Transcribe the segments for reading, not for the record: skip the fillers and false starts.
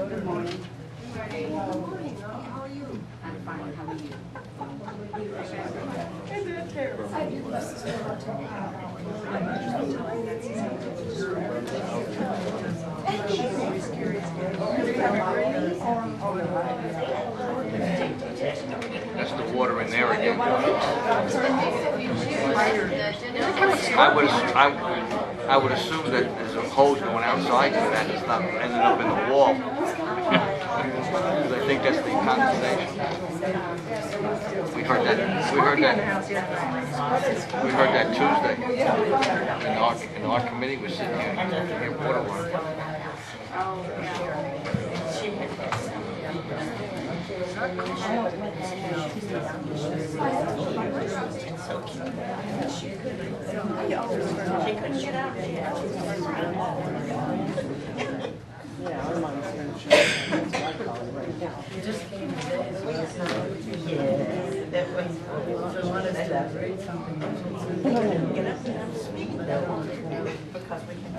Good morning. How are you? I'm fine. How are you? That's the water in there again. I would assume that there's a hose going outside so that it's not ending up in the wall. Because I think that's the condensation. We heard that Tuesday. And our committee was sitting here to hear water run. Yeah, our mom's here and she's right now. You just came today. Yeah, that was. So I wanted to elaborate something. Get up and speak because we can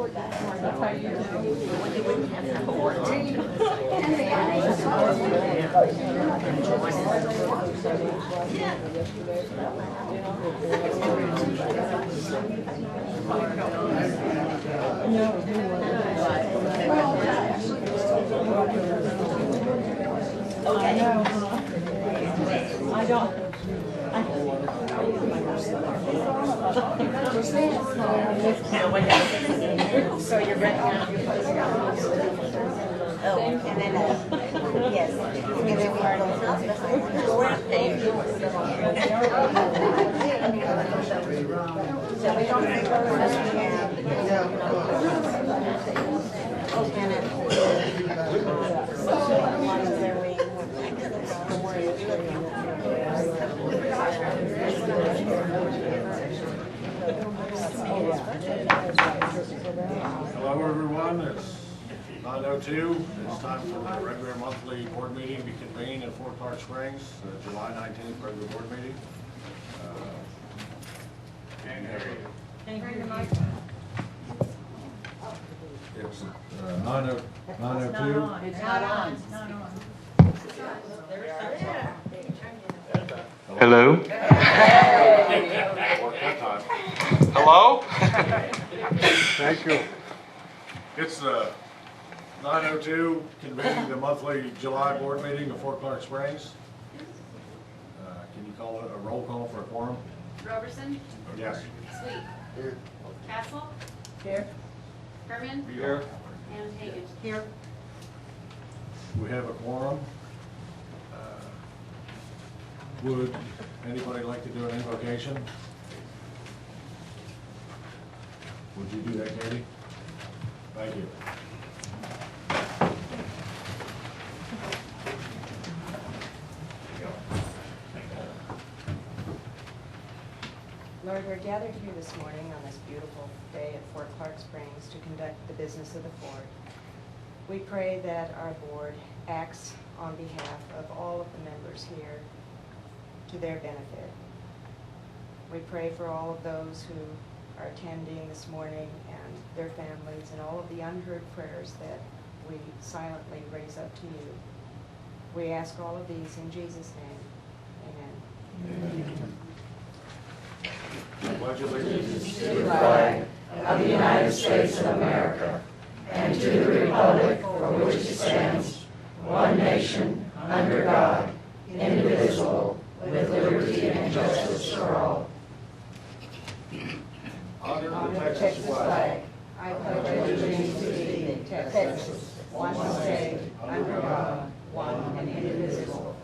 That's how you I don't. So you're renting out your place? Oh, and then, yes, and then we are so we don't think Hello everyone, it's 9:02. It's time for the regular monthly board meeting to be convened in Fort Clark Springs, July 19th regular board meeting. It's 9:02. It's not on. Hello? Hello? Thank you. It's 9:02, convening the monthly July board meeting of Fort Clark Springs. Can you call it a roll call for a quorum? Roberson? Yes. Sweet? Here. Castle? Here. Herman? Here. And Hagan? Here. We have a quorum. Would anybody like to do an invocation? Would you do that, Katie? Thank you. Lord, we're gathered here this morning on this beautiful day at Fort Clark Springs to conduct the business of the fort. We pray that our board acts on behalf of all of the members here to their benefit. We pray for all of those who are attending this morning and their families and all of the unheard prayers that we silently raise up to you. We ask all of these in Jesus' name. Amen. Amen. Pledge allegiance To the flag of the United States of America and to the republic for which it stands, one nation, under God, indivisible, with liberty and justice for all. honor the Texas flag. I pledge allegiance to thee, Texas, one state, under God, one and indivisible.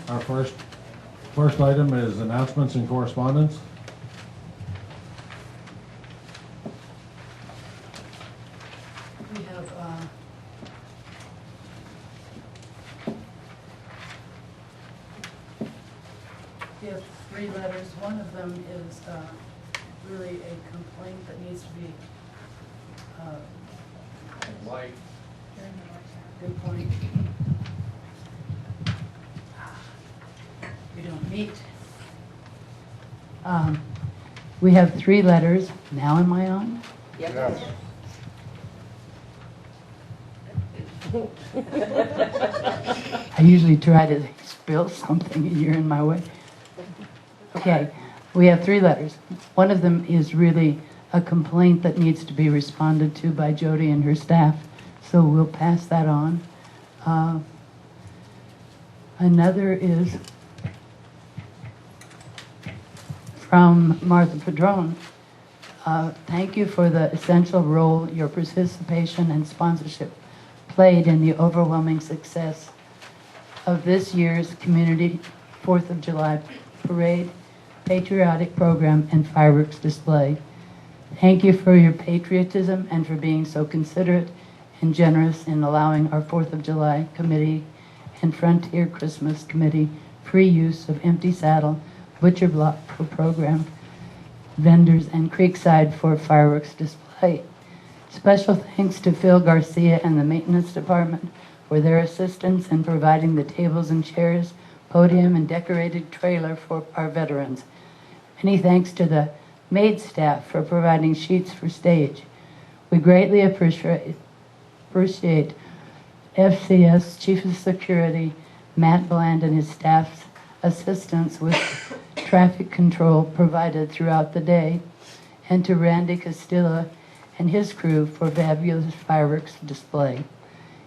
Our first item is announcements and correspondence. We have, three letters. One of them is really a complaint that needs to be, Light. good point. We don't meet. We have three letters. Now am I on? Yes. I usually try to spill something and you're in my way. Okay, we have three letters. One of them is really a complaint that needs to be responded to by Jody and her staff, so we'll pass that on. Another is from Martha Padron. Thank you for the essential role your participation and sponsorship played in the overwhelming success of this year's community 4th of July parade, patriotic program, and fireworks display. Thank you for your patriotism and for being so considerate and generous in allowing our 4th of July committee and Frontier Christmas Committee free use of empty saddle, butcher block for program vendors, and Creekside for fireworks display. Special thanks to Phil Garcia and the maintenance department for their assistance in providing the tables and chairs, podium, and decorated trailer for our veterans. Many thanks to the maid staff for providing sheets for stage. We greatly appreciate FCS Chief of Security Matt Bland and his staff's assistance with traffic control provided throughout the day, and to Randy Castilla and his crew for fabulous fireworks display.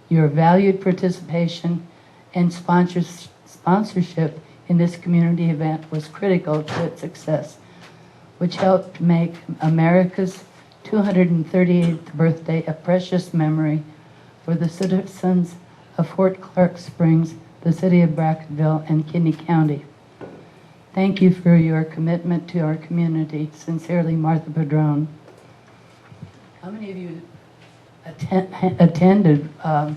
Your valued participation and sponsorship in this community event was critical to its success, which helped make America's 238th birthday a precious memory for the citizens of Fort Clark Springs, the city of Brackettville, and Kinney County. Thank you for your commitment to our community. Sincerely, Martha Padron. How many of you attended? I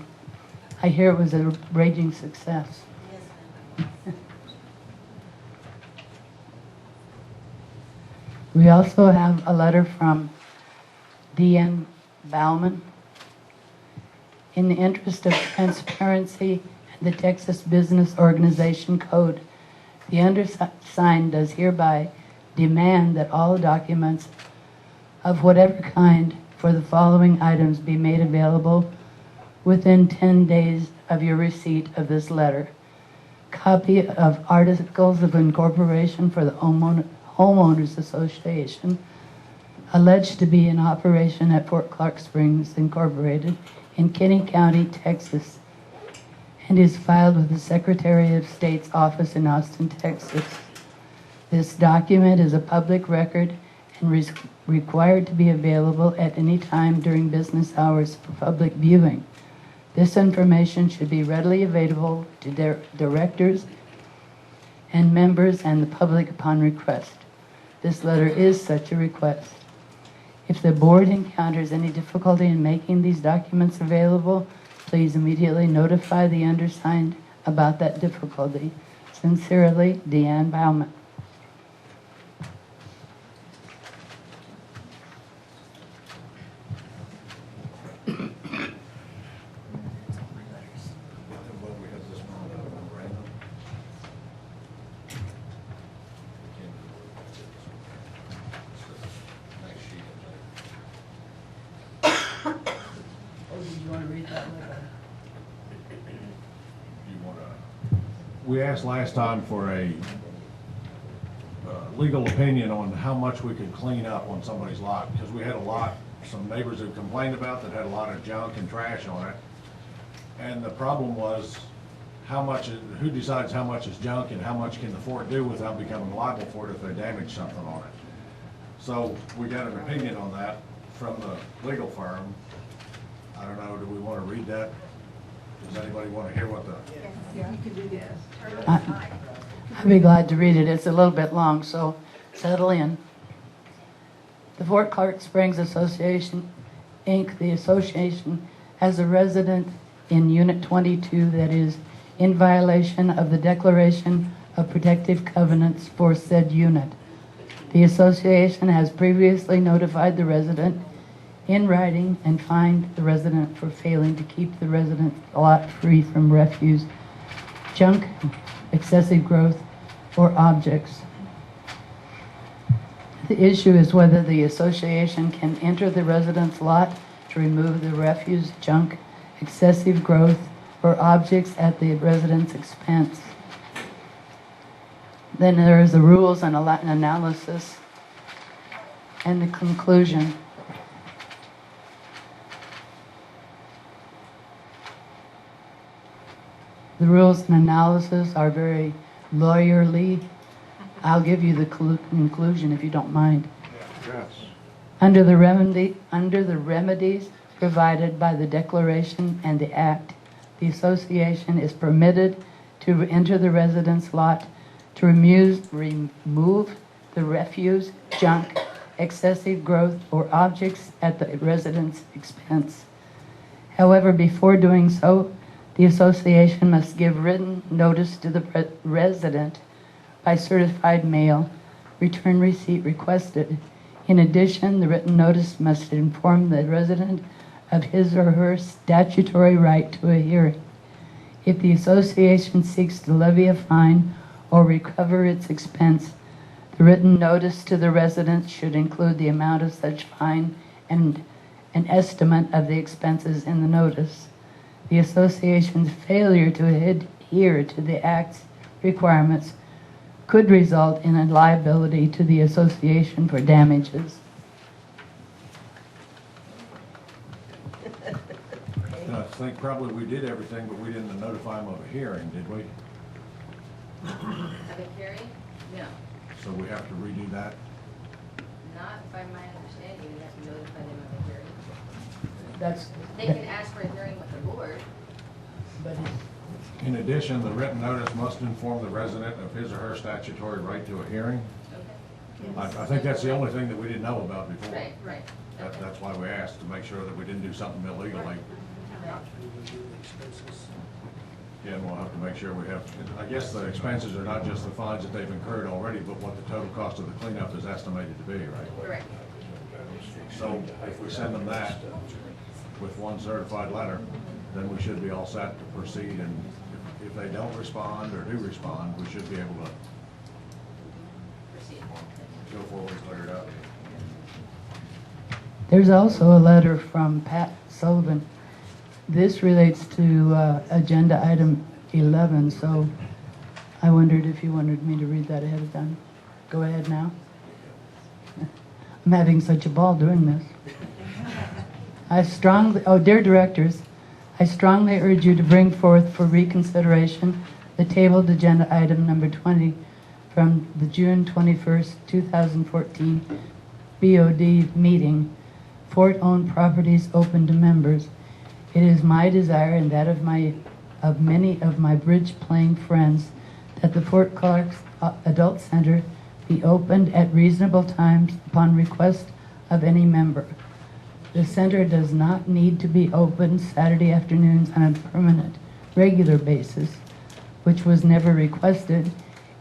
hear it was a raging success. We also have a letter from D.N. Bauman. In the interest of transparency and the Texas Business Organization Code, the undersigned does hereby demand that all documents of whatever kind for the following items be made available within 10 days of your receipt of this letter. Copy of Articles of Incorporation for the Homeowners Association alleged to be in operation at Fort Clark Springs Incorporated in Kinney County, Texas, and is filed with the Secretary of State's office in Austin, Texas. This document is a public record and required to be available at any time during business hours for public viewing. This information should be readily available to directors and members and the public upon request. This letter is such a request. If the board encounters any difficulty in making these documents available, please immediately notify the undersigned about that difficulty. Sincerely, Deanne Bauman. Oh, did you want to read we asked last time for a legal opinion on how much we could clean up on somebody's lot, because we had some neighbors who complained about that had a lot of junk and trash on it. And the problem was who decides how much is junk and how much can the fort do without becoming liable for it if they damage something on it. So we got an opinion on that from the legal firm. I don't know, do we want to read that? Does anybody want to hear what I'd be glad to read it. It's a little bit long, so settle in. The Fort Clark Springs Association, Inc., the association has a resident in Unit 22 that is in violation of the Declaration of Protective Covenants for said unit. The association has previously notified the resident in writing and fined the resident for failing to keep the resident lot free from refuse, junk, excessive growth, or objects. The issue is whether the association can enter the resident's lot to remove the refuse, junk, excessive growth, or objects at the resident's expense. Then there is the rules and analysis and the conclusion. The rules and analysis are very lawyerly. I'll give you the conclusion if you don't mind. Yes. Under the remedies provided by the Declaration and the Act, the association is permitted to enter the resident's lot to remove the refuse, junk, excessive growth, or objects at the resident's expense. However, before doing so, the association must give written notice to the resident by certified mail, return receipt requested. In addition, the written notice must inform the resident of his or her statutory right to a hearing. If the association seeks to levy a fine or recover its expense, the written notice to the resident should include the amount of such fine and an estimate of the expenses in the notice. The association's failure to adhere to the Act's requirements could result in a liability to the association for damages. I think probably we did everything, but we didn't notify them of a hearing, did we? Have a hearing? No, So we have to redo that? not by my understanding, you have to notify them of a hearing. That's, They can ask for a hearing with the board. but In addition, the written notice must inform the resident of his or her statutory right to a hearing. Okay. I think that's the only thing that we didn't know about before. Right. That's why we asked, to make sure that we didn't do something illegally. Yeah, and we'll have to make sure we have, I guess the expenses are not just the fines that they've incurred already, but what the total cost of the cleanup is estimated to be, right? Correct. So if we send them that with one certified letter, then we should be all set to proceed, and if they don't respond or do respond, we should be able to Proceed. go forward and clear it up. there's also a letter from Pat Sullivan. This relates to agenda item 11, so I wondered if you wanted me to read that ahead of time. Go ahead now. I'm having such a ball doing this. Dear directors, I strongly urge you to bring forth for reconsideration the tabled agenda item number 20 from the June 21st, 2014 BOD meeting, Fort-owned properties open to members. It is my desire and that of many of my bridge playing friends that the Fort Clark Adult Center be opened at reasonable times upon request of any member. The center does not need to be open Saturday afternoons on a permanent, regular basis, which was never requested.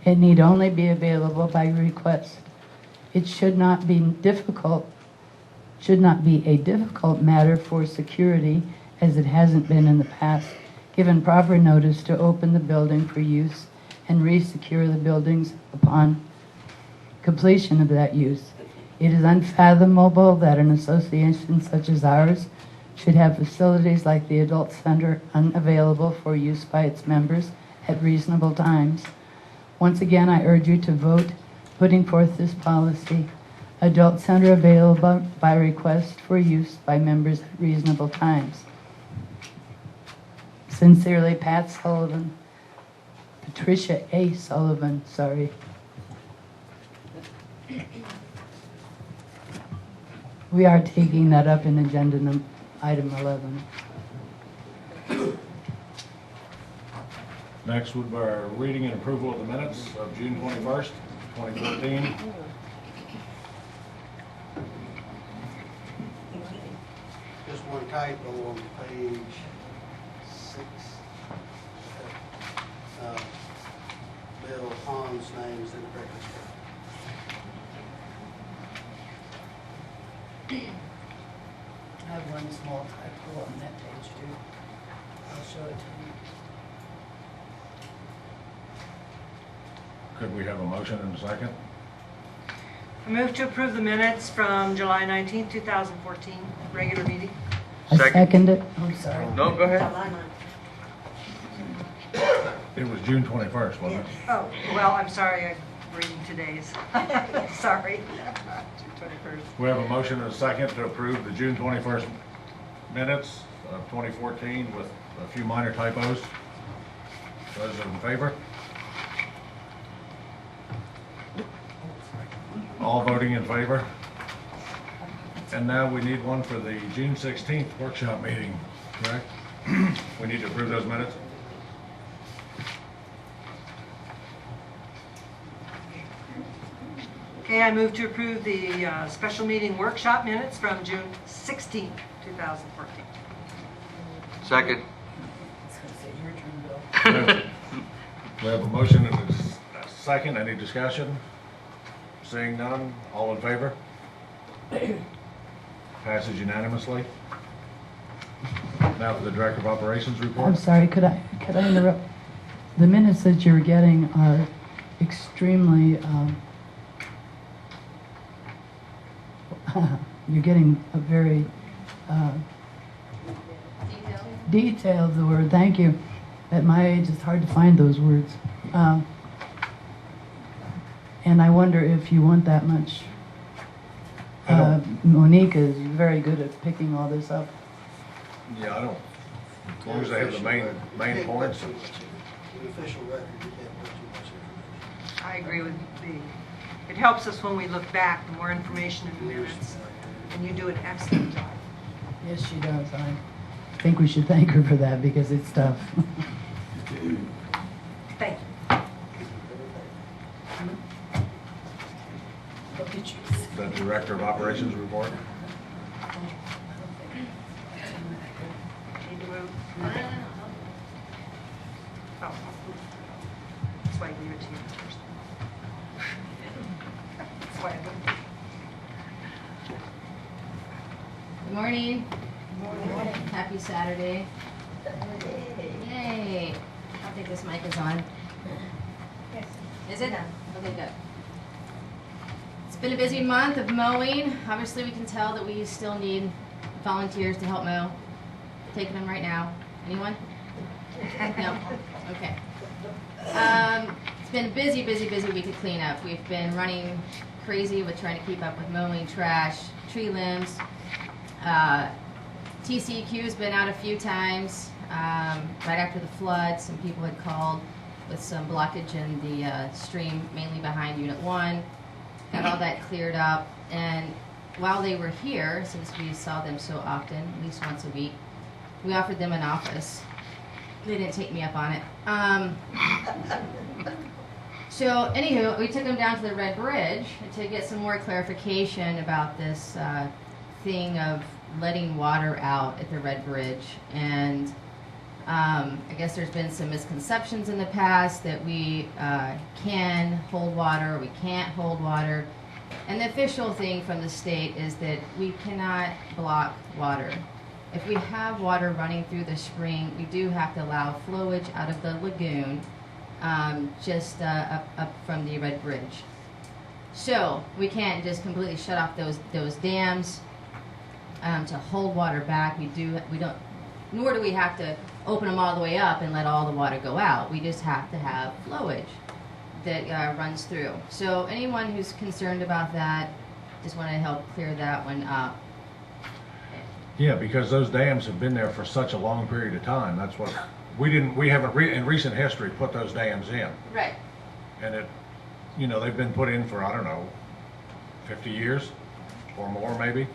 It need only be available by request. It should not be a difficult matter for security, as it hasn't been in the past, given proper notice to open the building for use and re-secure the buildings upon completion of that use. It is unfathomable that an association such as ours should have facilities like the Adult Center unavailable for use by its members at reasonable times. Once again, I urge you to vote putting forth this policy. Adult center available by request for use by members at reasonable times. Sincerely, Pat Sullivan. Patricia A. Sullivan, sorry. We are taking that up in agenda item 11. Next would be our reading and approval of the minutes of June 21st, 2014. Just one typo on page 6. Bill Hahn's name is incorrectly spelled. I have one small typo on that page too. I'll show it to you. Could we have a motion and a second? I move to approve the minutes from July 19th, 2014, regular meeting. I Second. second it. I'm sorry. No, go ahead. It was June 21st, wasn't it? Oh, well, I'm sorry, I'm reading today's. Sorry. June 21st. We have a motion and a second to approve the June 21st minutes of 2014 with a few minor typos. Those in favor? All voting in favor? And now we need one for the June 16th workshop meeting, correct? We need to approve those minutes? Okay, I move to approve the special meeting workshop minutes from June 16th, 2014. Second. We have a motion and a second. Any discussion? Seeing none, all in favor? Passes unanimously. Now for the Director of Operations report. I'm sorry, could I interrupt? The minutes that you're getting are extremely, you're getting a very detailed, the word, thank you. At my age, it's hard to find those words. And I wonder if you want that much. Monique is very good at picking all this up. Yeah, I don't, as long as they have the main points. The official record, you can't put too much information. I agree with B. It helps us when we look back, the more information in the minutes, and you do an excellent job. Yes, she does. I think we should thank her for that because it's tough. Thank you. The Director of Operations report. Need to move? Oh. That's why I gave it to you first. That's why I moved it. Good morning. Good morning. Happy Saturday. Yay. I think this mic is on. Is it? Okay, good. It's been a busy month of mowing. Obviously, we can tell that we still need volunteers to help mow. Taking them right now. Anyone? No? Okay. It's been a busy week of cleanup. We've been running crazy with trying to keep up with mowing, trash, tree limbs. TCEQ's been out a few times. Right after the flood, some people had called with some blockage in the stream, mainly behind Unit 1. Got all that cleared up, and while they were here, since we saw them so often, at least once a week, we offered them an office. They didn't take me up on it. So anywho, we took them down to the Red Bridge to get some more clarification about this thing of letting water out at the Red Bridge. And I guess there's been some misconceptions in the past that we can hold water, we can't hold water. And the official thing from the state is that we cannot block water. If we have water running through the spring, we do have to allow flowage out of the lagoon just up from the Red Bridge. So we can't just completely shut off those dams to hold water back. We don't, nor do we have to open them all the way up and let all the water go out. We just have to have flowage that runs through. So anyone who's concerned about that, just want to help clear that one up. Yeah, because those dams have been there for such a long period of time. That's what, we haven't in recent history put those dams in. Right. And it, you know, they've been put in for, I don't know, 50 years or more maybe.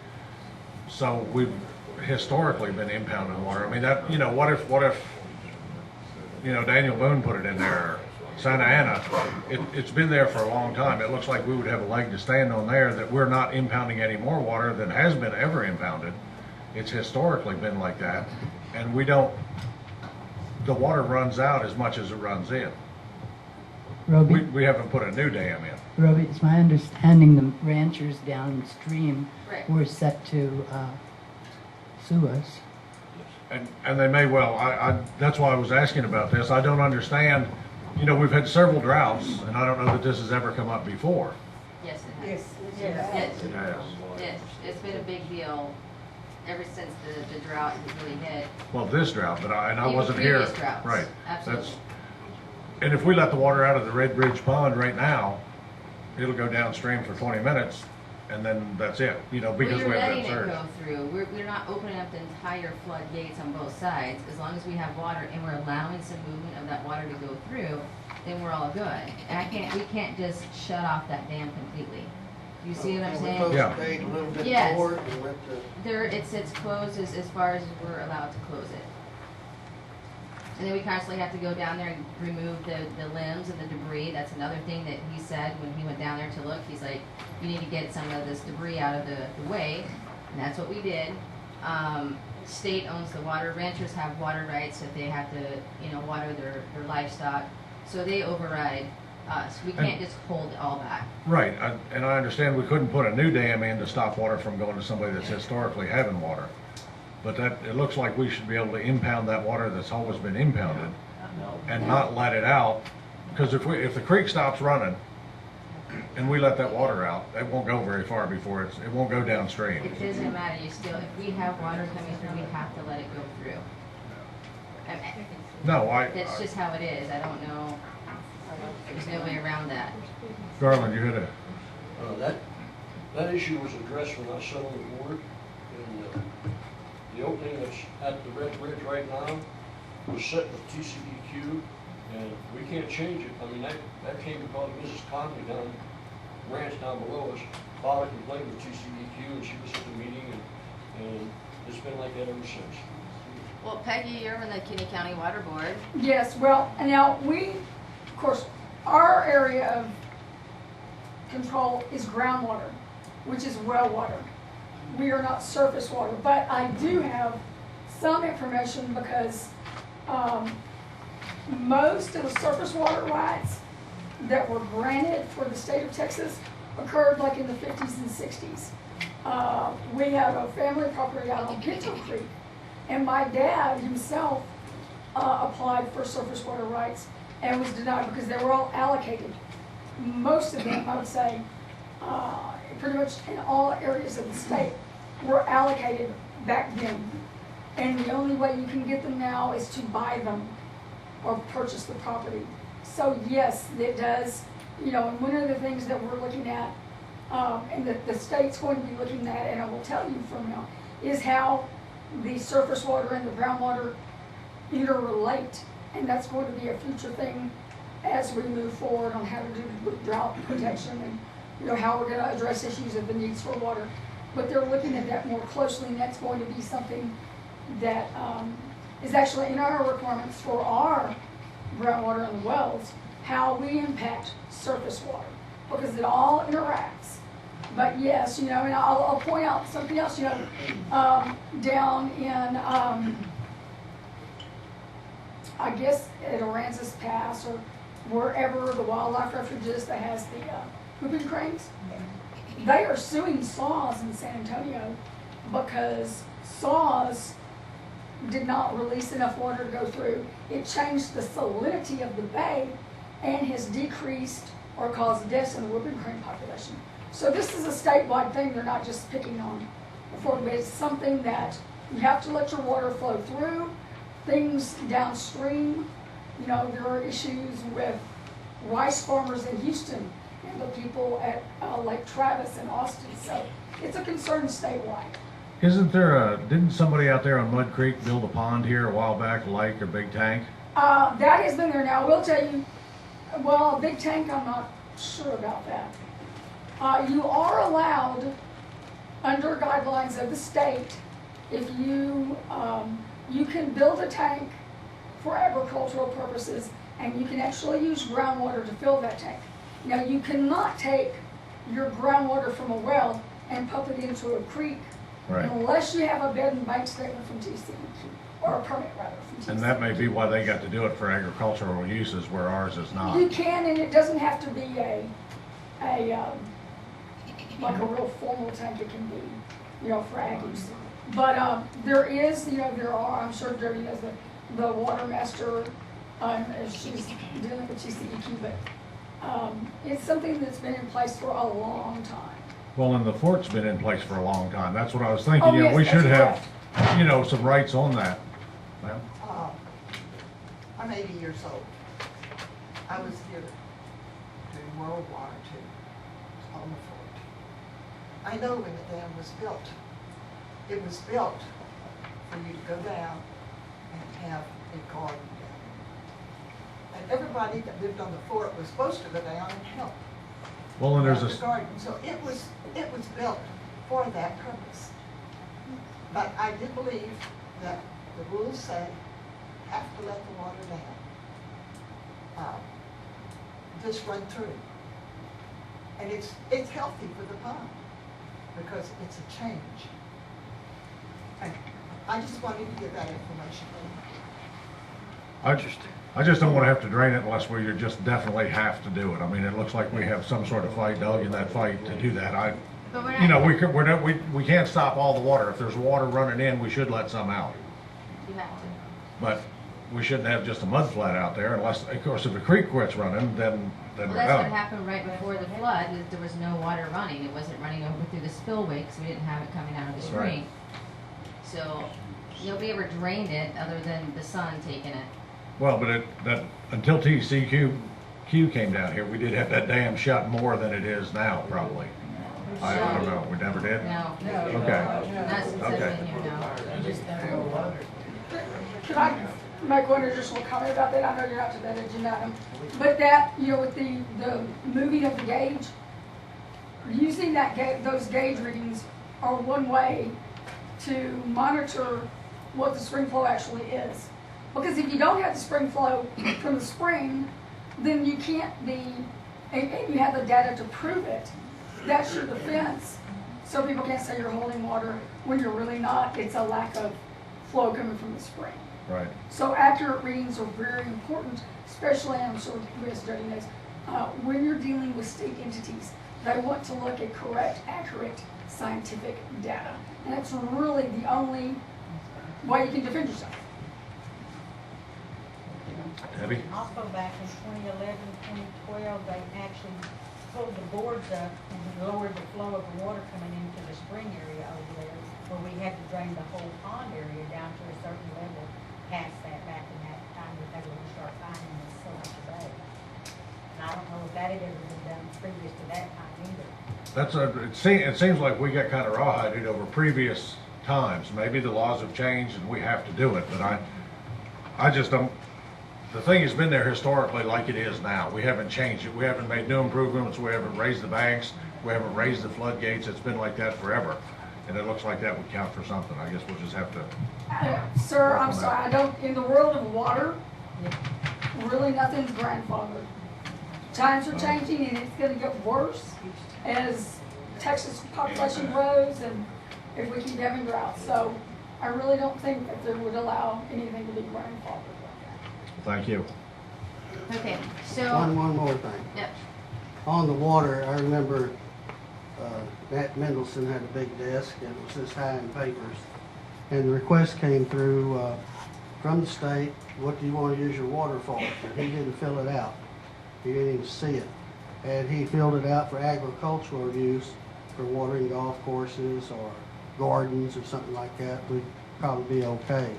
So we've historically been impounding water. I mean, that, you know, what if, you know, Daniel Boone put it in there, Santa Ana, it's been there for a long time. It looks like we would have a leg to stand on there, that we're not impounding any more water than has been ever impounded. It's historically been like that. And we don't, the water runs out as much as it runs in. Roby, We haven't put a new dam in. Roby, it's my understanding the ranchers downstream Right. were set to sue us. And they may well, that's why I was asking about this. I don't understand, you know, we've had several droughts, and I don't know that this has ever come up before. Yes, it has. Yes. It has. Yes, it's been a big deal ever since the drought has really hit. Well, this drought, but I Even wasn't here. previous droughts. Right. Absolutely. And if we let the water out of the Red Bridge Pond right now, it'll go downstream for 20 minutes, and then that's it, you know, because Well, we you're have letting that it surge. go through. We're not opening up the entire floodgates on both sides. As long as we have water and we're allowing some movement of that water to go through, then we're all good. And we can't just shut off that dam completely. You see what I'm Can we saying? Yeah. postpone a little bit Yes. more and let the, It's closed as far as we're allowed to close it. And then we constantly have to go down there and remove the limbs and the debris. That's another thing that he said when he went down there to look. He's like, you need to get some of this debris out of the way. And that's what we did. State owns the water. Ranchers have water rights if they have to, you know, water their livestock. So they override us. We can't just hold it all back. Right, and I understand we couldn't put a new dam in to stop water from going to somebody that's historically having water. But it looks like we should be able to impound that water that's always been impounded and not let it out. Because if the creek stops running and we let that water out, it won't go very far before it won't go downstream. It doesn't matter. If we have water coming through, we have to let it go through. No, That's just how it is. I don't know. There's no way around that. Garland, you had That issue was addressed when I sat on the board, and the opening that's at the Red Bridge right now was set with TCEQ, and we can't change it. I mean, that came because Mrs. Conley down, ranch down below us, filed a complaint with TCEQ, and she was at the meeting, and it's been like that ever since. Well, Peggy, you're in the Kinney County Water Board. Yes, well, and now of course, our area of control is groundwater, which is well water. We are not surface water, but I do have some information because most of the surface water rights that were granted for the state of Texas occurred like in the 50s and 60s. We have a family property out on Pinto Creek, and my dad himself applied for surface water rights and was denied because they were all allocated. Most of them, I would say, pretty much in all areas of the state, were allocated back then. And the only way you can get them now is to buy them or purchase the property. So yes, it does, you know, and one of the things that we're looking at, and that the state's going to be looking at, and I will tell you from now, is how the surface water and the groundwater interrelate. And that's going to be a future thing as we move forward on how to do with drought protection and, you know, how we're going to address issues of the needs for water. But they're looking at that more closely, and that's going to be something that is actually in our requirements for our groundwater and the wells, how we impact surface water, because it all interacts. But yes, you know, and I'll point out something else, you know, down in, I guess at Aransas Pass or wherever the wildlife refuge is that has the whooping cranes, they are suing SAWS in San Antonio because SAWS did not release enough water to go through. It changed the salinity of the bay and has decreased or caused deaths in the whooping crane population. So this is a statewide thing. They're not just picking on Fort, but it's something that you have to let your water flow through things downstream. You know, there are issues with rice farmers in Houston and the people at Lake Travis in Austin. So it's a concern statewide. Isn't there didn't somebody out there on Mud Creek build a pond here a while back, a lake or big tank? That has been there now. I will tell you, well, a big tank, I'm not sure about that. You are allowed, under guidelines of the state, if you, you can build a tank for agricultural purposes, and you can actually use groundwater to fill that tank. Now, you cannot take your groundwater from a well and pump it into a creek unless you have a bed and bank statement from TCEQ, or a permit rather from TCEQ. And that may be why they got to do it for agricultural uses where ours is not. You can, and it doesn't have to be like a real formal tank. It can be, you know, for ag use. But there is, you know, there are, I'm sure Jody knows the water master, as she's dealing with TCEQ, but it's something that's been in place for a long time. Well, and the fort's been in place for a long time. That's what I was thinking. Oh, You know, yes, we should that's have, you know, some rights on that. Well, I'm 80 years old. I was here during World War II on the fort. I know when the dam was built. It was built for you to go down and have a garden down. And everybody that lived on the fort was supposed to go down and help. well, and there's The a, garden. So it was built for that purpose. But I did believe that the rules say have to let the water down. Just run through. And it's healthy for the pond because it's a change. And I just wanted to give that information. I just don't want to have to drain it unless we just definitely have to do it. I mean, it looks like we have some sort of fight, dog, in that fight to do that. But we're You know, not, we can't stop all the water. If there's water running in, we should let some out. you have to. But we shouldn't have just a mud flat out there unless, of course, if the creek quits running, then Well, we're that's what done. happened right before the flood, is there was no water running. It wasn't running over through the spillway because we didn't have it coming out of the stream. So nobody ever drained it other than the sun taking it. Well, but until TCQ came down here, we did have that dam shut more than it is now, probably. I don't know, we never did? No. Okay. Not since I've Okay. been here, no. Could I make one additional comment about that? I know you're not to that agenda item, but that, you know, with the moving of the gauge, using that those gauge readings are one way to monitor what the spring flow actually is. Because if you don't have the spring flow from the spring, then you can't be, and you have the data to prove it, that's your defense. So people can't say you're holding water when you're really not. It's a lack of flow coming from the spring. Right. So accurate readings are very important, especially, I'm sure Ms. Jody knows, when you're dealing with state entities. They want to look at correct, accurate, scientific data. And that's really the only way you can defend yourself. Debbie? Also back in 2011, 2012, they actually pulled the boards up and lowered the flow of the water coming into the spring area over there, where we had to drain the whole pond area down to a certain level past that back in that time that they were going to start finding us so much a day. And I don't know if that had ever been done previous to that time either. It seems like we got kind of rawhided over previous times. Maybe the laws have changed and we have to do it, but I just don't. The thing has been there historically like it is now. We haven't changed it. We haven't made new improvements. We haven't raised the banks. We haven't raised the floodgates. It's been like that forever. And it looks like that would count for something. I guess we'll just have to. Sir, I'm sorry, I don't, in the world of water, really nothing's grandfathered. Times are changing and it's gonna get worse as Texas population grows and if we keep having droughts. So I really don't think that they would allow anything to be grandfathered. Thank you. Okay, so. One more thing. Yep. On the water, I remember Matt Mendelson had a big desk, and it was this high in papers. And the request came through from the state, what do you want to use your water for? And he didn't fill it out. He didn't even see it. And he filled it out for agricultural use, for watering golf courses or gardens or something like that, would probably be okay.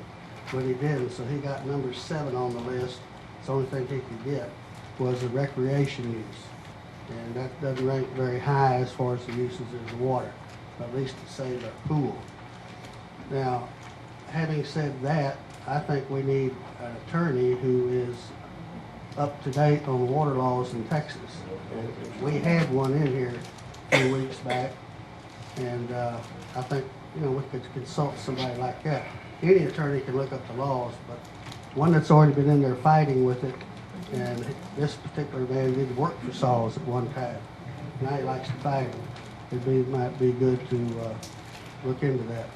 but he didn't, so he got number 7 on the list. It's the only thing he could get was a recreation use. And that doesn't rank very high as far as the uses of the water, at least to save our pool. Now, having said that, I think we need an attorney who is up to date on water laws in Texas. And we had one in here a few weeks back, and I think, you know, we could consult somebody like that. Any attorney can look up the laws, but one that's already been in there fighting with it, and this particular man did work for Saul's at one time. Now he likes to fight him. Might be good to look into that.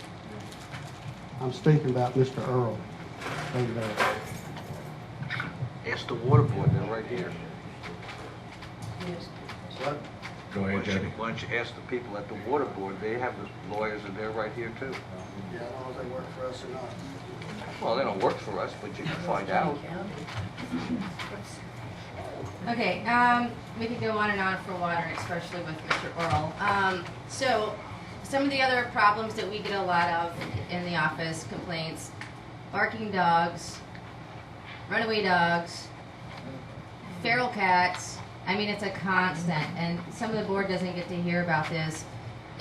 I'm speaking about Mr. Earl. Over there. Ask the water board, they're right here. What? Go ahead, Jody. Why don't you ask the people at the water board, they have the lawyers and they're right here too. Yeah, I don't know if they work for us or not. Well, they don't work for us, but you can find out. Okay, we could go on and on for water, especially with Mr. Earl. So, some of the other problems that we get a lot of in the office, complaints, barking dogs, runaway dogs, feral cats. I mean, it's a constant, and some of the board doesn't get to hear about this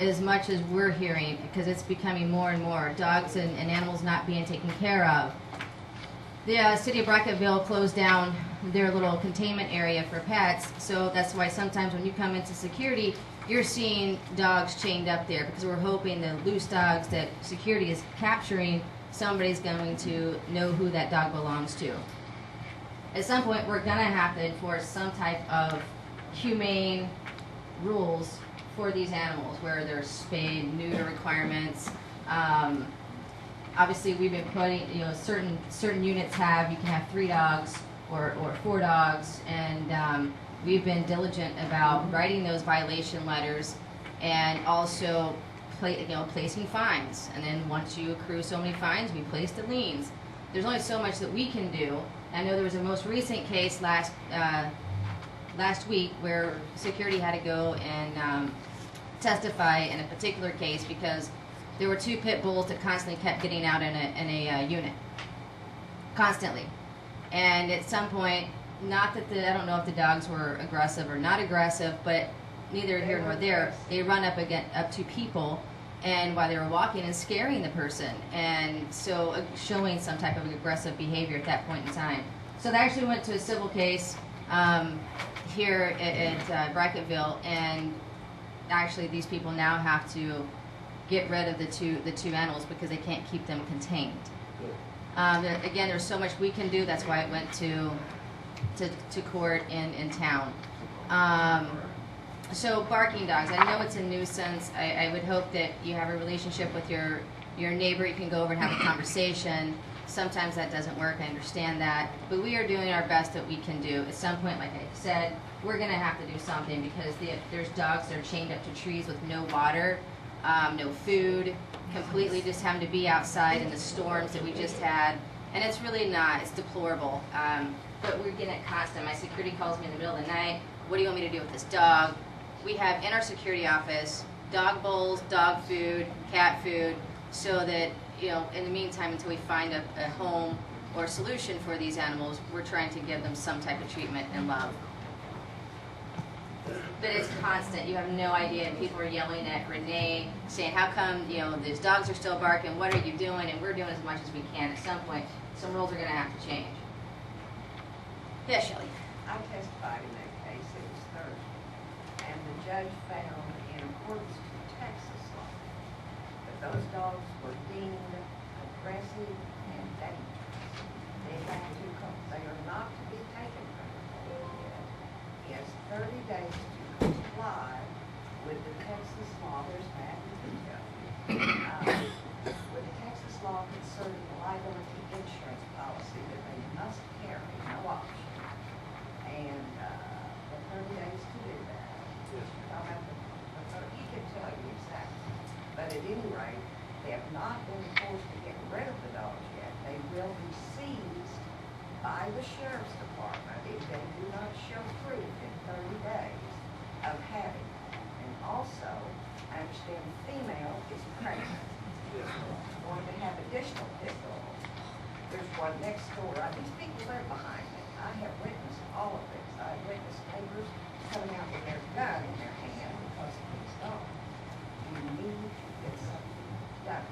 as much as we're hearing, because it's becoming more and more. Dogs and animals not being taken care of. The city of Brackettville closed down their little containment area for pets, so that's why sometimes when you come into security, you're seeing dogs chained up there, because we're hoping the loose dogs that security is capturing, somebody's going to know who that dog belongs to. At some point, we're going to have to enforce some type of humane rules for these animals, where there's spay, neuter requirements. Obviously, we've been putting, you know, certain units have, you can have 3 dogs or 4 dogs, and we've been diligent about writing those violation letters, and also placing fines. And then once you accrue so many fines, we place the liens. There's only so much that we can do. I know there was a most recent case last week where security had to go and testify in a particular case because there were 2 pit bulls that constantly kept getting out in a unit, constantly. And at some point, not that I don't know if the dogs were aggressive or not aggressive, but neither here nor there, they run up to people, and while they were walking and scaring the person, and so showing some type of aggressive behavior at that point in time. So they actually went to a civil case here at Brackettville, and actually these people now have to get rid of the two animals because they can't keep them contained. Again, there's so much we can do. That's why it went to court in town. So barking dogs, I know it's a nuisance. I would hope that you have a relationship with your neighbor. You can go over and have a conversation. Sometimes that doesn't work, I understand that. But we are doing our best that we can do. At some point, like I said, we're gonna have to do something because there's dogs that are chained up to trees with no water, no food, completely just having to be outside in the storms that we just had. And it's really not, it's deplorable. But we're getting it constant. My security calls me in the middle of the night. What do you want me to do with this dog? We have in our security office dog bowls, dog food, cat food, so that, you know, in the meantime, until we find a home or a solution for these animals, we're trying to give them some type of treatment and love. But it's constant. You have no idea. People are yelling at Renee, saying, how come, you know, these dogs are still barking? What are you doing? And we're doing as much as we can. At some point, some rules are going to have to change. Yeah, Shelley. I testified in that case, it was Thursday, and the judge found, in accordance with Texas law, that those dogs were deemed aggressive and dangerous. They have to come, they are not to be taken from the board. He has 30 days to comply with the Texas law. There's Matt and detail. With the Texas law concerning the liability insurance policy that they must carry, no option. And the 30 days to do that. I'll have to, he can tell you exactly. But at any rate, they have not been forced to get rid of the dogs yet. They will be seized by the sheriff's department if they do not show proof in 30 days of having them. And also, I understand the female is pregnant. Going to have additional pit bulls. There's one next door. These people live behind me. I have witnessed all of this. I've witnessed neighbors coming out with their gun in their hand because of these dogs. We need to get something done.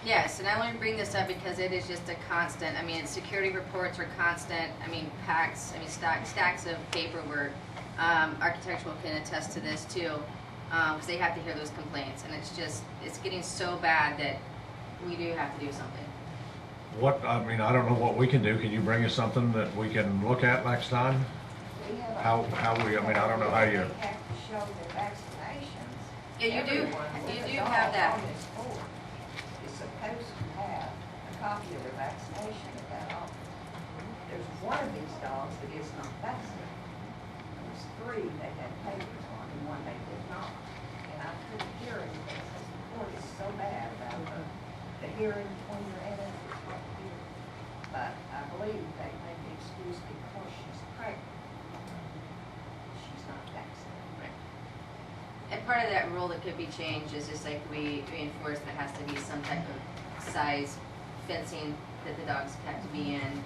Yes, and I want to bring this up because it is just a constant. I mean, security reports are constant. I mean, stacks of paperwork. Architectural can attest to this too, because they have to hear those complaints, and it's getting so bad that we do have to do something. I mean, I don't know what we can do. Can you bring us something that we can look at next time? I mean, I don't know how you. They have to show their vaccinations. Yeah, you do have that. Is supposed to have a copy of their vaccination at that office. There's one of these dogs that is not vaccinated. There's three they had papers on and one they did not. And I couldn't hear anything because the court is so bad about the hearing between your evidence is right here. But I believe they made the excuse because she's pregnant. She's not vaccinated. And part of that rule that could be changed is just like we enforce that has to be some type of size fencing that the dogs have to be in.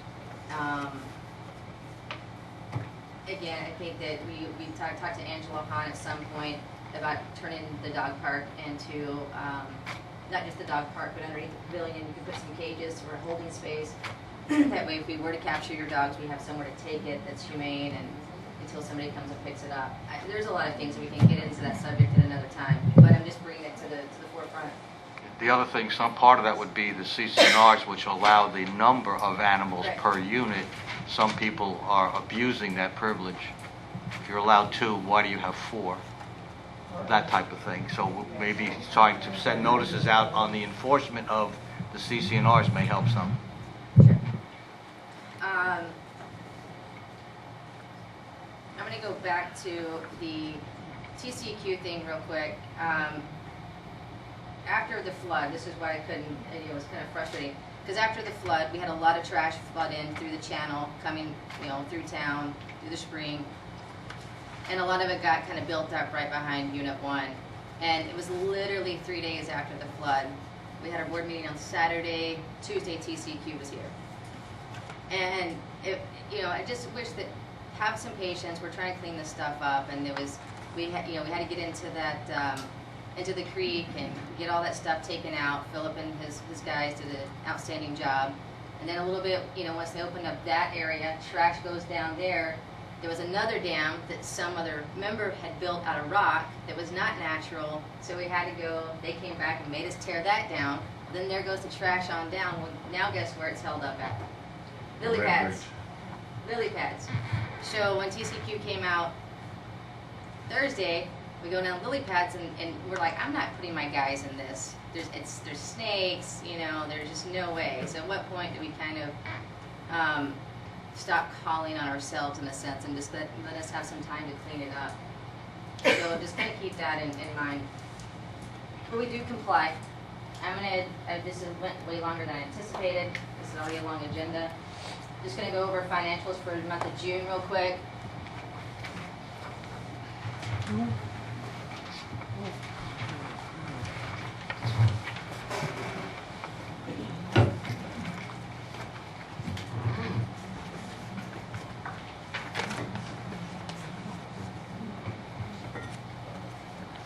Again, I think that we talked to Angela Hahn at some point about turning the dog park into not just the dog park, but underneath the pavilion, you can put some cages or a holding space. That way, if we were to capture your dogs, we have somewhere to take it that's humane and until somebody comes and picks it up. There's a lot of things, we can get into that subject at another time, but I'm just bringing it to the forefront. The other thing, some part of that would be the CCNRs, which allow the number of animals Right. per unit. Some people are abusing that privilege. If you're allowed 2, why do you have 4? That type of thing. So maybe trying to send notices out on the enforcement of the CCNRs may help some. Sure. I'm going to go back to the TCQ thing real quick. After the flood, this is why I couldn't, it was kind of frustrating, because after the flood, we had a lot of trash flood in through the channel, coming, through town, through the spring, and a lot of it got kind of built up right behind Unit 1. And it was literally 3 days after the flood. We had our board meeting on Saturday, Tuesday TCQ was here. And, I just wish that, have some patience, we're trying to clean this stuff up, and we had to get into that, into the creek and get all that stuff taken out. Philip and his guys did an outstanding job. And then a little bit, once they opened up that area, trash goes down there. There was another dam that some other member had built out of rock that was not natural, so we had to go, they came back and made us tear that down. Then there goes the trash on down. Well, now guess where it's held up at? Lily pads. Lily pads. So when TCQ came out Thursday, we go down lily pads and we're like, I'm not putting my guys in this. There's snakes, there's just no way. So at what point do we kind of stop calling on ourselves in a sense and just let us have some time to clean it up? So just kind of keep that in mind. But we do comply. This went way longer than I anticipated. This is already a long agenda. Just going to go over financials for the month of June real quick.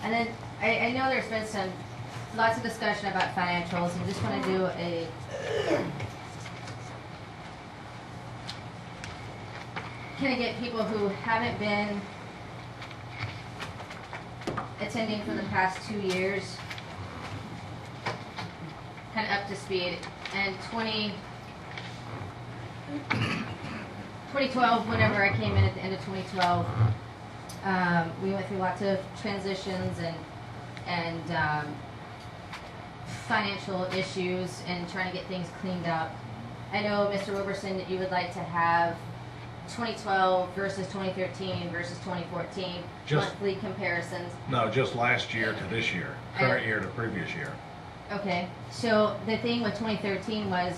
And then I know there's been lots of discussion about financials. I just want to do a kind of get people who haven't been attending for the past 2 years kind of up to speed. And 2012, whenever I came in at the end of 2012, we went through lots of transitions and financial issues and trying to get things cleaned up. I know, Mr. Roberson, that you would like to have 2012 versus 2013 versus 2014 monthly comparisons. No, just last year to this year, current year to previous year. Okay, so the thing with 2013 was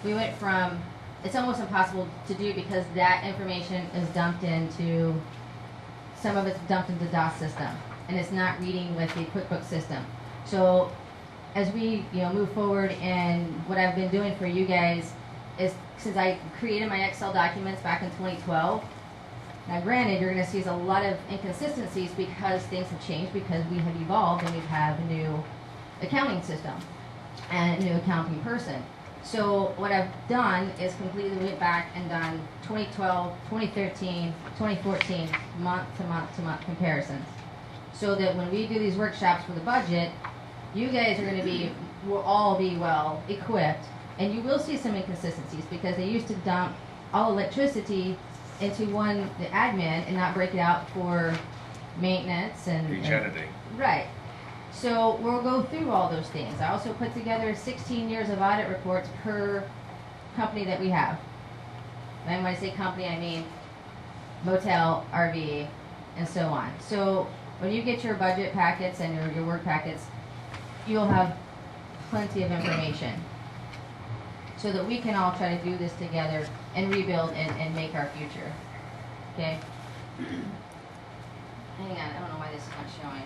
we went from, it's almost impossible to do because that information is dumped into, some of it's dumped into the DOS system, and it's not reading with the QuickBooks system. So as we, move forward, and what I've been doing for you guys is, since I created my Excel documents back in 2012, now granted, you're going to see a lot of inconsistencies because things have changed, because we have evolved and we have a new accounting system and a new accounting person. So what I've done is completely went back and done 2012, 2013, 2014, month to month to month comparisons. So that when we do these workshops for the budget, you guys are going to will all be well equipped, and you will see some inconsistencies because they used to dump all electricity into the admin and not break it out for maintenance and Each entity. Right. So we'll go through all those things. I also put together 16 years of audit reports per company that we have. And when I say company, I mean motel, RV, and so on. So when you get your budget packets and your work packets, you'll have plenty of information so that we can all try to do this together and rebuild and make our future. Okay? Hang on, I don't know why this is not showing.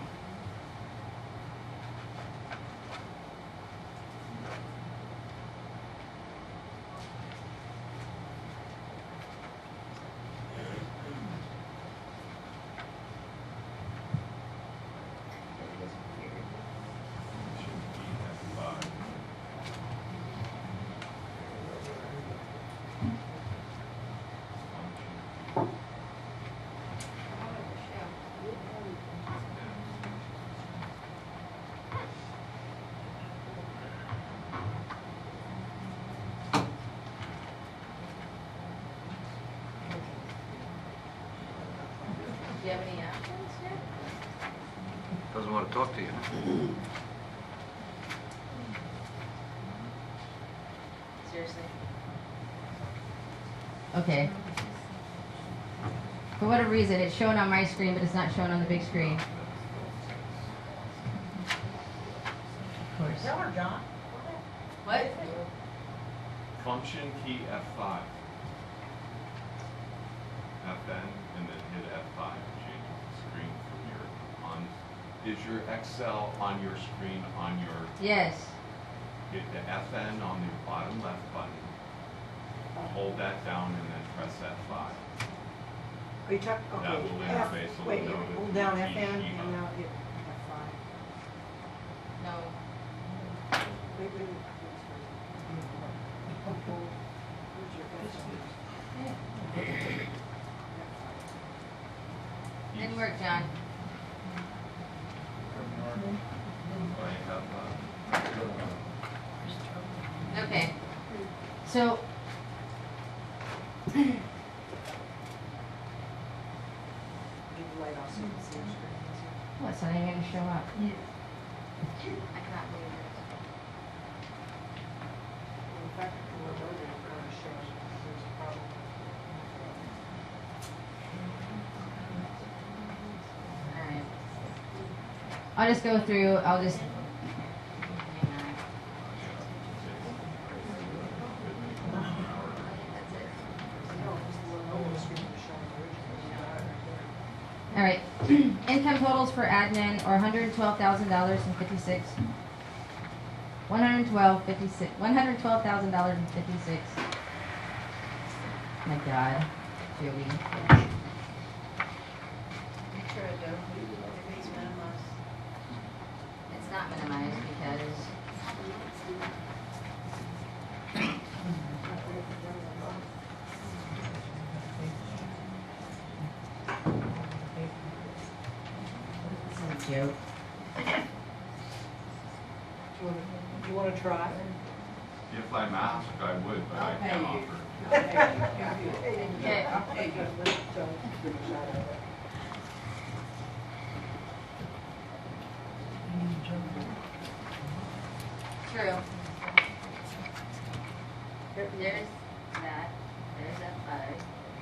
Do you have any options yet? Doesn't want to talk to you. Seriously? Okay. For whatever reason, it's shown on my screen, but it's not shown on the big screen. Of course. Tell her, John. What? Function key F5. FN and then hit F5 to change the screen from your on. Is your Excel on your screen on your? Yes. Hit the FN on the bottom left button. Hold that down and then press F5. Are you talking, okay. That will interface a Wait, little bit hold with down the FN key and button. now hit F5. No. Wait, wait, wait. Where's your F5? Didn't work, John. Okay. So. Leave the light off so you can see your screen. Well, it's not even going to show up. I cannot believe it. In fact, we're loaded, it's going to show us there's a problem. Alright. I'll just go through, I'll just. Hang on. All right, income totals for admin are $112,000.56. $112,000.56. My God, Joey. Make sure it don't, if it's minimized. It's not minimized because. This is a joke. You want to try? If I'm asked, I would, but I can't offer. Okay. True. There's that. There's F5.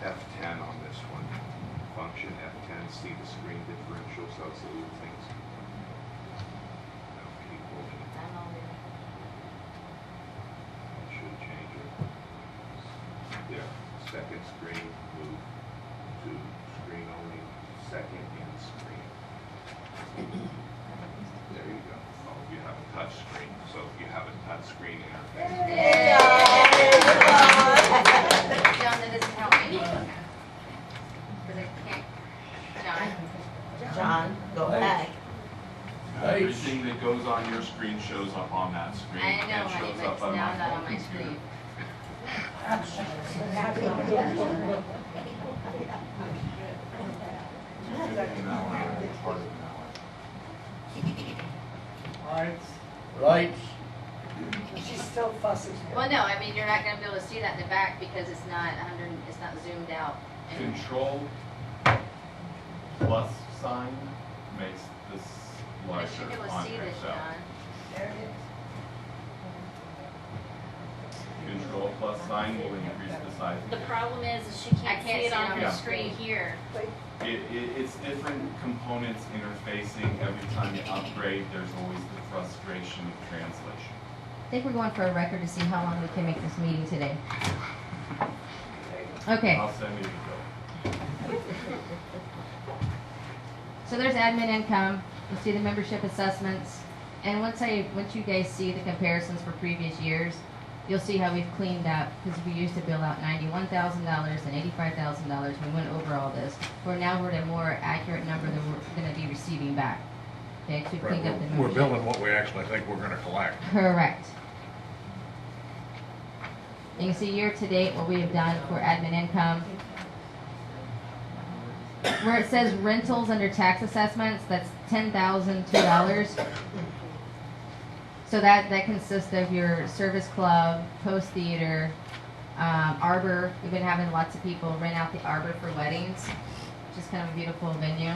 F10 on this one. Function F10, see the screen differentials, those little things. Now keep holding it. I'm all there. That should change it. There, second screen, move to screen only, second and screen. There you go. Oh, you have a touch screen. on your screen shows up on that screen. I know, and honey, shows but up it's on now my not on phone my computer. screen. Lights. She's still fussing. Well, no, I mean, you're not gonna be able to see that in the back because it's not it's not zoomed out. And Control plus sign makes this you larger should be able to on see this, Excel. John. There it is. Control plus sign will increase the size. The problem is she I can't can't see it on it. her screen here. It's different components interfacing. Every time you upgrade, there's always the frustration of translation. I think we're going for a record to see how long we can make this meeting today. Okay. I'll send you the bill. So there's admin income, you see the membership assessments, and once you guys see the comparisons for previous years, you'll see how we've cleaned up, because we used to bill out $91,000 and $85,000, we went over all this. Now we're at a more accurate number than we're gonna be receiving back. Okay, so we cleaned up the We're membership. billing what we actually think we're gonna collect. Correct. You can see year to date what we have done for admin income. Where it says rentals under tax assessments, that's $10,002. So that consists of your service club, post theater, arbor. We've been having lots of people rent out the arbor for weddings, which is kind of a beautiful venue.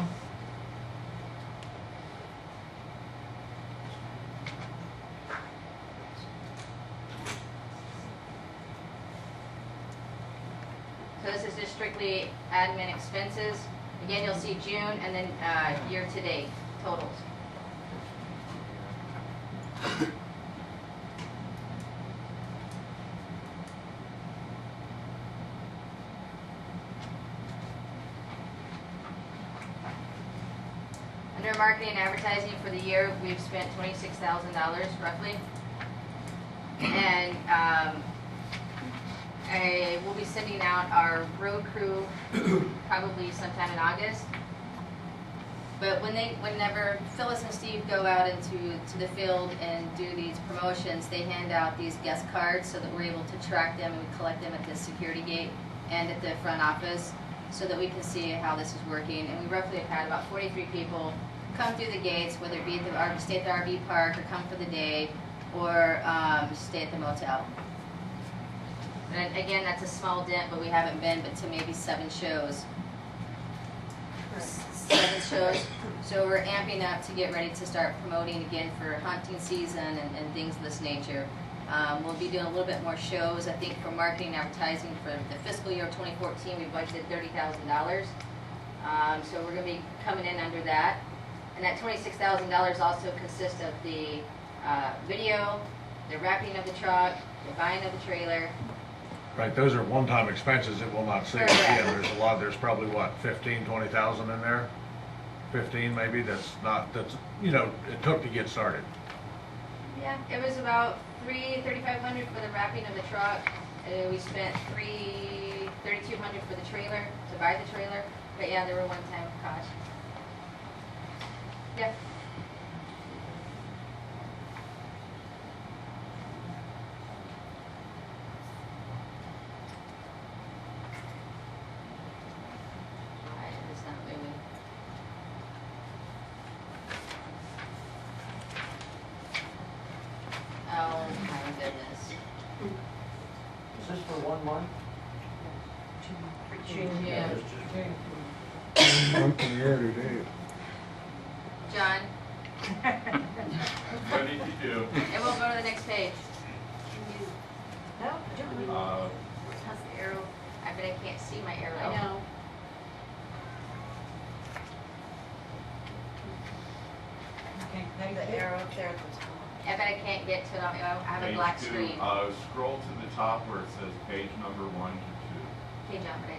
So this is just strictly admin expenses. Again, you'll see June and then year to date totals. Under marketing and advertising for the year, we've spent $26,000 roughly. And we'll be sending out our road crew probably sometime in August. But whenever Phyllis and Steve go out into the field and do these promotions, they hand out these guest cards so that we're able to track them and we collect them at the security gate and at the front office so that we can see how this is working. And we roughly have had about 43 people come through the gates, whether it be at the stay at the RV park or come for the day or stay at the motel. And again, that's a small dent, but we haven't been but to maybe 7 shows. 7 shows. So we're amping up to get ready to start promoting again for hunting season and things of this nature. We'll be doing a little bit more shows. I think for marketing and advertising for the fiscal year of 2014, we budgeted $30,000. So we're going to be coming in under that. And that $26,000 also consists of the video, the wrapping of the truck, the buying of the trailer. Right, those are one-time expenses that we'll not see Correct. again. There's probably what, 15, 20,000 in there? 15 maybe, it took to get started. Yeah, it was about $3,500 for the wrapping of the truck. We spent $3,200 for the trailer, to buy the trailer. But yeah, there were one-time costs. Yeah. It's not moving. Oh my goodness. Is this for 1 month? For June. Yeah. I'm from the other day. John, What did you do? it won't go to the next page. No, John. How's the arrow? I bet I can't see my arrow. I know. The arrow up there at the top. I bet I can't get to it. I have a Page black 2, screen. Scroll to the top where it says page number 1 to Okay, John, but I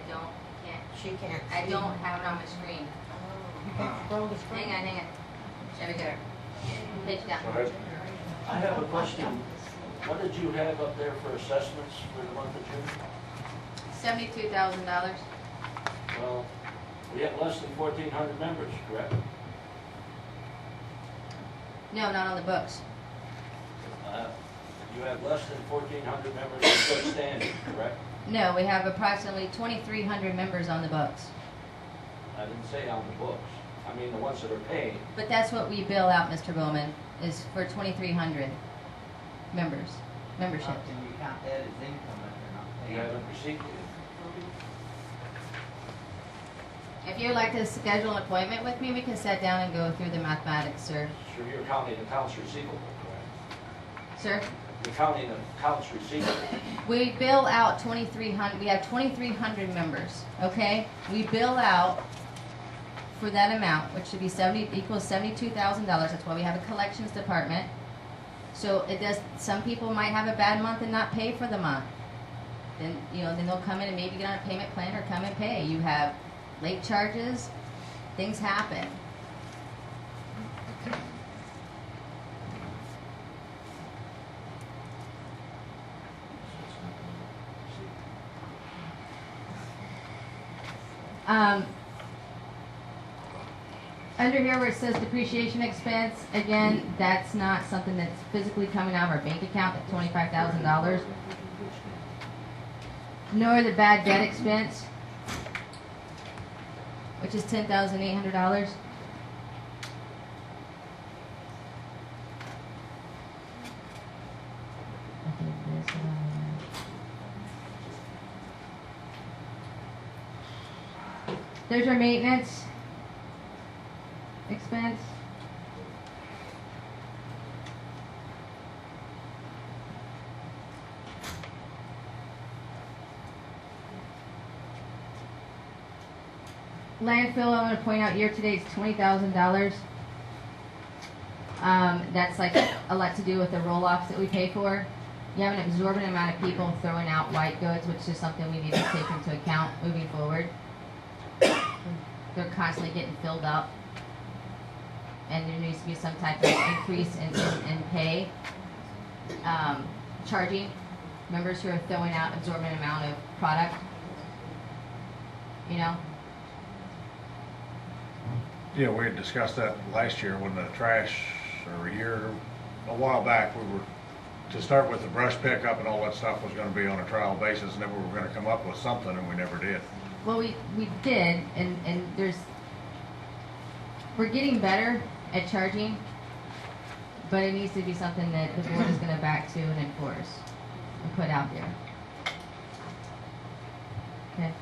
can't. She can't I see. don't have it on my screen. You can't scroll the screen. Hang on. There we go. Page down. I have a question. What did you have up there for assessments for the month of June? $72,000. Well, we have less than 1,400 members, correct? No, not on the books. You have less than 1,400 members in good standing, correct? No, we have approximately 2,300 members on the books. I didn't say on the books. I mean the ones that are paying. But that's what we bill out, Mr. Bowman, is for 2,300 members, membership. Can you count that as income if they're not paying? You haven't received it. If you'd like to schedule an appointment with me, we can sit down and go through the mathematics, sir. Sure, you're counting accounts receivable, correct? Sir? You're counting accounts receivable. We bill out 2,300, we have 2,300 members, okay? We bill out for that amount, which should be equals $72,000. That's why we have a collections department. So it does, some people might have a bad month and not pay for the month. Then, then they'll come in and maybe get on a payment plan or come and pay. You have late charges, things happen. Under here where it says depreciation expense, again, that's not something that's physically coming out of our bank account at $25,000. Nor the bad debt expense, which is $10,800. There's our maintenance expense. Landfill, I want to point out, year to date is $20,000. That's like a lot to do with the roll-offs that we pay for. You have an exorbitant amount of people throwing out white goods, which is something we need to take into account moving forward. They're constantly getting filled up, and there needs to be some type of increase in pay. Charging members who are throwing out exorbitant amount of product. Yeah, we had discussed that last year when the trash, or a while back, we were, to start with the brush pickup and all that stuff was gonna be on a trial basis, and then we were gonna come up with something, and we never did. Well, we did, and we're getting better at charging, but it needs to be something that the board is gonna back to and enforce and put out there. Okay.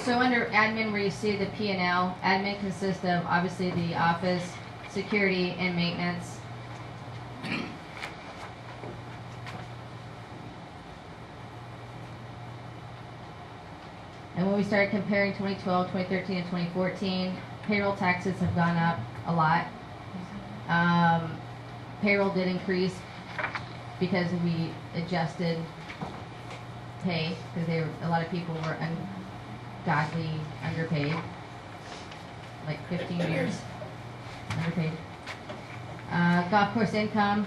So under admin, where you see the P&L, admin consists of obviously the office, security, and maintenance. And when we started comparing 2012, 2013, and 2014, payroll taxes have gone up a lot. Payroll did increase because we adjusted pay, because a lot of people were ungodly underpaid, like 15 years underpaid. Golf course income.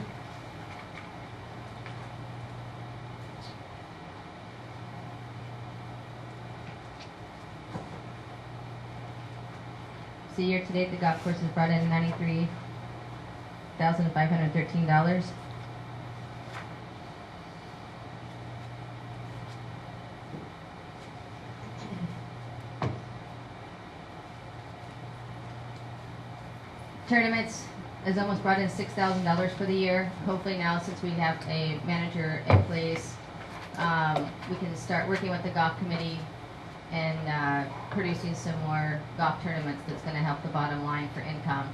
So year to date, the golf course has brought in $93,513. Tournaments has almost brought in $6,000 for the year. Hopefully now, since we have a manager in place, we can start working with the golf committee and producing some more golf tournaments that's going to help the bottom line for income.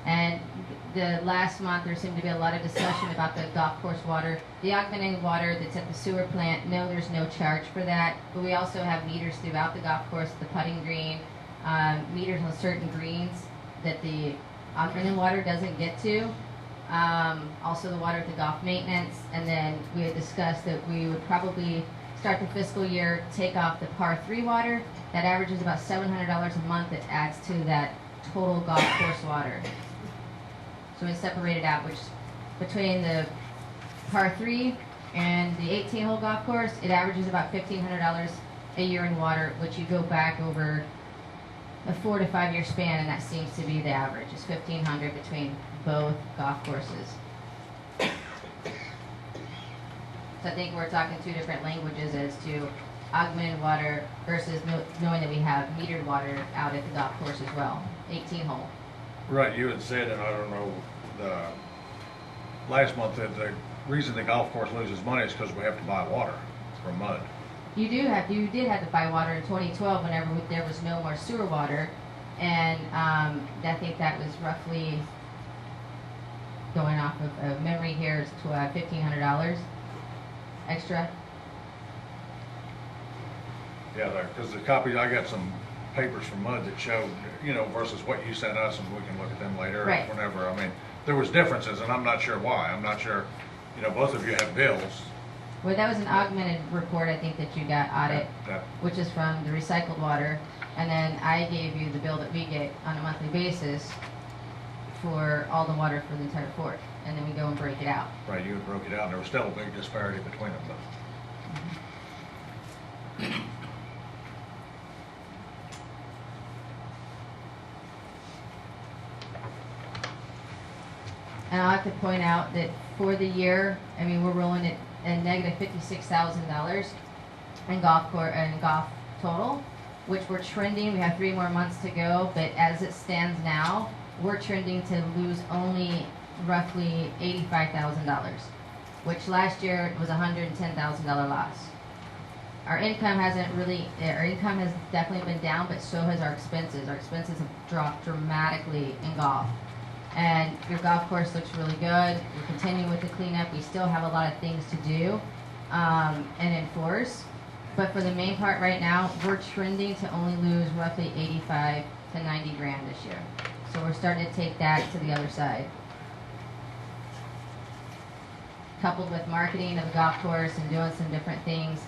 And the last month, there seemed to be a lot of discussion about the golf course water. The augmenting water that's at the sewer plant, no, there's no charge for that. But we also have meters throughout the golf course, the putting green, meters on certain greens that the augmented water doesn't get to. Also the water at the golf maintenance. And then we had discussed that we would probably start the fiscal year, take off the par 3 water. That averages about $700 a month. That adds to that total golf course water. So we separate it out, which between the par 3 and the 18-hole golf course, it averages about $1,500 a year in water, which you go back over a 4 to 5 year span, and that seems to be the average. It's $1,500 between both golf courses. So I think we're talking two different languages as to augmented water versus knowing that we have metered water out at the golf course as well, 18-hole. Right, you had said, and I don't know, last month that the reason the golf course loses money is because we have to buy water from mud. You did have to buy water in 2012 whenever there was no more sewer water, and I think that was roughly, going off of memory here, is to $1,500 extra. Yeah, because the copy, I got some papers from mud that showed, versus what you sent us, and we can look at them later. Right. Whenever, I mean, there was differences, and I'm not sure why. I'm not sure, both of you have bills. Well, that was an augmented report, I think, that you got audit, Yeah. which is from the recycled water. And then I gave you the bill that we get on a monthly basis for all the water for the entire fort. And then we go and break it out. Right, you broke it out, and there was still a big disparity between them, but. And I'll have to point out that for the year, we're rolling at a negative $56,000 in golf total, which we're trending. We have 3 more months to go, but as it stands now, we're trending to lose only roughly $85,000, which last year was a $110,000 loss. Our income has definitely been down, but so has our expenses. Our expenses have dropped dramatically in golf. And your golf course looks really good. We're continuing with the cleanup. We still have a lot of things to do and enforce. But for the main part right now, we're trending to only lose roughly 85 to 90 grand this year. So we're starting to take that to the other side. Coupled with marketing of the golf course and doing some different things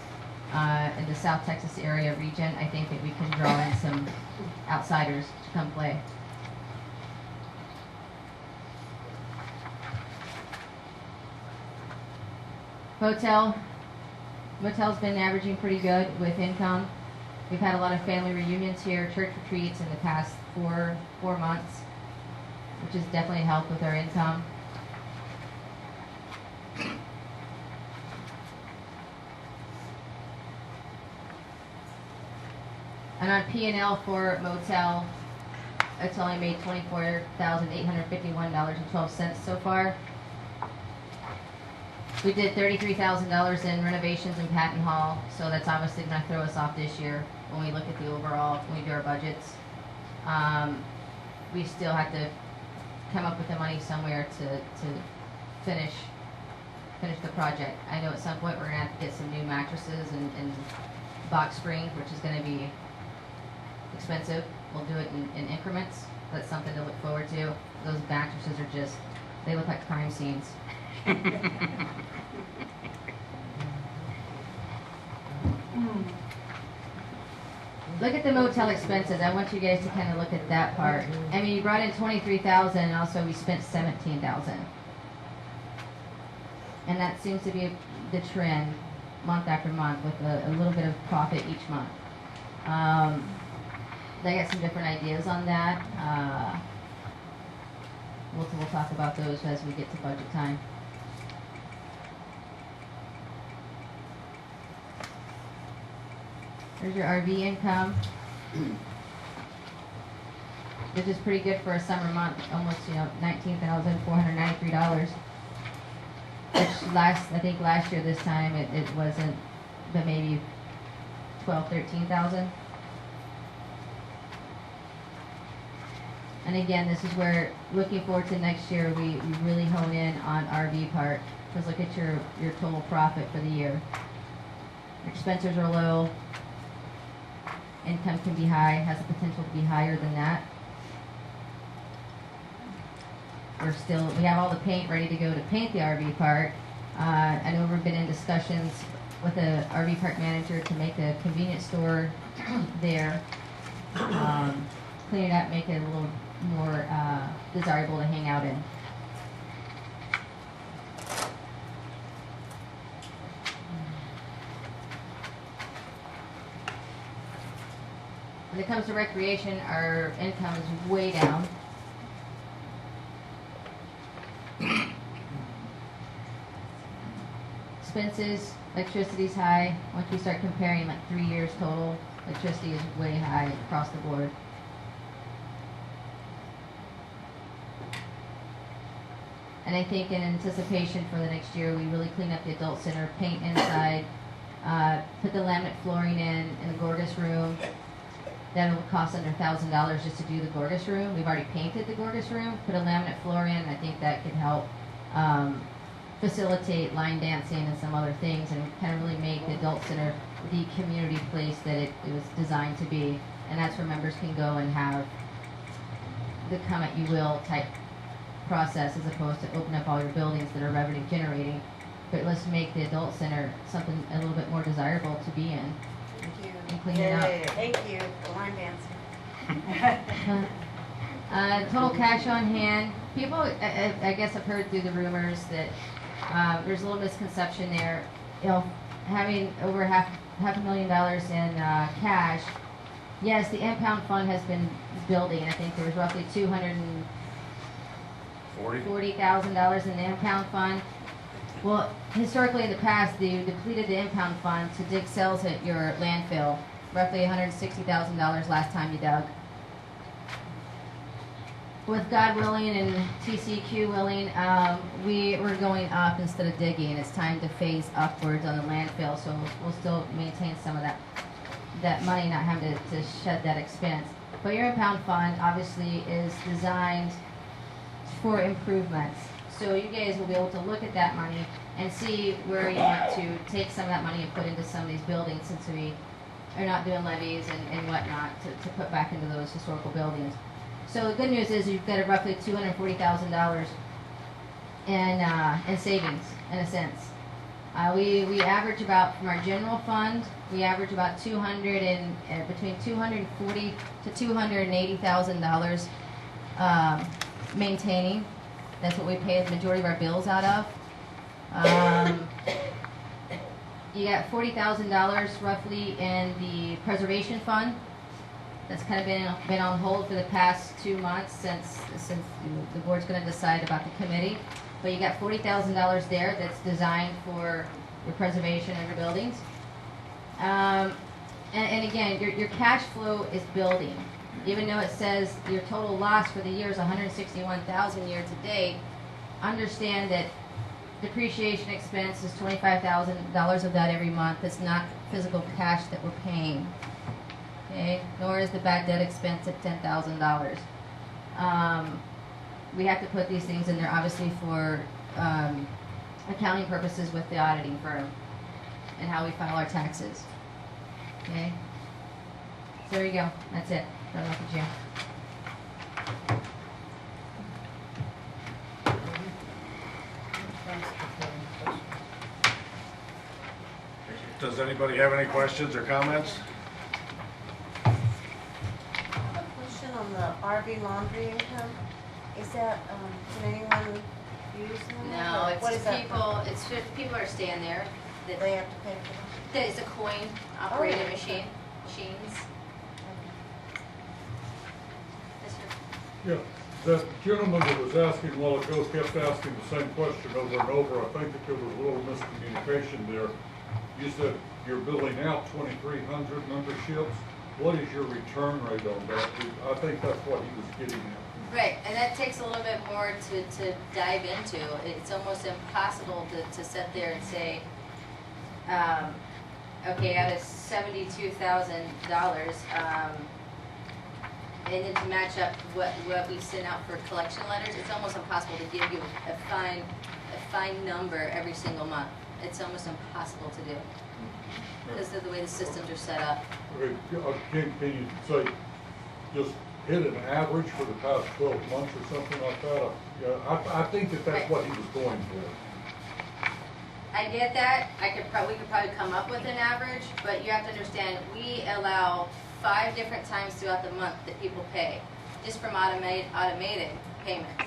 in the South Texas area region, I think that we can draw in some outsiders to come play. Motel's been averaging pretty good with income. We've had a lot of family reunions here, church retreats in the past four months, which has definitely helped with our income. And on P&L for motel, it's only made $24,851.12 so far. We did $33,000 in renovations in Patton Hall, so that's obviously going to throw us off this year when we look at the overall, when we do our budgets. We still have to come up with the money somewhere to finish the project. I know at some point we're going to have to get some new mattresses and box springs, which is going to be expensive. We'll do it in increments. That's something to look forward to. Those mattresses are just, they look like crime scenes. Look at the motel expenses. I want you guys to kind of look at that part. You brought in $23,000, and also we spent $17,000, and that seems to be the trend month after month, with a little bit of profit each month. They got some different ideas on that. We'll talk about those as we get to budget time. There's your RV income. Which is pretty good for a summer month, almost $19,493. Which I think last year this time it wasn't, but maybe $13,000. And again, this is where, looking forward to next year, we really hone in on RV part. Because look at your total profit for the year. Your expenses are low. Income can be high, has the potential to be higher than that. We have all the paint ready to go to paint the RV park. I know we've been in discussions with the RV park manager to make a convenience store there. Clean it up, make it a little more desirable to hang out in. When it comes to recreation, our income is way down. Expenses, electricity's high. Once we start comparing like 3 years total, electricity is way high across the board. And I think in anticipation for the next year, we really clean up the adult center, paint inside, put the laminate flooring in the Gorgas room. That will cost under $1,000 just to do the Gorgas room. We've already painted the Gorgas room, put a laminate floor in. I think that could help facilitate line dancing and some other things, and kind of really make the adult center the community place that it was designed to be. And that's where members can go and have the come at you will type process, as opposed to open up all your buildings that are revenue generating. But let's make the adult center something a little bit more desirable to be in. Thank you. And clean it up. Thank you for line dancing. Total cash on hand. People, I guess I've heard through the rumors that there's a little misconception there. You know, having over half $500,000 in cash. Yes, the impound fund has been building. I think there was roughly $240,000 in the impound fund. Well, historically in the past, they depleted the impound fund to dig cells at your landfill. Roughly $160,000 last time you dug. With God willing and TCQ willing, we're going up instead of digging. It's time to phase upwards on the landfill, so we'll still maintain some of that money, not having to shed that expense. But your impound fund obviously is designed for improvements. So you guys will be able to look at that money and see where you want to take some of that money and put into some of these buildings, since we are not doing levies and whatnot to put back into those historical buildings. So the good news is you've got a roughly $240,000 in savings, in a sense. We average about, from our general fund, we average about between $240,000 to $280,000 maintaining. That's what we pay the majority of our bills out of. You got $40,000 roughly in the preservation fund. That's kind of been on hold for the past 2 months since the board's going to decide about the committee. But you got $40,000 there that's designed for your preservation of your buildings. And again, your cash flow is building. Even though it says your total loss for the year is $161,000 year to date, understand that depreciation expense is $25,000 of that every month. It's not physical cash that we're paying. Okay? Nor is the bad debt expense at $10,000. We have to put these things in there, obviously, for accounting purposes with the auditing firm and how we file our taxes. Okay? So there you go. That's it. Don't know the gym. Does anybody have any questions or comments? I have a question on the RV laundry income. Is that, can anyone use them? No, What is it's that people. It's just people are staying there. for? They have to pay for them? It's a coin operated Oh, okay. machines. Yes, sir. Yeah, that gentleman that was asking a while ago kept asking the same question over and over. I think that there was a little miscommunication there. You said you're billing out 2,300 memberships. What is your return rate on that? I think that's what he was getting at. Right, and that takes a little bit more to dive into. It's almost impossible to sit there and say, okay, out of $72,000, and then to match up what we send out for collection letters, it's almost impossible to give you a fine number every single month. It's almost impossible to do because of the way the systems are set up. Okay, can you say, just hit an average for the past 12 months or something like that? Yeah, I think that that's what he was going for. I get that. We could probably come up with an average, but you have to understand, we allow 5 different times throughout the month that people pay, just from automated payments.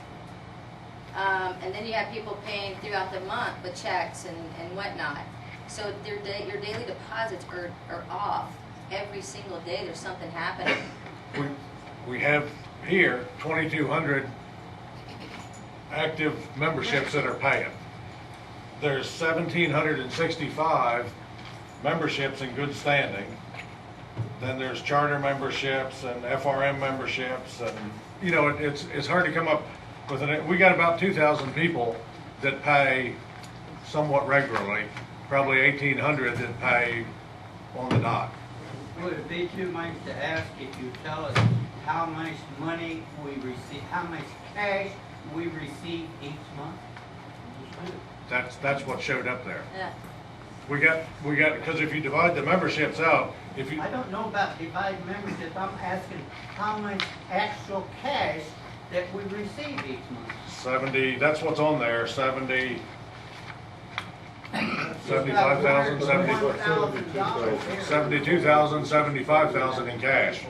And then you have people paying throughout the month with checks and whatnot. So your daily deposits are off every single day there's something happening. We have here 2,200 active memberships that are paying. There's 1,765 memberships in good standing. Then there's charter memberships and FRM memberships, and you know, it's hard to come up with an. We got about 2,000 people that pay somewhat regularly, probably 1,800 that pay on the dot. Would it be too much to ask if you tell us how much money we receive, how much cash we receive each month? That's what showed up there. Yeah. We got, because if you divide the memberships out, if you. I don't know about divided membership, I'm asking how much actual cash that we receive each month. 70, that's what's on there, 70, 75,000, 72,000, 75,000 in cash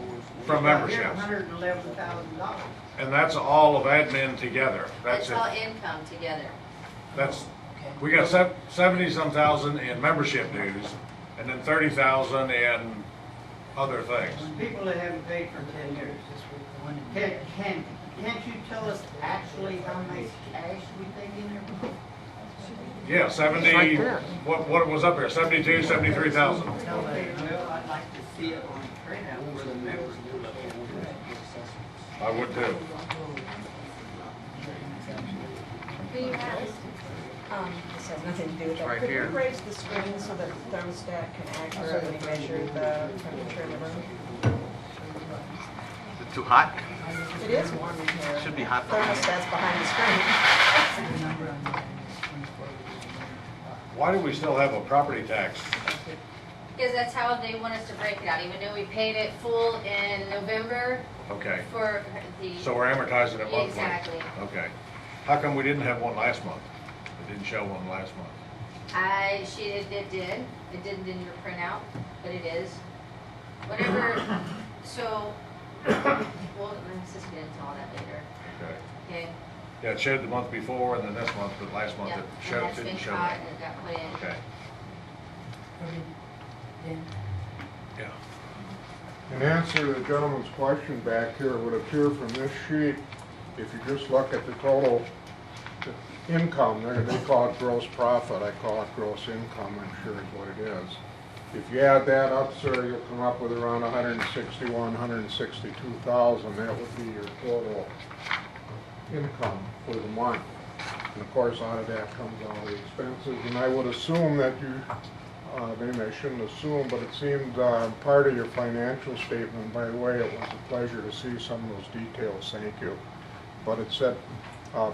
from memberships. $111,000. And that's all of admin together. That's all income together. That's, we got 70-some thousand in membership dues, and then 30,000 in other things. People that haven't paid for 10 years. Can't you tell us actually how much cash we take in there? Yeah, 70, what was up there, 72, 73,000. Okay, well, I'd like to see it on the printout for the members. I would too. This has nothing to do with that. Right Could here. we raise the screen so that the thermostat can accurately measure the temperature in the room? Is it too hot? It is warm in here. Should be hot. Thermostat's behind the screen. Why do we still have a property tax? Because that's how they want us to break it out, even though we paid it full in November Okay, for the. so we're amortizing it monthly? Exactly. Okay. How come we didn't have one last month? It didn't show one last month. It did. It didn't in your printout, but it is. Whatever, so, well, let's just get into all that later. Okay. Okay? Yeah, it showed the month before and then this month, but last month Yeah, it and showed, that's been didn't show caught that. and it got put in. Okay, yeah. In answer to the gentleman's question back here, it would appear from this sheet, if you just look at the total income, they call it gross profit, I call it gross income, I'm sure is what it is. If you add that up, sir, you'll come up with around 161, 162,000. That would be your total income for the month. And of course, out of that comes all the expenses. And I would assume that you, maybe I shouldn't assume, but it seemed part of your financial statement, by the way, it was a pleasure to see some of those details, thank you. But it said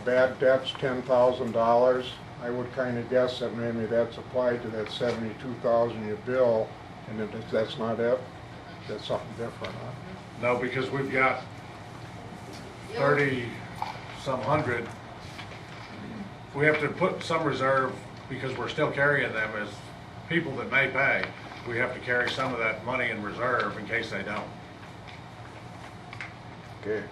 bad debts, $10,000. I would kind of guess that maybe that's applied to that 72,000 you bill, and if that's not it, that's something different, huh? No, because we've got 30-some hundred. We have to put some reserve because we're still carrying them as people that may pay. We have to carry some of that money in reserve in case they don't. Okay.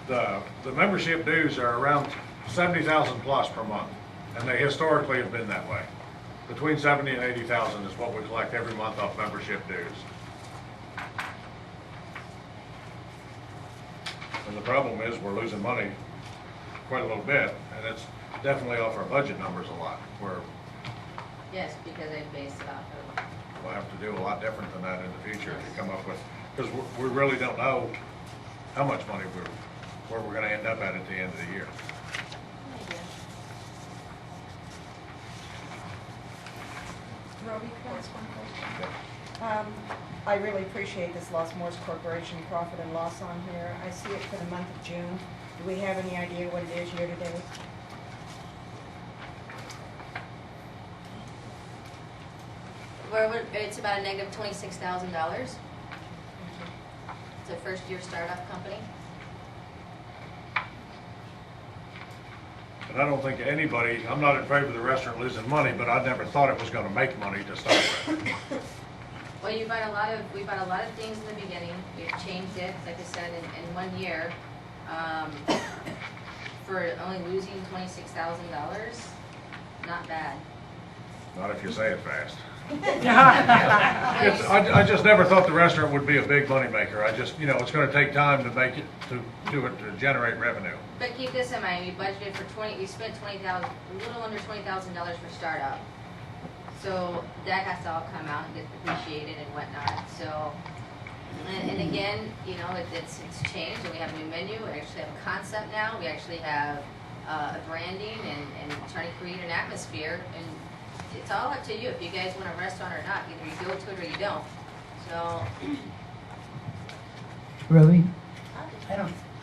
The membership dues are around 70,000 plus per month, and they historically have been that way. Between 70 and 80,000 is what we collect every month off membership dues. And the problem is we're losing money quite a little bit, and it's definitely off our budget numbers a lot. Yes, because they based it off of. We'll have to do a lot different than that in the future to come up with, because we really don't know how much money where we're going to end up at the end of the year. Roby, can I ask one question? I really appreciate this Lost Moors Corporation profit and loss on here. I see it for the month of June. Do we have any idea what it is year to date? It's about a negative $26,000. It's a first-year startup company. And I don't think anybody, I'm not in favor of the restaurant losing money, but I never thought it was going to make money to start with. Well, we bought a lot of things in the beginning. We've changed it, like I said, in 1 year, for only losing $26,000. Not bad. Not if you say it fast. I just never thought the restaurant would be a big moneymaker. I just, it's gonna take time to make it, to do it, to generate revenue. But keep this in mind, we budgeted for we spent $20,000, a little under $20,000 for startup. So that has to all come out and get depreciated and whatnot, so. And again, it's changed, and we have a new menu, we actually have a concept now, we actually have a branding and trying to create an atmosphere, and it's all up to you if you guys want a restaurant or not. Either you go to it or you don't. So, Roby,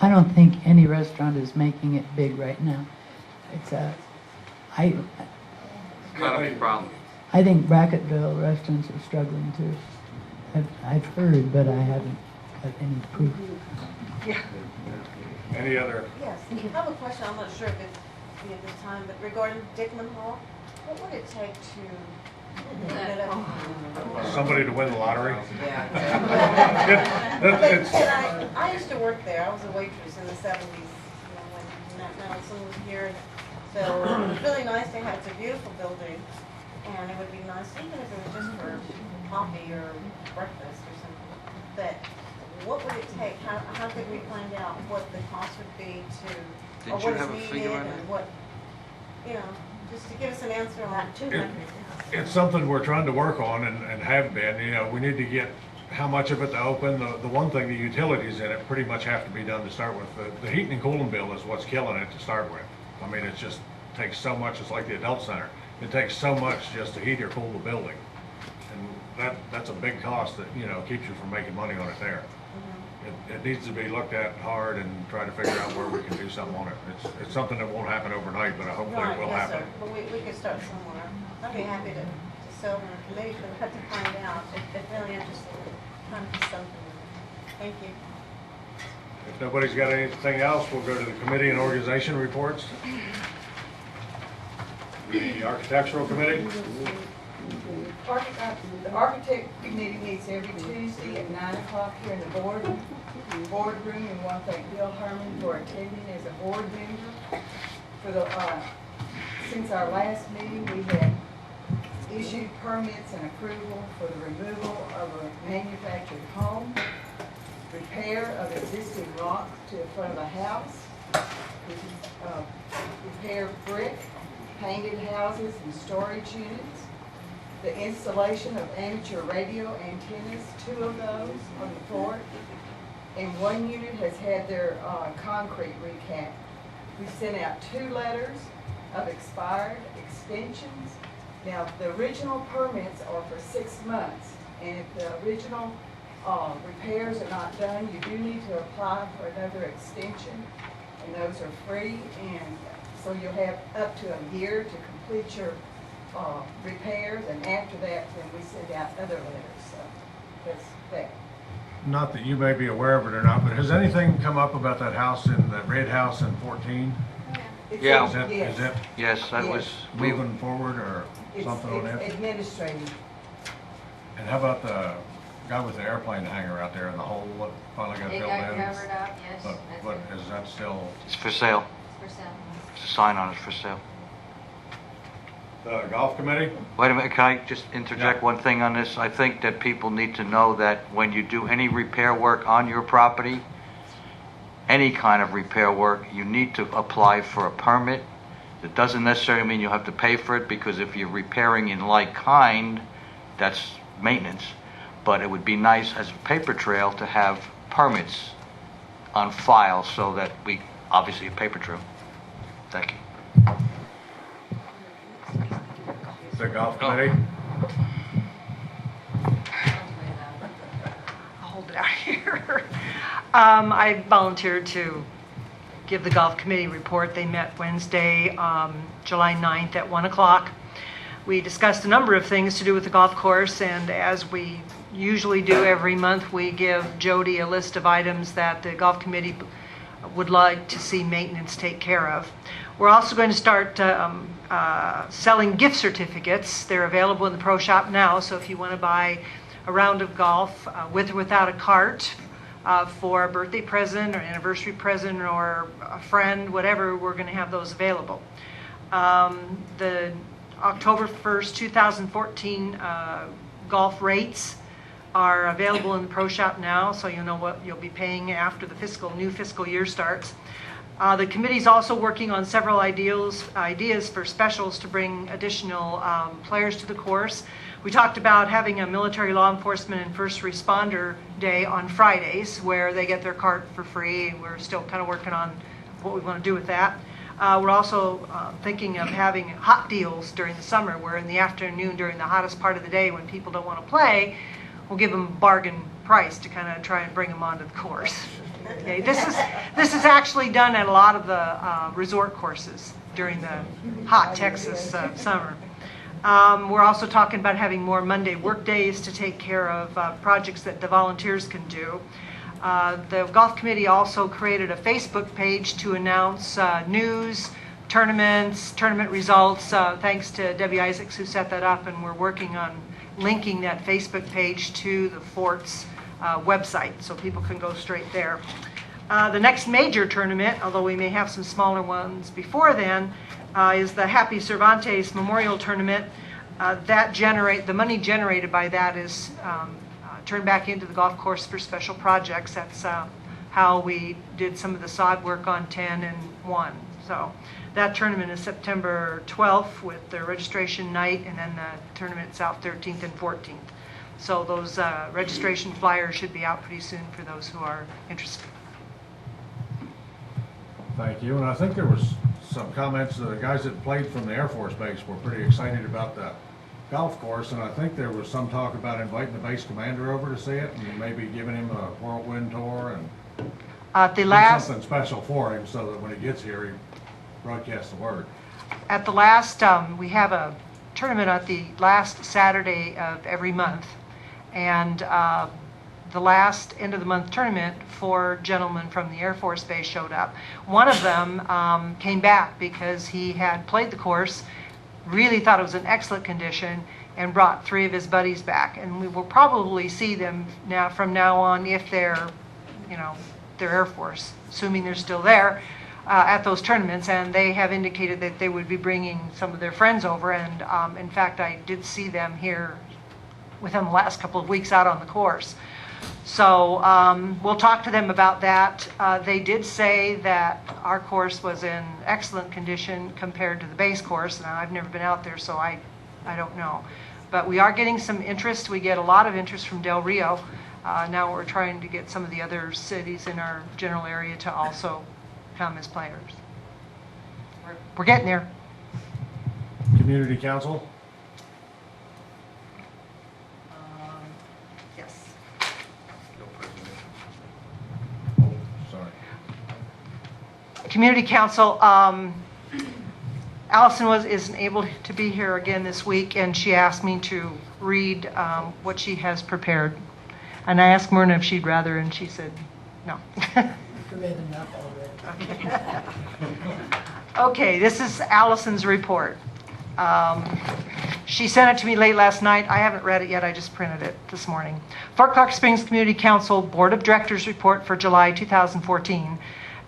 I don't think any restaurant is making it big right now. It's Kind of a problem. I think Bracketville restaurants are struggling too. I've heard, but I haven't got any proof. Yeah. Any other? Yes, I have a question, I'm not sure if it's be at this time, but regarding Dickman Hall, what would it take to open it up? Somebody to win the lottery? Yeah. It's- I used to work there, I was a waitress in the 70s, when Matt Nelson was here. So it was really nice to have, it's a beautiful building, and it would be nice, even if it was just for coffee or breakfast or something. But what would it take? How could we find out what the cost would be to, or Didn't you what have a is figure needed on and that? what, just to give us an answer on that. It's something we're trying to work on and have been. We need to get how much of it to open. The one thing, the utilities in it pretty much have to be done to start with. The heating and cooling bill is what's killing it to start with. I mean, it just takes so much. It's like the adult center. It takes so much just to heat or cool the building. And that's a big cost that, keeps you from making money on it there. It needs to be looked at hard and try to figure out where we can do something on it. It's something that won't happen overnight, but hopefully it will Yes, happen. sir. But we could start somewhere. I'd be happy to serve on a committee, but we have to find out if really interested in trying to do something. Thank you. If nobody's got anything else, we'll go to the committee and organization reports. The architectural committee. The architect committee meets every Tuesday at 9 o'clock here in the boardroom, and want to thank Bill Herman for attending as a board member. Since our last meeting, we have issued permits and approval for the removal of a manufactured home, repair of existing rock to the front of a house, repair brick, painted houses and storage units, the installation of amateur radio antennas, 2 of those on the fort, and 1 unit has had their concrete recapped. We sent out 2 letters of expired extensions. Now, the original permits are for 6 months, and if the original repairs are not done, you do need to apply for another extension, and those are free, and so you'll have up to a year to complete your repairs, and after that, then we send out other letters. So that's that. Not that you may be aware of it or not, but has anything come up about that house in the red house in 14? Yeah. Is it Yes, that was, moving forward or something on It's that? administrative. And how about the guy with the airplane hanger out there in the hole that finally got It filled got in? covered up, yes. But is that still it's for sale. It's for sale. There's a sign on it for sale. the golf committee? Wait a minute, can I just interject one thing on this? I think that people need to know that when you do any repair work on your property, any kind of repair work, you need to apply for a permit. It doesn't necessarily mean you have to pay for it, because if you're repairing in like kind, that's maintenance. But it would be nice as a paper trail to have permits on file so that we, obviously a paper trail. Thank you. The golf committee? I'll hold it out here. I volunteered to give the golf committee report. They met Wednesday, July 9th at 1 o'clock. We discussed a number of things to do with the golf course, and as we usually do every month, we give Jody a list of items that the golf committee would like to see maintenance take care of. We're also going to start selling gift certificates. They're available in the pro shop now, so if you want to buy a round of golf with or without a cart for a birthday present or anniversary present or a friend, whatever, we're going to have those available. The October 1st, 2014 golf rates are available in the Pro Shop now, so you'll know what you'll be paying after the new fiscal year starts. The committee's also working on several ideas for specials to bring additional players to the course. We talked about having a military law enforcement and first responder day on Fridays where they get their cart for free. We're still kind of working on what we want to do with that. We're also thinking of having hot deals during the summer where in the afternoon during the hottest part of the day when people don't want to play, we'll give them bargain price to kind of try and bring them onto the course. Okay, this is actually done at a lot of the resort courses during the hot Texas summer. We're also talking about having more Monday work days to take care of projects that the volunteers can do. The golf committee also created a Facebook page to announce news, tournaments, tournament results. Thanks to Debbie Isaacs who set that up, and we're working on linking that Facebook page to the Fort's website so people can go straight there. The next major tournament, although we may have some smaller ones before then, is the Happy Cervantes Memorial Tournament. The money generated by that is turned back into the golf course for special projects. That's how we did some of the sod work on 10 and 1. So that tournament is September 12th with the registration night, and then the tournament itself 13th and 14th. So those registration flyers should be out pretty soon for those who are interested. Thank you. And I think there was some comments that the guys that played from the Air Force Base were pretty excited about the golf course, and I think there was some talk about inviting the base commander over to see it and maybe giving him a whirlwind tour and do something special for him so that when he gets here he broadcasts the word. At the last, we have a tournament at the last Saturday of every month, and the last end of the month tournament, 4 gentlemen from the Air Force Base showed up. One of them came back because he had played the course, really thought it was in excellent condition, and brought 3 of his buddies back. And we will probably see them from now on if they're, they're Air Force, assuming they're still there at those tournaments. And they have indicated that they would be bringing some of their friends over. And in fact, I did see them here within the last couple of weeks out on the course. So we'll talk to them about that. They did say that our course was in excellent condition compared to the base course. Now, I've never been out there, so I don't know. But we are getting some interest. We get a lot of interest from Del Rio. Now we're trying to get some of the other cities in our general area to also come as players. We're getting there. Community Council? Yes. Sorry. Community Council, Allison isn't able to be here again this week, and she asked me to read what she has prepared. And I asked Myrna if she'd rather, and she said no. You've read enough already. Okay, this is Allison's report. She sent it to me late last night. I haven't read it yet. I just printed it this morning. Fort Clark Springs Community Council Board of Directors report for July 2014.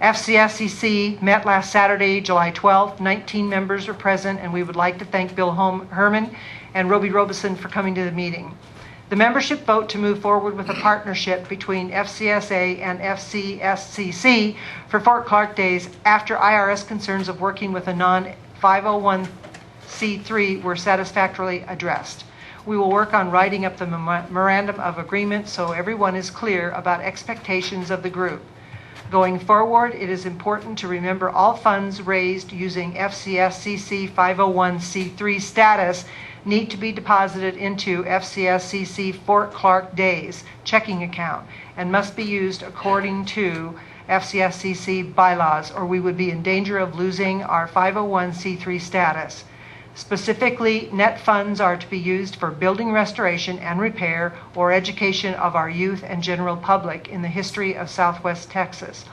FCSCC met last Saturday, July 12th. 19 members were present, and we would like to thank Bill Herman and Roby Robeson for coming to the meeting. The membership vote to move forward with a partnership between FCSA and FCSCC for Fort Clark Days after IRS concerns of working with a non-501c3 were satisfactorily addressed. We will work on writing up the memorandum of agreement so everyone is clear about expectations of the group. Going forward, it is important to remember all funds raised using FCSCC 501c3 status need to be deposited into FCSCC Fort Clark Days checking account and must be used according to FCSCC bylaws, or we would be in danger of losing our 501c3 status. Specifically, net funds are to be used for building restoration and repair or education of our youth and general public in the history of Southwest Texas.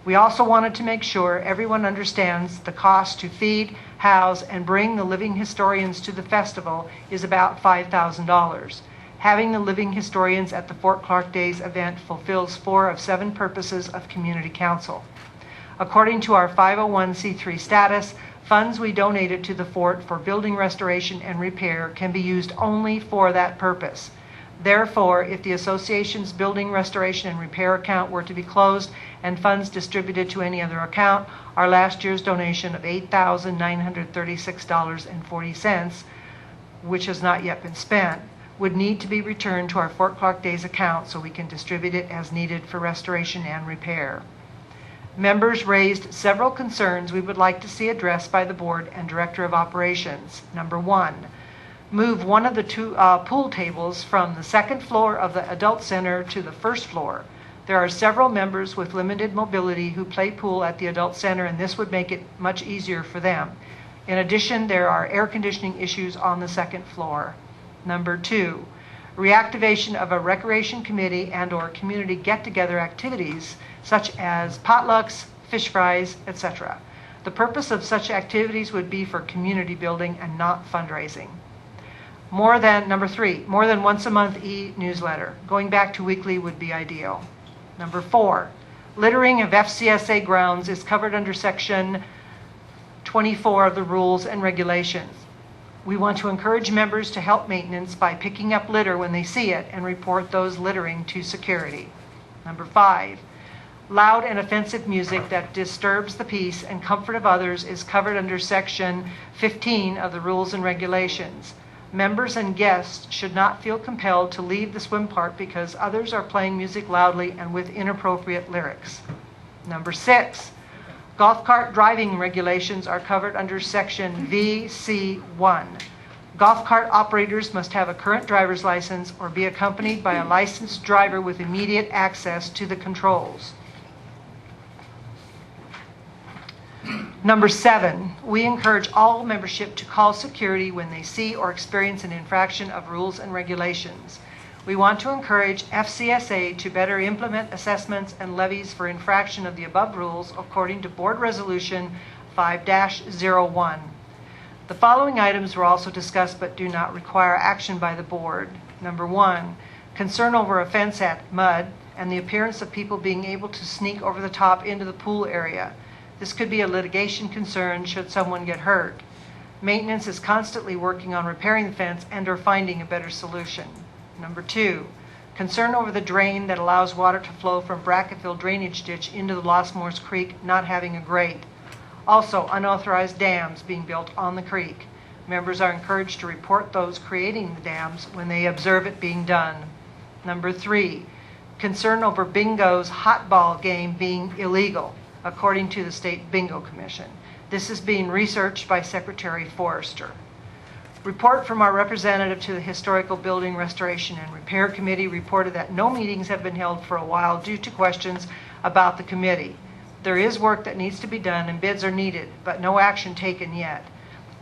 We also wanted to make sure everyone understands the cost to feed, house, and bring the living historians to the festival is about $5,000. Having the living historians at the Fort Clark Days event fulfills 4 of 7 purposes of Community Council. According to our 501c3 status, Funds we donated to the fort for building restoration and repair can be used only for that purpose. Therefore, if the association's building restoration and repair account were to be closed and funds distributed to any other account, our last year's donation of $8,936.40, which has not yet been spent, would need to be returned to our Fort Clark Days account so we can distribute it as needed for restoration and repair. Members raised several concerns we would like to see addressed by the board and Director of Operations. Number one, move one of the two pool tables from the second floor of the Adult Center to the first floor. There are several members with limited mobility who play pool at the Adult Center, and this would make it much easier for them. In addition, there are air conditioning issues on the second floor. Number two, reactivation of a recreation committee and/or community get-together activities such as potlucks, fish fries, etc. The purpose of such activities would be for community building and not fundraising. Number three, more than once a month e-newsletter. Going back to weekly would be ideal. Number four, littering of FCSA grounds is covered under Section 24 of the Rules and Regulations. We want to encourage members to help maintenance by picking up litter when they see it and report those littering to security. Number five, loud and offensive music that disturbs the peace and comfort of others is covered under Section 15 of the Rules and Regulations. Members and guests should not feel compelled to leave the swim park because others are playing music loudly and with inappropriate lyrics. Number six, golf cart driving regulations are covered under Section VC1. Golf cart operators must have a current driver's license or be accompanied by a licensed driver with immediate access to the controls. Number seven, we encourage all membership to call security when they see or experience an infraction of rules and regulations. We want to encourage FCSA to better implement assessments and levies for infraction of the above rules according to Board Resolution 5-01. The following items were also discussed but do not require action by the board. Number one, concern over a fence at Mud and the appearance of people being able to sneak over the top into the pool area. This could be a litigation concern should someone get hurt. Maintenance is constantly working on repairing the fence and/or finding a better solution. Number two, concern over the drain that allows water to flow from Brackettville drainage ditch into the Lost Moors Creek not having a grate. Also, unauthorized dams being built on the creek. Members are encouraged to report those creating the dams when they observe it being done. Number three, concern over bingo's hot ball game being illegal, according to the State Bingo Commission. This is being researched by Secretary Forrester. Report from our representative to the Historical Building Restoration and Repair Committee reported that no meetings have been held for a while due to questions about the committee. There is work that needs to be done and bids are needed, but no action taken yet.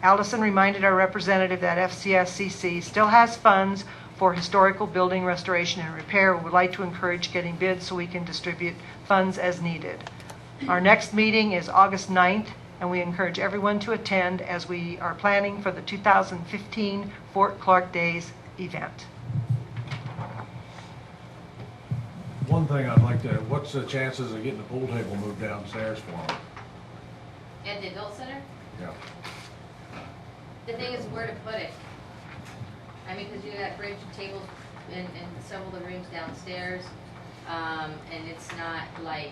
Allison reminded our representative that FCSCC still has funds for historical building restoration and repair. We would like to encourage getting bids so we can distribute funds as needed. Our next meeting is August 9th, and we encourage everyone to attend as we are planning for the 2015 Fort Clark Days event. One thing I'd like to, what's the chances of getting the pool table moved downstairs for them? At the adult center? Yeah. The thing is where to put it. I mean, because you got bridge tables in several of the rooms downstairs, and it's not like.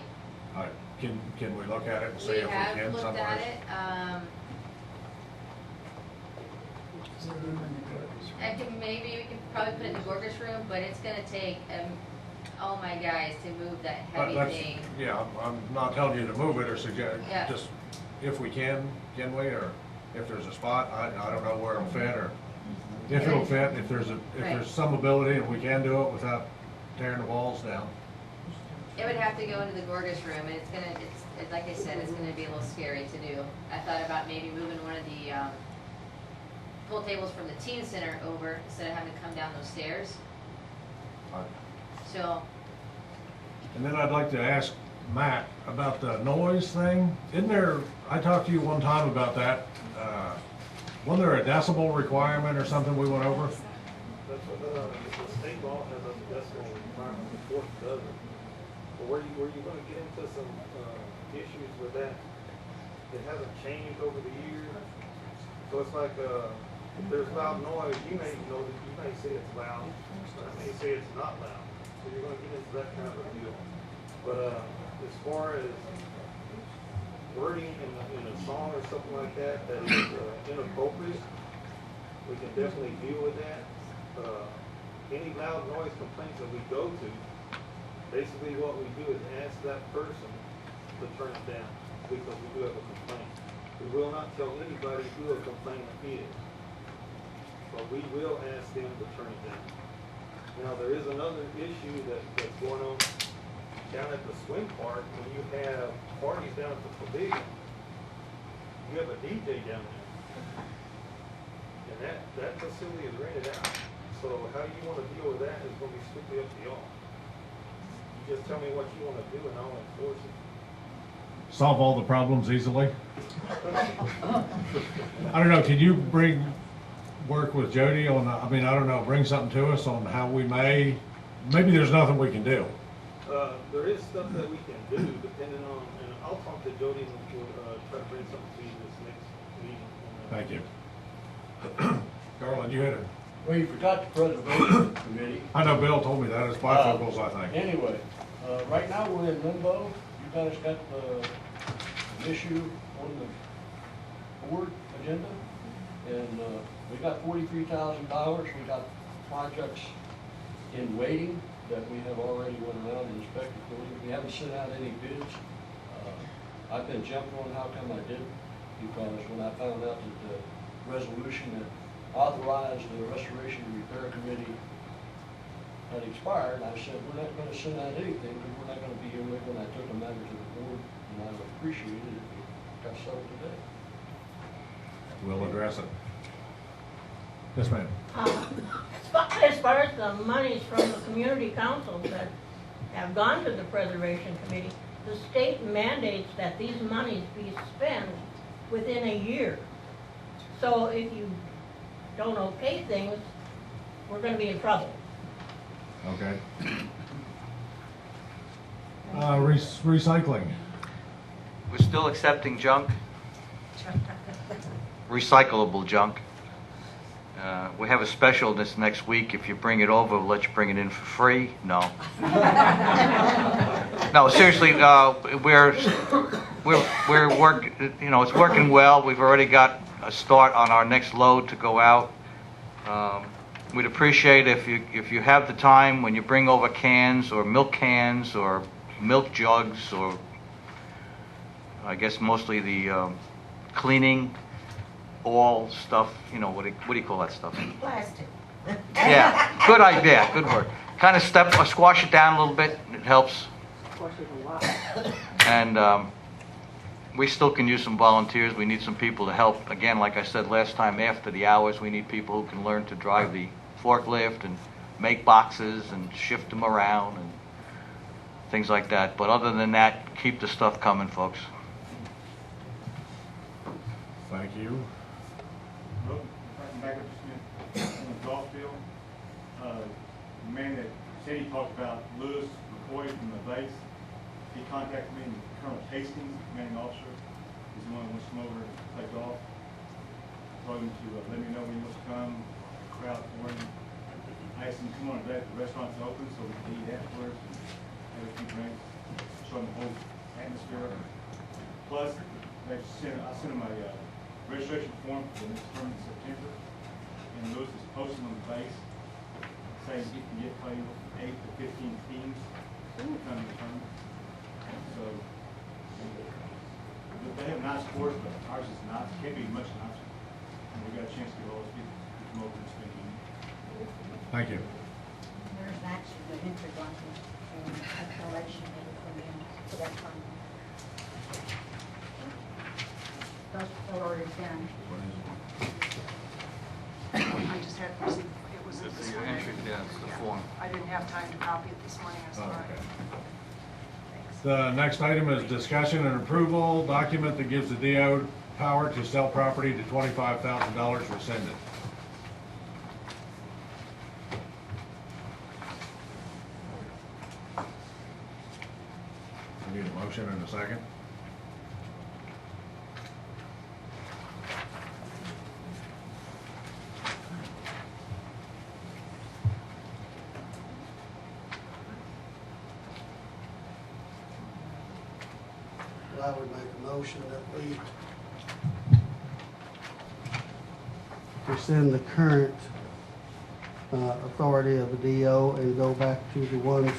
All right. Can we look at it and see if we can somewhere? We have looked at it. I think maybe we could probably put it in the Gorgas room, but it's going to take all my guys to move that heavy thing. Yeah, I'm not telling you to move it or suggest, Yeah. just if we can we, or if there's a spot, I don't know where it'll fit, or if it'll fit, if there's some ability and we can do it without tearing the walls down. It would have to go into the Gorgas room, and it's like I said, it's gonna be a little scary to do. I thought about maybe moving one of the pool tables from the teen center over instead of having to come down those stairs. So. And then I'd like to ask Matt about the noise thing. Isn't there, I talked to you one time about that, wasn't there a decibel requirement or something we went over? That's what the state law has a decibel requirement, the fourth doesn't. But were you going to get into some issues with that? it hasn't changed over the years. So it's like, if there's loud noise, you may say it's loud, but I may say it's not loud. So you're gonna get into that kind of a deal. But, as far as wording in a song or something like that that is inappropriate, we can definitely deal with that. Any loud noise complaints that we go to, basically what we do is ask that person to turn it down because we do have a complaint. We will not tell anybody who a complainant is, but we will ask them to turn it down. Now, there is another issue that's going on down at the swing park. When you have parties down at the pavilion, you have a DJ down there. And that facility is rented out. So how you want to deal with that is going to be strictly up to y'all. You just tell me what you want to do and I'll enforce it. Solve all the problems easily? I don't know, can you work with Jody on, I don't know, bring something to us on how we maybe there's nothing we can do. There is stuff that we can do depending on, and I'll talk to Jody and we'll try to bring something to you this next meeting. Thank you. Garland, you had a... Well, you forgot the preservation committee. I know Bill told me that, it's bifocals, I think. Anyway, right now we're in limbo. You guys got an issue on the board agenda, and we got $43,000. We got projects in waiting that we have already went around and inspected. We haven't sent out any bids. I've been jumping on how come I didn't, because when I found out that the resolution that authorized the Restoration and Repair Committee had expired, I said, we're not going to send out anything because we're not going to be here when I took the matter to the board, and I would appreciate it if it got settled today. We'll address it. Yes, ma'am. As far as the monies from the community councils that have gone to the preservation committee, the state mandates that these monies be spent within a year. So if you don't okay things, we're going to be in trouble. Okay. Recycling. We're still accepting junk, recyclable junk. We have a special this next week. If you bring it over, we'll let you bring it in for free. No. No, seriously, we're it's working well. We've already got a start on our next load to go out. We'd appreciate if you have the time when you bring over cans or milk jugs, or I guess mostly the cleaning all stuff, what do you call that stuff? Plastic. Yeah, good idea, good work. Kind of squash it down a little bit, it helps. Squash it a lot. And we still can use some volunteers. We need some people to help. Again, like I said last time, after the hours, we need people who can learn to drive the forklift and make boxes and shift them around and things like that. But other than that, keep the stuff coming, folks. Thank you. Well, if I can back up just a minute, on the golf field, the man that said he talked about Lewis McCoy from the base, he contacted me, and Colonel Hastings, the commanding officer, is the one who wants to come over and play golf. Told him to let me know when he wants to come, crowd for him. I asked him to come on today, the restaurant's open, so we can eat afterwards and have a few drinks, show him the whole atmosphere. Plus, I sent him a registration form for the next tournament in September, and Lewis is posting on the base saying he can get played with 8 to 15 teams to come to the tournament. So they have nice courts, but ours is not. It can't be much nicer. And we got a chance to get all those people to come over and spend time. Thank you. There's actually the entry blanket and declaration that will come in for that fund. Those are already done. I just had received, it was in this Your morning. entry, yeah, it's the form. I didn't have time to copy it this morning, I'm sorry. Okay. The next item is discussion and approval, document that gives the DO power to sell property to $25,000 rescinded. We need a motion and a second. I would make a motion that we rescind the current authority of the DO and go back to the ones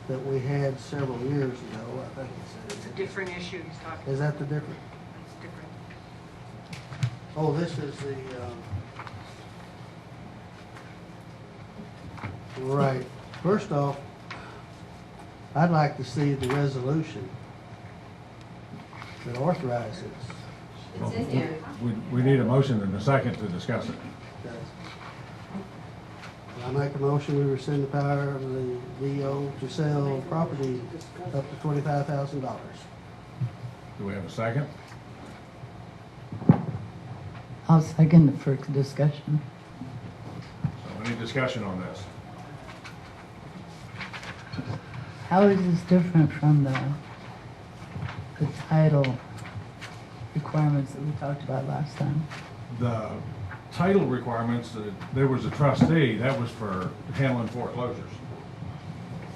that we had several years ago, I think It's a different issue he's talking Is that the difference? It's different. Oh, this is the, right. First off, I'd like to see the resolution that authorizes. It's in there. We need a motion and a second to discuss it. I make a motion, we rescind the power of the DO to sell property up to $25,000. Do we have a second? I'll second it for discussion. So any discussion on this? How is this different from the title requirements that we talked about last time? The title requirements, there was a trustee, that was for handling foreclosures.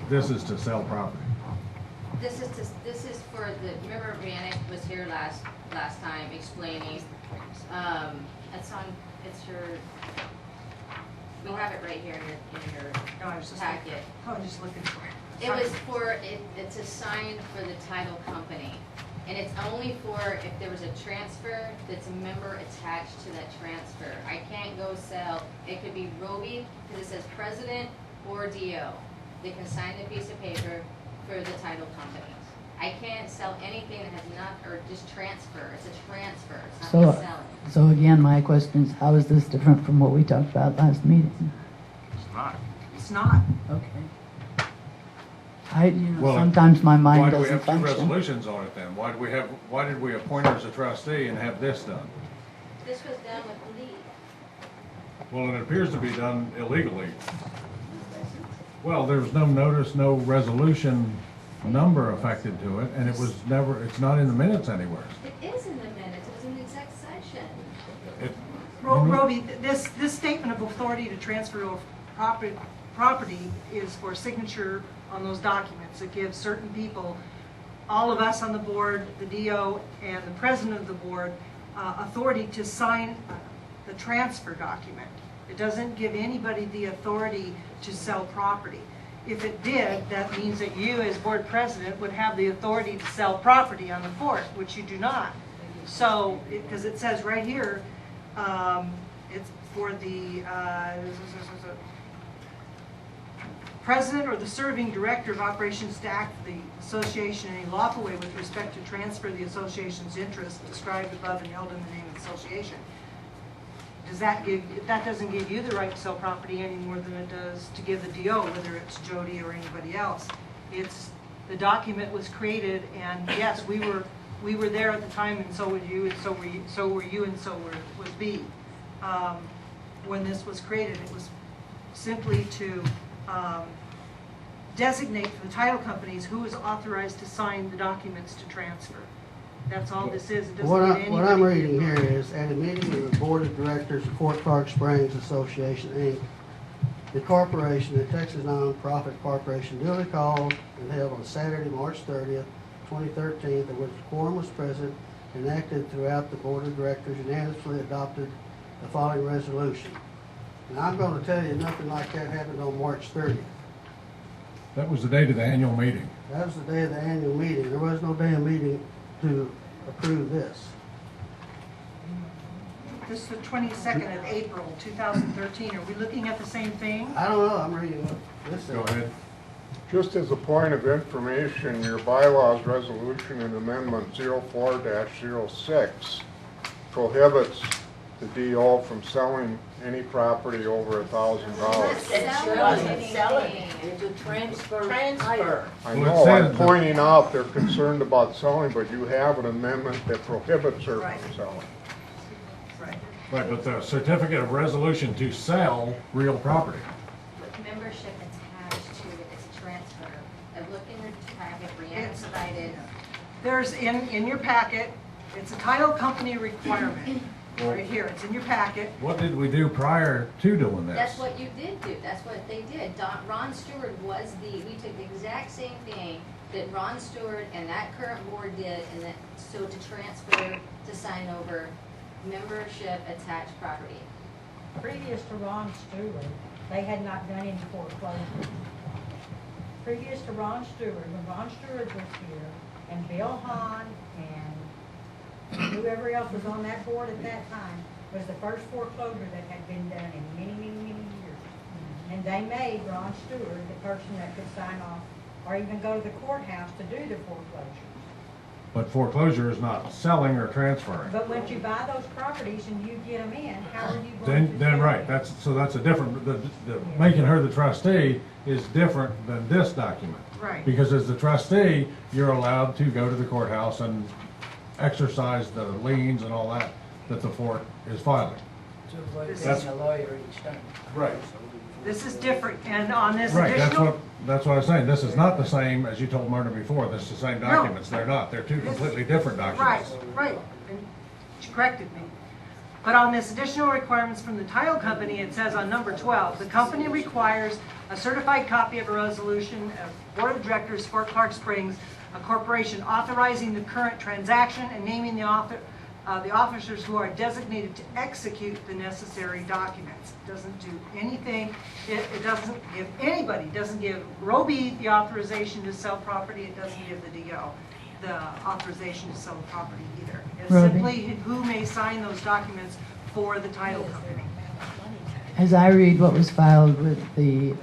This is to sell property. This is for the, remember Vanek was here last time explaining, it's your, we have it right here in your packet. I was just looking for it. It was for, it's assigned for the title company. And it's only for if there was a transfer that's a member attached to that transfer. I can't go sell, it could be Roby, because it says president or DO. They can sign the piece of paper for the title companies. I can't sell anything that has not, or just transfer, it's a transfer, it's not me selling. So again, my question is, how is this different from what we talked about last meeting? It's not. It's not. Okay. Well, sometimes my mind doesn't Why do we have two function. resolutions on it then? Why did we appoint her as a trustee and have this done? This was done with Lee. Well, it appears to be done illegally. Well, there's no notice, no resolution number affected to it, and it was never, it's not in the minutes anywhere. It is in the minutes, it was in the exec session. Roby, this statement of authority to transfer of property is for signature on those documents. It gives certain people, all of us on the board, the DO, and the president of the board, authority to sign the transfer document. It doesn't give anybody the authority to sell property. If it did, that means that you, as board president, would have the authority to sell property on the fort, which you do not. So, because it says right here, it's for the president or the serving director of operations to act for the association in a lawful way with respect to transfer the association's interest described above and held in the name of the association. Does that give, that doesn't give you the right to sell property any more than it does to give the DO, whether it's Jody or anybody else. It's, the document was created, and yes, we were there at the time, and so were you, and so were you, and so was B. When this was created, it was simply to designate for the title companies who is authorized to sign the documents to transfer. That's all this is. It doesn't What give anybody. I'm reading here is, at a meeting of the Board of Directors of Fort Clark Springs Association, Inc., the corporation, the Texas Nonprofit Corporation, duly called and held on Saturday, March 30th, 2013, at which the quorum was present, and acted throughout the Board of Directors unanimously adopted the following resolution. And I'm going to tell you, nothing like that happened on March 30th. That was the date of the annual meeting. That was the day of the annual meeting. There was no damn meeting to approve this. This is the 22nd of April, 2013. Are we looking at the same thing? I don't know, I'm reading what this says. Go ahead. Just as a point of information, your bylaws resolution and amendment 04-06 prohibits the DO from selling any property over $1,000. It's a transfer. I know, I'm pointing out they're concerned about selling, but you have an amendment that prohibits her from selling. Right, but the certificate of resolution to sell real property. With membership attached to it, it's a transfer. I looked in your packet, Brianna provided. There's in your packet, it's a title company requirement. Right here, it's in your packet. What did we do prior to doing this? That's what you did do. That's what they did. Ron Stewart was we took the exact same thing that Ron Stewart and that current board did, and that, so to transfer, to sign over membership attached property. Previous to Ron Stewart, they had not done any foreclosure. Previous to Ron Stewart, when Ron Stewart was here, and Bill Hahn and whoever else was on that board at that time, was the first foreclosure that had been done in many, many, many years. And they made Ron Stewart the person that could sign off or even go to the courthouse to do the foreclosure. But foreclosure is not selling or transferring. But once you buy those properties and you get them in, how are you going to? Then right, that's a different, the making her the trustee is different than this document. Right. Because as the trustee, you're allowed to go to the courthouse and exercise the liens and all that the fort is filing. That's a lawyer each time. Right. This is different, and on this Right, additional. that's what I was saying. This is not the same, as you told Myrna before, this is the same documents. They're not. They're two completely different documents. Right, and she corrected me. But on this additional requirements from the title company, it says on number 12, the company requires a certified copy of a resolution of Board of Directors, Fort Clark Springs, a corporation authorizing the current transaction and naming the officers who are designated to execute the necessary documents. It doesn't do anything, it doesn't give anybody, doesn't give Roby the authorization to sell property, it doesn't give the DO the authorization to sell the property either. It's Roby. simply who may sign those documents for the title company. As I read what was filed with the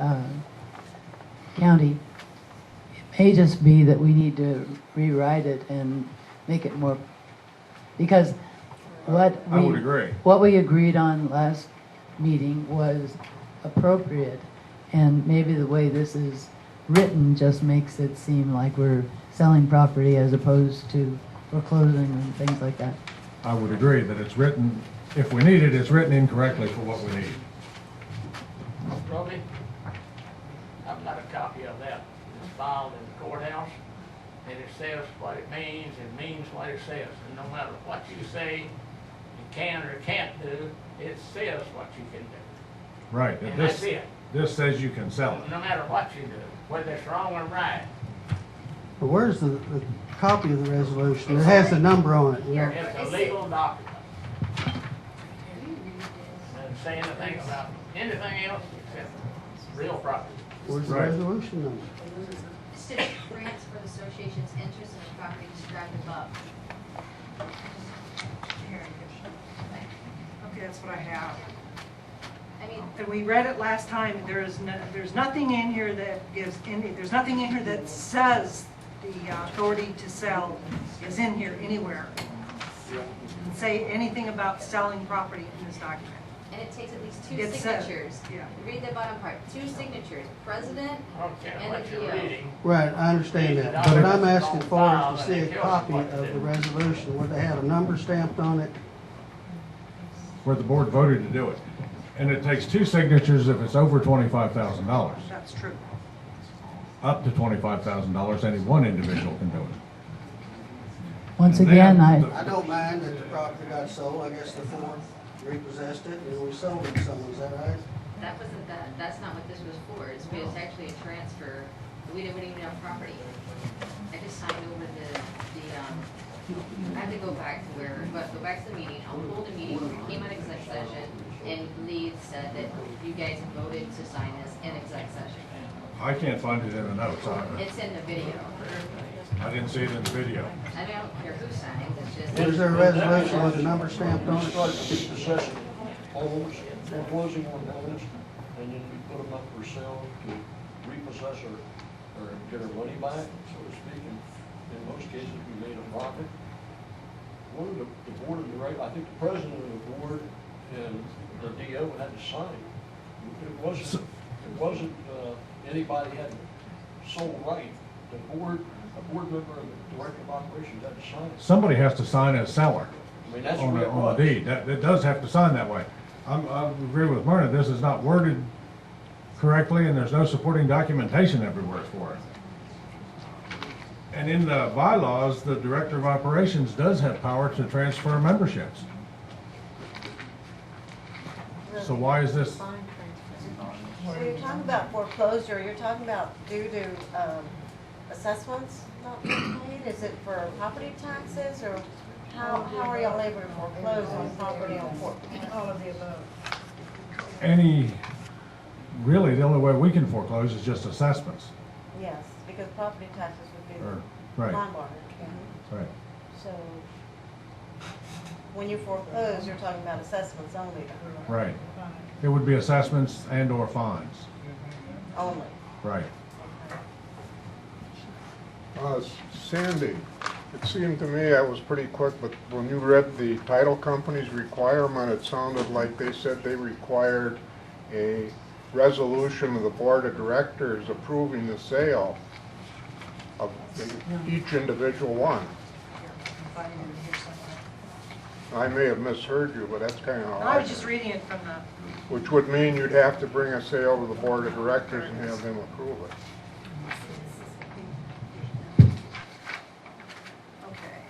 county, it may just be that we need to rewrite it and make it more, because I would agree. what we agreed on last meeting was appropriate, and maybe the way this is written just makes it seem like we're selling property as opposed to foreclosing and things like that. I would agree that it's written, if we need it, it's written incorrectly for what we need. Robbie, I've got a copy of that. It's filed in the courthouse, and it says what it means what it says. And no matter what you say you can or can't do, it says what you can do. Right. And This- that's it. This says you can sell it. No matter what you do, whether it's wrong or right. But where's the copy of the resolution? It has the number on it, you know? It's a legal document. Doesn't say anything about anything else except real property. Where's the Right. resolution number? Civic grants for the association's interest in the property described above. Okay, that's what I have. I mean, And we read it last time, there's nothing in here that gives any, there's nothing in here that says the authority to sell is in here anywhere. Doesn't say anything about selling property in this document. and it takes at least two It says- signatures. yeah. Read the bottom part, 2 signatures, president I don't care and what the you're DO. reading. Right, I understand that. But what I'm asking for is to see a copy of the resolution where they have a number stamped on it. Where the board voted to do it. And it takes 2 signatures if it's over $25,000. That's true. Up to $25,000, any one individual can do it. Once And again, then I don't mind that the property got sold. I guess the fourth repossessed it and we sold it to someone. Is that right? That wasn't that, that's not what this was for, it was actually a transfer, we didn't even have property. I just signed over I have to go back to go back to the meeting, I'll pull the meeting, we came out of exec session, and Lee said that you guys voted to sign this in exec session. I can't find it in the notes. It's in the video. I didn't see it in the video. I mean, I don't care who signed, it's just. Is there a resolution with a number stamped on it? Like repossessing homes, foreclosing on homes, and then we put them up for sale to repossess or get our money back, so to speak. And in most cases, we made a profit. One of the board of directors, I think the president of the board and the DO had to sign. It wasn't anybody had sole right. A board member and the director of operations had to sign it. Somebody has to sign as seller I mean, that's on what it the was. deed. It does have to sign that way. I agree with Myrna, this is not worded correctly and there's no supporting documentation everywhere for it. And in the bylaws, the director of operations does have power to transfer memberships. So why is this? So you're talking about foreclosure, you're talking about due to assessments not being paid? Is it for property taxes, or how are y'all able to foreclose on property on Fort? All of the above. Really, the only way we can foreclose is just assessments. Yes, because property taxes would be Right. non-bargaining. Right. So when you foreclose, you're talking about assessments only then? Right. It would be assessments and/or fines. Only? Right. Sandy, it seemed to me, I was pretty quick, but when you read the title company's requirement, it sounded like they said they required a resolution of the board of directors approving the sale of each individual one. I may have misheard you, but that's kind of how I was just reading it from the, which would mean you'd have to bring a sale to the board of directors and have them approve it. okay.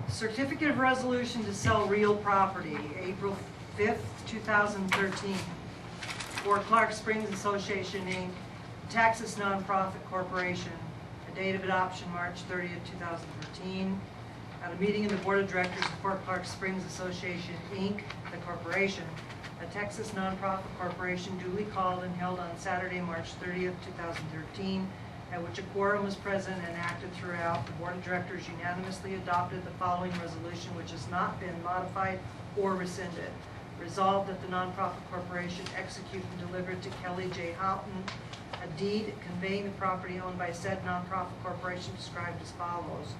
Certificate of resolution to sell real property, April 5th, 2013. For Clark Springs Association, Inc., Texas Nonprofit Corporation. A date of adoption, March 30th, 2013. At a meeting of the Board of Directors of Fort Clark Springs Association, Inc., the corporation, a Texas nonprofit corporation duly called and held on Saturday, March 30th, 2013, at which a quorum was present and acted throughout. The Board of Directors unanimously adopted the following resolution, which has not been modified or rescinded. Resolved that the nonprofit corporation execute and deliver to Kelly J. Houghton a deed conveying the property owned by said nonprofit corporation described as follows.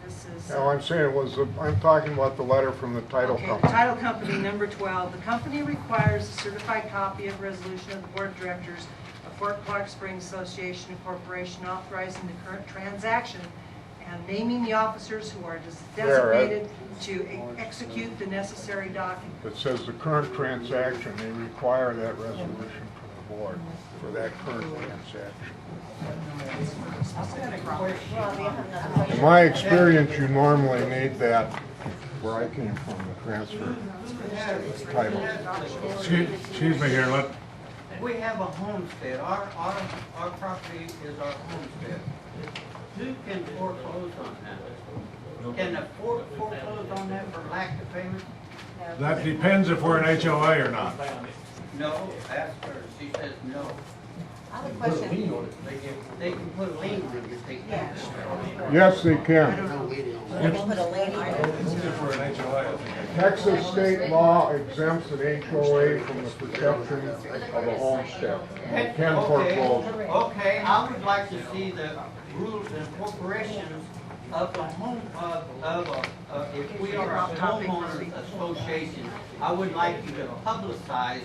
This is... No, I'm saying I'm talking about the letter from the title Okay, company. the title company, number 12. The company requires a certified copy of resolution of the Board of Directors of Fort Clark Springs Association Corporation authorizing the current transaction and naming the officers who are designated to execute the necessary documents. It says the current transaction, they require that resolution from the board for that current transaction. In my experience, you normally need that where I came from, the transfer title. Excuse me here, We have a homestead. Our property is our homestead. Who can foreclose on that? Can the foreclose on that for lack of payment? that depends if we're an HOA or not. No, ask her. She says no. I have a question. They can put a lien on it if they can. Yes, they can. They can put a lien on it. If we're an HOA. Texas state law exempts an HOA from the protection of a homestead. They can foreclose. Okay, I would like to see the rules and corporations of the home, if we are a homeowners association, I would like you to publicize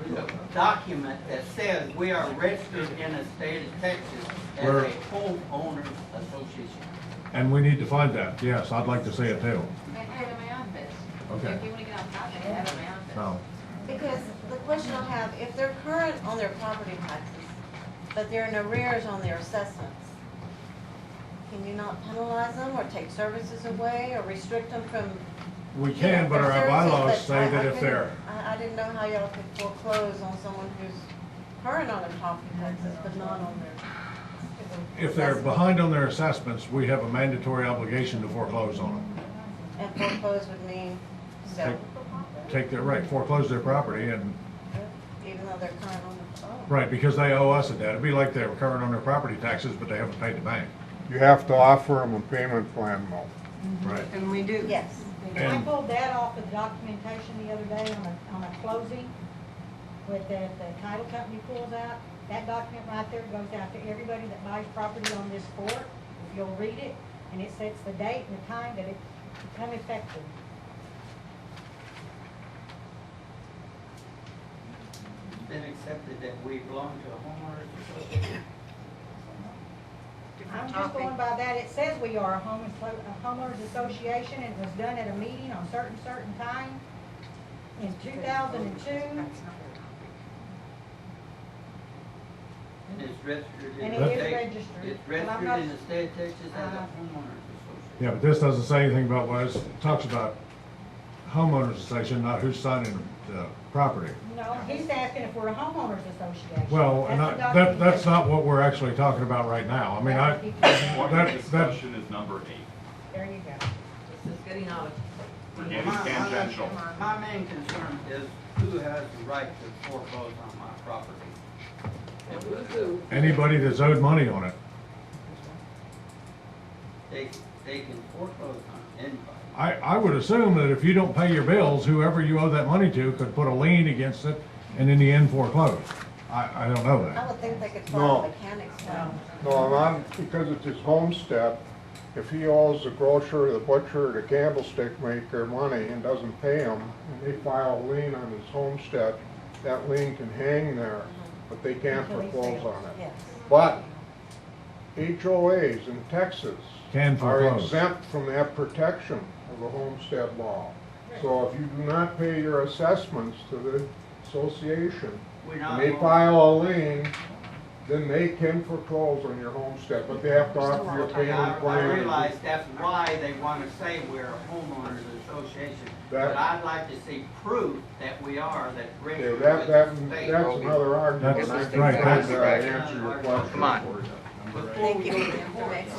the document that says we are registered in the state of Texas as a homeowners association. And we need to find that, yes, I'd like to see it too. I have it in my office. Okay. If you want to get on topic, I have it in my office. No. Because the question I have, if they're current on their property taxes, but they're in arrears on their assessments, can you not penalize them or take services away or restrict them from? We can, but our bylaws say that if they're, I didn't know how y'all could foreclose on someone who's current on their property taxes, but not on their. if they're behind on their assessments, we have a mandatory obligation to foreclose on them. And foreclose would mean sell, Take their, right, foreclose their property and, even though they're current on the, right, because they owe us a debt. It'd be like they're current on their property taxes, but they haven't paid the bank. You have to offer them a payment plan, though. Right. And we do. Yes. I pulled that off of the documentation the other day on a closing with the title company pulls out. That document right there goes out to everybody that buys property on this fort. If you'll read it, and it sets the date and the time that it become effective. It's been accepted that we belong to a homeowners association. I'm just going by that. It says we are a homeowners association, and it was done at a meeting on certain time in 2002. And it's registered in And the it is state. registered. It's Well, I'm registered not- in the state of Texas as a homeowners association. Yeah, but this doesn't say anything about what it talks about homeowners association, not who's signing the property. No, he's asking if we're a homeowners association. Well, and That's the that's documentation. not what we're actually talking about right now. I mean, What that, discussion is number 8. There you go. This is getting out of. We're getting tangential. My main concern is who has the right to foreclose on my property. anybody that's owed money on it. They can foreclose on anybody. I would assume that if you don't pay your bills, whoever you owe that money to could put a lien against it and in the end foreclose. I don't know I that. would think they could No. follow mechanics down. No, not because it's his homestead. If he owes the grocer, the butcher, the candlestick maker money and doesn't pay him, and they file a lien on his homestead, that lien can hang there, but they can't foreclose on it. Yes. But HOAs in Texas Can are foreclose. exempt from that protection of the homestead law. So if you do not pay your assessments to the association, and they file a lien, then they can foreclose on your homestead, but they have to offer you a payment I plan. realize that's why they want to say we're a homeowners association, That- but I'd like to see proof that we are, that Okay, registered that, with that, the state. that's another argument. That's I think right, that that's would, answer your question. Come on. Before Thank we you go for the to information.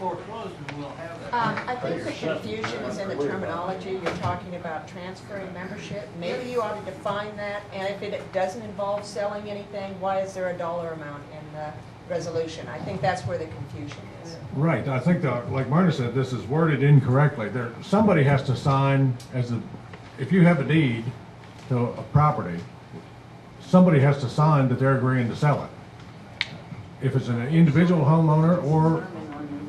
foreclosure, we'll have that. I think the confusion is in the terminology. You're talking about transferring membership. Maybe you ought to define that, and if it doesn't involve selling anything, why is there a dollar amount in the resolution? I think that's where the confusion is. Right, I think that, like Marta said, this is worded incorrectly. Somebody has to sign if you have a deed to a property, somebody has to sign that they're agreeing to sell it. If it's an individual homeowner or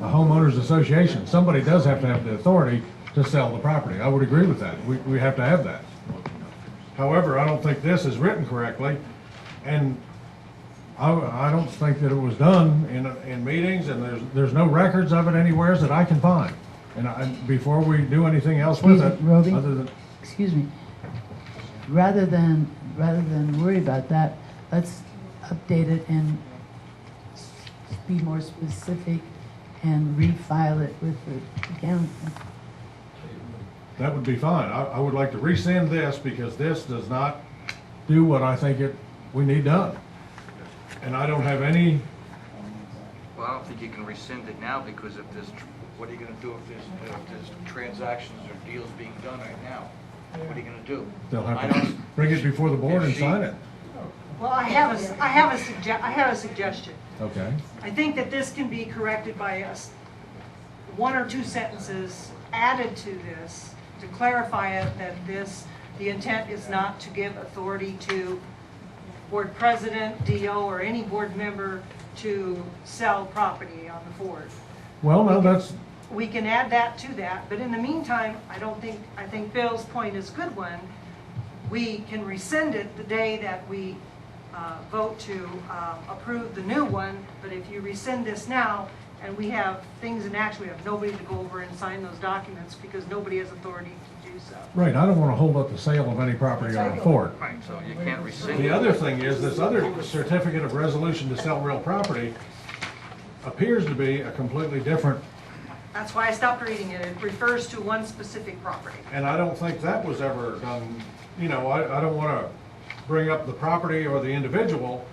a homeowners association, somebody does have to have the authority to sell the property. I would agree with that. We have to have that. However, I don't think this is written correctly, and I don't think that it was done in meetings, and there's no records of it anywhere that I can find. And before we do anything else with it, Roby? other than, Excuse me. Rather than worry about that, let's update it and be more specific and refile it with the county. that would be fine. I would like to rescind this because this does not do what I think we need done. And I don't have any, Well, I don't think you can rescind it now because if there's, what are you gonna do if there's transactions or deals being done right now? What are you gonna do? they'll I have to don't- bring it before the board If and she- sign it. Well, I have a suggestion. Okay. I think that this can be corrected by us, 1 or 2 sentences added to this to clarify it that the intent is not to give authority to board president, DO, or any board member to sell property on the board. Well, no, that's, We can add that to that, but in the meantime, I think Bill's point is a good one. We can rescind it the day that we vote to approve the new one, but if you rescind this now, and we have things in action, we have nobody to go over and sign those documents because nobody has authority to do so. right, I don't want to hold up the sale of any property on the fort. Right, so you can't rescind The it. other thing is, this other certificate of resolution to sell real property appears to be a completely different, That's why I stopped reading it. It refers to one specific property. and I don't think that was ever done, I don't want to bring up the property or the individual,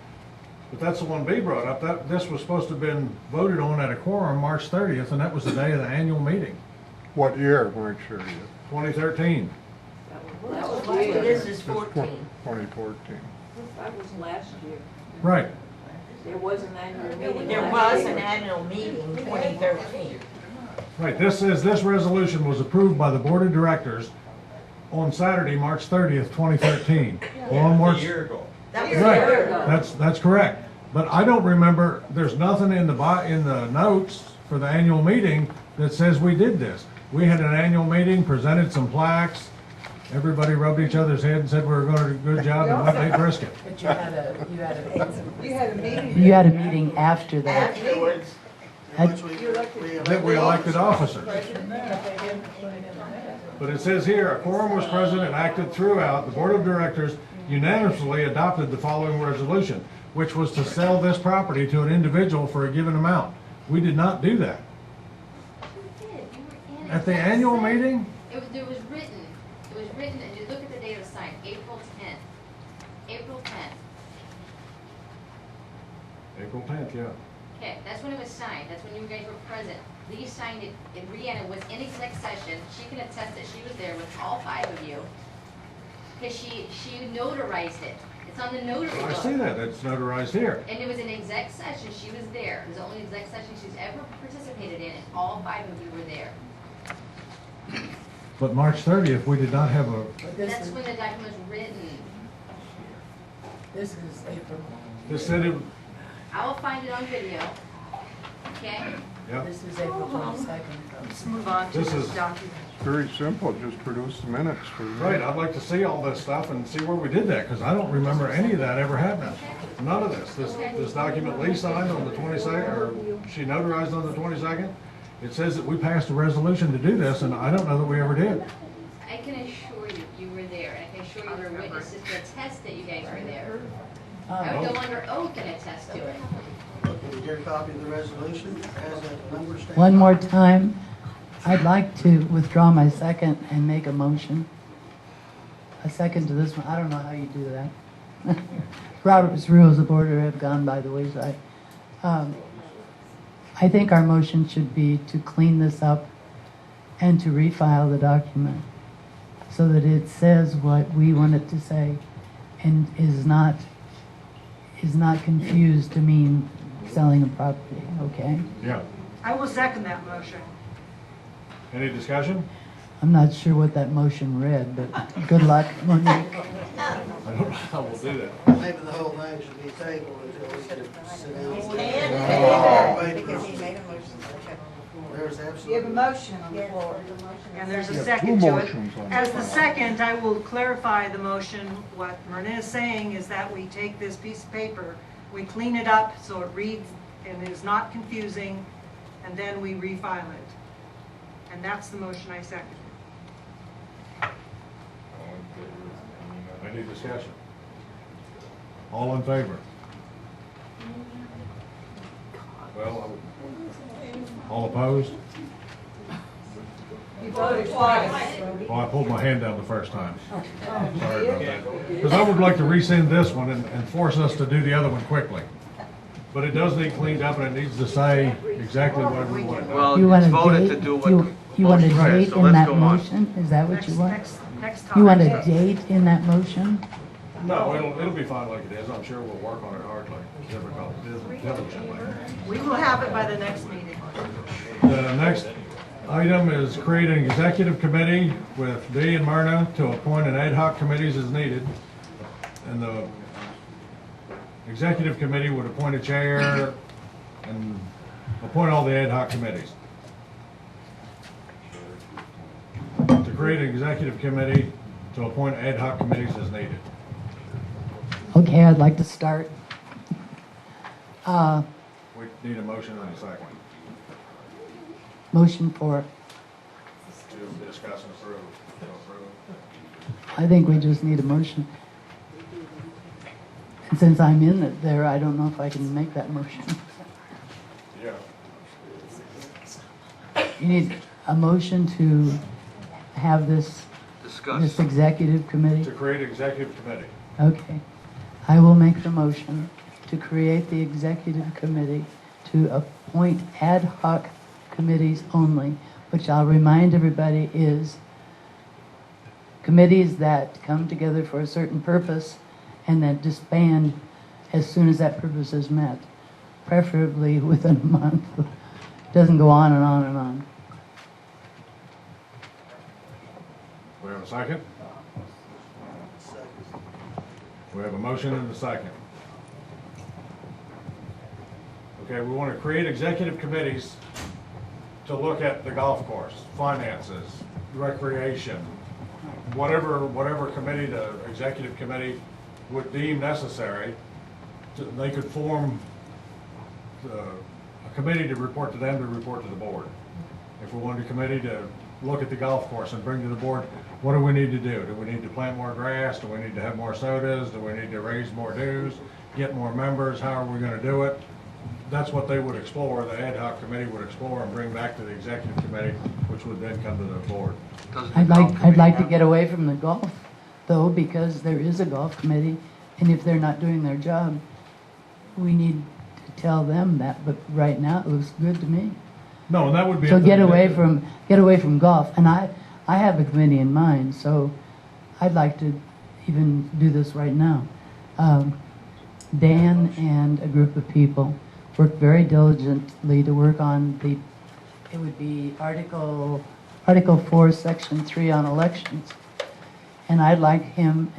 but that's the one B brought up. This was supposed to have been voted on at a quorum March 30th, and that was the day of the annual meeting, What year, March 30th? 2013. This is 14. 2014. That was last year. Right. There was an annual meeting. There was an annual meeting, 2013. Right, this says this resolution was approved by the Board of Directors on Saturday, March 30th, 2013. On March. A year ago. That was a Right, year ago. that's correct. But I don't remember, there's nothing in the notes for the annual meeting that says we did this. We had an annual meeting, presented some plaques, everybody rubbed each other's head and said we were going to do a good job and went and ate brisket. But you had a meeting. You had a meeting after that. Afterwards. That we elected officers. But it says here, a quorum was present and acted throughout. The Board of Directors unanimously adopted the following resolution. which was to sell this property to an individual for a given amount. We did not do that. You did, you were in it. At the That's annual said. meeting? It was written, and you look at the date of the sign, April 10th. April 10th. April 10th, yeah. Okay, that's when it was signed, that's when you guys were present. Lee signed it, and Brianna was in exec session, she can attest that she was there with all 5 of you. Because she notarized it, it's on the notary book. I see that, it's notarized here. And it was an exec session, she was there, it was the only exec session she's ever participated in, and all 5 of you were there. But March 30th, we did not have a, That's when the document was written. This is April. this said it, I will find it on video, okay? yeah. This is April 22nd. Let's move on to This this is- document. Very simple, just produce the minutes for me. Right, I'd like to see all this stuff and see where we did that, because I don't remember any of that ever happening. None of this. This document Lee signed on the 22nd, or she notarized on the 22nd. It says that we passed a resolution to do this, and I don't know that we ever did. I can assure you, you were there, and I can assure you there were witnesses to attest that you guys were there. I would go under oath and attest to it. Can you get a copy of the resolution as that number stands? One more time, I'd like to withdraw my second and make a motion. A second to this one, I don't know how you do that. Robert's Rules of Order have gone by the wayside. I think our motion should be to clean this up and to refile the document so that it says what we want it to say and is not confused to mean selling a property, okay? Yeah. I will second that motion. Any discussion? I'm not sure what that motion read, but good luck, Monique. I don't know how we'll do that. Maybe the whole thing should be tabled until we can sit down. Because he made a motion. There's You have a absolutely. motion on the floor, and there's a You have second two to it. motions on the As the floor. second, I will clarify the motion. What Myrna is saying is that we take this piece of paper, we clean it up so it reads and is not confusing, and then we refile it. And that's the motion I second. Any discussion? All in favor? Well, all opposed? You voted twice. Oh, I pulled my hand down the first time. Sorry about that. Because I would like to rescind this one and force us to do the other one quickly. But it does need cleaned up and it needs to say exactly what we want. Well, You want it's a voted to date? do what the You want a motion says, date so in let's that go on. motion? Is that what you want? Next You want topic. a date in that motion? No, it'll be fine like it is. I'm sure we'll work on it hardly, diligently. We will have it by the next meeting. The next item is create an executive committee with Dee and Myrna to appoint an ad hoc committees as needed. And the executive committee would appoint a chair and appoint all the ad hoc committees. To create an executive committee to appoint ad hoc committees as needed. Okay, I'd like to start. We need a motion and a second. Motion for, To discuss and approve. To approve. I think we just need a motion. And since I'm in it there, I don't know if I can make that motion. Yeah. You need a motion to have this Discuss. executive committee? To create an executive committee. Okay. I will make the motion to create the executive committee to appoint ad hoc committees only, which I'll remind everybody is committees that come together for a certain purpose and that disband as soon as that purpose is met, preferably within a month. Doesn't go on and on and on. We have a second? We have a motion and a second. Okay, we want to create executive committees to look at the golf course, finances, recreation, whatever committee the executive committee would deem necessary. They could form a committee to report to them, to report to the board. If we wanted a committee to look at the golf course and bring to the board, what do we need to do? Do we need to plant more grass? Do we need to have more sodas? Do we need to raise more dues? get more members, how are we gonna do it? That's what they would explore, the ad hoc committee would explore and bring back to the executive committee, which would then come to the board. I'd like to get away from the golf, though, because there is a golf committee, and if they're not doing their job, we need to tell them that, but right now, it looks good to me. No, and that would be. So up to get the away executive. from golf, and I have a committee in mind, so I'd like to even do this right now. Dan and a group of people worked very diligently to work on it would be Article 4, Section 3 on elections. And I'd like him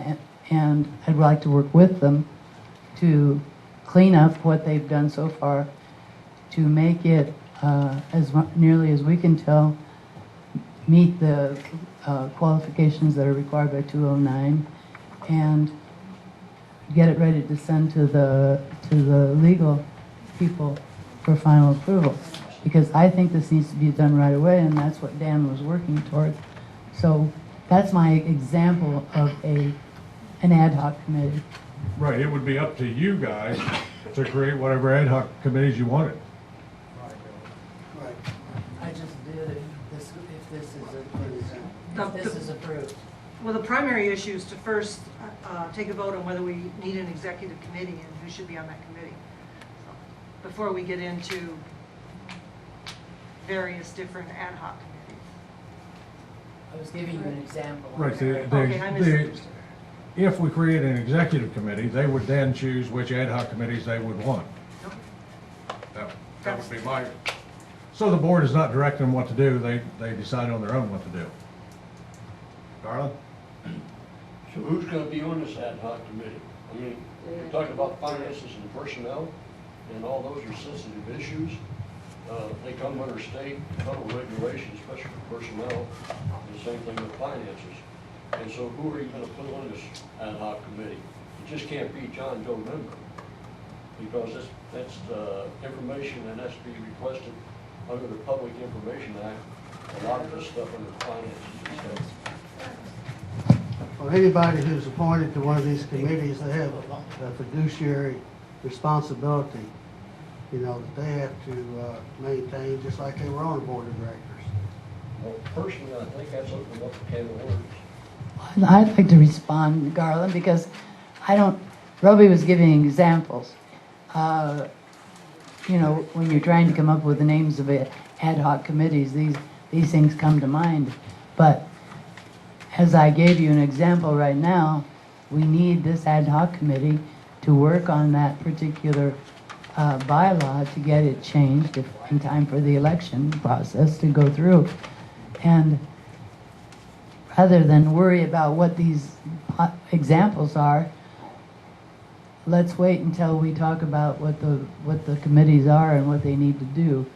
and I'd like to work with them to clean up what they've done so far, to make it, nearly as we can tell, meet the qualifications that are required by 209, and get it ready to send to the legal people for final approval. Because I think this needs to be done right away, and that's what Dan was working toward. So that's my example of an ad hoc committee. Right, it would be up to you guys to create whatever ad hoc committees you wanted. Right. I just did if this is approved. Well, the primary issue is to first take a vote on whether we need an executive committee and who should be on that committee, before we get into various different ad hoc committees. I was giving you an example. Right, Okay, I misunderstood. if we create an executive committee, they would then choose which ad hoc committees they would want. That would be my, so the board is not directing them what to do, they decide on their own what to do. Garland? So who's gonna be on this ad hoc committee? I mean, we're talking about finances and personnel, and all those are sensitive issues. They come under state federal regulations, especially for personnel, and the same thing with finances. And so who are you gonna put on this ad hoc committee? It just can't be John Doe member, because that's information that has to be requested under the Public Information Act, a lot of this stuff under finances and stuff. Well, anybody who's appointed to one of these committees, they have a fiduciary responsibility, you know, that they have to maintain, just like they were on the board of directors. Well, personally, I think that's opened up a can of worms. I'd like to respond, Garland, because Roby was giving examples. You know, when you're trying to come up with the names of ad hoc committees, these things come to mind. But as I gave you an example right now, we need this ad hoc committee to work on that particular bylaw to get it changed in time for the election process to go through. And rather than worry about what these examples are, let's wait until we talk about what the committees are and what they need to do.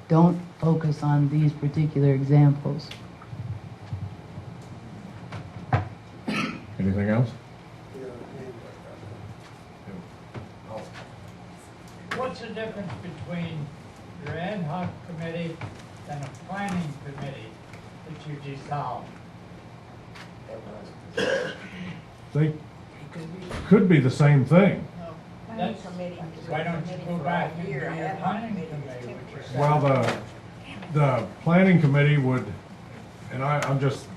Don't focus on these particular examples. Anything else? What's the difference between your ad hoc committee and a planning committee that you dissolve? They could be the same thing. That's, why don't you go back and do your planning committee, which is... Well, the planning committee would, and I'm just,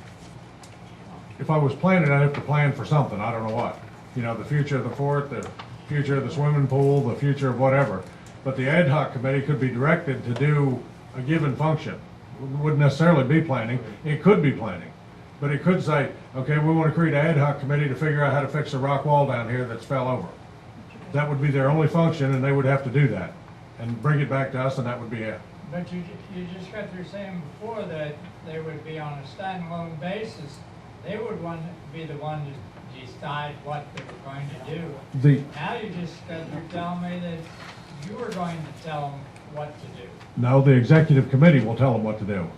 if I was planning, I'd have to plan for something, I don't know what. You know, the future of the fort, the future of the swimming pool, the future of whatever. But the ad hoc committee could be directed to do a given function. It wouldn't necessarily be planning, it could be planning. But it could say, okay, we want to create an ad hoc committee to figure out how to fix the rock wall down here that's fell over. That would be their only function, and they would have to do that and bring it back to us, and that would be it. But you just got through saying before that they would be on a standalone basis. They would be the one to decide what they were going to do. Now you just got through telling me that you were going to tell them what to do. No, the executive committee will tell them what to do.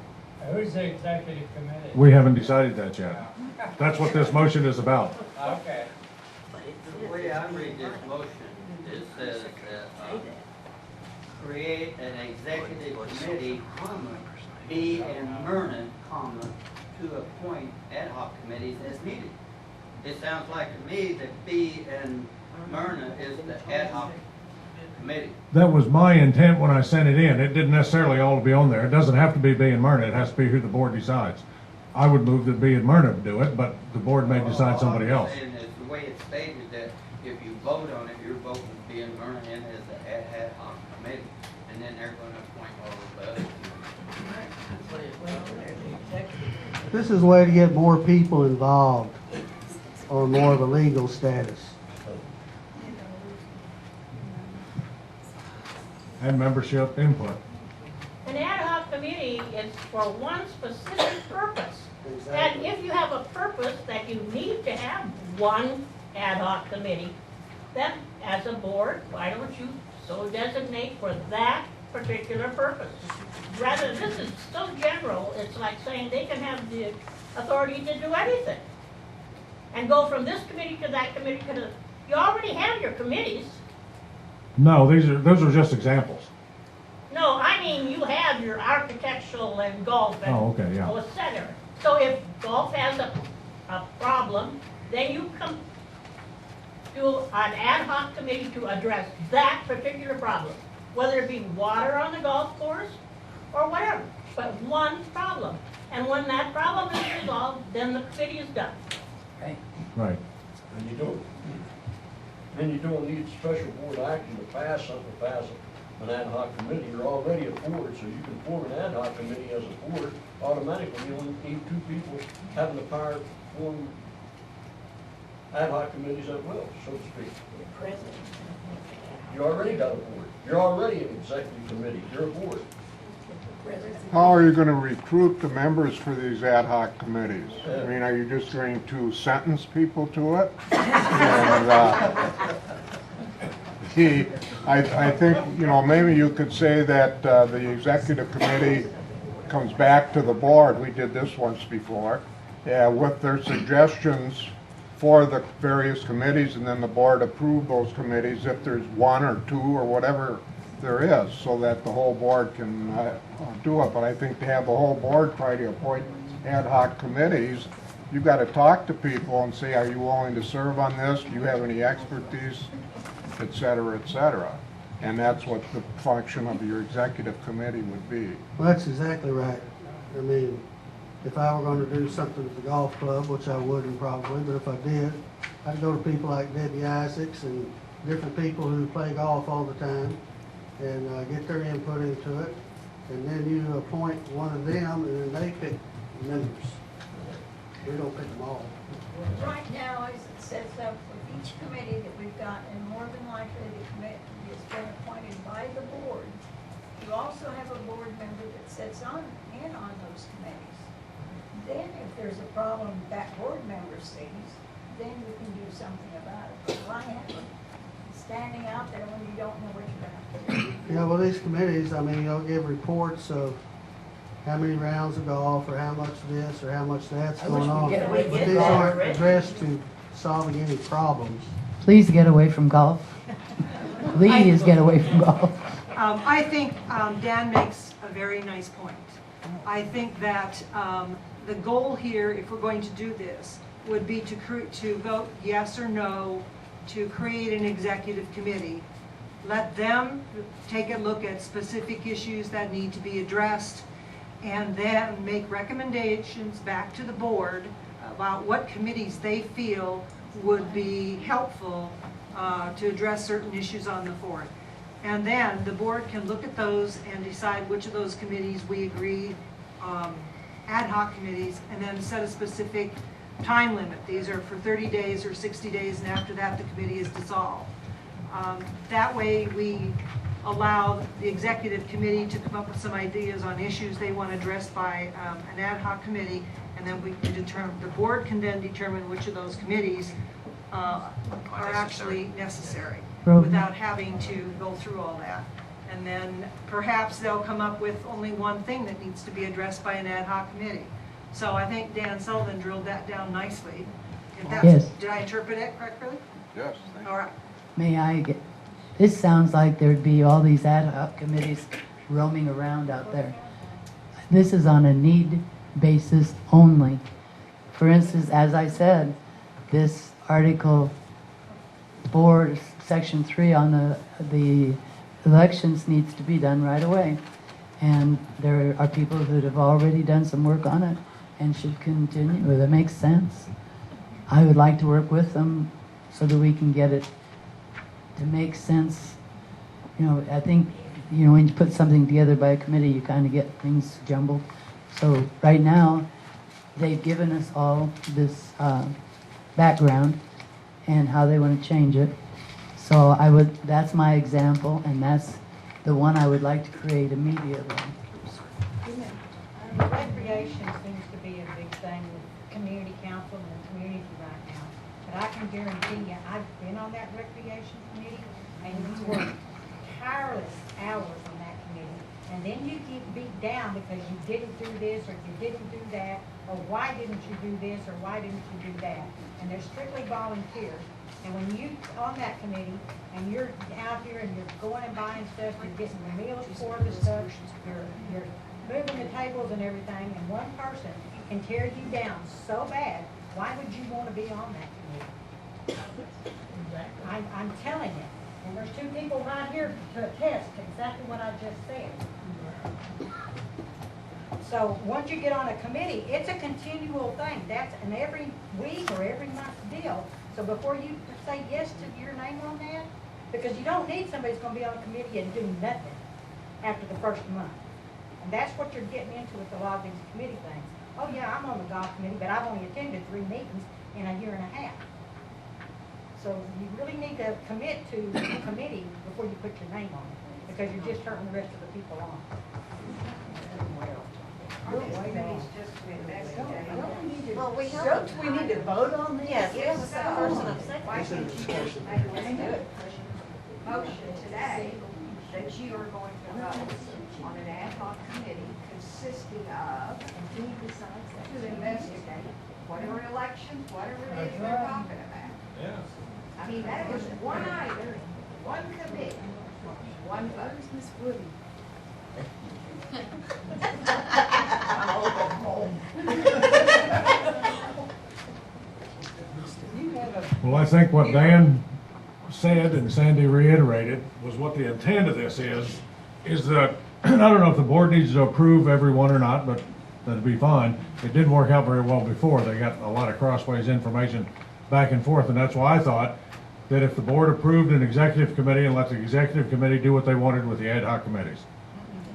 Who's the executive committee? We haven't decided that yet. That's what this motion is about. Okay. The way I read this motion, it says that create an executive committee, B and Myrna, to appoint ad hoc committees as needed. It sounds like to me that B and Myrna is the ad hoc committee. That was my intent when I sent it in. It didn't necessarily all be on there. It doesn't have to be B and Myrna. It has to be who the board decides. I would move that B and Myrna do it, but the board may decide somebody else. And it's the way it's stated that if you vote on it, you're voting B and Myrna in as the ad hoc committee. And then they're gonna appoint all of the others. This is a way to get more people involved or more of a legal status. And membership input. An ad hoc committee is for one specific purpose. And if you have a purpose that you need to have one ad hoc committee, then as a board, why don't you so designate for that particular purpose? Rather, this is so general, it's like saying they can have the authority to do anything. And go from this committee to that committee to the, you already have your committees. No, those are just examples. No, I mean, you have your architectural and golf and Oh, okay, yeah. et cetera. So if golf has a problem, then you come to an ad hoc committee to address that particular problem, whether it be water on the golf course or whatever, but one problem. And when that problem is resolved, then the committee is done. Right. Right. And you don't need special board action to pass something, pass an ad hoc committee. You're already a board, so you can form an ad hoc committee as a board automatically. You only need two people having the power to form ad hoc committees at will, so to speak. You already got a board. You're already an executive committee. You're a board. How are you going to recruit the members for these ad hoc committees? I mean, are you just going to sentence people to it? And, I think, you know, maybe you could say that the executive committee comes back to the board, we did this once before, with their suggestions for the various committees, and then the board approve those committees if there's one or two or whatever there is, so that the whole board can do it. But I think to have the whole board try to appoint ad hoc committees, you've got to talk to people and say, are you willing to serve on this? Do you have any expertise? Et cetera, et cetera. And that's what the function of your executive committee would be. Well, that's exactly right. I mean, if I were going to do something at the golf club, which I wouldn't probably, but if I did, I'd go to people like Debbie Isaacs and different people who play golf all the time and get their input into it. And then you appoint one of them and then they pick members. We don't pick them all. Right now, as it sets up with each committee that we've got, and more than likely the committee has been appointed by the board, you also have a board member that sits in on those committees. Then if there's a problem that board member sees, then you can do something about it. But why have them standing out there when you don't know what you're going to do? Yeah, well, these committees, I mean, you'll give reports of how many rounds of golf, or how much this, or how much that's going on. But these aren't addressed to solving any problems. Please get away from golf. Please get away from golf. I think Dan makes a very nice point. I think that the goal here, if we're going to do this, would be to vote yes or no to create an executive committee. Let them take a look at specific issues that need to be addressed, and then make recommendations back to the board about what committees they feel would be helpful to address certain issues on the board. And then the board can look at those and decide which of those committees we agree, ad hoc committees, and then set a specific time limit. These are for 30 days or 60 days, and after that the committee is dissolved. That way we allow the executive committee to come up with some ideas on issues they want addressed by an ad hoc committee, and then we can determine, the board can then determine which of those committees are actually necessary without having to go through all that. And then perhaps they'll come up with only one thing that needs to be addressed by an ad hoc committee. So I think Dan Sullivan drilled that down nicely. If that's, Yes. Did I interpret it correctly? Yes. All right. May I get, this sounds like there'd be all these ad hoc committees roaming around out there. This is on a need basis only. For instance, as I said, this Article 4, Section 3 on the elections needs to be done right away. And there are people that have already done some work on it and should continue. That makes sense. I would like to work with them so that we can get it to make sense. You know, I think, you know, when you put something together by a committee, you kind of get things jumbled. So right now, they've given us all this background and how they want to change it. So that's my example, and that's the one I would like to create immediately. Recreation seems to be a big thing with community council and the community right now. But I can guarantee you, I've been on that recreation committee, and you work tireless hours on that committee. And then you get beat down because you didn't do this, or you didn't do that, or why didn't you do this, or why didn't you do that? And they're strictly volunteers. And when you on that committee, and you're out here and you're going and buying stuff, you're getting the meals for the stuff, you're moving the tables and everything, and one person can tear you down so bad, why would you want to be on that committee? I'm telling you. And there's 2 people right here to attest to exactly what I just said. So once you get on a committee, it's a continual thing. That's an every week or every month deal. So before you say yes to your name on that, because you don't need somebody who's going to be on a committee and do nothing after the first month. And that's what you're getting into with a lot of these committee things. Oh yeah, I'm on the golf committee, but I've only attended 3 meetings in a year and a half. So you really need to commit to the committee before you put your name on it, because you're just hurting the rest of the people on. Well, we have. Don't we need to vote on this? Yes, we have a second person and a second. Why can't you make a motion today that you are going to vote on an ad hoc committee consisting of, to investigate whatever elections, whatever it is they're talking about. Yes. I mean, that is one item, one committee, one vote. Miss Woody? Well, I think what Dan said and Sandy reiterated was what the intent of this is that, I don't know if the board needs to approve everyone or not, but that'd be fine. It didn't work out very well before. They got a lot of crossways information back and forth, and that's why I thought that if the board approved an executive committee and let the executive committee do what they wanted with the ad hoc committees.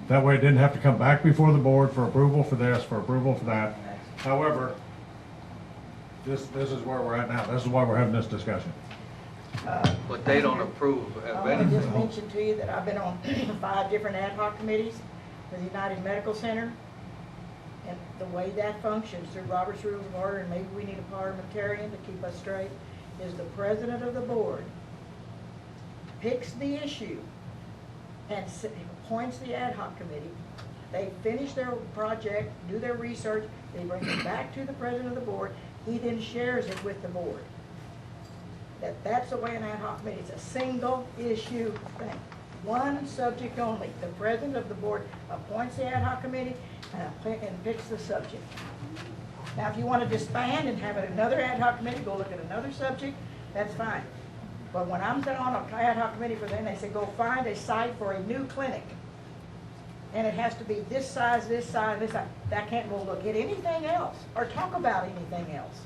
That way it didn't have to come back before the board for approval for this, for approval for that. However, this is where we're at now. This is why we're having this discussion. But they don't approve of I want to just anything. mention to you that I've been on 5 different ad hoc committees for the United Medical Center. And the way that functions through Robert's Rules of Order, and maybe we need a parliamentarian to keep us straight, is the president of the board picks the issue and appoints the ad hoc committee. They finish their project, do their research, they bring it back to the president of the board. He then shares it with the board. That's the way an ad hoc committee, it's a single issue thing. One subject only. The president of the board appoints the ad hoc committee and picks the subject. Now, if you want to disband and have another ad hoc committee, go look at another subject, that's fine. But when I'm on an ad hoc committee for them, they say, go find a site for a new clinic. And it has to be this size, this size, this size. That can't go look at anything else or talk about anything else.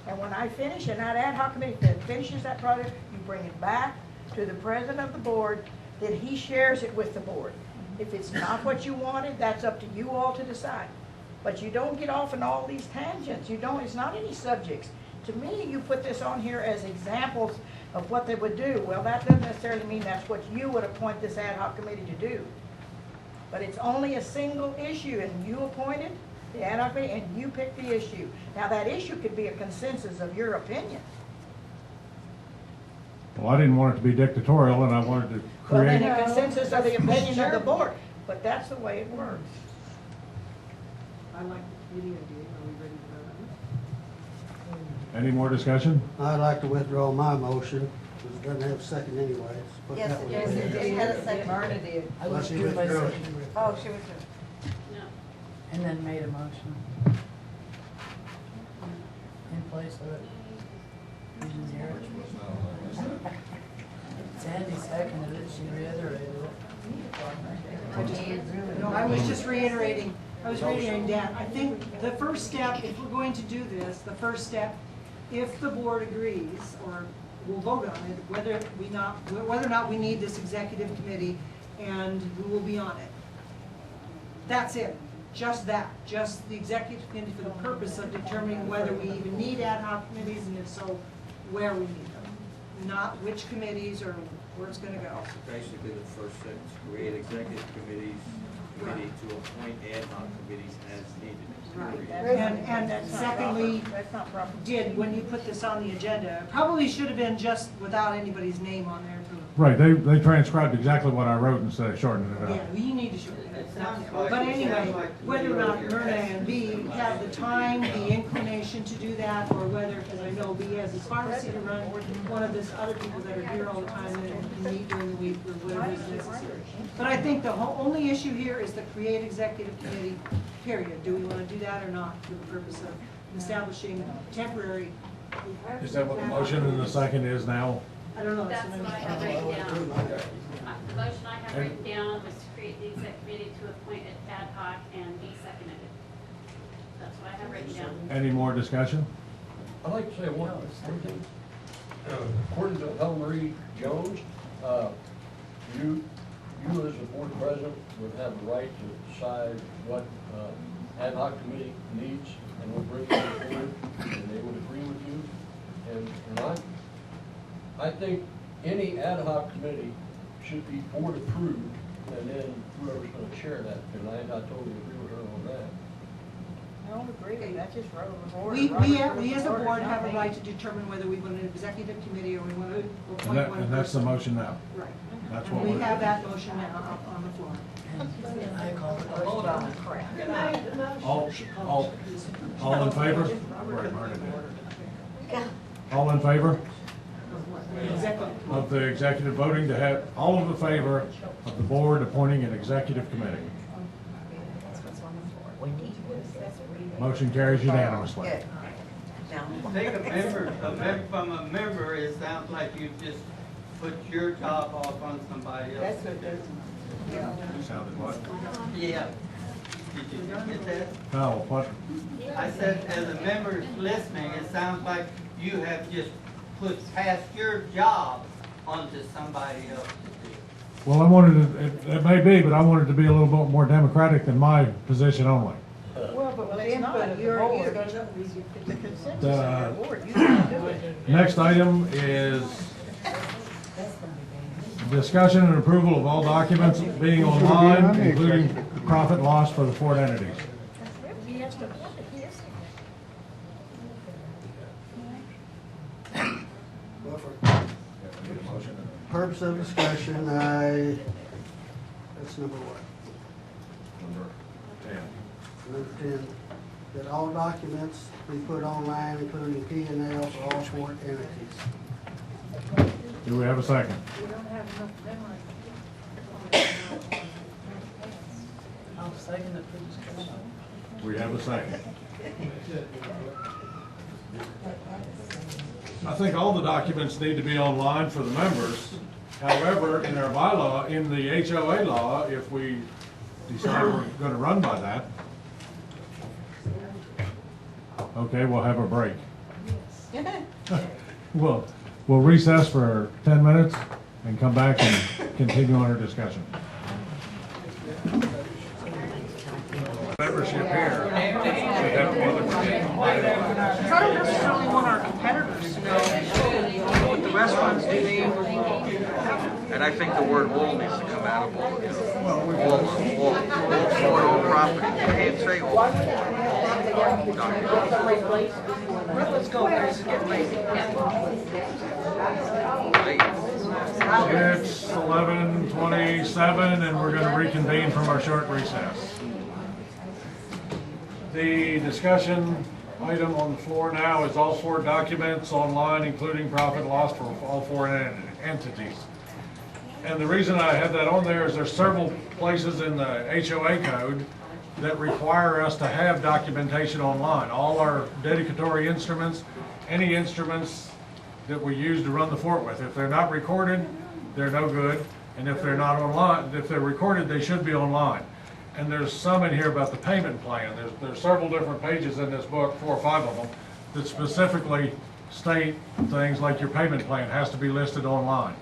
And when I finish, and that ad hoc committee that finishes that project, you bring it back to the president of the board, then he shares it with the board. If it's not what you wanted, that's up to you all to decide. But you don't get off in all these tangents. You don't, it's not any subjects. To me, you put this on here as examples of what they would do. Well, that doesn't necessarily mean that's what you would appoint this ad hoc committee to do. But it's only a single issue, and you appoint it, the ad hoc committee, and you pick the issue. Now, that issue could be a consensus of your opinion. Well, I didn't want it to be dictatorial, and I wanted to Well, create. then a consensus of the opinion of the board. But that's the way it works. I like the video, are we ready to vote on it? Any more discussion? I'd like to withdraw my motion, because it doesn't have a second anyway. Put Yes, that it one does. there. It had a second. Myrna did. I Well, she withdrew my withdrew. second. Oh, she was. And then made a motion. In place of it. Using the No, I was just reiterating, Dan, I think the first step, if we're going to do this, the first step, if the board agrees, or we'll vote on it, whether or not we need this executive committee, and who will be on it. That's it, just that, just the executive committee for the purpose of determining whether we even need ad hoc committees, and if so, where we need them. Not which committees or where it's gonna go. Basically, the first sentence, create executive committee to appoint ad hoc committees as needed. And secondly, when you put this on the agenda, probably should have been just without anybody's name on there. Right, they transcribed exactly what I wrote instead of shortening it up. Yeah, we need to shorten it up. But anyway, whether or not Myrna and B have the time, the inclination to do that, or whether, because I know B has his pharmacy to run, one of these other people that are here all the time and meet during the week or whatever is necessary. But I think the only issue here is the create executive committee, period. Do we want to do that or not for the purpose of establishing temporary? Is that what the motion and the second is now? I don't know. That's what I have written down. The motion I have written down was to create the exec committee to appoint an ad hoc and be seconded. That's what I have written down. Any more discussion? I'd like to say one thing. According to Helen Marie Jones, you as the board president would have the right to decide what ad hoc committee needs and would bring it forward, and they would agree with you. And I think any ad hoc committee should be board approved, and then whoever's going to chair that. And I totally agree with her on that. I don't agree with that, just wrote on the board. We as a board have a right to determine whether we want an executive committee or we want to appoint one person. And that's the motion now. Right. That's what We have that motion now on the floor. Hold on, crap. All in favor? All in favor of the executive voting to have, all in favor of the board appointing an executive committee? Motion carries unanimously. Take from a member, it sounds like you just put your job off on somebody else. Sounded what? Yeah. Did you get that? No, what? I said, as a member listening, it sounds like you have just put past your job onto somebody else to do. Well, I wanted it may be, but I wanted to be a little bit more democratic than my position only. Well, but with input of the board, the consensus of the board, you can do it. Next item is discussion and approval of all documents being online, including profit loss for the Ford entities. Purpose of discussion, that's number what? Number 10, that all documents be put online, including P&L for all Ford entities. Do we have a second? We don't have enough memory. I'll second it for discussion. We have a second. I think all the documents need to be online for the members. However, in our bylaw, in the HOA law, if we decide we're going to run by that, okay, we'll have a break. We'll recess for 10 minutes and come back and continue on our discussion. Membership here should have one of the. I don't necessarily want our competitors to know what the restaurants do. And I think the word all needs to come out of all, you know, all property. You can't say all. Let's go, guys, it's getting late. It's 11:27 and we're going to reconvene from our short recess. The discussion item on the floor now is all four documents online, including profit and loss for all four entities. And the reason I have that on there is there's several places in the HOA code that require us to have documentation online. All our dedicatory instruments, any instruments that we use to run the fort with. If they're not recorded, they're no good. And if they're not online, if they're recorded, they should be online. And there's some in here about the payment plan. There's several different pages in this book, 4 or 5 of them, that specifically state things like your payment plan has to be listed online.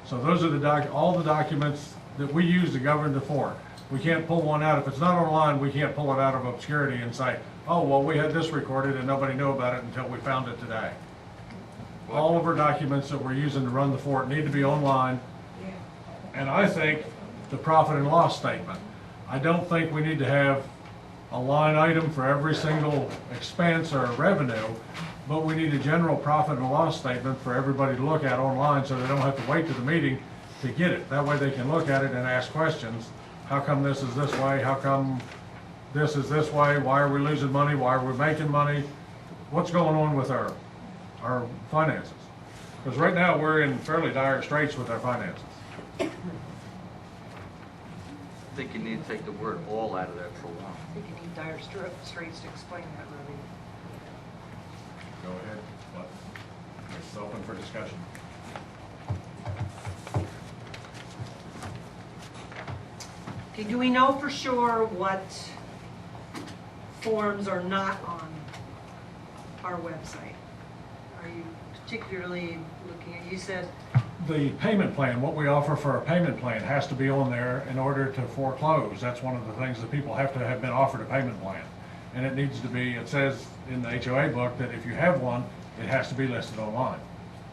So those are all the documents that we use to govern the fort. We can't pull one out. If it's not online, we can't pull it out of obscurity and say, oh, well, we had this recorded and nobody knew about it until we found it today. All of our documents that we're using to run the fort need to be online. And I think the profit and loss statement. I don't think we need to have a line item for every single expense or revenue, but we need a general profit and loss statement for everybody to look at online so they don't have to wait to the meeting to get it. That way they can look at it and ask questions. How come this is this way? How come this is this way? Why are we losing money? Why are we making money? What's going on with our finances? Because right now we're in fairly dire straits with our finances. I think you need to take the word all out of that for a while. I think you need dire straits to explain that, really. Go ahead. What? It's open for discussion. Okay, do we know for sure what forms are not on our website? Are you particularly looking at, you said, The payment plan, what we offer for a payment plan has to be on there in order to foreclose. That's one of the things that people have to have been offered a payment plan. And it needs to be, it says in the HOA book that if you have one, it has to be listed online.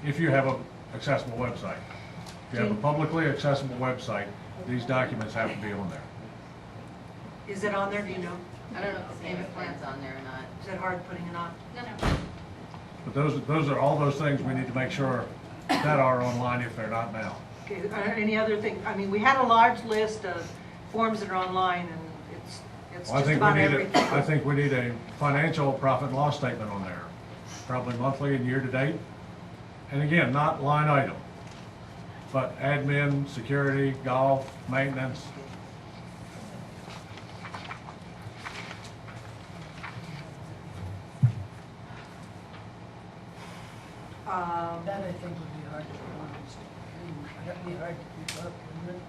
If you have an accessible website. If you have a publicly accessible website, these documents have to be on there. is it on there, do you know? I don't know if the payment plan's on there or not. Is it hard putting it on? No. But those are all those things we need to make sure that are online if they're not now. Okay, any other thing? I mean, we had a large list of forms that are online, and it's Well, just about everything. I think we need a financial profit and loss statement on there, probably monthly and year to date. And again, not line item, but admin, security, golf, maintenance. That I think would be hard to manage. That'd be hard to keep up, wouldn't it?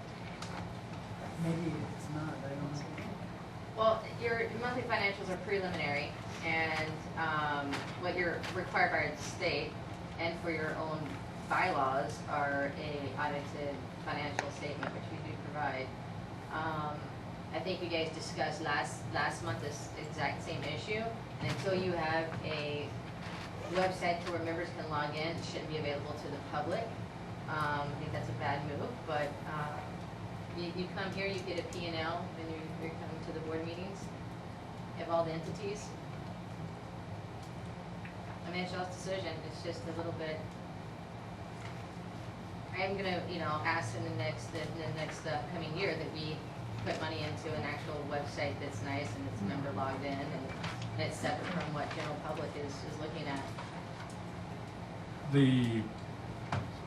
Maybe it's not, I don't know. Well, your monthly financials are preliminary, and what you're required by the state and for your own bylaws are a audited financial statement, which we do provide. I think you guys discussed last month this exact same issue, and until you have a website to where members can log in, it shouldn't be available to the public. I think that's a bad move, but you come here, you get a P&L when you're coming to the board meetings of all the entities. I mean, it's y'all's decision. It's just a little bit. I'm gonna, ask in the next coming year that we put money into an actual website that's nice and it's member logged in and it's separate from what general public is looking at.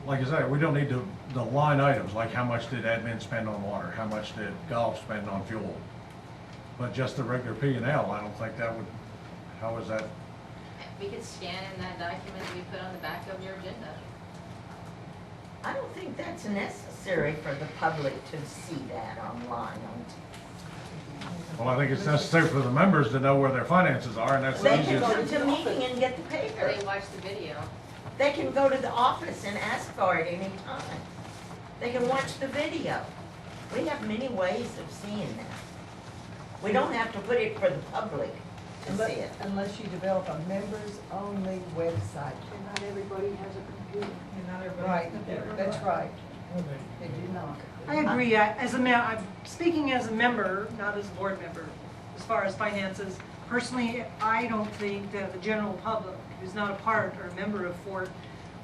Like I said, we don't need the line items, like how much did admin spend on water, how much did golf spend on fuel. But just the regular P&L, I don't think that would, how is that? We could scan in that document we put on the back of your agenda. I don't think that's necessary for the public to see that online. Well, I think it's necessary for the members to know where their finances are, and that's the They can easiest. go to the meeting and get the paper. They watch the video. They can go to the office and ask for it any time. They can watch the video. We have many ways of seeing that. We don't have to put it for the public to see it. Unless you develop a members-only website. And not everybody has a computer. And not everybody. Right, that's right. They do not. I agree. I'm speaking as a member, not as a board member, as far as finances. Personally, I don't think that the general public who's not a part or a member of Fort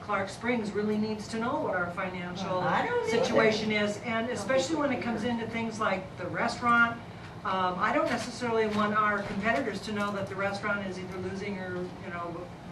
Clark Springs really needs to know what our financial I don't situation is, and especially when it comes into things like the restaurant. I don't necessarily want our competitors to know that the restaurant is either losing or,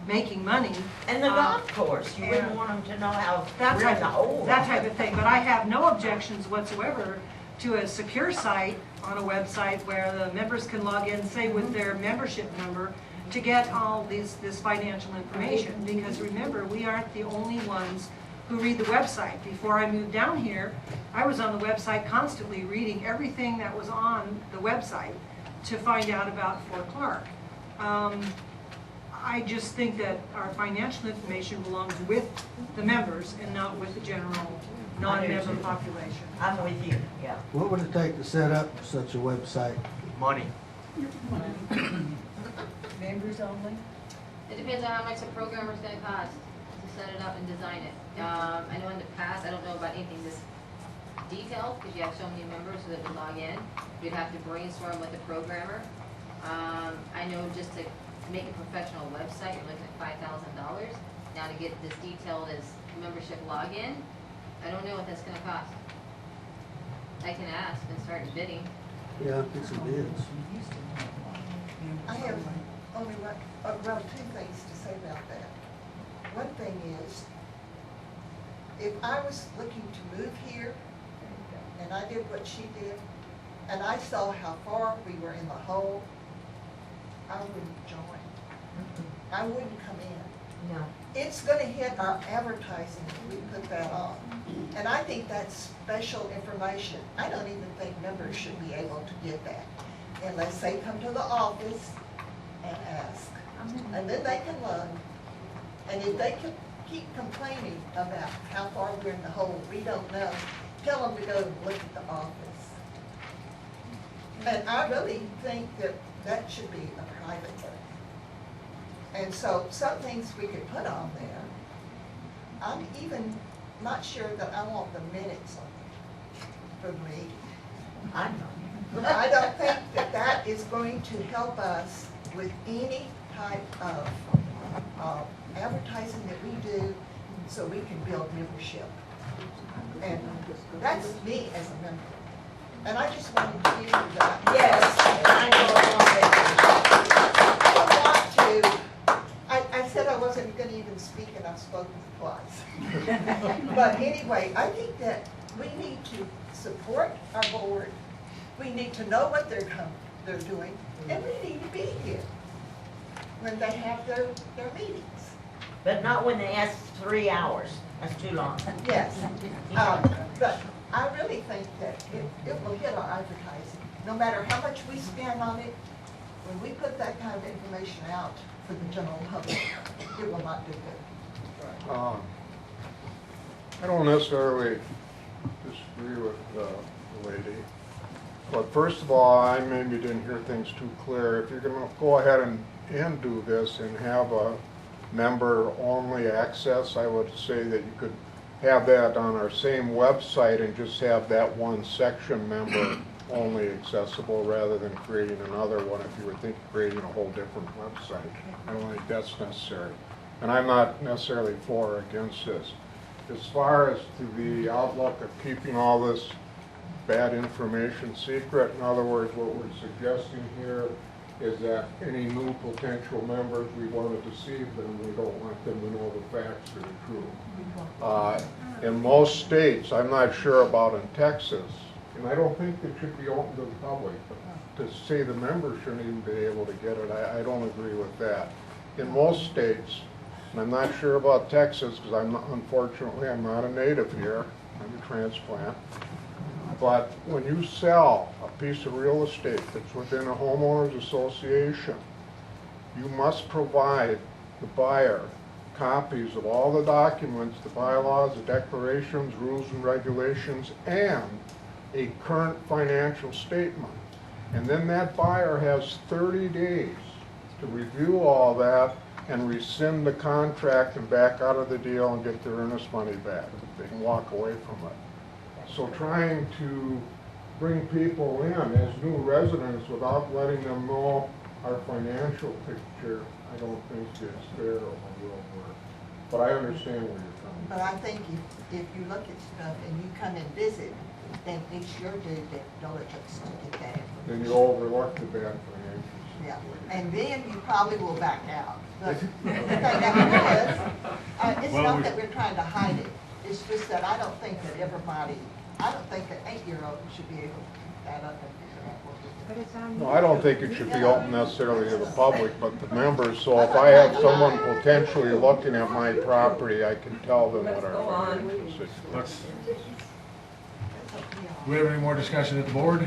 making money. And the golf course, you wouldn't want them to know how we're in the hole. That type of thing, but I have no objections whatsoever to a secure site on a website where the members can log in, say with their membership number, to get all this financial information. Because remember, we aren't the only ones who read the website. Before I moved down here, I was on the website constantly reading everything that was on the website to find out about Fort Clark. I just think that our financial information belongs with the members and not with the general non-member population. I'm with you, yeah. What would it take to set up such a website? Money. Members only? It depends on how much the programmer's gonna cost to set it up and design it. I know in the past, I don't know about anything this detailed, because you have so many members that would log in. You'd have to brainstorm with the programmer. I know just to make a professional website, you're looking at $5,000. Now to get this detailed as membership login, I don't know what that's gonna cost. I can ask and start bidding. Yeah, get some bids. I have only two things to say about that. One thing is, if I was looking to move here, and I did what she did, and I saw how far we were in the hole, I wouldn't join. I wouldn't come in. No. It's gonna hit our advertising if we put that on. And I think that's special information. I don't even think members should be able to get that unless they come to the office and ask. And then they can look. And if they can keep complaining about how far we're in the hole, we don't know, tell them to go and look at the office. And I really think that that should be a private thing. And so some things we could put on there. I'm even not sure that I want the minutes on it for the meeting. I know. I don't think that that is going to help us with any type of advertising that we do so we can build membership. And that's me as a member. And I just wanted to give you that. Yes, I know. I don't want to. I said I wasn't going to even speak, and I've spoken twice. But anyway, I think that we need to support our board. We need to know what they're doing, and we need to be here when they have their meetings. But not when they ask 3 hours. That's too long. Yes. But I really think that it will hit our advertising. No matter how much we spend on it, when we put that kind of information out for the general public, it will not do good. I don't necessarily disagree with the lady. But first of all, I maybe didn't hear things too clear. If you're going to go ahead and do this and have a member-only access, I would say that you could have that on our same website and just have that one section member-only accessible rather than creating another one if you were thinking creating a whole different website. I don't think that's necessary. And I'm not necessarily for or against this. As far as to the outlook of keeping all this bad information secret, in other words, what we're suggesting here is that any new potential members, we want to deceive them. We don't want them to know the facts or the truth. In most states, I'm not sure about in Texas, and I don't think it should be open to the public, but to say the members shouldn't even be able to get it, I don't agree with that. In most states, and I'm not sure about Texas because unfortunately I'm not a native here, I'm a transplant. But when you sell a piece of real estate that's within a homeowners association, you must provide the buyer copies of all the documents, the bylaws, the declarations, rules and regulations, and a current financial statement. And then that buyer has 30 days to review all that and rescind the contract and back out of the deal and get their earnest money back. They can walk away from it. So trying to bring people in as new residents without letting them know our financial picture, I don't think is fair or will work. But I understand where you're coming from. But I think if you look at stuff and you come and visit, then it's your due diligence to get that information. Then you overlook the bad financial situation. Yeah, and then you probably will back out. But the thing about it is, it's not that we're trying to hide it. It's just that I don't think that everybody, I don't think that 8-year-olds should be able to pick that up and figure out what we're No, I don't think it should be open necessarily to the public, but the members, so if I have someone potentially looking at my property, I can tell them what our position is. Do we have any more discussion at the board?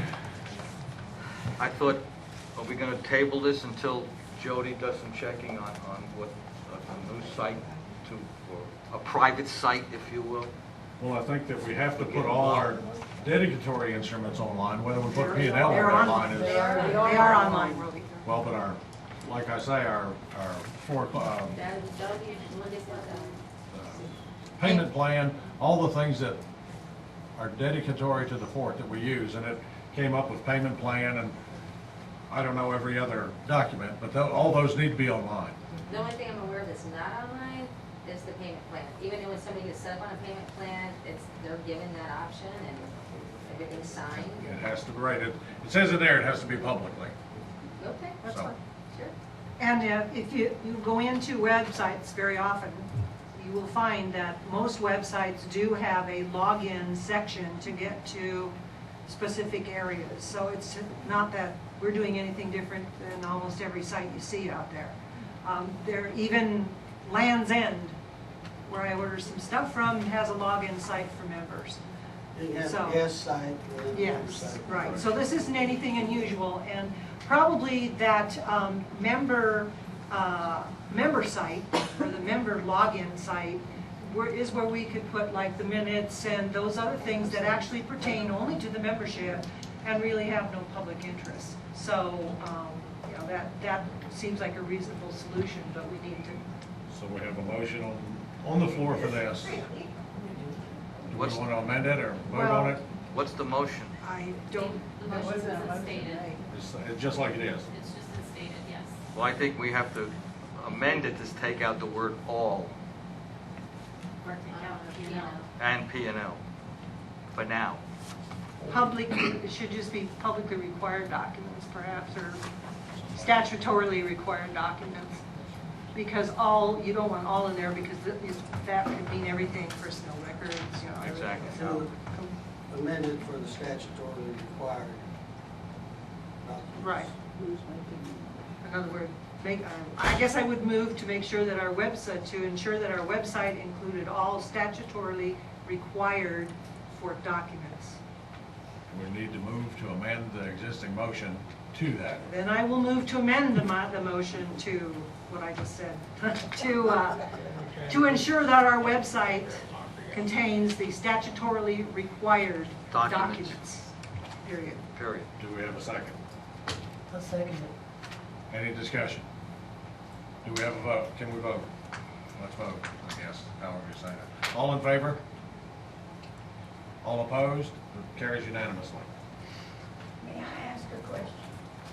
I thought, are we gonna table this until Jody does some checking on what a new site to, or a private site, if you will? Well, I think that we have to put all our dedicatory instruments online, whether we put P and L They're online is. They are online, Roby. Well, but our, like I say, our payment plan, all the things that are dedicatory to the fort that we use, and it came up with payment plan and I don't know every other document, but all those need to be online. The only thing I'm aware of that's not online is the payment plan. Even when somebody gets set up on a payment plan, they're given that option and everything's signed. It has to be rated. It says in there it has to be publicly. Okay, that's So. fine. Sure. And if you go into websites very often, you will find that most websites do have a login section to get to specific areas. So it's not that we're doing anything different than almost every site you see out there. There even Land's End, where I order some stuff from, has a login site for members. You have So- a guest site. Yes, right. So this isn't anything unusual, and probably that member site, or the member login site, is where we could put like the minutes and those other things that actually pertain only to the membership and really have no public interest. So, you know, that seems like a reasonable solution, but we need to. So we have a motion on the floor for this. Do we want to amend it or vote on it? What's the motion? I don't. The motion's as stated. It's just like it is. It's just as stated, yes. Well, I think we have to amend it to take out the word all Or take out P&L. and P&L for now. Public, it should just be publicly required documents perhaps, or statutorily required documents. Because all, you don't want all in there because that could mean everything, personal records, you know. everything. Exactly. So, Amended for the statutorily required documents. right. In other words, I guess I would move to make sure that our website, to ensure that our website included all statutorily required for documents. We need to move to amend the existing motion to that. Then I will move to amend the motion to what I just said, to ensure that our website contains the statutorily required documents. Period. Period. Do we have a second? I'll second it. Any discussion? Do we have a vote? Can we vote? Let's vote, I guess, however you say it. All in favor? All opposed? It carries unanimously. May I ask a question?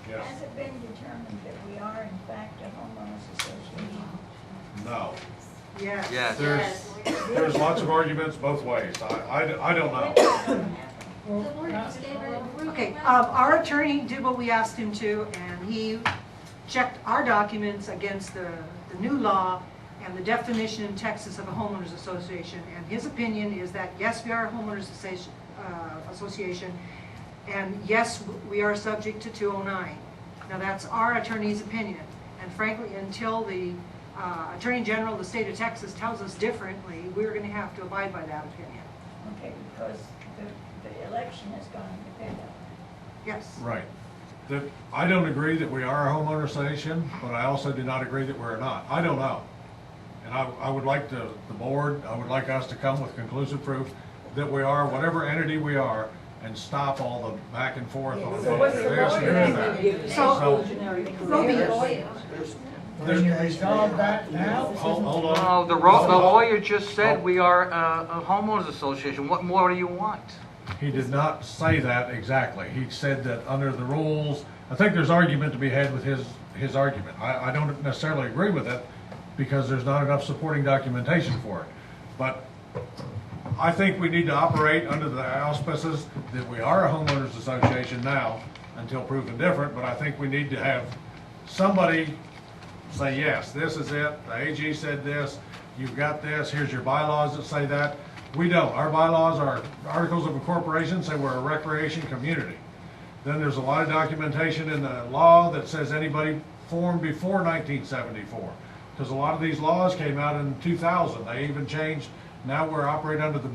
Yes. Has it been determined that we are in fact a homeowners association? No. Yes. Yes. There's lots of arguments both ways. I don't know. Okay, our attorney did what we asked him to, and he checked our documents against the new law and the definition in Texas of a homeowners association, and his opinion is that, yes, we are a homeowners association, and yes, we are subject to 209. Now, that's our attorney's opinion, and frankly, until the Attorney General of the state of Texas tells us differently, we're going to have to abide by that opinion. Okay, because the election has gone to depend on it. Yes. Right. I don't agree that we are a homeowner association, but I also do not agree that we're not. I don't know. And I would like the board, I would like us to come with conclusive proof that we are whatever entity we are and stop all the back and forth on this and that. So, Can you resolve that now? Hold on. No, the lawyer just said we are a homeowners association. What more do you want? He did not say that exactly. He said that under the rules, I think there's argument to be had with his argument. I don't necessarily agree with it because there's not enough supporting documentation for it. But I think we need to operate under the auspices that we are a homeowners association now until proven different, but I think we need to have somebody say, yes, this is it, the AG said this, you've got this, here's your bylaws that say that. We don't. Our bylaws, our articles of incorporation say we're a recreation community. Then there's a lot of documentation in the law that says anybody formed before 1974. Because a lot of these laws came out in 2000. They even changed, now we're operating under the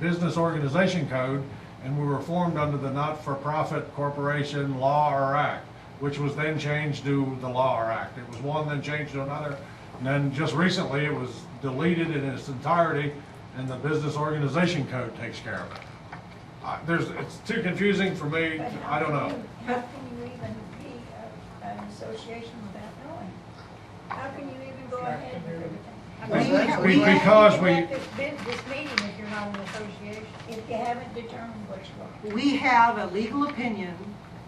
Business Organization Code, and we were formed under the Not-for-Profit Corporation Law or Act, which was then changed to the Law or Act. It was one, then changed to another, and then just recently it was deleted in its entirety, and the Business Organization Code takes care of it. It's too confusing for me. I don't know. How can you even be an association without knowing? How can you even go ahead and do everything? Because we have this meeting if you're not an association, if you haven't determined what you are. We have a legal opinion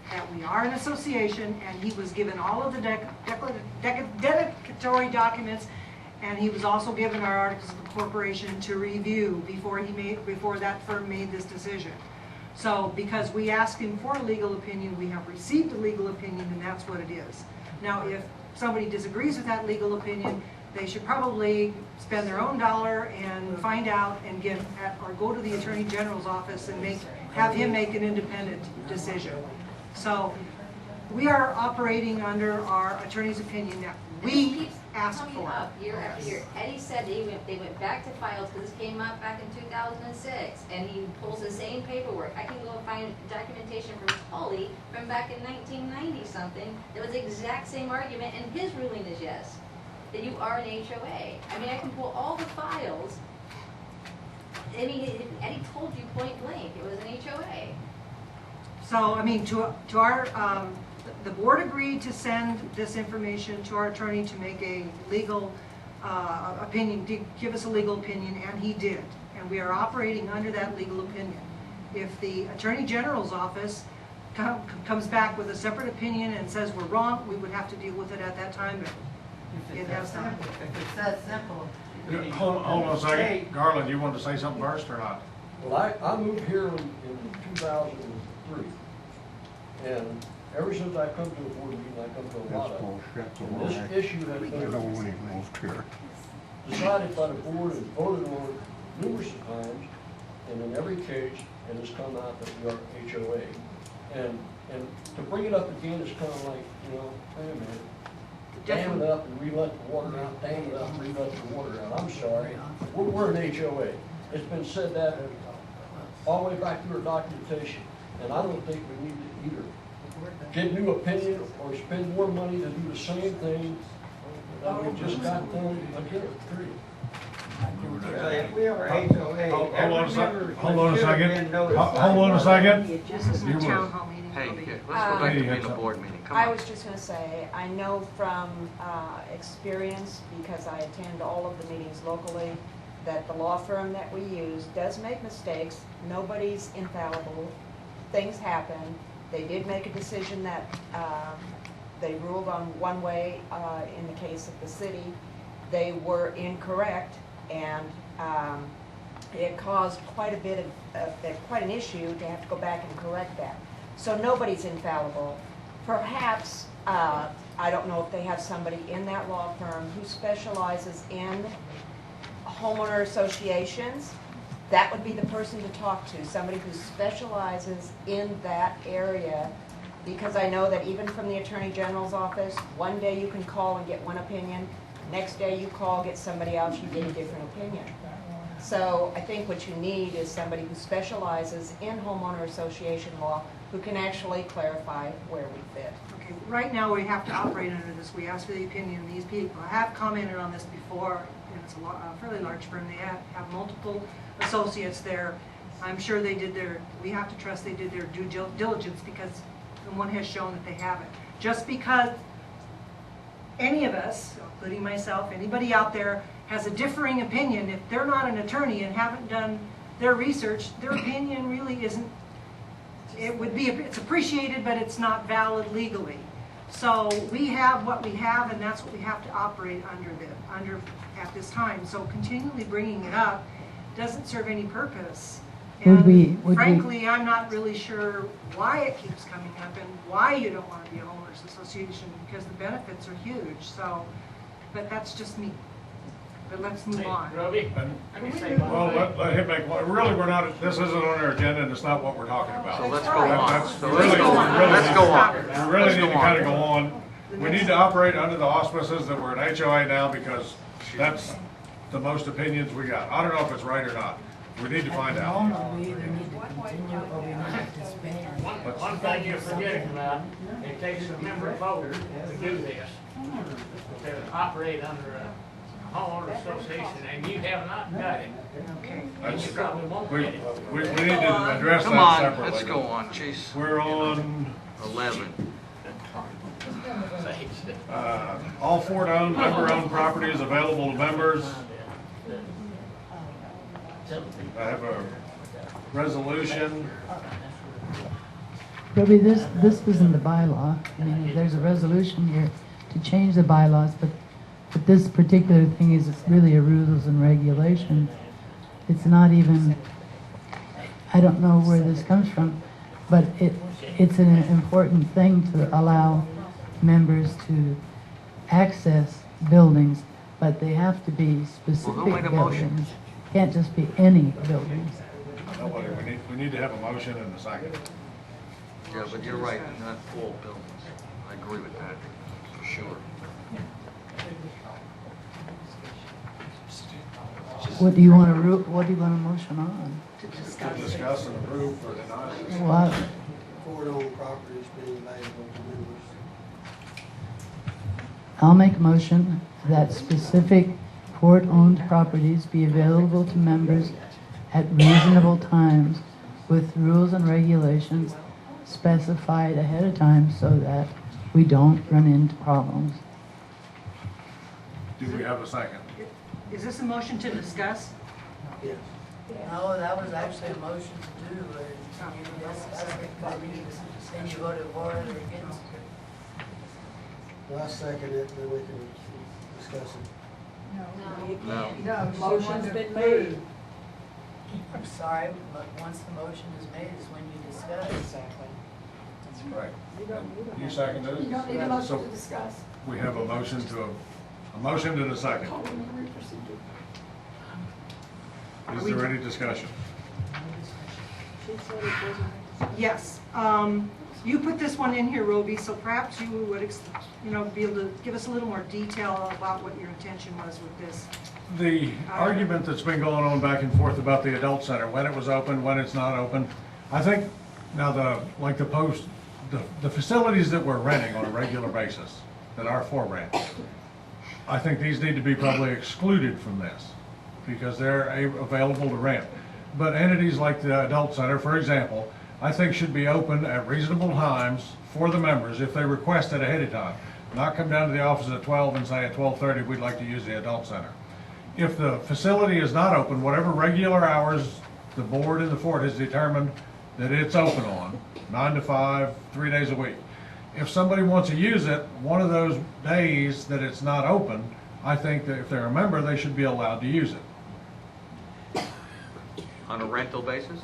that we are an association, and he was given all of the dedicatory documents, and he was also given our articles of incorporation to review before that firm made this decision. So because we asked him for a legal opinion, we have received a legal opinion, and that's what it is. Now, if somebody disagrees with that legal opinion, they should probably spend their own dollar and find out and or go to the Attorney General's office and have him make an independent decision. So we are operating under our attorney's opinion that we asked for. Year after year. Eddie said they went back to files because this came up back in 2006, and he pulls the same paperwork. I can go and find documentation from Tully from back in 1990 something. That was the exact same argument, and his ruling is yes, that you are an HOA. I mean, I can pull all the files. I mean, Eddie told you point blank it was an HOA. So, I mean, to our, the board agreed to send this information to our attorney to make a legal opinion, to give us a legal opinion, and he did. And we are operating under that legal opinion. If the Attorney General's office comes back with a separate opinion and says we're wrong, we would have to deal with it at that time. If it's that simple. Hold on a second. Garland, you wanted to say something first or not? Well, I moved here in 2003, and ever since I come to a board meeting, I come to a lot of them. And this issue has been decided by the board and voted on numerous times, and in every case, it has come out that we are HOA. And to bring it up again is kind of like, you know, wait a minute, dam it up and we let the water out, dam it up and we let the water out. I'm sorry, we're an HOA. It's been said that all the way back through our documentation, and I don't think we need to either get new opinion or spend more money to do the same thing that we just got done again, period. If we are HOA, Hold on a second. Hold on a second. This is a You town will. hall meeting. Hey, let's go back to being a board meeting. Come I on. was just going to say, I know from experience, because I attend all of the meetings locally, that the law firm that we use does make mistakes. Nobody's infallible. Things happen. They did make a decision that they ruled on one way in the case of the city. They were incorrect, and it caused quite a bit of quite an issue to have to go back and correct that. So nobody's infallible. Perhaps, I don't know if they have somebody in that law firm who specializes in homeowner associations. That would be the person to talk to, somebody who specializes in that area. Because I know that even from the Attorney General's office, one day you can call and get one opinion, next day you call, get somebody else, you get a different opinion. So I think what you need is somebody who specializes in homeowner association law, who can actually clarify where we fit. Okay, right now we have to operate under this. We ask for the opinion of these people. I have commented on this before, and it's a fairly large firm. They have multiple associates there. I'm sure they did we have to trust they did their due diligence, because one has shown that they haven't. Just because any of us, including myself, anybody out there, has a differing opinion, if they're not an attorney and haven't done their research, their opinion really isn't, it's appreciated, but it's not valid legally. So we have what we have, and that's what we have to operate under at this time. So continually bringing it up doesn't serve any purpose. And frankly, I'm not really sure why it keeps coming up and why you don't want to be a homeowners association, because the benefits are huge. So, but that's just me. but let's move on. Roby, let me say one Well, thing. let him make, really, we're not, this isn't on our agenda, and it's not what we're talking about. So let's go on. That's So really- let's go on. really Let's need- go on. We really Let's need go to on. kind of go on. We need to operate under the auspices that we're an HOA now, because that's the most opinions we got. I don't know if it's right or not. We need to find out. We either need to continue or we need to disband. One thing you're forgetting about, it takes a member vote to do this, to operate under a homeowner association, and you have not got it. Okay. And you probably won't We, get it. we need to address Come that on, separately. let's go on, jeez. We're on, 11. all Ford-owned, member-owned properties available to members. I have a resolution. Roby, this isn't the bylaw. I mean, there's a resolution here to change the bylaws, but this particular thing is really a rules and regulations. It's not even, I don't know where this comes from, but it's an important thing to allow members to access buildings, but they have to be specific made a motion? buildings. Can't just be any buildings. Nobody, we need to have a motion and a second. Yeah, but you're right, not all buildings. I agree with that, for sure. What do you want to motion on? To discuss and approve or deny. What? Ford-owned properties being available to members. I'll make a motion that specific court-owned properties be available to members at reasonable times with rules and regulations specified ahead of time so that we don't run into problems. Do we have a second? Is this a motion to discuss? Yes. No, that was actually a motion to do, you discuss it, then you voted for it or against it. Well, I second it, then we can discuss it. No. No, motion's been made. I'm sorry, but once the motion is made is when you discuss. Exactly. Right. You seconded it? You don't need a motion So to discuss. we have a motion and a second. Is there any discussion? Yes. You put this one in here, Roby, so perhaps you would, be able to give us a little more detail about what your intention was with this. The argument that's been going on back and forth about the adult center, when it was open, when it's not open, I think now the facilities that we're renting on a regular basis, that are for rent, I think these need to be probably excluded from this because they're available to rent. But entities like the adult center, for example, I think should be open at reasonable times for the members if they request it ahead of time. Not come down to the office at 12 and say at 12:30 we'd like to use the adult center. If the facility is not open, whatever regular hours the board and the fort has determined that it's open on, 9 to 5, 3 days a week. If somebody wants to use it, one of those days that it's not open, I think that if they're a member, they should be allowed to use it. On a rental basis?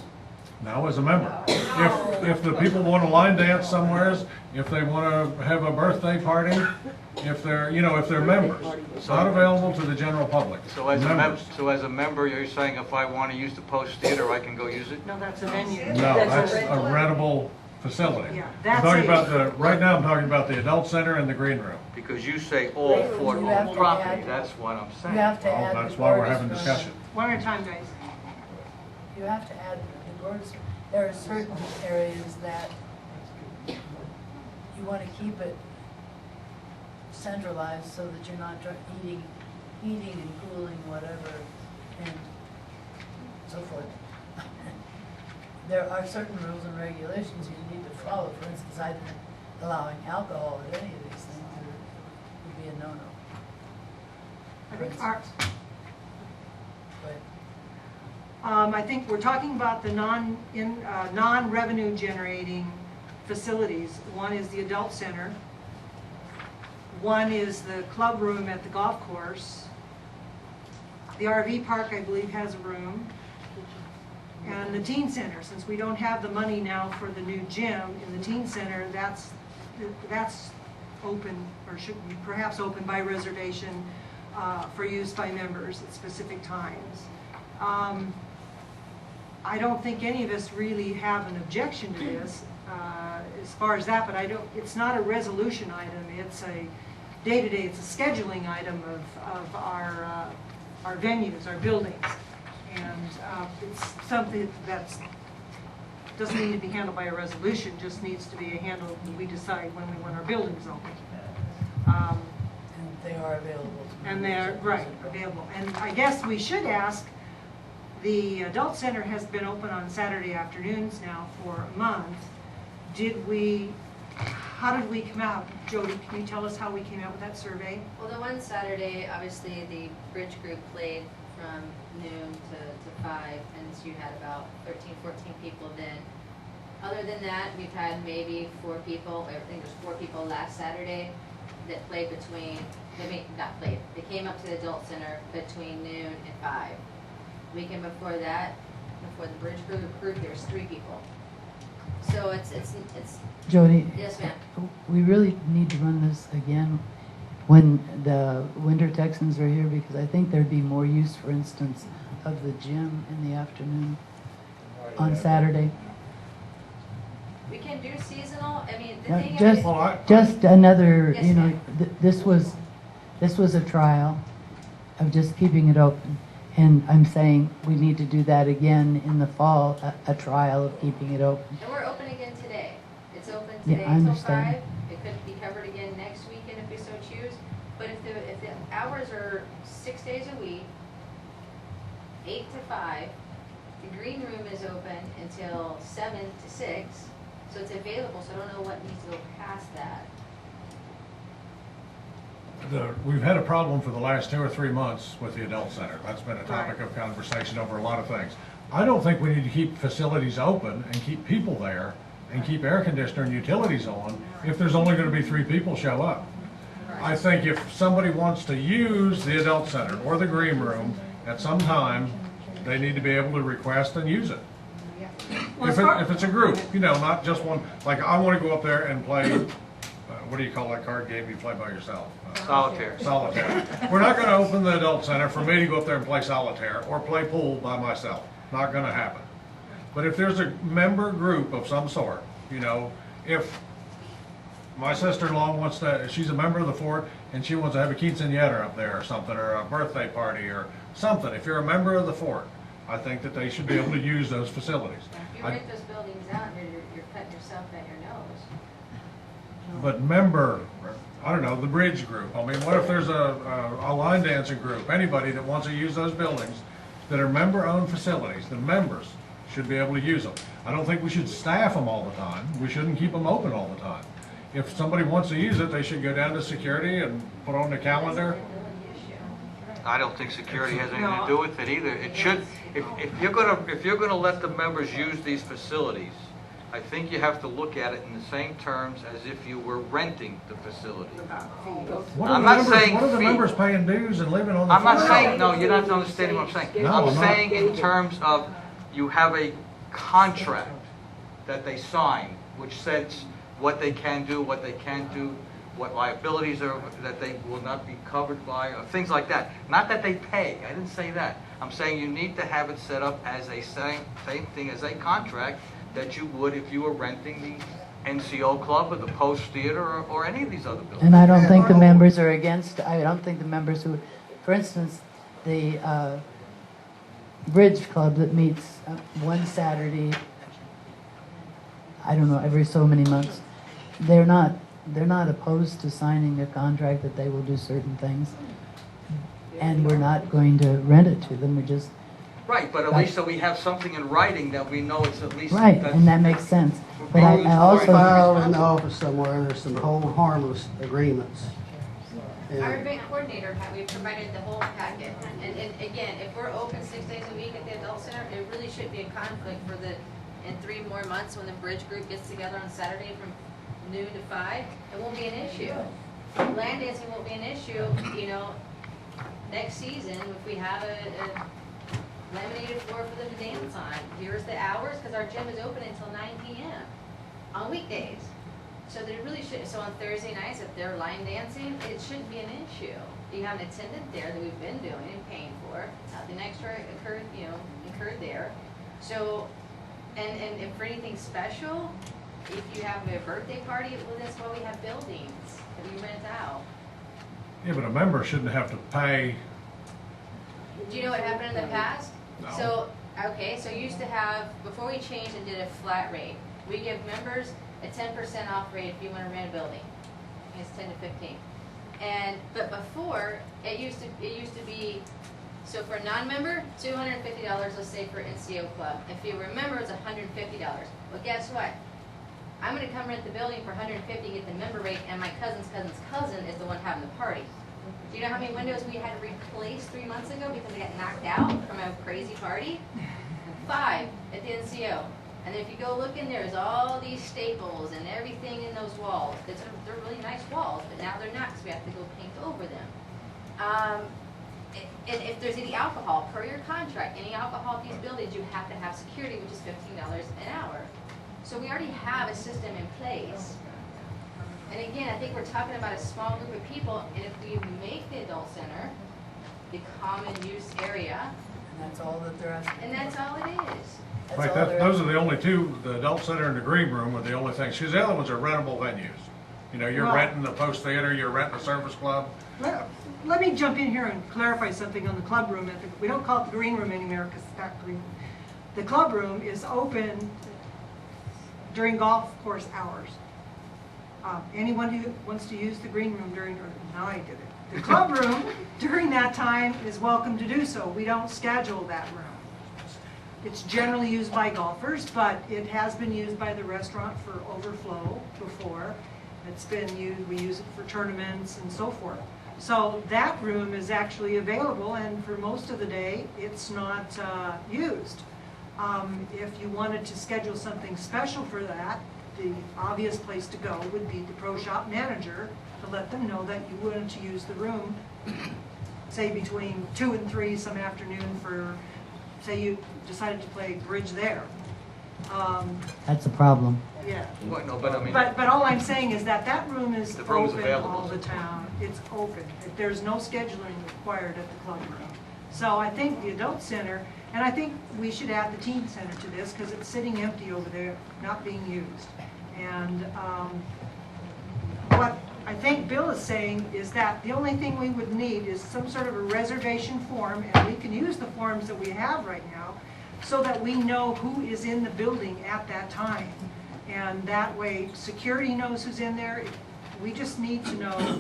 Now as a member. If the people want to line dance somewheres, if they want to have a birthday party, if they're members, it's not available to the general public. So as Members. a member, you're saying if I want to use the Post Theater, I can go use it? No, that's a venue. No, that's a rentable facility. Yeah, I'm that's talking a- about right now I'm talking about the adult center and the green room. Because you say all Fort You have owned to property, add- that's what I'm saying. You have to Well, add. that's the why we're Gordon's having room. discussion. One at a time, guys. You have to add the Gordon's, there are certain areas that you want to keep it centralized so that you're not eating and cooling, whatever, and so forth. There are certain rules and regulations you need to follow. For instance, I think allowing alcohol at any of these things would be a no-no. I think our, But I think we're talking about the non-revenue generating facilities. One is the adult center. One is the club room at the golf course. The RV park, I believe, has a room. And the teen center, since we don't have the money now for the new gym in the teen center, that's open, or should be perhaps open by reservation. for use by members at specific times. I don't think any of us really have an objection to this as far as that, but it's not a resolution item. It's a day-to-day, it's a scheduling item of our venues, our buildings. And it's something that doesn't need to be handled by a resolution, just needs to be handled when we decide when we want our buildings open. And they are available. And they're, right, available. And I guess we should ask, the adult center has been open on Saturday afternoons now for a month. How did we come out? Jody, can you tell us how we came out with that survey? Well, the one Saturday, obviously, the bridge group played from noon to 5, and so you had about 13, 14 people then. Other than that, we've had maybe 4 people, I think there's 4 people last Saturday that played they came up to the adult center between noon and 5. Weekend before that, before the bridge group, there was 3 people. So it's Jody? Yes, ma'am. We really need to run this again when the Winter Texans are here, because I think there'd be more use, for instance, of the gym in the afternoon on Saturday. We can do seasonal. I mean, the No, thing just, is, just another, Yes, you know, ma'am. this was a trial of just keeping it open. And I'm saying we need to do that again in the fall, a trial of keeping it open. and we're open again today. It's open Yeah, today I until understand. 5. It could be covered again next weekend if we so choose. But if the hours are 6 days a week, 8 to 5, the green room is open until 7 to 6. So it's available, so I don't know what needs to go past that. We've had a problem for the last 2 or 3 months with the adult center. That's been a topic of conversation over a lot of things. I don't think we need to keep facilities open and keep people there and keep air conditioner and utilities on if there's only going to be 3 people show up. I think if somebody wants to use the adult center or the green room at some time, they need to be able to request and use it. If it's a group, you know, not just one, like I want to go up there and play, what do you call that card game you play by yourself? Solitaire. Solitaire. We're not going to open the adult center for me to go up there and play solitaire or play pool by myself. Not going to happen. But if there's a member group of some sort, you know, if my sister-in-law wants to, she's a member of the fort and she wants to have a quinceañera up there or something, or a birthday party or something. If you're a member of the fort, I think that they should be able to use those facilities. If you rent those buildings out, you're cutting yourself at your nose. But member, I don't know, the bridge group. I mean, what if there's a line dancing group? Anybody that wants to use those buildings that are member-owned facilities, the members should be able to use them. I don't think we should staff them all the time. We shouldn't keep them open all the time. If somebody wants to use it, they should go down to security and put on the calendar. I don't think security has anything to do with it either. It should, if you're gonna let the members use these facilities, I think you have to look at it in the same terms as if you were renting the facility. What I'm not saying what are the fee. members paying dues and living on the I'm not fort? saying, no, you're not understanding what I'm saying. No, I'm I'm not. saying in terms of, you have a contract that they sign, which says what they can do, what they can't do, what liabilities are, that they will not be covered by, or things like that. Not that they pay, I didn't say that. I'm saying you need to have it set up as a same thing as a contract that you would if you were renting the NCO club or the Post Theater or any of these other buildings. And I don't think the members are against, I don't think the members who, for instance, the Bridge Club that meets one Saturday, I don't know, every so many months, they're not opposed to signing a contract that they will do certain things. And we're not going to rent it to them, we're just... Right, but at least so we have something in writing that we know it's at least... Right, and that makes sense. But I also... File in the office somewhere, there's some hold harmless agreements. Our event coordinator, we provided the whole packet. And again, if we're open 6 days a week at the adult center, it really should be a conflict for in 3 more months when the bridge group gets together on Saturday from noon to 5, it won't be an issue. Land dancing won't be an issue, you know, next season if we have a laminated floor for them to dance on. Here's the hours, because our gym is open until 9 p.m. on weekdays. So they really should, so on Thursday nights, if they're line dancing, it shouldn't be an issue. you have an attendant there that we've been doing and paying for, nothing extra incurred there. So, and if for anything special, if you have a birthday party, well, that's why we have buildings that we rent out. Yeah, but a member shouldn't have to pay. Do you know what happened in the past? No. So, okay, so you used to have, before we changed and did a flat rate, we give members a 10% off rate if you want to rent a building. It's 10 to 15. But before, it used to be, so for a non-member, $250, let's say for NCO Club. If you remember, it's $150. Well, guess what? I'm going to come rent the building for $150, get the member rate, and my cousin's cousin's cousin is the one having the party. Do you know how many windows we had to replace 3 months ago because they got knocked out from a crazy party? 5 at the NCO. And if you go look in there's all these staples and everything in those walls. They're really nice walls, but now they're not because we have to go paint over them. And if there's any alcohol, per your contract, any alcohol at these buildings, you have to have security, which is $15 an hour. So we already have a system in place. And again, I think we're talking about a small group of people, and if we make the adult center the common use area. And that's all that they're asking. And that's all it is. Right, those are the only two, the adult center and the green room are the only things. Because the other ones are rentable venues. You know, you're renting the Post Theater, you're renting the Service Club. Let me jump in here and clarify something on the club room. We don't call it the green room anymore because it's not green. The club room is open during golf course hours. Anyone who wants to use the green room now I did it. The club room during that time is welcome to do so. We don't schedule that room. It's generally used by golfers, but it has been used by the restaurant for overflow before. It's been used, we use it for tournaments and so forth. So that room is actually available, and for most of the day, it's not used. If you wanted to schedule something special for that, the obvious place to go would be the pro shop manager to let them know that you wanted to use the room, say between 2 and 3 some afternoon for, say you decided to play bridge there. That's a problem. Yeah. Well, no, but I mean. But all I'm saying is that that room is The room is open available. all the time. It's open. There's no scheduling required at the club room. So I think the adult center, and I think we should add the teen center to this because it's sitting empty over there, not being used. And what I think Bill is saying is that the only thing we would need is some sort of a reservation form, and we can use the forms that we have right now so that we know who is in the building at that time. And that way, security knows who's in there. We just need to know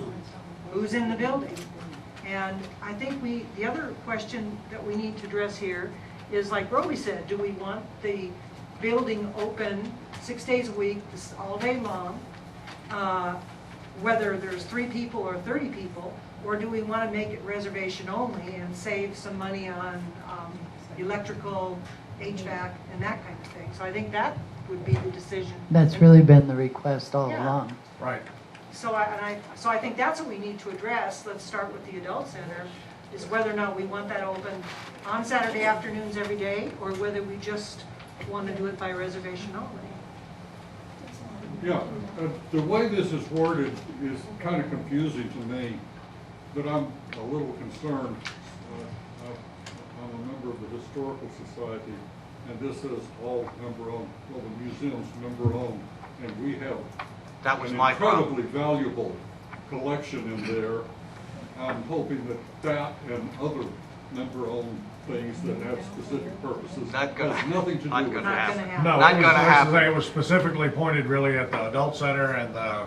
who's in the building. And I think the other question that we need to address here is, like Roby said, do we want the building open 6 days a week, all day long, whether there's 3 people or 30 people, or do we want to make it reservation only and save some money on electrical, HVAC, and that kind of thing? So I think that would be the decision. That's really been the request all Yeah. along. Right. So I think that's what we need to address. Let's start with the adult center, is whether or not we want that open on Saturday afternoons every day, or whether we just want to do it by reservation only. Yeah, the way this is worded is kind of confusing to me, but I'm a little concerned. I'm a member of the Historical Society, and this is all member-owned, well, the museum's member-owned, and we have That was an my problem. incredibly valuable collection in there. I'm hoping that and other member-owned things that have specific purposes Not gonna- has nothing to do not with gonna this. happen. No, Not it was, gonna happen. it was specifically pointed really at the adult center and the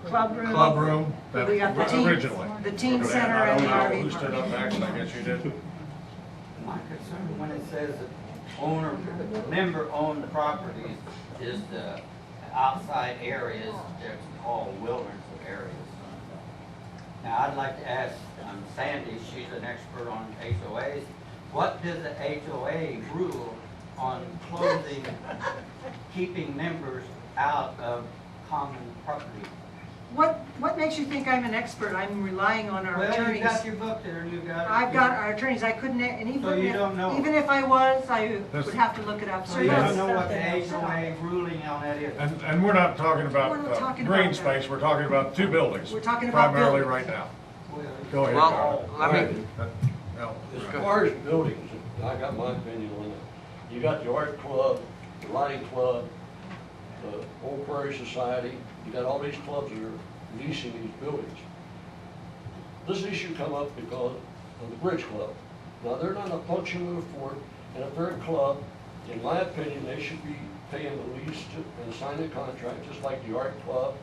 Club room. club room that We got the teen- originally. the teen We're gonna center add- and the I don't know RV who stood park. up next, I guess you did. My concern when it says that member owned the properties is the outside areas that's called wilderness areas. Now, I'd like to ask Sandy, she's an expert on HOAs, what does the HOA rule on closing, keeping members out of common property? What makes you think I'm an expert? I'm relying on our Well, attorneys. you've got your book there, and you've got. I've got our attorneys. I couldn't, and even, So you don't know. even if I was, I would have to look it up. So you don't know what the HOA ruling on that is? And we're not talking about We're not talking green about space, we're talking about 2 buildings. We're talking about primarily buildings. right now. Go ahead, Well, Carl. let me- Go ahead. No. As far as buildings, I got my opinion on it. You got the art club, the writing club, the Old Prairie Society, you got all these clubs that are leasing these buildings. This issue come up because of the Bridge Club. Now, they're not a function of the fort, and if they're a club, in my opinion, they should be paying the lease and signing a contract, just like the art club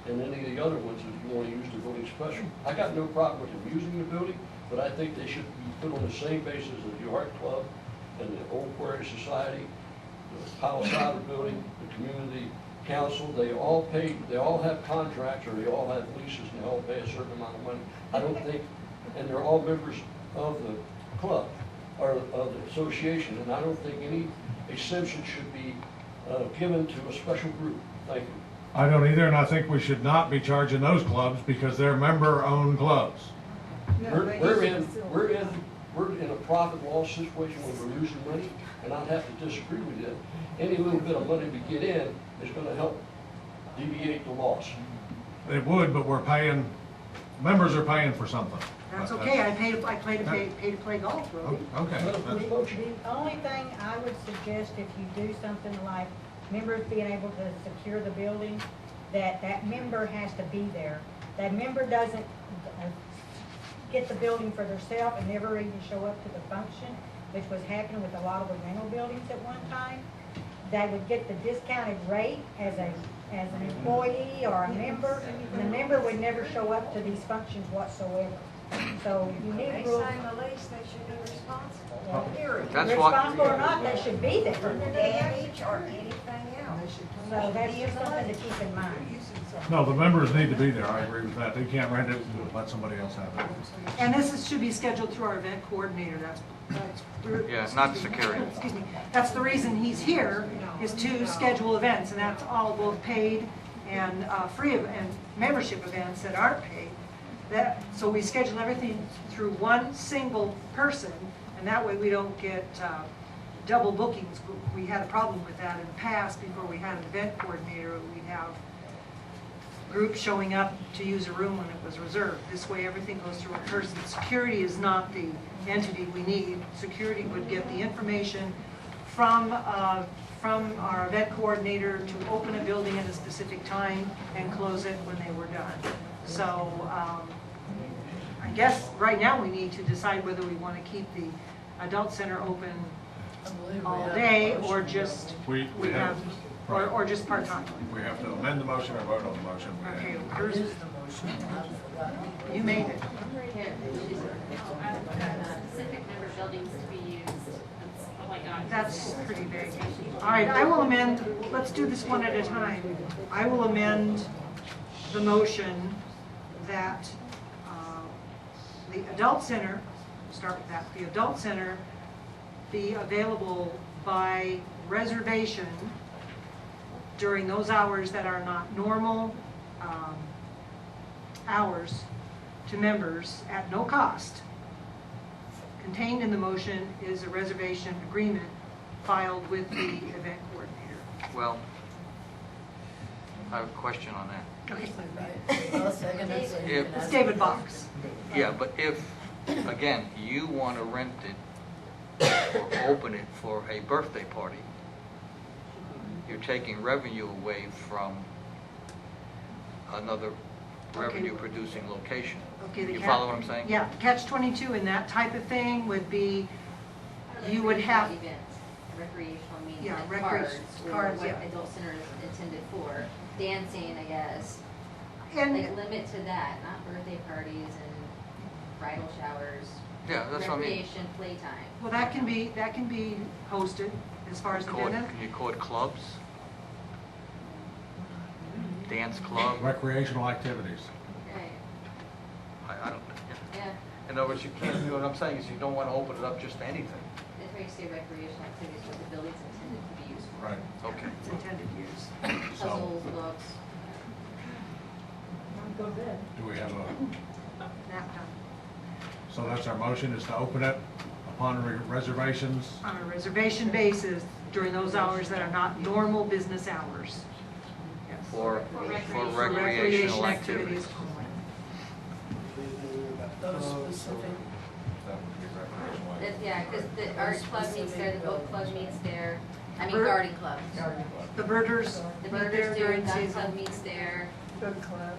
and any of the other ones that you want to use the building special. I got no problem with them using the building, but I think they should be put on the same basis as the art club and the Old Prairie Society, the Palisade building, the community council. They all have contracts, or they all have leases, and they all pay a certain amount of money. I don't think, and they're all members of the club, or of the association, and I don't think any exemption should be given to a special group. Thank you. I don't either, and I think we should not be charging those clubs because they're member-owned clubs. We're in a profit loss situation when we're losing money, and I'd have to disagree with you. Any little bit of money we get in is gonna help deviate the loss. It would, but we're paying, members are paying for something. That's okay, I pay to play golf, Brody. Okay. The only thing I would suggest, if you do something like members being able to secure the building, that member has to be there. That member doesn't get the building for themselves and never even show up to the function, which was happening with a lot of the rental buildings at one time. They would get the discounted rate as an employee or a member, and the member would never show up to these functions whatsoever. So you need They rules. sign the lease, they should be responsible, period. That's what- Responsible or not, they should be there. Damage or anything else. So that's just something to keep in mind. No, the members need to be there, I agree with that. They can't rent it and let somebody else have it. And this should be scheduled through our event coordinator, Yeah, not security. Excuse me, that's the reason he's here, is to schedule events, and that's all both paid and free and membership events that aren't paid. So we schedule everything through one single person, and that way we don't get double bookings. We had a problem with that in the past. Before we had an event coordinator, we'd have groups showing up to use a room when it was reserved. This way everything goes through a person. Security is not the entity we need. Security would get the information from our event coordinator to open a building at a specific time and close it when they were done. So I guess right now we need to decide whether we want to keep the adult center open all day or just or just part-time. We have to amend the motion or vote on the motion. Okay, yours is the motion. You made it. Specific member buildings to be used. Oh my God. That's pretty big. All right, I will amend, let's do this one at a time. I will amend the motion that the adult center, start with that, the adult center be available by reservation during those hours that are not normal hours to members at no cost. Contained in the motion is a reservation agreement filed with the event coordinator. Well, I have a question on that. Okay. If- It's David Box. Yeah, but if, again, you want to rent it or open it for a birthday party, you're taking revenue away from another revenue-producing location. Okay, You follow what I'm saying? Yeah, catch-22 in that type of thing would be, you would have, Events, recreational meetings, Yeah, like cards, cards, or yeah. what adult center is intended for. Dancing, I guess. And- Like limit to that, not birthday parties and bridal showers. Yeah, that's what I mean. Recreation, playtime. well, that can be hosted as far as the dinner. Can you call it clubs? Dance club? Recreational activities. Right, I don't, yeah. in other words, you can't, you know what I'm saying is you don't want to open it up just to anything. That's why you say recreational activities, what the building's intended to be used for. Right. Okay. It's intended use. Puzzles, books. Go good. Do we have a, Nap time. so that's our motion, is to open it upon reservations? On a reservation basis during those hours that are not normal business hours. Yes. For For recreational activities. only. Those specific. Yeah, because the art club meets there, the boat club meets there, I mean Bird- garden club. The birders The meet there birders do, during gun season. club meets there. Gun club.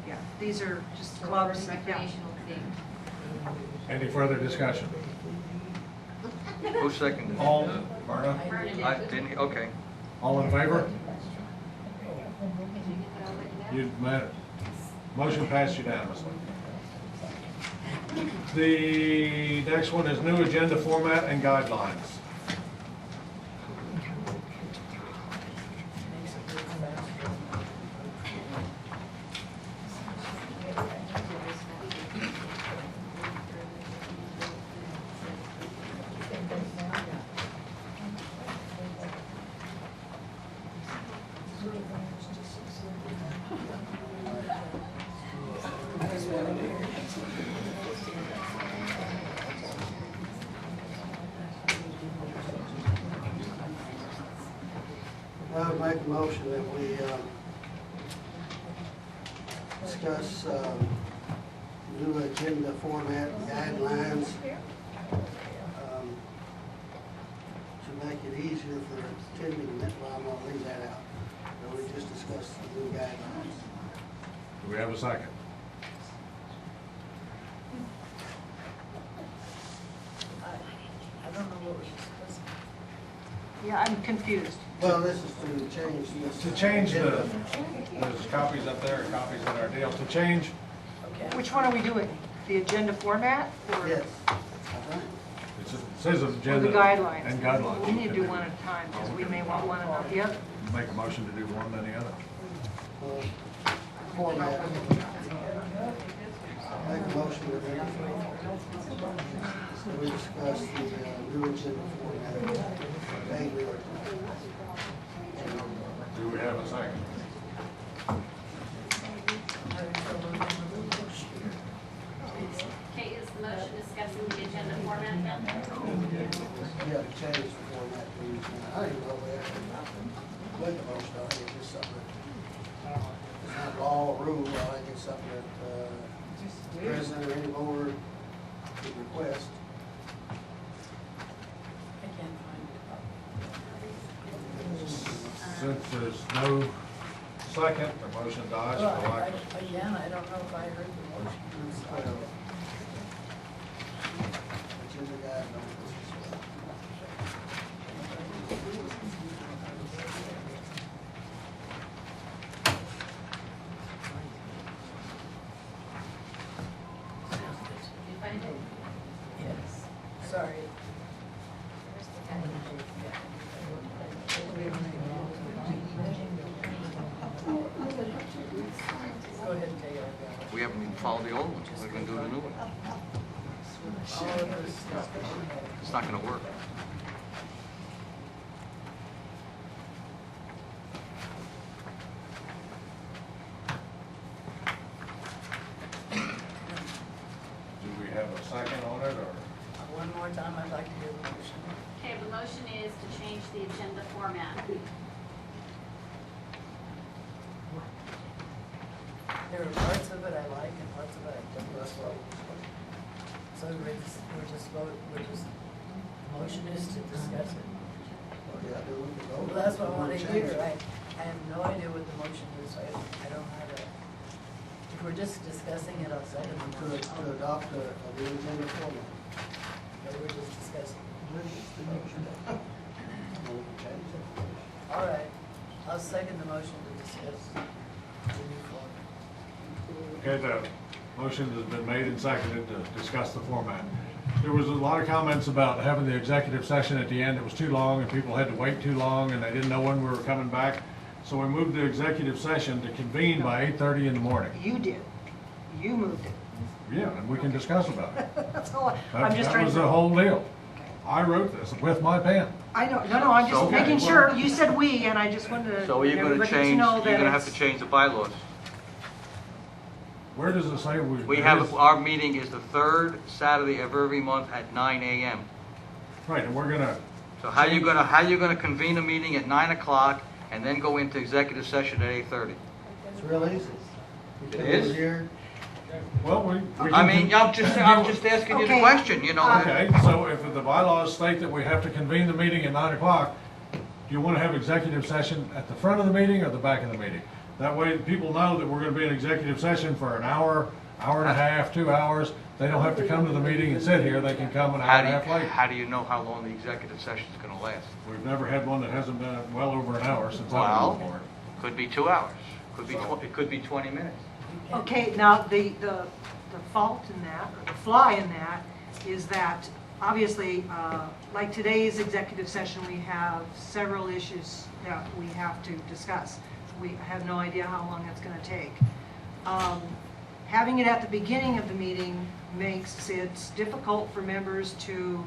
Yeah, these are just clubs, yeah. Recreational thing. Any further discussion? Who seconded? All, Myrna? I didn't, okay. All in favor? You, motion passed unanimously. The next one is new agenda format and guidelines. I would make a motion that we discuss new agenda format and guidelines to make it easier for attending the well, I'm gonna leave that out. But we just discussed the new guidelines. Do we have a second? I don't know what we're discussing. Yeah, I'm confused. Well, this is to change this. To change the, there's copies up there, copies in our deal, to change, Which one are we doing? The agenda format or? Yes. it says Or agenda. the guidelines? And guidelines. We need to do one at a time because we may want one and not the other. Make a motion to do one then the other. Format. Make a motion that we discuss the new agenda format. Daily. Do we have a second? Okay, is the motion discussing the agenda format then? Yeah, to change the format. I don't even know where, with the motion, I think it's just something that, it's not law or rule, I think it's something that, the president or any board could request. I can't find Since there's no second, the motion dies it. for lack of. Again, I don't know if I heard the motion. Agenda guidelines. Did you find it? Yes, sorry. Go ahead and take it. We haven't even followed the old ones, we're gonna do the new one. All of this discussion. It's not gonna work. Do we have a second on it, or? One more time, I'd like to hear the motion. Okay, the motion is to change the agenda format. There are parts of it I like and parts of it I don't like. So we're just, motion is to discuss it. Well, that's what I want to hear. I have no idea what the motion is, so I don't have a, if we're just discussing it, I'll second the motion. To adopt the agenda format. But we're just discussing. All right, I'll second the motion to discuss the new format. Okay, the motion has been made and seconded to discuss the format. There was a lot of comments about having the executive session at the end. It was too long and people had to wait too long and they didn't know when we were coming back. So we moved the executive session to convene by 8:30 in the morning. You did. You moved it. Yeah, and we can discuss about it. That's all. I'm just That trying was to. the whole deal. I wrote this with my pen. I know, no, I'm just So- making sure. You said we, and I just wanted So you're gonna everybody to change, know you're that gonna have to it's. change the bylaws. Where does it say we? We have, our meeting is the third Saturday of every month at 9 a.m. Right, and we're gonna, So how you gonna convene a meeting at 9 o'clock and then go into executive session at 8:30? It's real easy. You It come is? over here, Well, we I can- mean, I'm just asking you the Okay. question, you know. Okay, so if the bylaws state that we have to convene the meeting at 9 o'clock, do you want to have executive session at the front of the meeting or the back of the meeting? That way, people know that we're going to be in executive session for an hour, hour and a half, 2 hours. They don't have to come to the meeting and sit here, they can come an hour and a half later. How do you know how long the executive session's gonna last? We've never had one that hasn't been well over an hour since I've been Well, on board. could be 2 hours, it could be 20 minutes. Okay, now, the fault in that, or the flaw in that, is that, obviously, like today's executive session, we have several issues that we have to discuss. We have no idea how long it's gonna take. Having it at the beginning of the meeting makes it difficult for members to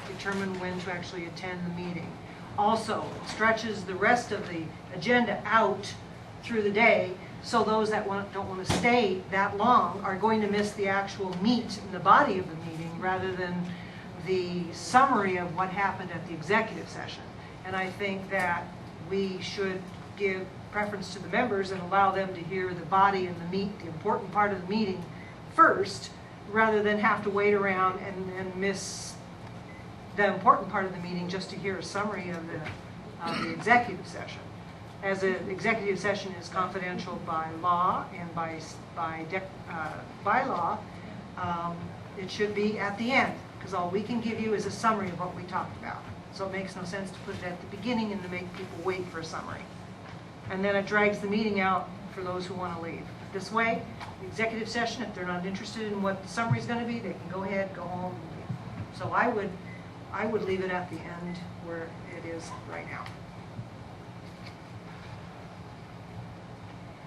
determine when to actually attend the meeting. Also, it stretches the rest of the agenda out through the day, so those that don't want to stay that long are going to miss the actual meat and the body of the meeting rather than the summary of what happened at the executive session. And I think that we should give preference to the members and allow them to hear the body and the meat, the important part of the meeting first, rather than have to wait around and miss the important part of the meeting just to hear a summary of the executive session. As an executive session is confidential by law and by law, it should be at the end, because all we can give you is a summary of what we talked about. So it makes no sense to put it at the beginning and to make people wait for a summary. And then it drags the meeting out for those who want to leave. This way, the executive session, if they're not interested in what the summary is going to be, they can go ahead, go home, and leave. So I would leave it at the end where it is right now.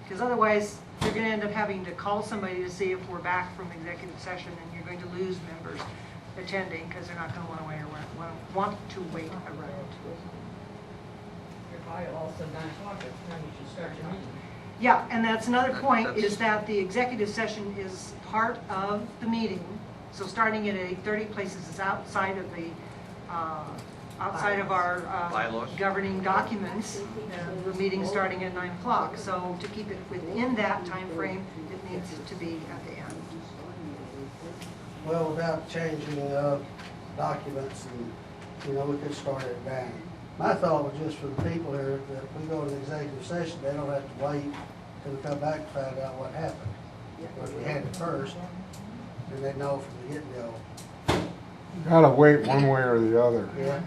Because otherwise, you're going to end up having to call somebody to see if we're back from executive session, and you're going to lose members attending because they're not going to want to wait around. You're probably also 9 o'clock, it's time you should start your meeting. Yeah, and that's another point, is that the executive session is part of the meeting. So starting at 8:30 places is outside of our Bylaws. governing documents. The meeting starting at 9 o'clock. So to keep it within that time frame, it needs to be at the end. Well, without changing documents, and, we could start it down. My thought was just for the people here, that if we go to the executive session, they don't have to wait till we come back to find out what happened. But if we had it first, then they'd know from the get-go. Gotta wait one way or the other. Yeah.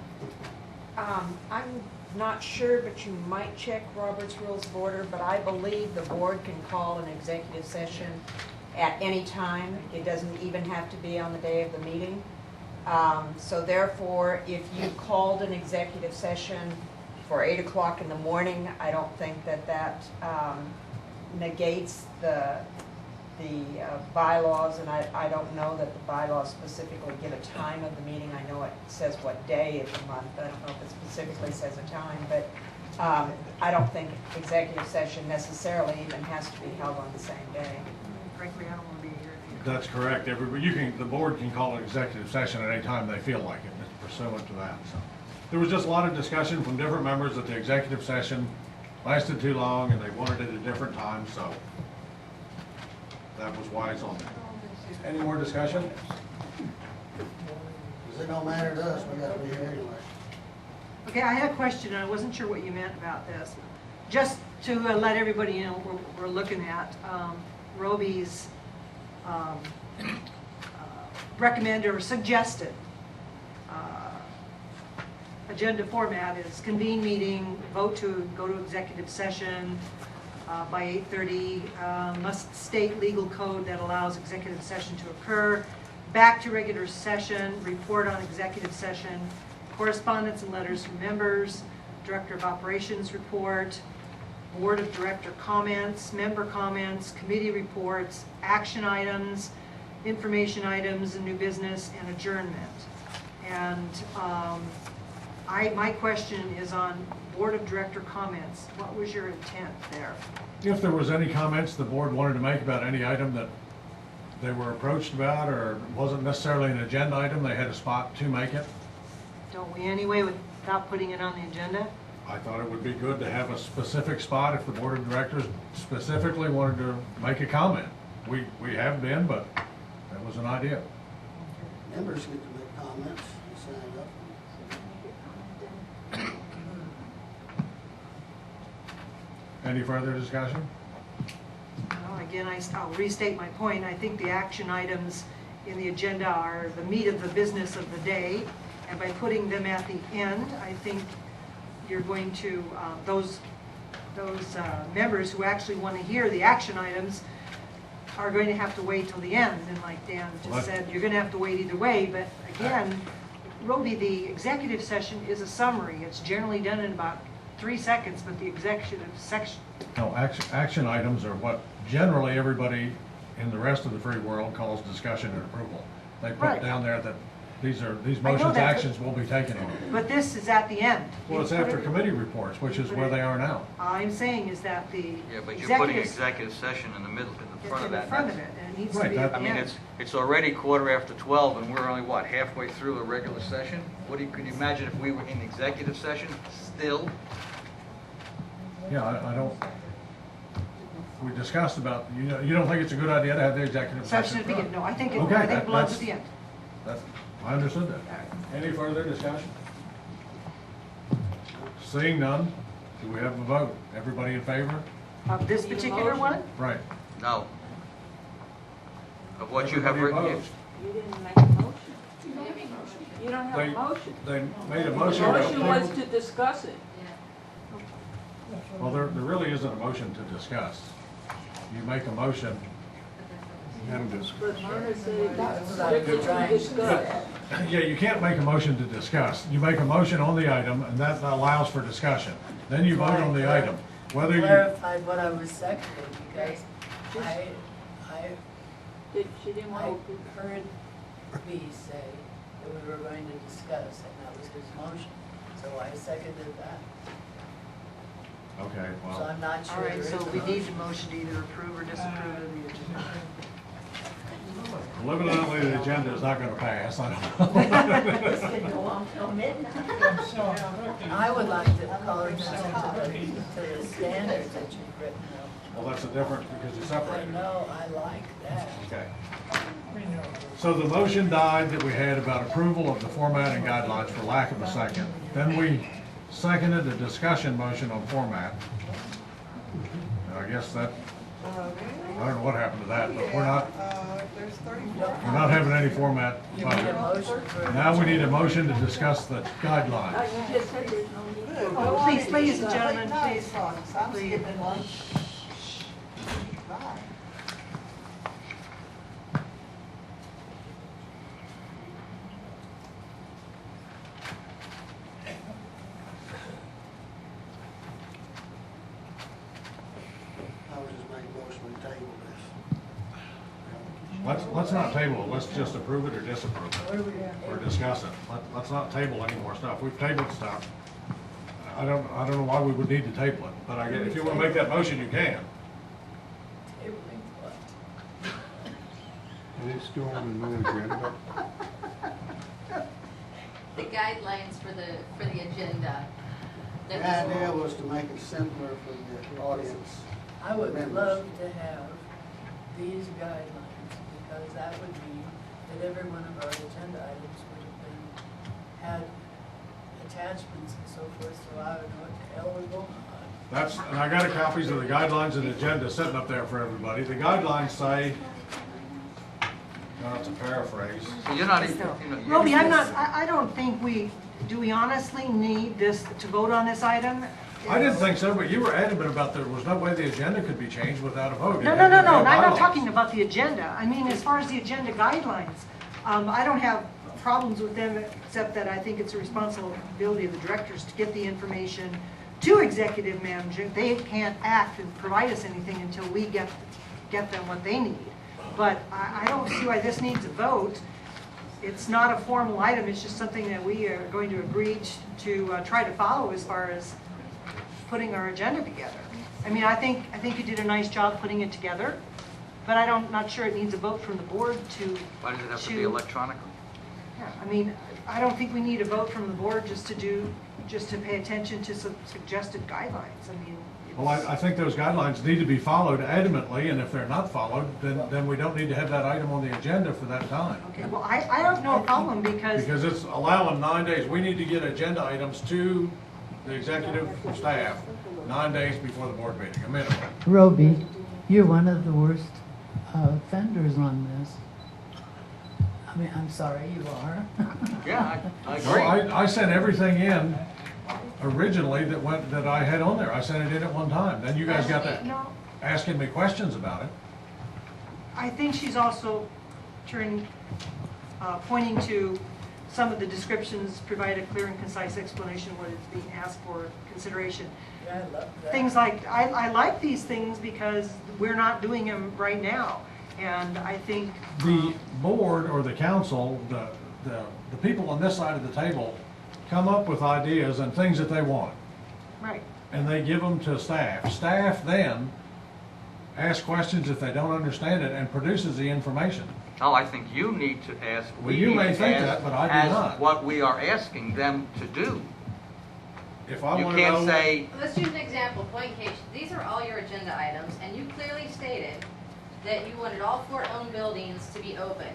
I'm not sure, but you might check Robert's Rules of Order, but I believe the board can call an executive session at any time. It doesn't even have to be on the day of the meeting. So therefore, if you called an executive session for 8 o'clock in the morning, I don't think that negates the bylaws, and I don't know that the bylaws specifically give a time of the meeting. I know it says what day of the month, but I don't know if it specifically says a time, but I don't think executive session necessarily even has to be held on the same day. Frankly, I don't want to be here. That's correct. The board can call an executive session at any time they feel like it, pursuant to that. So there was just a lot of discussion from different members that the executive session lasted too long and they wanted it at a different time, so that was why it's on there. Any more discussion? Because it don't matter to us, we got to be here anyway. Okay, I had a question, and I wasn't sure what you meant about this. Just to let everybody know, we're looking at Roby's recommended or suggested agenda format is convene meeting, vote to go to executive session by 8:30, must state legal code that allows executive session to occur, back to regular session, report on executive session, correspondence and letters from members, Director of Operations report, Board of Director comments, member comments, committee reports, action items, information items, and new business, and adjournment. And my question is on Board of Director comments. What was your intent there? If there was any comments the board wanted to make about any item that they were approached about or wasn't necessarily an agenda item, they had a spot to make it. Don't we anyway without putting it on the agenda? I thought it would be good to have a specific spot if the board of directors specifically wanted to make a comment. we have been, but that was an idea. Members get to make comments and sign up. Any further discussion? Well, again, I'll restate my point. I think the action items in the agenda are the meat of the business of the day. And by putting them at the end, I think you're going to, those members who actually want to hear the action items are going to have to wait till the end. And like Dan just said, you're going to have to wait either way. But again, Roby, the executive session is a summary. It's generally done in about 3 seconds, but the executive section. No, action items are what generally everybody in the rest of the free world calls discussion and approval. They put down there that these motions, actions will be taken on. But this is at the end. Well, it's after committee reports, which is where they are now. I'm saying is that the Yeah, but you're putting executive session in the middle, in the front of that. In the front of it, and it needs to be at the I mean, end. it's already 12:15, and we're only, what, halfway through the regular session? Can you imagine if we were in executive session still? Yeah, I don't, we discussed about, you don't think it's a good idea to have the executive session? Session at the beginning. No, I think it Okay, belongs at the end. I understood that. Any further discussion? Seeing none, do we have a vote? Everybody in favor? Of this particular one? Right. No. Of what you have written? Everybody opposed? You didn't make a motion. You don't have a motion. They made a motion. The motion was to discuss it. Well, there really isn't a motion to discuss. You make a motion. But Myrna said that's strictly to discuss. Yeah, you can't make a motion to discuss. You make a motion on the item, and that allows for discussion. Then you vote on the item. Whether you clarified what I was seconding, because I heard B say that we were going to discuss, and that was his motion. So I seconded that. Okay, well. So I'm not sure. All right, there so is a we need motion. the motion to either approve or disapprove of the agenda. Evidently, the agenda is not going to pass. I don't know. This could go on till midnight. I would like to call attention to the standards that you've written up. Well, that's a difference because it's separated. I know, I like that. Okay. So the motion died that we had about approval of the format and guidelines for lack of a second. Then we seconded a discussion motion on format. I guess that, I don't know what happened to that, but we're not having any format. You need a motion for. Now we need a motion to discuss the guidelines. You just said there's no need. Oh, please, ladies and gentlemen, please. I'm skipping lunch. Bye. I was just making a motion to table this. Let's not table it, let's just approve it or disapprove it, or discuss it. Let's not table any more stuff. We've tabled stuff. I don't know why we would need to table it, but I get, if you want to make that motion, you can. Are they still on the new agenda? The guidelines for the agenda. The idea was to make it simpler for the audience. I would members. love to have these guidelines, because that would mean that every one of our agenda items would have been, had attachments and so forth, so I would know what the hell we're going on. And I got copies of the guidelines and agenda sitting up there for everybody. The guidelines say, it's a paraphrase. So you're not even, Roby, I don't think do we honestly need this, to vote on this item? I didn't think so, but you were adamant about there was no way the agenda could be changed without a vote. No, I'm not talking about the agenda. I mean, as far as the agenda guidelines, I don't have problems with them, except that I think it's a responsibility of the directors to get the information to executive management. They can't act and provide us anything until we get them what they need. But I don't see why this needs a vote. It's not a formal item, it's just something that we are going to agree to try to follow as far as putting our agenda together. I mean, I think you did a nice job putting it together, but not sure it needs a vote from the board to... Why does it have to be electronically? Yeah, I mean, I don't think we need a vote from the board just to pay attention to some suggested guidelines. I mean, Well, I think those guidelines need to be followed adamantly, and if they're not followed, then we don't need to have that item on the agenda for that time. Okay, well, I have no problem because, Because it's allowing 9 days. We need to get agenda items to the executive staff 9 days before the board meeting, a minimum. Roby, you're one of the worst offenders on this. I mean, I'm sorry, you are. Yeah, I No, agree. I sent everything in originally that I had on there. I sent it in at one time. Then you guys got to no, asking me questions about it. I think she's also pointing to some of the descriptions, provide a clear and concise explanation of what is being asked for consideration. Yeah, I love that. Things like, I like these things because we're not doing them right now. And I think. The board or the council, the people on this side of the table come up with ideas and things that they want. Right. And they give them to staff. Staff then asks questions if they don't understand it and produces the information. Oh, I think you need to ask, Well, you may think ask that, but I do as not. what we are asking them to do. If I You want to know. can't say, Let's use an example, point case. These are all your agenda items, and you clearly stated that you wanted all 4 owned buildings to be open.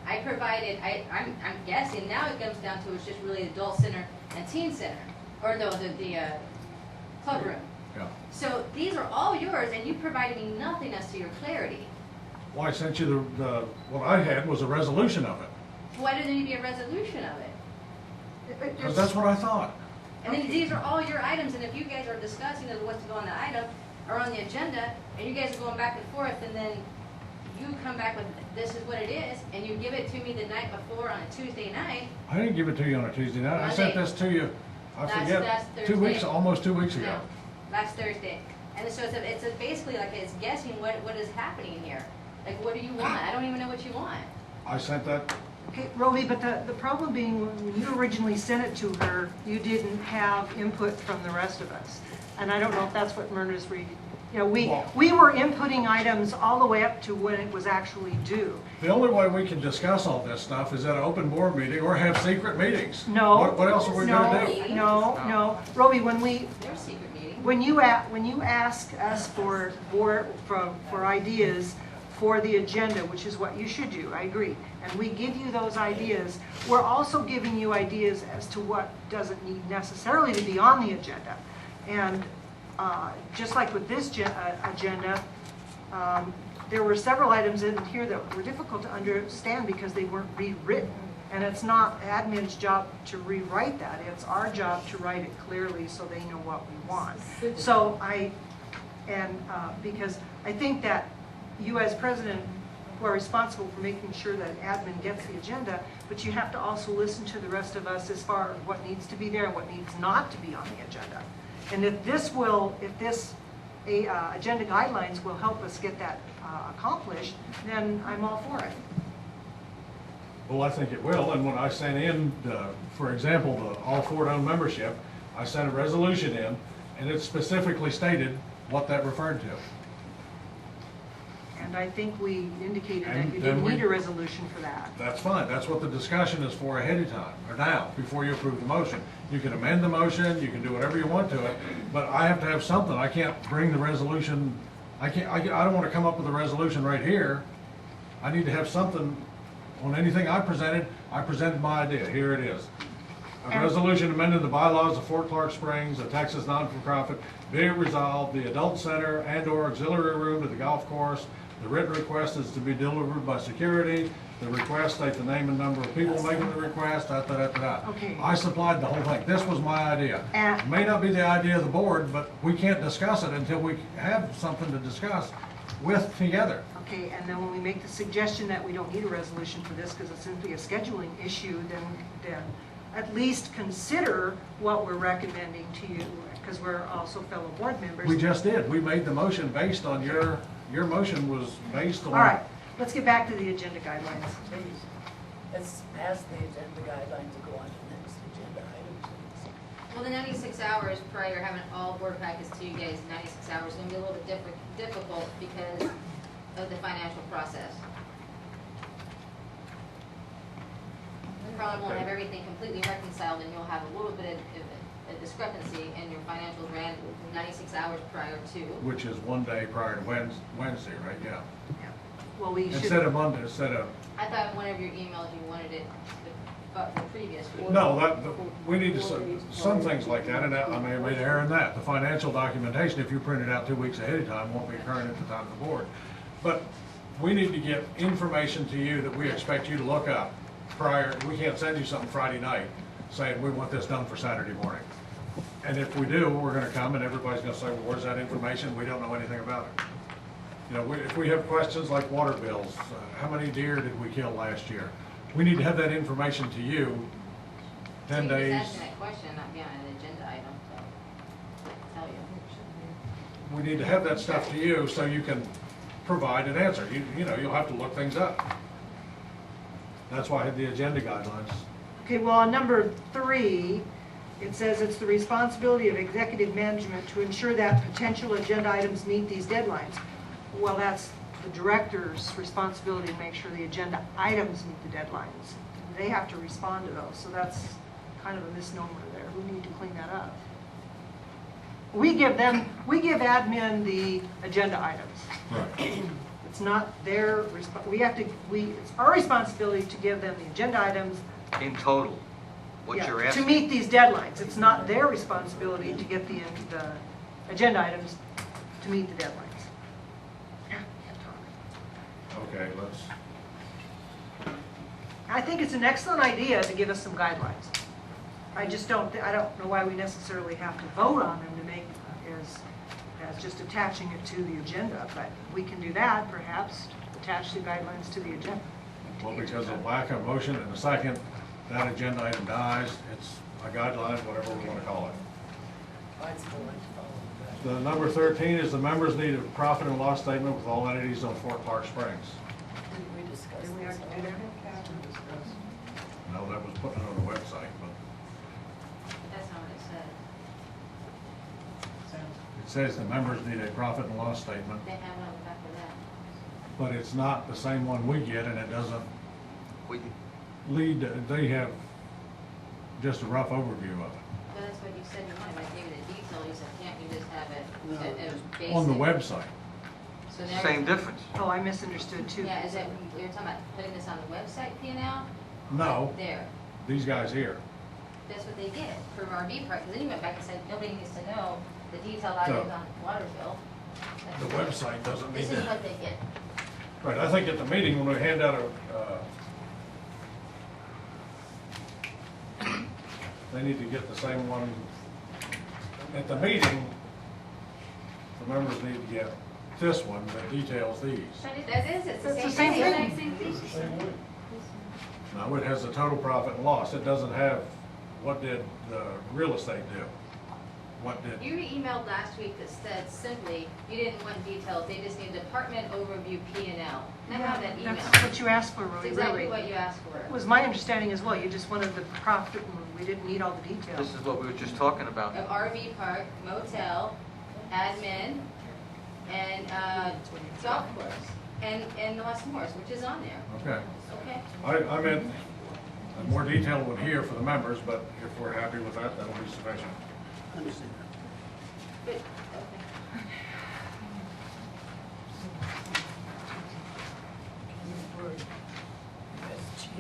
I provided, I'm guessing now it comes down to it's just really the adult center and teen center, or no, the club room. Yeah. So these are all yours, and you provided me nothing as to your clarity. Well, I sent you what I had was a resolution of it. Why didn't there need to be a resolution of it? Because that's what I thought. And then these are all your items, and if you guys are discussing what's to go on the item, or on the agenda, and you guys are going back and forth, and then you come back with, this is what it is, and you give it to me the night before on a Tuesday night. I didn't give it to you on a Tuesday night. I sent Monday. this to you, I That's forget, 2 weeks, Thursday. almost 2 weeks ago. No, last Thursday. And so it's basically like it's guessing what is happening here. Like, what do you want? I don't even know what you want. I sent that. Okay, Roby, but the problem being, when you originally sent it to her, you didn't have input from the rest of us. And I don't know if that's what Myrna's reading. You know, we were inputting items all the way up to when it was actually due. The only way we can discuss all this stuff is at an open board meeting or have secret meetings. No. What else are we gonna do? No. Roby, There's secret meeting. when you ask us for ideas for the agenda, which is what you should do, I agree, and we give you those ideas, we're also giving you ideas as to what doesn't need necessarily to be on the agenda. And just like with this agenda, there were several items in here that were difficult to understand because they weren't rewritten. And it's not admin's job to rewrite that. It's our job to write it clearly so they know what we want. So because I think that you as president who are responsible for making sure that admin gets the agenda, but you have to also listen to the rest of us as far as what needs to be there and what needs not to be on the agenda. And if this agenda guidelines will help us get that accomplished, then I'm all for it. Well, I think it will, and when I sent in, for example, the all Ford-owned membership, I sent a resolution in, and it specifically stated what that referred to. And I think we indicated that And you then didn't we- need a resolution for that. That's fine, that's what the discussion is for ahead of time, or now, before you approve the motion. You can amend the motion, you can do whatever you want to it, but I have to have something. I can't bring the resolution, I don't want to come up with a resolution right here. I need to have something on anything I presented my idea, here it is. A resolution amending the bylaws of Fort Clark Springs, a Texas non-for-profit, be it resolved, the adult center and/or auxiliary room to the golf course. The written request is to be delivered by security. The request states the name and number of people making the request, Okay. I supplied the whole thing. This was my idea. And- It may not be the idea of the board, but we can't discuss it until we have something to discuss with together. Okay, and then when we make the suggestion that we don't need a resolution for this because it's simply a scheduling issue, then at least consider what we're recommending to you, because we're also fellow board members. We just did. We made the motion based on your motion was based on. All right, let's get back to the agenda guidelines. Please, let's pass the agenda guidelines and go on to the next agenda item, please. Well, the 96 hours prior, having all board packets to you guys, 96 hours is going to be a little bit difficult because of the financial process. We probably won't have everything completely reconciled, and you'll have a little bit of discrepancy and your financials ran 96 hours prior to. Which is one day prior to Wednesday, right? Yeah. Well, we should. Instead of Monday, I thought in one of your emails you wanted it the previous week. No, we need to, some things like that, and I may have made error in that. The financial documentation, if you print it out 2 weeks ahead of time, won't be current at the time of the board. But we need to get information to you that we expect you to look up prior. We can't send you something Friday night saying we want this done for Saturday morning. And if we do, we're gonna come and everybody's gonna say, well, where's that information? We don't know anything about it. You know, if we have questions like water bills, how many deer did we kill last year? We need to have that information to you 10 So you're days. just asking that question, not being an agenda item, so I tell you. We need to have that stuff to you so you can provide an answer. You know, you'll have to look things up. That's why I had the agenda guidelines. Okay, well, on number 3, it says it's the responsibility of executive management to ensure that potential agenda items meet these deadlines. Well, that's the director's responsibility to make sure the agenda items meet the deadlines. They have to respond to those, so that's kind of a misnomer there. We need to clean that up. We give admin the agenda items. Right. It's not their, it's our responsibility to give them the agenda items. In total, what Yeah, you're asking. to meet these deadlines. It's not their responsibility to get the agenda items to meet the deadlines. Okay, let's. I think it's an excellent idea to give us some guidelines. I don't know why we necessarily have to vote on them to make as just attaching it to the agenda, but we can do that perhaps, attach the guidelines to the agenda. Well, because of lack of motion and a second, that agenda item dies. It's a guideline, whatever we want to call it. The number 13 is the members need a profit and loss statement with all entities on Fort Clark Springs. Didn't we discuss Didn't we this? already do that? No, that was putting it on the website, but That's not what it said. it says the members need a profit and loss statement, They have one after that. but it's not the same one we get, and it doesn't We- lead, they have just a rough overview of it. But that's what you said you wanted, I gave you the detail, you said, can't you just have it a basic? On the website. So now Same difference. Oh, I misunderstood too. Yeah, is that, you're talking about putting this on the website, P&L? No, There, these guys here. that's what they did for RV park, because then you went back and said, nobody needs to know the detailed items on water bill. The website doesn't need This is that. what they get. Right, I think at the meeting, when we hand out they need to get the same one. At the meeting, the members need to get this one that details these. But it's It's the the same same thing. thing. Now, it has the total profit and loss. It doesn't have, what did the real estate do? What did, You emailed last week that said simply, you didn't want details, they just need department overview P&L. I have that email. That's what you asked for, That's really. exactly what you asked for. It was my understanding as well. You just wanted the profit, and we didn't need all the details. This is what we were just talking about. Of RV park, motel, admin, and golf course, and Los Morris, which is on there. okay. Okay? I meant a more detailed one here for the members, but if we're happy with that, that'll be sufficient. Understand. Good, okay.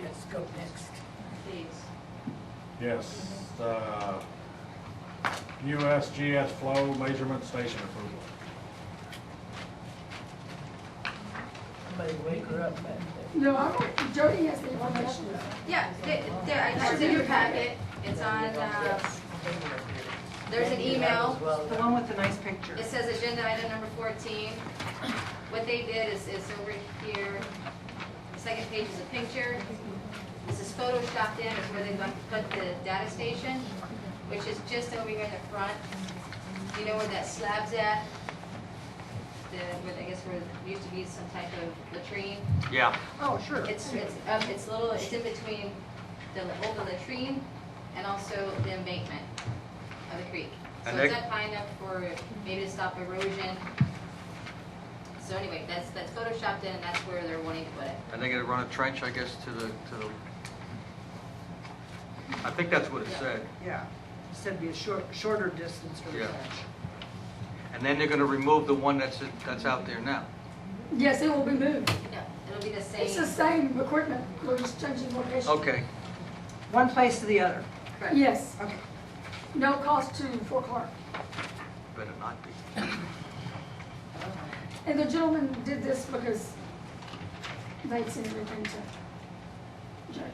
Yes, go next. Please. Yes, USGS flow measurement station approval. Somebody wake her up back there. No, Jody has the information. Yeah, it's in your packet, it's on, there's an email. The one with the nice picture. It says agenda item number 14. What they did is over here, the second page is a picture. This is photoshopped in, is where they're going to put the data station, which is just over here in the front. You know where that slab's at? I guess where there used to be some type of latrine. Yeah. Oh, sure. It's in between the old latrine and also the embankment of the creek. So And it's they- up high enough for maybe to stop erosion. So anyway, that's photoshopped in, and that's where they're wanting to put it. And they're gonna run a trench, I guess, to the, I think that's what it said. Yeah. Said it'd be a shorter distance for the Yeah. trash. And then they're gonna remove the one that's out there now. Yes, it will be moved. Yeah, it'll be the same. It's the same equipment, we're just changing location. Okay. One place to the other. Correct. Yes, Okay. no cost to Fort Clark. Better not be. And the gentleman did this because they'd sent everything to Jay.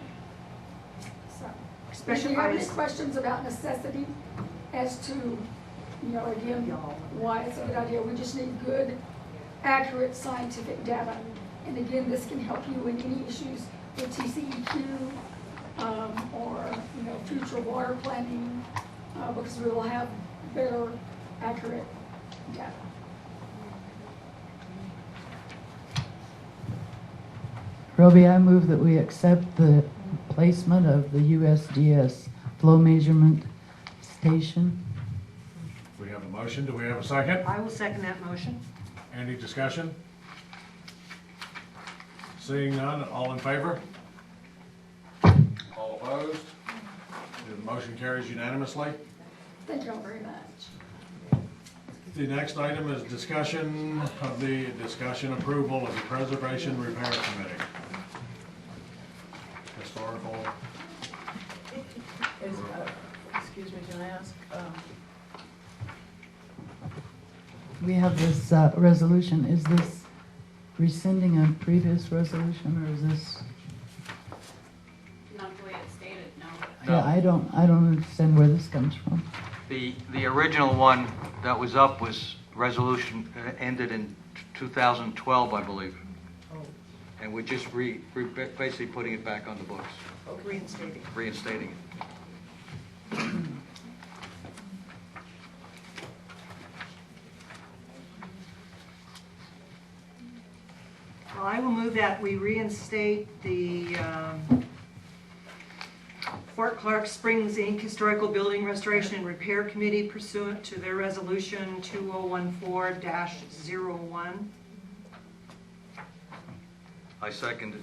So, if you have any questions about necessity as to, again, why it's a good idea, we just need good, accurate scientific data. And again, this can help you in any issues with TCEQ, or, future water planning, because we will have better, accurate data. Roby, I move that we accept the placement of the USDS flow measurement station. We have a motion. Do we have a second? I will second that motion. Any discussion? Seeing none, all in favor? All opposed? The motion carries unanimously. Thank you all very much. The next item is discussion approval of the Preservation Repair Committee. Historical. Excuse me, can I ask? We have this resolution. Is this rescinding a previous resolution, or is this? Not the way it's stated, no. Yeah, I don't understand where this comes from. The original one that was up was resolution ended in 2012, I believe. Oh. And we're just basically putting it back on the books, Reinstating. reinstating it. Well, I will move that we reinstate the Fort Clark Springs, Inc. Historical Building Restoration and Repair Committee pursuant to their resolution 2014-01. I second it.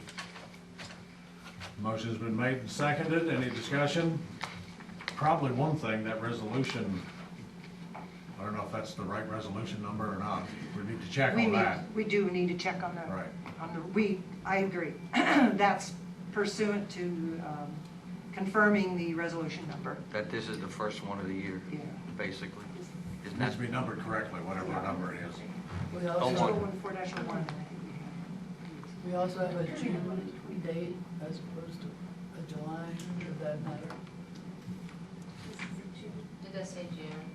Motion's been made and seconded. Any discussion? Probably one thing, that resolution, I don't know if that's the right resolution number or not. We need to check on that. We do need to check on that. Right. I agree. That's pursuant to confirming the resolution number. That this is the first one of the year, Yeah. basically. It needs to be numbered correctly, whatever number it is. We also, 2014-01. we also have a June date as opposed to a July. Does that matter? It does say June.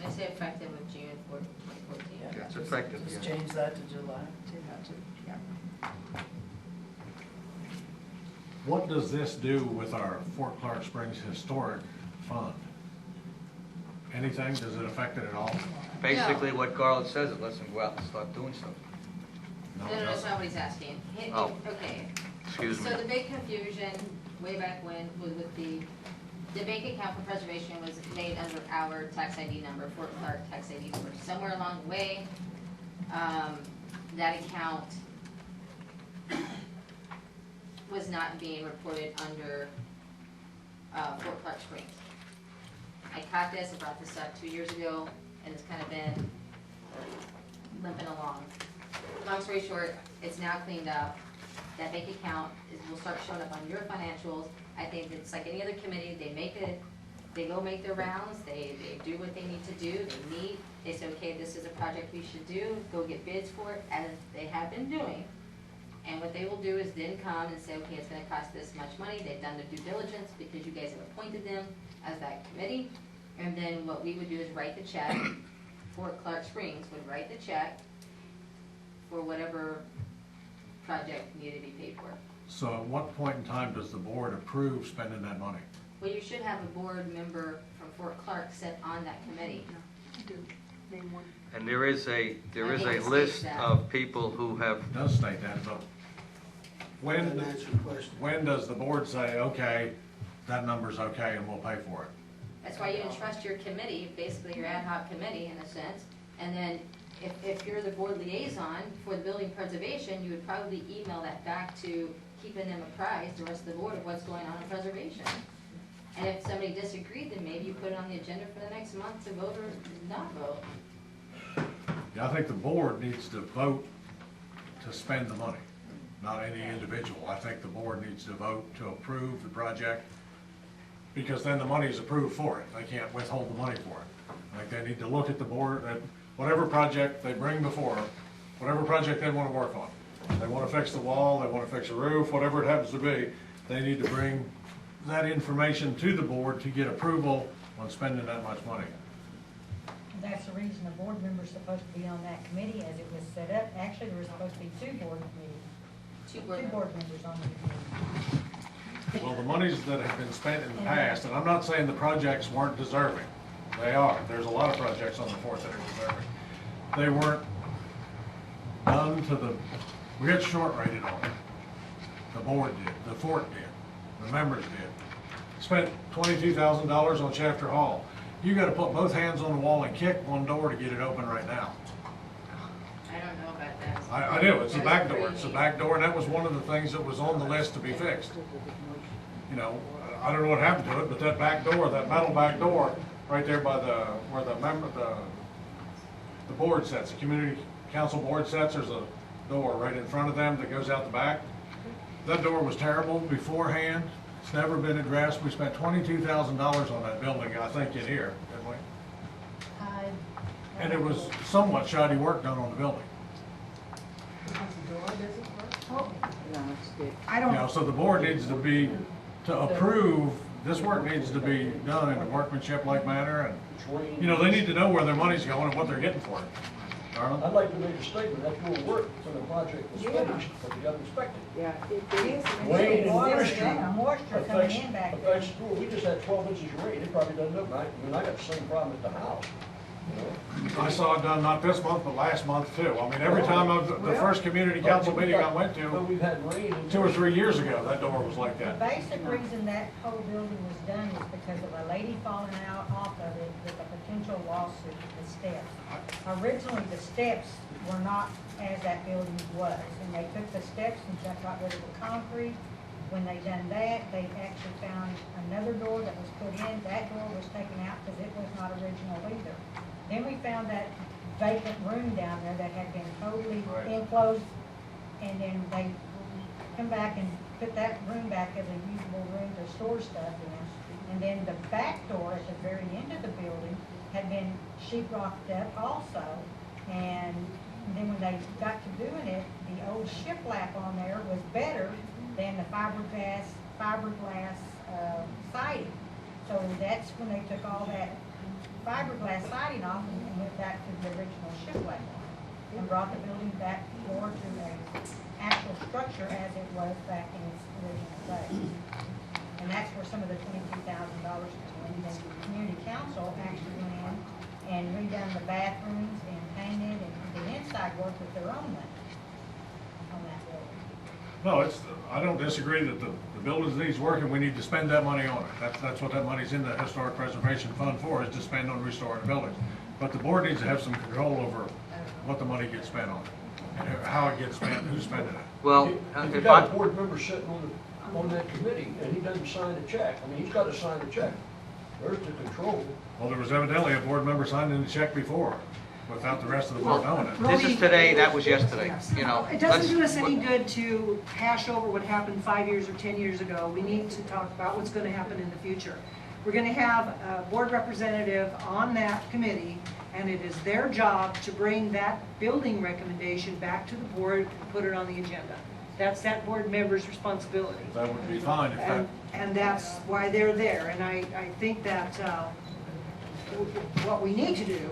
They say effective with June 2014. Yeah, It's effective, Just yeah. change that to July. What does this do with our Fort Clark Springs Historic Fund? Anything? Does it affect it at all? Basically, what Garland says, it lets them go out and start doing stuff. No, that's not what he's asking. Oh. Okay. Excuse me. So the big confusion way back when was with the bank account for preservation was made under our tax ID number, Fort Clark tax ID number. Somewhere along the way, that account was not being reported under Fort Clark Springs. I caught this, I brought this up 2 years ago, and it's kind of been limping along. Long story short, it's now cleaned up. That bank account will start showing up on your financials. I think it's like any other committee, they go make their rounds, they do what they need to do, they meet, they say, okay, this is a project we should do, go get bids for it, as they have been doing. And what they will do is then come and say, okay, it's gonna cost this much money, they've done their due diligence because you guys have appointed them as that committee. And then what we would do is write the check, Fort Clark Springs would write the check for whatever project needed to be paid for. So at what point in time does the board approve spending that money? Well, you should have a board member from Fort Clark sit on that committee. Name one. And there is a I think it states list that. of people who have, It does state that, but when does the board say, okay, that number's okay and we'll pay for it? That's why you entrust your committee, basically your ad hoc committee in a sense. And then if you're the board liaison for the building preservation, you would probably email that back to keeping them apprised, the rest of the board, of what's going on in preservation. And if somebody disagreed, then maybe you put it on the agenda for the next month to vote or not vote. Yeah, I think the board needs to vote to spend the money, not any individual. I think the board needs to vote to approve the project, because then the money is approved for it. They can't withhold the money for it. I think they need to look at the board, at whatever project they bring before, whatever project they want to work on. They want to fix the wall, they want to fix a roof, whatever it happens to be, they need to bring that information to the board to get approval on spending that much money. That's the reason the board member's supposed to be on that committee as it was set up. Actually, there was supposed to be two board members on the committee. Well, the monies that have been spent in the past, and I'm not saying the projects weren't deserving. They are. There's a lot of projects on the fourth that are deserving. They weren't done to the, we had short rated on it. The board did, the fort did, the members did. Spent $22,000 on Shafter Hall. You gotta put both hands on the wall and kick one door to get it open right now. I don't know about that. I do, it's the back door, it's the back door, and that was one of the things that was on the list to be fixed. You know, I don't know what happened to it, but that back door, that metal back door, right there by where the board sets, the community council board sets, there's a door right in front of them that goes out the back. That door was terrible beforehand, it's never been addressed. We spent $22,000 on that building, I think, in here, didn't we? And it was somewhat shoddy work done on the building. I don't You know, so the board needs to approve, this work needs to be done in a workmanship-like manner, and, you know, they need to know where their money's going and what they're getting for it. Darla? I'd like to make a statement, that will work when the project is finished, but you got to inspect it. Yeah, it is. Rain and Moisture coming in back there. affects school. We just had 12 inches of rain, it probably doesn't look right. I mean, I got the same problem at the house, you know? I saw it done not this month, but last month too. I mean, every time the first community council meeting I went to, But we've had rain. 2 or 3 years ago, that door was like The that. basic reason that whole building was done is because of a lady falling out off of it with a potential lawsuit with the steps. Originally, the steps were not as that building was, and they took the steps and just got rid of the concrete. When they done that, they actually found another door that was put in. That door was taken out because it was not original either. Then we found that vacant room down there that had been totally enclosed, and then they come back and put that room back as a usable room to store stuff in. And then the back door at the very end of the building had been sheetrocked up also. And then when they got to doing it, the old shiplap on there was better than the fiberglass siding. So that's when they took all that fiberglass siding off and went back to the original shiplap and brought the building back more to an actual structure as it was back in its original days. And that's where some of the $22,000 came in. Then the community council actually went in and redone the bathrooms and painted and the inside work with their own money on that building. No, I don't disagree that the building needs work and we need to spend that money on it. That's what that money's in the Historic Preservation Fund for, is to spend on restoring the buildings. But the board needs to have some control over what the money gets spent on, and how it gets spent, who's spending it. Well, If you got a board member sitting on that committee and he doesn't sign a check, I mean, he's got to sign a check. There's the control. Well, there was evidently a board member signing the check before, without the rest of the board knowing it. This is today, that was yesterday, you know. It doesn't do us any good to hash over what happened 5 years or 10 years ago. We need to talk about what's going to happen in the future. We're going to have a board representative on that committee, and it is their job to bring that building recommendation back to the board and put it on the agenda. That's that board member's responsibility. That would be fine if that... And that's why they're there. And I think that what we need to do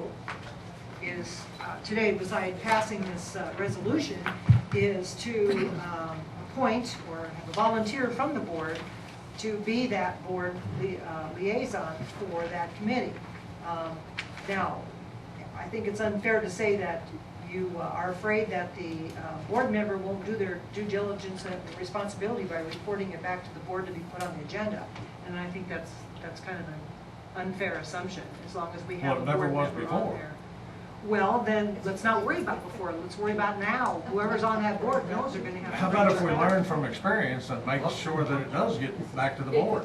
is, today, beside passing this resolution, is to appoint or have a volunteer from the board to be that board liaison for that committee. Now, I think it's unfair to say that you are afraid that the board member won't do their due diligence and responsibility by reporting it back to the board to be put on the agenda. And I think that's kind of an unfair assumption, as long as we have a board member on there. Well, then, let's not worry about before, let's worry about now. Whoever's on that board knows they're gonna have. How about if we learn from experience and make sure that it does get back to the board?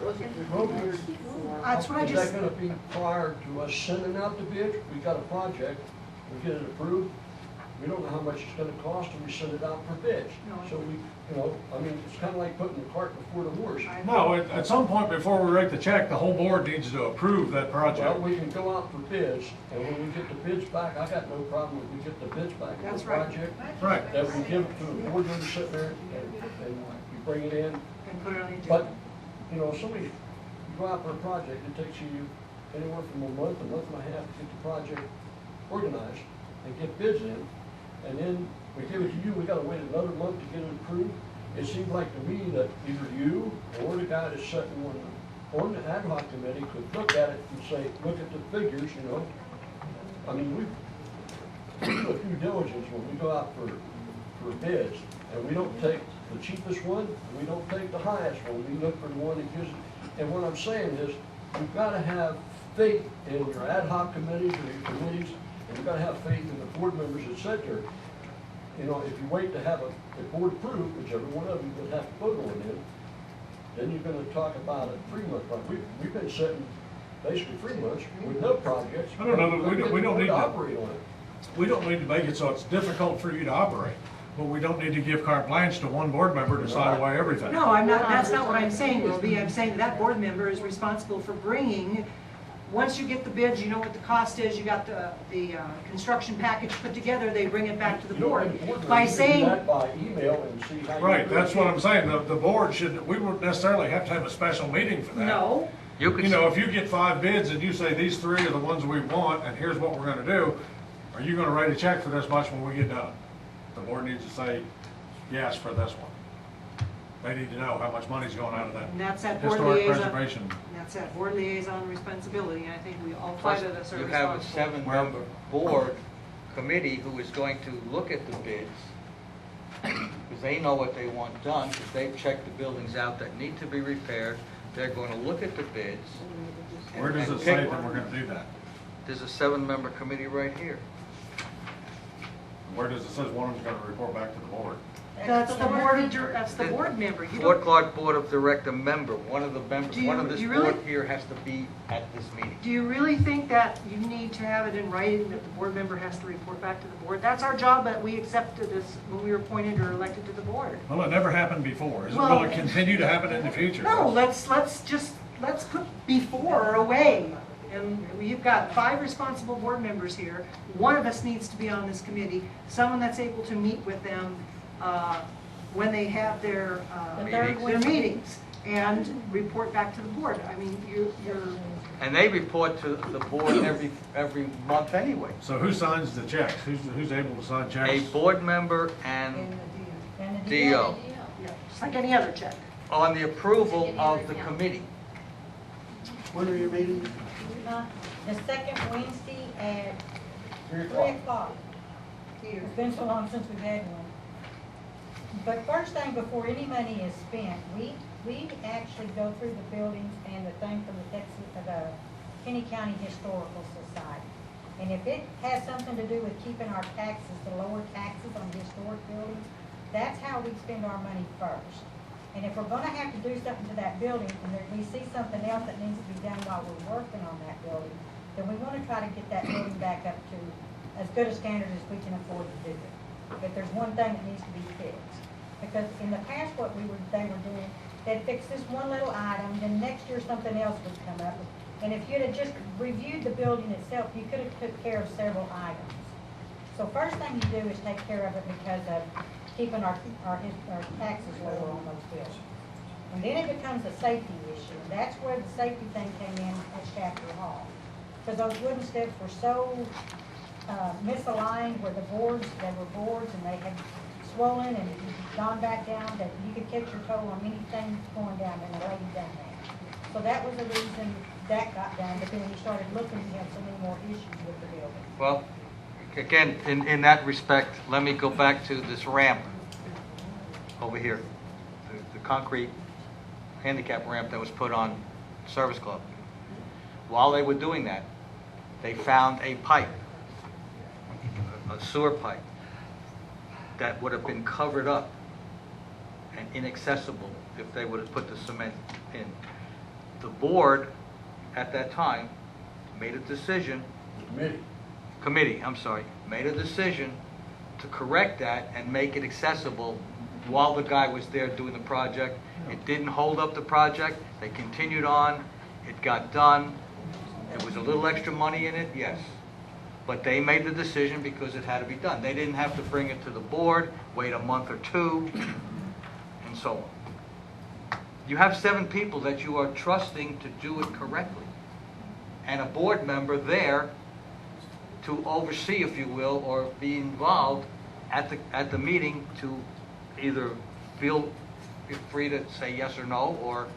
That's what I Is just, that gonna be prior to us sending out the bid? We got a project, we get it approved, we don't know how much it's gonna cost, and we send it out for bids. So we, I mean, it's kinda like putting the cart before the horse. No, at some point before we write the check, the whole board needs to approve that Well, project. we can go out for bids, and when we get the bids back, I got no problem if we get the bids back. That's The right. project, Right. that we give it to the board members sitting there, and you bring it in. and put it on the But, agenda. somebody, you go out for a project, it takes you anywhere from a month and a half to get the project organized and get bids in. And then we give it to you, we gotta wait another month to get it approved. It seems like to me that either you or the guy that's sitting on the ad hoc committee could look at it and say, look at the figures, I mean, we do a due diligence when we go out for bids, and we don't take the cheapest one, and we don't take the highest one, we look for the one that gives, and what I'm saying is, you've gotta have faith in your ad hoc committees or your committees, and you've gotta have faith in the board members that sit there. If you wait to have a board approved, which every one of you would have to vote on it, then you're gonna talk about a 3-month project. We've been sitting basically 3 months with no projects. I don't know, but we don't need to operate on it. We don't need to make it so it's difficult for you to operate, but we don't need to give carte blanche to one board member to sign away everything. No, I'm not, that's not what I'm saying, Roby. I'm saying that board member is responsible for bringing, once you get the bids, you know what the cost is, you got the construction package put together, they bring it back to the board. By saying, You can do that by email and see how you. Right, that's what I'm saying, the board should, we wouldn't necessarily have to have a special meeting for that. no, If you get 5 bids and you say these 3 are the ones we want, and here's what we're gonna do, are you gonna write a check for this much when we get done? The board needs to say yes for this one. They need to know how much money's going out of that and that's that board historic liaison. preservation. That's that board liaison responsibility, and I think we all 5 of us are You have a responsible. 7-member board committee who is going to look at the bids, because they know what they want done, because they've checked the buildings out that need to be repaired. They're going to look at the bids. Where does it say that we're gonna do that? There's a 7-member committee right here. Where does it says one of them's gonna report back to the board? That's the board, that's the board member. You Fort don't, Clark Board of Director member, one of the members, Do you- one of this you really- board here has to be at this meeting. do you really think that you need to have it in writing that the board member has to report back to the board? That's our job, but we accepted this when we were appointed or elected to the board. Well, it never happened before. Will Well- it continue to happen in the future? No, let's put before away. And we've got 5 responsible board members here. One of us needs to be on this committee, someone that's able to meet with them when they have their meetings and report back to the board. I mean, you're. And they report to the board every month anyway. So who signs the checks? Who's able to sign A checks? board member and DO Yeah, just like any other check. on the approval of the committee. When are your meetings? The second Wednesday at 3 3 o'clock. It's been so long since we've had one. But first thing, before any money is spent, we actually go through the buildings and the thing from the Kenny County Historical Society. And if it has something to do with keeping our taxes, the lower taxes on historic buildings, that's how we spend our money first. And if we're gonna have to do something to that building, and we see something else that needs to be done while we're working on that building, then we wanna try to get that building back up to as good a standard as we can afford to do it. But there's one thing that needs to be fixed. Because in the past, they were doing, they'd fix this one little item, then next year something else would come up. And if you'd have just reviewed the building itself, you could have took care of several items. So first thing you do is take care of it because of keeping our taxes lower on those bills. And then it becomes a safety issue. That's where the safety thing came in at Chapter Hall. Because those wooden steps were so misaligned where they were boards and they had swollen and gone back down that you could catch your toe on anything going down, and the lady done that. So that was the reason that got done, but then when you started looking, you had so many more issues with the building. Well, again, in that respect, let me go back to this ramp over here, the concrete handicap ramp that was put on Service Club. While they were doing that, they found a pipe sewer pipe that would have been covered up and inaccessible if they would have put the cement in. The board, at that time, made a decision. Committee, I'm sorry, made a decision to correct that and make it accessible while the guy was there doing the project. It didn't hold up the project. They continued on. It got done. There was a little extra money in it, yes. But they made the decision because it had to be done. They didn't have to bring it to the board, wait a month or two, and so on. You have 7 people that you are trusting to do it correctly. And a board member there to oversee, if you will, or be involved at the meeting to either feel free to say yes or no, or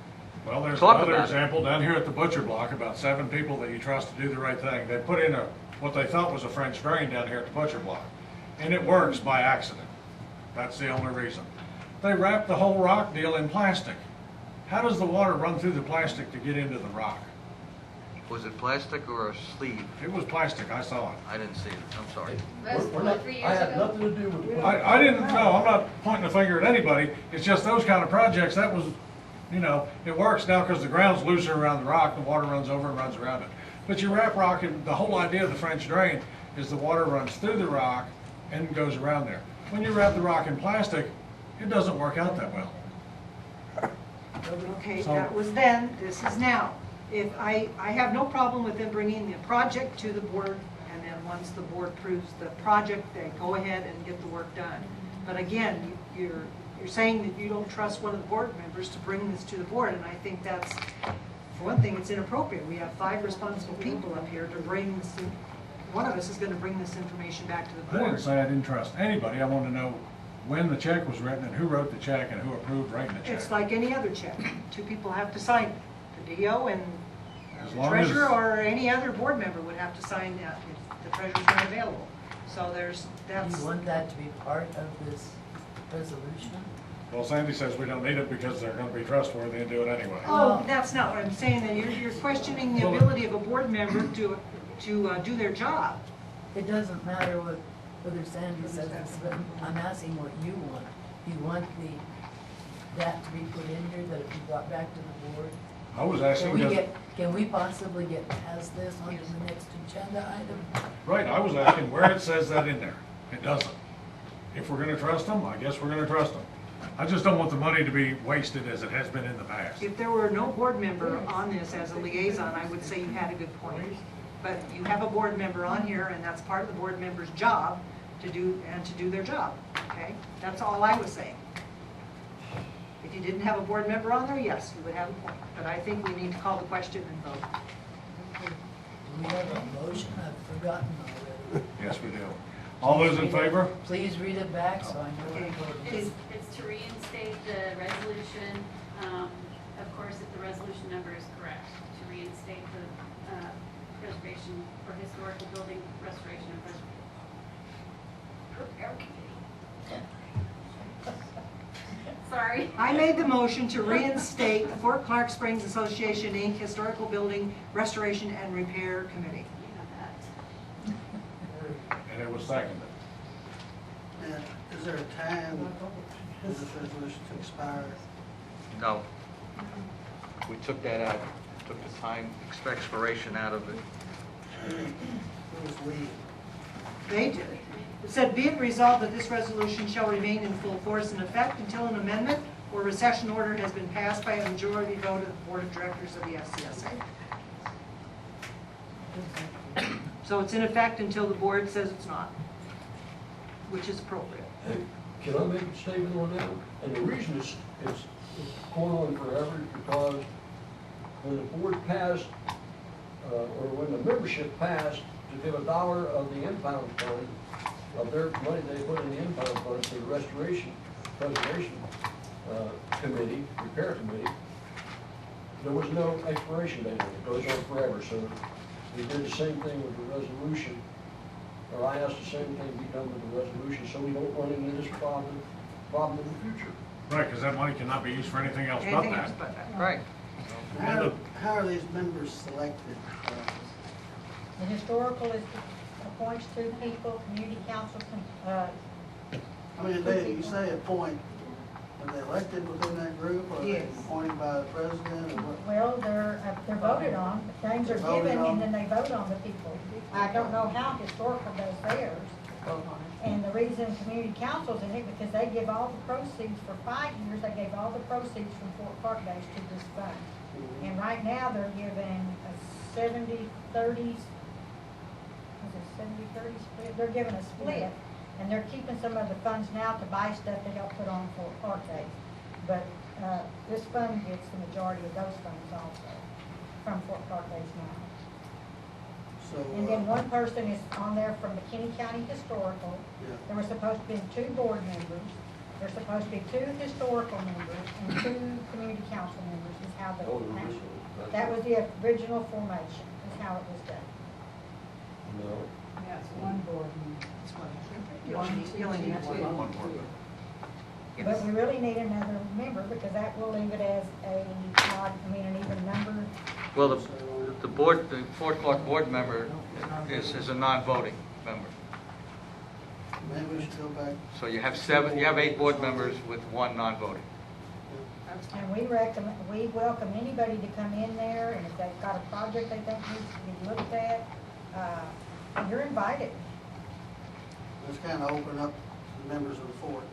Well, there's talk another about example down here at the butcher block, about 7 people that you trust to do the right thing. They put in what they thought was a French drain down here at the butcher block, and it works by accident. That's the only reason. They wrapped the whole rock deal in plastic. How does the water run through the plastic to get into the rock? Was it plastic or a sleeve? It was plastic, I saw it. I didn't see it, I'm sorry. I had nothing to do with it. I didn't know, I'm not pointing a finger at anybody, it's just those kind of projects, that was, you know, it works now because the ground's looser around the rock, the water runs over and runs around it. But you wrap rock, and the whole idea of the French drain is the water runs through the rock and goes around there. When you wrap the rock in plastic, it doesn't work out that well. Okay, So- that was then, this is now. If I have no problem with them bringing the project to the board, and then once the board approves the project, they go ahead and get the work done. But again, you're saying that you don't trust one of the board members to bring this to the board, and I think that's, for one thing, it's inappropriate. We have 5 responsible people up here to bring this, one of us is gonna bring this information back to the I didn't board. say I didn't trust anybody, I want to know when the check was written and who wrote the check and who approved writing the check. It's like any other check. 2 people have to sign it. The DO and As the long treasurer as- or any other board member would have to sign that if the treasurer's not available. So Do that's, you want that to be part of this resolution? Well, Sandy says we don't need it because they're going to be trustworthy and do it anyway. oh, that's not what I'm saying, that you're questioning the ability of a board member to do their job. It doesn't matter whether Sandy says this, but I'm asking what you want. You want that to be put in here, that it be brought back to the board? I was asking, Can we possibly get past this onto the next agenda item? right, I was asking where it says that in there. It doesn't. If we're going to trust them, I guess we're going to trust them. I just don't want the money to be wasted as it has been in the past. If there were no board member on this as a liaison, I would say you had a good point. But you have a board member on here, and that's part of the board member's job to do their job, okay? That's all I was saying. If you didn't have a board member on there, yes, you would have a point. But I think we need to call the question and vote. Do we have a motion? I've forgotten already. Yes, we do. All those in favor? Please read it back so I know what I'm voting. It's to reinstate the resolution, of course, if the resolution number is correct, to reinstate the preservation or historical building restoration and preservation. Sorry. I made the motion to reinstate the Fort Clark Springs Association, Inc. Historical Building Restoration and Repair Committee. And it was seconded. And is there a time for this resolution to expire? No. We took that out, took the time expiration out of it. Who's we? They did. It said, be it resolved that this resolution shall remain in full force and effect until an amendment or recession order has been passed by a majority vote of the Board of Directors of the FCSA. So it's in effect until the board says it's not, which is appropriate. Hey, can I make a statement on that? And the reason it's going on forever is because when the board passed, or when the membership passed to give $1 of the impound fund, of their money they put in the impound fund to the restoration, preservation committee, repair committee, there was no expiration date. It goes on forever. So we did the same thing with the resolution, or I asked the same thing be done with the resolution, so we don't run into this problem in the future. Right, because that money cannot be used for anything else but Anything else that. but that. Right. How are these members selected? The historical is appoints 2 people, community council, I mean, you say appoint, are they elected within that group, or are they Yes. appointed by the president, or what? well, they're voted on, names are Voted given, on. and then they vote on the people. I don't know how historical does theirs. And the reason community council's in it, because they give all the proceeds for 5 years, they gave all the proceeds from Fort Park Days to this fund. And right now, they're giving a 70-30, is it 70-30 split? They're giving a split, and they're keeping some of the funds now to buy stuff to help put on Fort Park Days. But this fund gets the majority of those funds also from Fort Park Days now. So, And then one person is on there from McKinney County Historical. Yeah. There were supposed to be 2 board members. There's supposed to be 2 historical members and 2 community council members is how the, that was the original formation, is how it was done. No. Yeah, it's 1 board member. You only need 2. One board member. But we really need another member because that will leave it as an even number. Well, the board, the Fort Clark board member is a non-voting member. maybe we should go back. So you have 8 board members with 1 non-voting. And we welcome anybody to come in there, and if they've got a project they think needs to be looked at, you're invited, Let's kind of open up the members of the fort.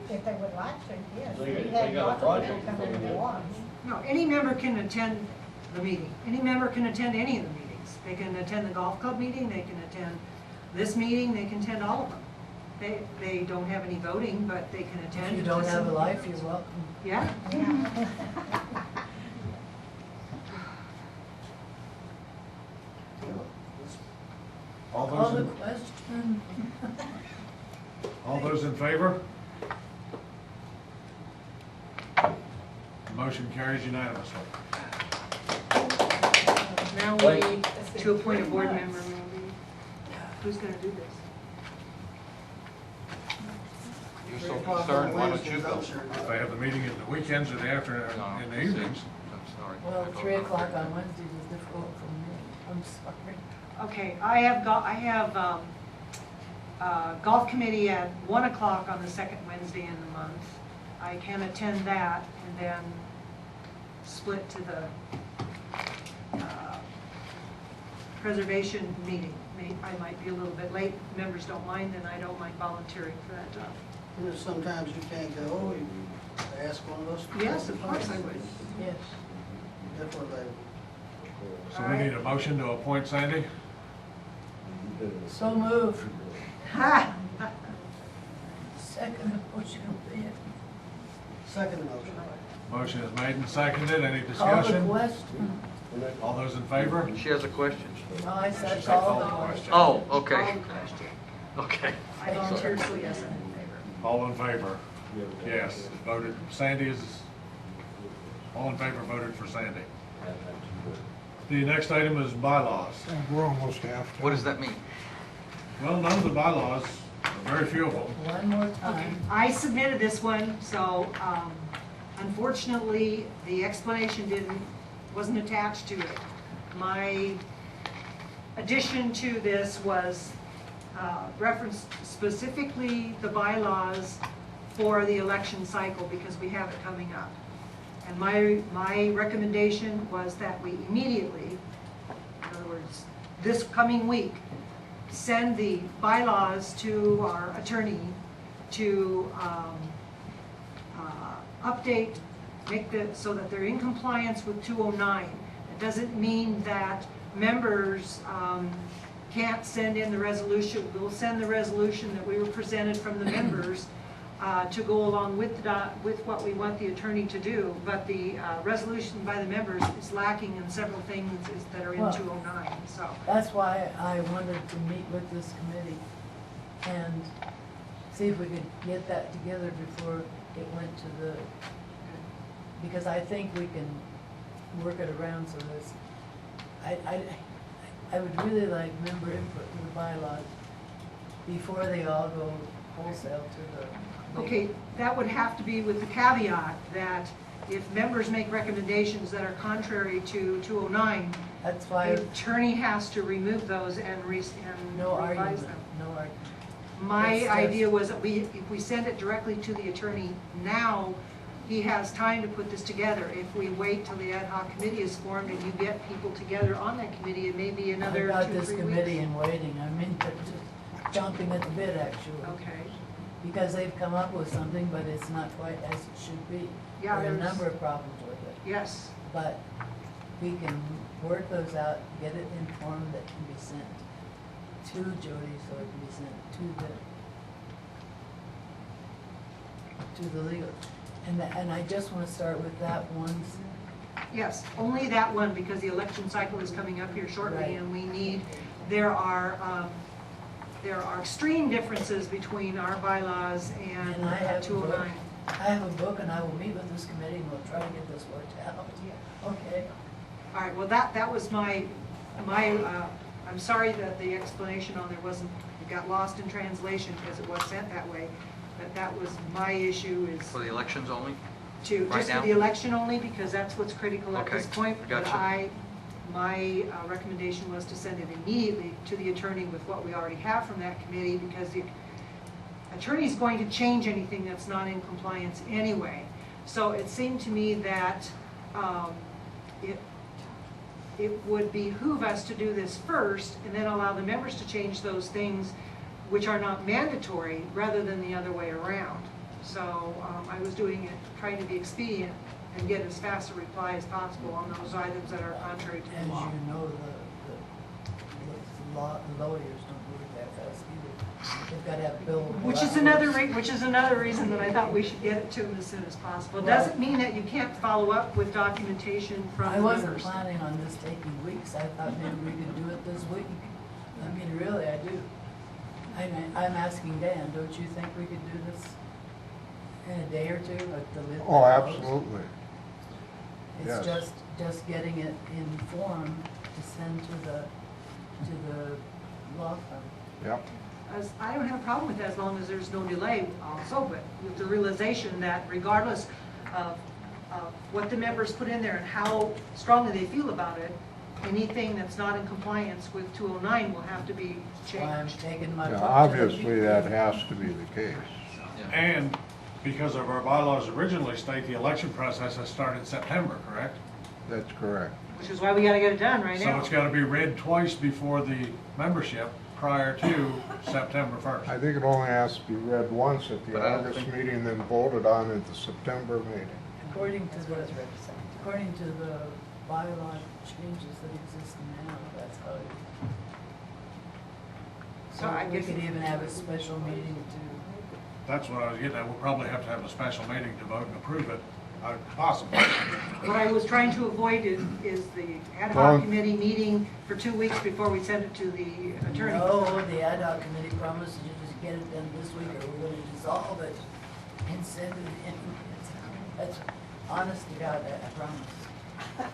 if they would like to, yes. They We got had a lots of people project come in before at they once. No, any member can attend the meeting. Any member can attend any of the meetings. They can attend the golf club meeting, they can attend this meeting, they can attend all of them. They don't have any voting, but they can attend. If you don't have a life, you're welcome. Yeah. Yeah. All Call those, the question. all those in favor? Motion carries unanimously. Now we need to appoint a board member, maybe. Who's gonna do this? You're so concerned, why don't you go? If they have the meeting in the weekends or the afternoon, in the evenings. I'm sorry. Well, 3 o'clock on Wednesdays is difficult for me. I'm sorry. Okay, I have golf committee at 1 o'clock on the 2nd Wednesday in the month. I can attend that and then split to the preservation meeting. I might be a little bit late. Members don't mind, then I don't mind volunteering for that job. And if sometimes you can't go, you ask one of those. Yes, of course I would. Yes. If we're available. So we need a motion to appoint Sandy. So moved. Ha! Second motion. Second motion. Motion is made and seconded. Any Call the discussion? question. All those in favor? She has a question. No, I She said said call the call the question. Oh, okay. Okay. I volunteered, so yes, I'm in favor. All in favor? Yes, voted. Sandy is, all in favor voted for Sandy. The next item is bylaws. We're almost half. What does that mean? Well, none of the bylaws, or very few of them. One more Okay, time. I submitted this one, so unfortunately, the explanation wasn't attached to it. My addition to this was referenced specifically the bylaws for the election cycle because we have it coming up. And my recommendation was that we immediately, in other words, this coming week, send the bylaws to our attorney to update, so that they're in compliance with 209. It doesn't mean that members can't send in the resolution. We'll send the resolution that we were presented from the members to go along with what we want the attorney to do, but the resolution by the members is lacking in several things that are in Well, 209, so. That's why I wanted to meet with this committee and see if we could get that together before it went to the, because I think we can work it around so this, I would really like member input in the bylaws before they all go wholesale to the. Okay, that would have to be with the caveat that if members make recommendations that are contrary to 209, That's why. The attorney has to remove those and No revise argument, them. no argument. My It's just- idea was that if we send it directly to the attorney now, he has time to put this together. If we wait till the ad hoc committee is formed and you get people together on that committee, it may be another 2 or 3 About weeks. this committee and waiting, I mean, they're just chomping at the bit, actually. Okay. Because they've come up with something, but it's not quite as it should be. Yeah, There are a there's- number of problems with it. Yes. But we can work those out, get it in form that can be sent to Jody, so it can be sent to the legal. And I just want to start with that one. Yes, only that one, because the election cycle is coming up here shortly, Right. and we need, there are extreme differences between our bylaws and And I have a book. 209. I have a book, and I will meet with this committee, and we'll try to get this worked out. Okay. All right, well, that was my, I'm sorry that the explanation on there wasn't, it got lost in translation because it was sent that way, but that was my issue is For the elections only? to, Right just for now? the election only, because that's what's critical at Okay, this point. But gotcha. my recommendation was to send it immediately to the attorney with what we already have from that committee, because the attorney's going to change anything that's not in compliance anyway. So it seemed to me that it would behoove us to do this first and then allow the members to change those things which are not mandatory, rather than the other way around. So I was doing it, trying to be expedient and get as fast a reply as possible on those items that are contrary to As the law. you know, the lawyers don't work that fast either. They've got to have billable Which is another reason that I thought we should get it to them as soon as possible. It doesn't mean that you can't follow up with documentation from I the wasn't members. planning on this taking weeks. I thought maybe we could do it this week. I mean, really, I do. I'm asking Dan, don't you think we could do this in a day or two at the lid? Oh, absolutely. It's Yes. just getting it in form to send to the law firm. Yep. I don't have a problem with that as long as there's no delay also, but with the realization that regardless of what the members put in there and how strongly they feel about it, anything that's not in compliance with 209 will have to be So I'm changed. taking my. Yeah, part to the obviously, that has to be the case. And because of our bylaws originally state the election process has started in September, correct? That's correct. Which is why we gotta get it done right So now. it's got to be read twice before the membership prior to September 1st. I think it only has to be read once at the But I don't August think- meeting, then voted on at the September meeting. According to the bylaw changes that exist now, that's how it is. So I We guess- could even have a special meeting to, That's what I was getting at. We'll probably have to have a special meeting to vote and approve it, possibly. What I was trying to avoid is the ad Well- hoc committee meeting for 2 weeks before we send it to the attorney. no, the ad hoc committee promised to just get it done this week, or we're gonna dissolve it and send it in. That's honest to God, I promise.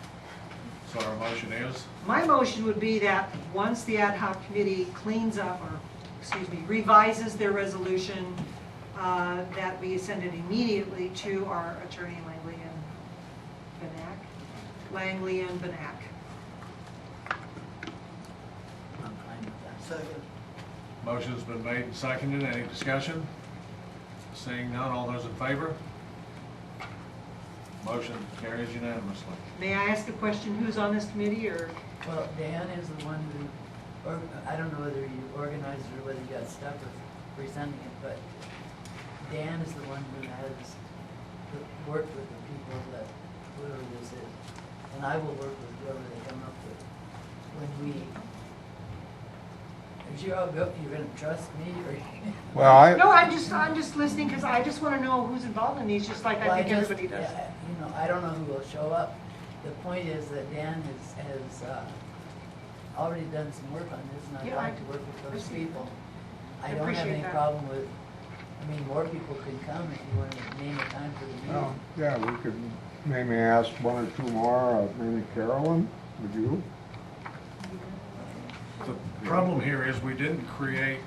So our motion is? My motion would be that once the ad hoc committee cleans up, or, excuse me, revises their resolution, that we send it immediately to our attorney Langley and Benak. I'm fine with that. Second. Motion's been made and seconded. Any discussion? Seeing none, all those in favor? Motion carries unanimously. May I ask a question, who's on this committee, or? Well, Dan is the one who, or, I don't know whether you organized it or whether you got stuck with presenting it, but Dan is the one who has worked with the people that, whoever this is. And I will work with whoever they come up with. When we, if you're all go, you're gonna trust me, or? Well, No, I'm just listening, because I just want to know who's involved in these, just like Well, I think just- everybody does. yeah, you know, I don't know who will show up. The point is that Dan has already done some work on this, and I'd Yeah, like I- to work with I those see. people. I I don't have appreciate any that. problem with, I mean, more people could come if you want to name a time for the well, meeting. yeah, we could maybe ask one or two more, maybe Carolyn, would you? The problem here is we didn't create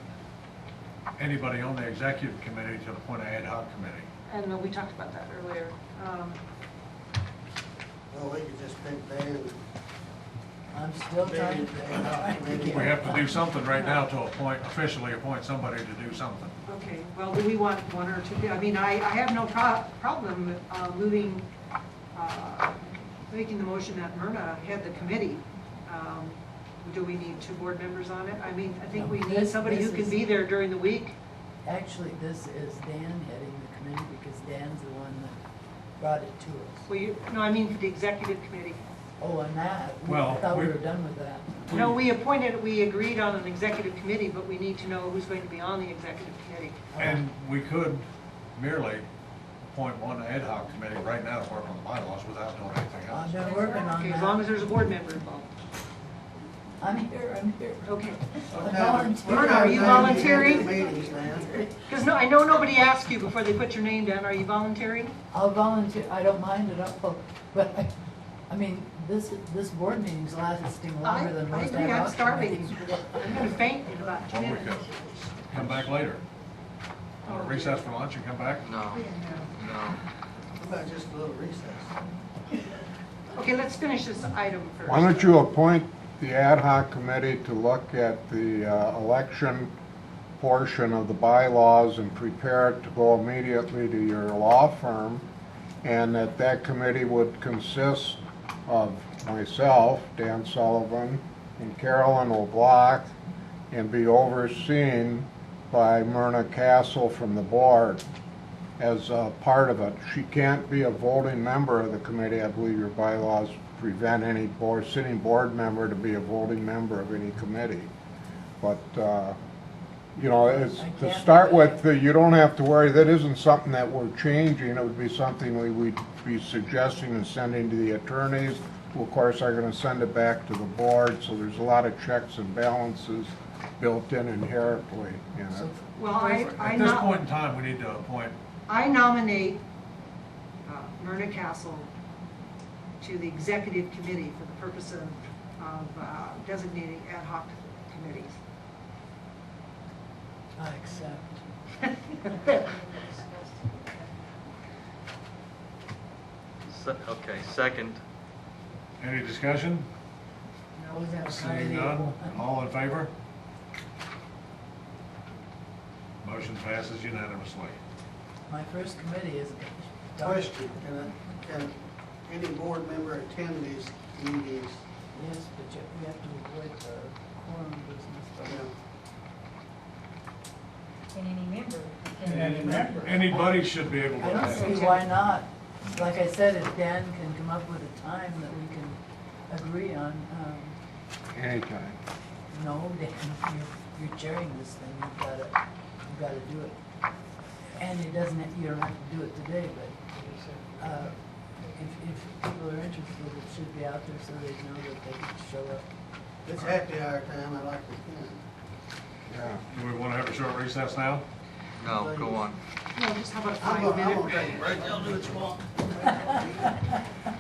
anybody on the executive committee to the point of ad hoc committee. And we talked about that earlier. Well, we could just pick Dan. I'm still trying to. We have to do something right now to officially appoint somebody to do something. Okay, well, do we want one or two? I mean, I have no problem making the motion that Myrna head the committee. Do we need 2 board members on it? I mean, I think we need somebody who can be there during the week. Actually, this is Dan heading the committee because Dan's the one that brought it to us. Well, no, I mean for the executive committee. Oh, and that, Well, I thought we were done with that. No, we agreed on an executive committee, but we need to know who's going to be on the executive committee. And we could merely appoint one ad hoc committee right now to work on the bylaws without doing anything else. I've been working on Okay, that. as long as there's a board member involved. I'm here. Okay. Volunteer. Myrna, are you volunteering? Meetings, man. Because I know nobody asked you before they put your name down. Are you volunteering? I'll volunteer, I don't mind it all, but I mean, this board meeting's lasting longer than most I agree, ad I'm hoc starving. meetings. I'm gonna faint in about 2 Or we minutes. could come back later. Want to recess for lunch and come back? No, no. How about just a little recess? Okay, let's finish this item first. Why don't you appoint the ad hoc committee to look at the election portion of the bylaws and prepare it to go immediately to your law firm, and that committee would consist of myself, Dan Sullivan, and Carolyn O'Block, and be overseen by Myrna Castle from the board as a part of it. She can't be a voting member of the committee. I believe your bylaws prevent any sitting board member to be a voting member of any committee. But, you know, to start with, you don't have to worry. That isn't something that we're changing. It would be something we'd be suggesting and sending to the attorneys, who of course are going to send it back to the board. So there's a lot of checks and balances built in inherently in it. Well, At this point in time, we need to appoint. I nominate Myrna Castle to the executive committee for the purpose of designating ad hoc committees. I accept. Okay, second. Any discussion? No, we have a Seeing none, all in favor? Motion passes unanimously. My first committee is. Question, can any board member attend these meetings? Yes, but we have to avoid the quorum business. And any member. Anybody should be able to I don't attend. see why not. Like I said, if Dan can come up with a time that we can agree on, Anytime. no, Dan, you're chairing this thing, you've gotta do it. And you don't have to do it today, but, if people are interested, it should be out there so they know that they can show up. It's happy hour time, I like to attend. Yeah. Do we want to have a short recess now? No, go on. No, just how about I'm 5 gonna minutes? take a break, I'll do what you want.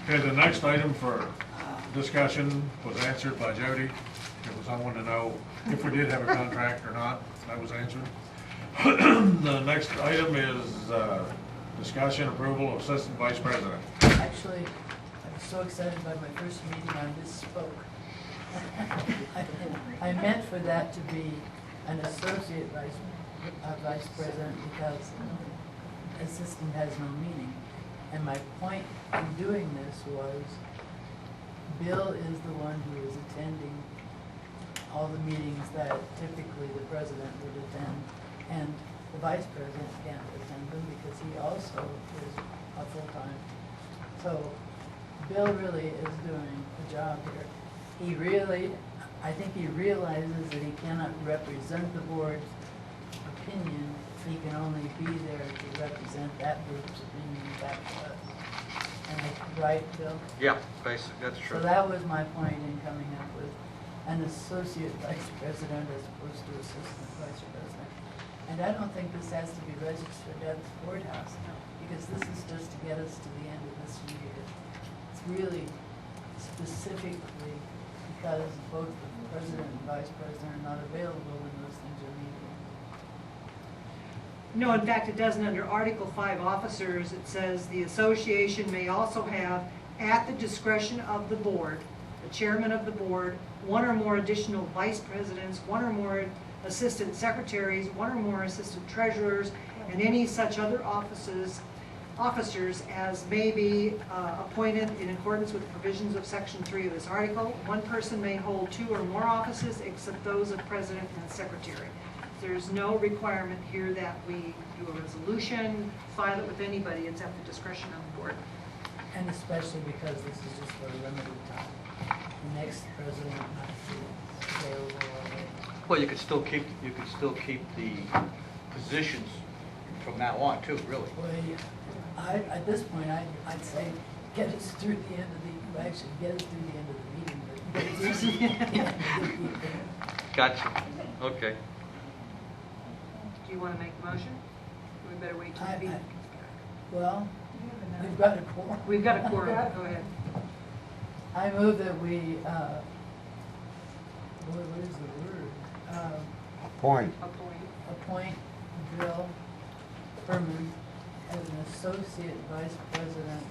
Okay, the next item for discussion was answered by Jody. It was, I wanted to know if we did have a contract or not. That was answered. The next item is discussion approval of assistant vice president. Actually, I was so excited by my first meeting, I misspoke. I meant for that to be an associate vice president because assistant has no meaning. And my point in doing this was Bill is the one who is attending all the meetings that typically the president would attend, and the vice president can't attend them because he also is a full-time. So Bill really is doing a job here. I think he realizes that he cannot represent the board's opinion. He can only be there to represent that group's opinion back to us. Right, Bill? Yeah, basically, that's true. So that was my point in coming up with an associate vice president as opposed to assistant vice president. And I don't think this has to be registered at the courthouse, because this is just to get us to the end of this year. It's really specifically because both the president and vice president are not available when those things are meeting. No, in fact, it doesn't. Under Article 5 officers, it says the association may also have, at the discretion of the board, the chairman of the board, one or more additional vice presidents, one or more assistant secretaries, one or more assistant treasurers, and any such other officers as may be appointed in accordance with the provisions of Section 3 of this article. One person may hold 2 or more offices except those of president and secretary. There's no requirement here that we do a resolution, file it with anybody. It's at the discretion of the board. And especially because this is just for a limited time. The next president might be available already. Well, you could still keep the positions from now on too, really. Well, at this point, I'd say get us through the end of the, actually get us through the end of the meeting, but get us through the end of the meeting. Gotcha. Okay. Do you want to make the motion? We better wait till the meeting. Well, we've got a quorum. We've got a quorum. Go ahead. I move that we, what is the word? Point. Appoint Bill Herman as an associate vice president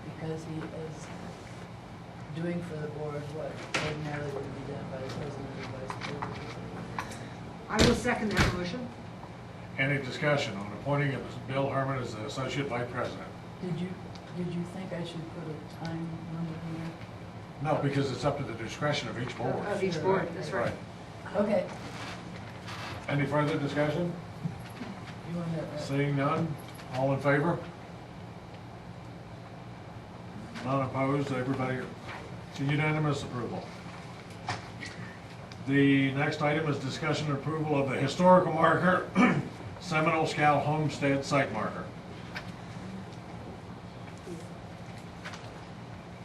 because he is doing for the board what ordinarily would be done by the president or vice president. I will second that motion. Any discussion on appointing Bill Herman as the associate vice president? Did you think I should put a time limit here? No, because it's up to the discretion of each board. Of each board, that's right. Okay. Any further discussion? You want that right? Seeing none, all in favor? None opposed, everybody, it's unanimous approval. The next item is discussion and approval of the historical marker, Seminole Scout Homestead site marker.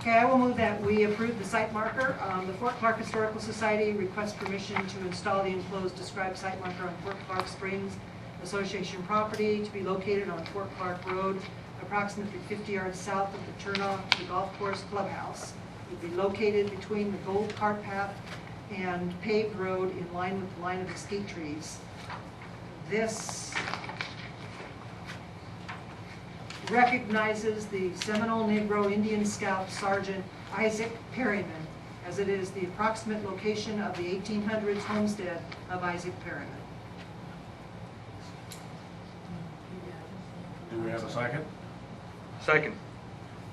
Okay, I will move that we approve the site marker. The Fort Clark Historical Society requests permission to install the enclosed described site marker on Fort Clark Springs Association property to be located on Fort Clark Road, approximately 50 yards south of the turnoff to the golf course clubhouse. It would be located between the Gold Cart Path and paved road in line with the line of mesquite trees. This recognizes the Seminole Negro Indian Scout Sergeant Isaac Perryman, as it is the approximate location of the 1800s homestead of Isaac Perryman. Do we have a second? Second.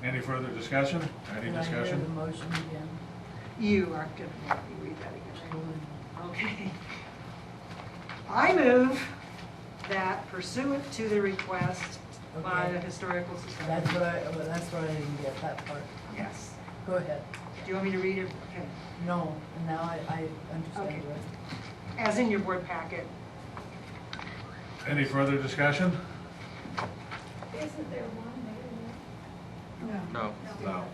Any further discussion? Any Can I hear discussion? the motion again? You are going to make me read that again. Okay. I move that pursuant to the request by the Historical Society. That's what I didn't get, that part. Yes. Go ahead. Do you want me to read it? Okay. No, and now I understand Okay. the rest. As in your board packet. Any further discussion? Isn't there one there? No. No.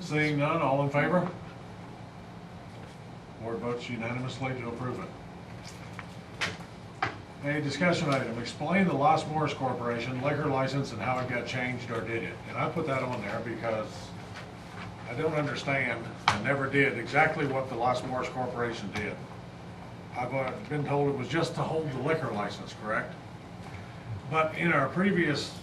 Seeing none, all in favor? Board votes unanimously to approve it. A discussion item, explain the Los Morris Corporation liquor license and how it got changed or did it. And I put that on there because I don't understand, and never did, exactly what the Los Morris Corporation did. I've been told it was just to hold the liquor license, correct? But in our previous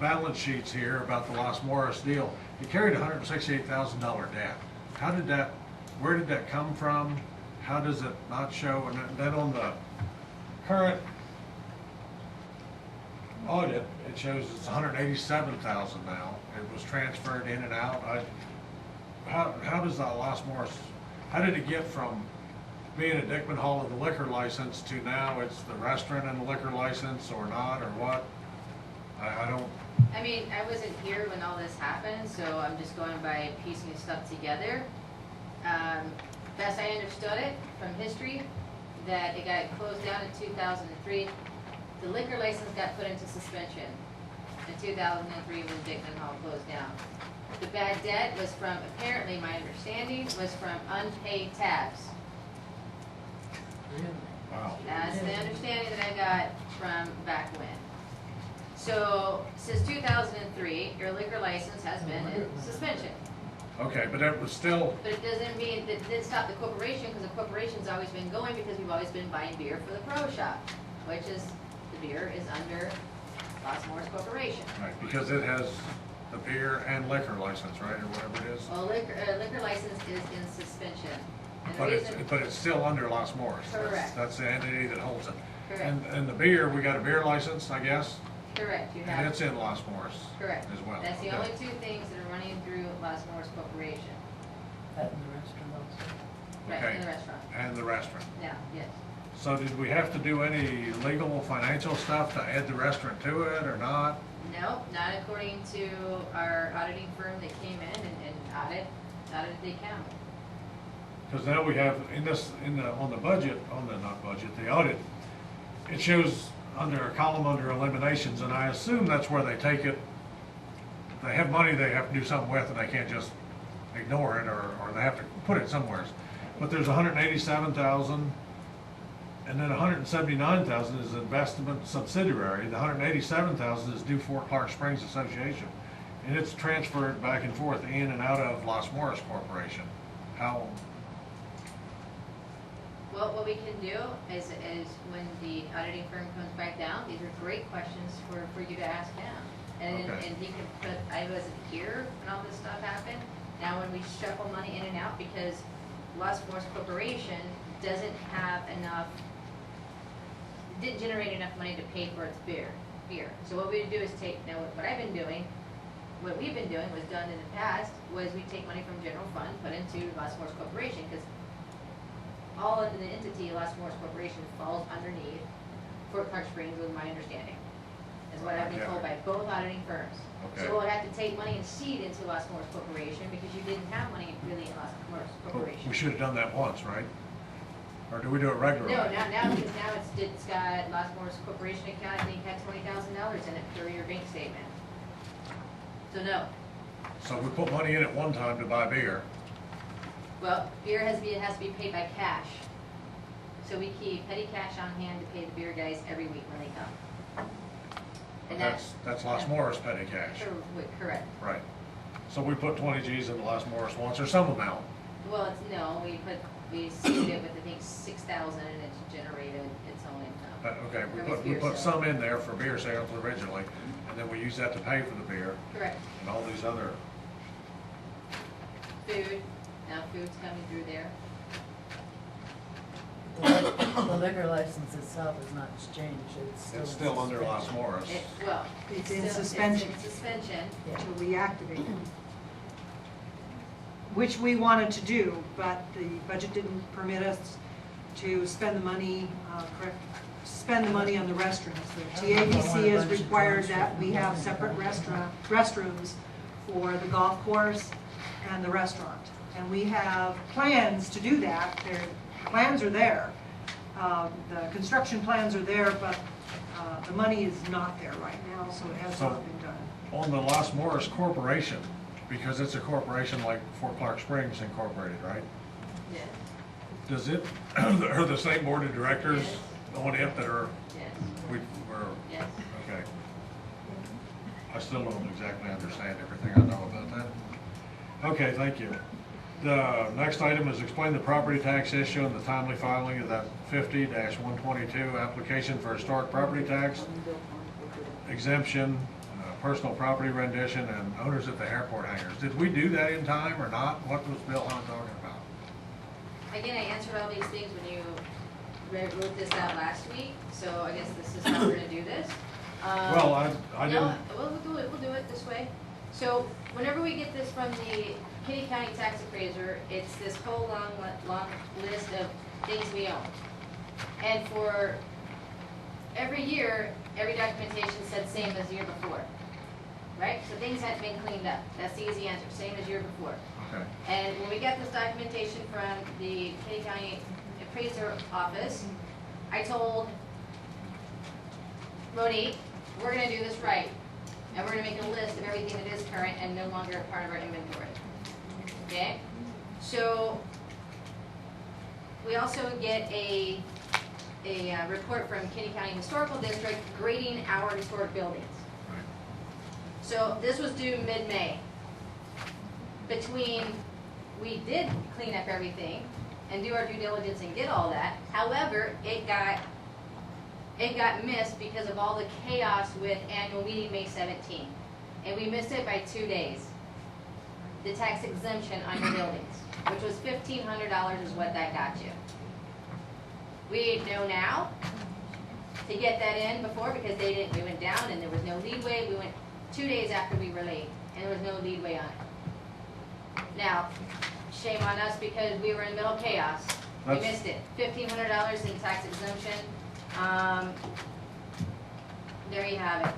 balance sheets here about the Los Morris deal, it carried a $168,000 debt. How did that, where did that come from? How does it not show? And then on the current audit, it shows it's $187,000 now. It was transferred in and out. How does that Los Morris, how did it get from being a Dickman Hall of the liquor license to now it's the restaurant and the liquor license or not, or what? I don't. I mean, I wasn't here when all this happened, so I'm just going by piecing stuff together. Best I understood it from history, that it got closed down in 2003. The liquor license got put into suspension in 2003 when Dickman Hall closed down. The bad debt was from, apparently my understanding, was from unpaid tabs. Wow. That's the understanding that I got from back when. So, since 2003, your liquor license has been in suspension. Okay, but that was still, But it doesn't mean, that didn't stop the corporation, because the corporation's always been going, because we've always been buying beer for the pro shop, which is, the beer is under Los Morris Corporation. right, because it has the beer and liquor license, right, or whatever it is? Well, liquor license is in suspension. And the But reason- it's still under Las Morris. Correct. That's the entity that holds it. Correct. And the beer, we got a beer license, I guess, Correct, you and have. it's in Las Morris Correct. as well. That's the Okay. only two things that are running through Las Morris Corporation. That in the restaurant also. Right, Okay. in the restaurant. And the restaurant. Yeah, yes. So did we have to do any legal financial stuff to add the restaurant to it or not? No, not according to our auditing firm that came in and audited the account. Because now we have, on the budget, the audit, it shows under a column under eliminations, and I assume that's where they take it. If they have money they have to do something with, and they can't just ignore it, or they have to put it somewhere. But there's 187,000, and then 179,000 is investment subsidiary. The 187,000 is due Fort Clark Springs Association, and it's transferred back and forth in and out of Las Morris Corporation. How? Well, what we can do is when the auditing firm comes back down, these are great questions for you to ask him. And Okay. and he can put, I wasn't here when all this stuff happened. Now when we shuffle money in and out, because Las Morris Corporation doesn't have enough, didn't generate enough money to pay for its beer. So what we would do is take, now what we've been doing was done in the past, was we take money from general fund, put into Las Morris Corporation, because all of the entity, Las Morris Corporation, falls underneath Fort Clark Springs, was my understanding, is what I've been told by both auditing firms. Okay. So we'll have to take money and seed into Las Morris Corporation, because you didn't have money really in Las Morris Corporation. We should have done that once, right? Or do we do it regularly? No, now because now it's got Las Morris Corporation account, I think had $20,000 in it for your bank statement. So no. So we put money in at one time to buy beer. Well, beer has to be paid by cash. So we keep petty cash on hand to pay the beer guys every week when they come. But that's Las Morris petty cash. Correct. Right. So we put 20 G's into Las Morris once, or some amount. Well, we seeded it with, I think, 6,000, and it's generated its own income. Okay, From its we beer put sales. some in there for beer sales originally, and then we use that to pay for the beer. Correct. And all these other, Food, now food's coming through there. The liquor license itself is not changed, it's still under Las Morris. It's in still- suspension. It's in suspension. To reactivate it. Which we wanted to do, but the budget didn't permit us to spend the money, spend the money on the restrooms. The TABC has required that we have separate restrooms for the golf course and the restaurant. And we have plans to do that. Plans are there. The construction plans are there, but the money is not there right now, so it has not been done. On the Las Morris Corporation, because it's a corporation like Fort Clark Springs Incorporated, right? Yes. Does it, are the same board of directors on it that are? Yes. Yes. Yes. Okay. I still don't exactly understand everything I know about that. Okay, thank you. The next item is explain the property tax issue and the timely filing of that 50-122 application for historic property tax exemption, personal property rendition, and owners at the airport hangars. Did we do that in time or not? What was Bill Hunt talking about? Again, I answered all these things when you wrote this out last week, so I guess this is how we're gonna do this. Well, I didn't. No, we'll do it this way. So whenever we get this from the Kitty County tax appraiser, it's this whole long list of things we own. And for every year, every documentation said same as the year before, right? So things hadn't been cleaned up. That's the easy answer, same as year before. Okay. And when we got this documentation from the Kitty County appraiser office, I told Monique, we're gonna do this right. And we're gonna make a list of everything that is current and no longer a part of our inventory. Okay? So, we also get a report from Kitty County Historical District grading our historic buildings. So, this was due mid-May. We did clean up everything and do our due diligence and get all that. However, it got missed because of all the chaos with annual meeting May 17th. and we missed it by 2 days. The tax exemption on your buildings, which was $1,500 is what that got you. We know now to get that in before because we went down and there was no leadway. We went 2 days after we were late and there was no leadway on it. Now, shame on us because we were in the middle of chaos. We missed it. $1,500 in tax exemption. There you have it.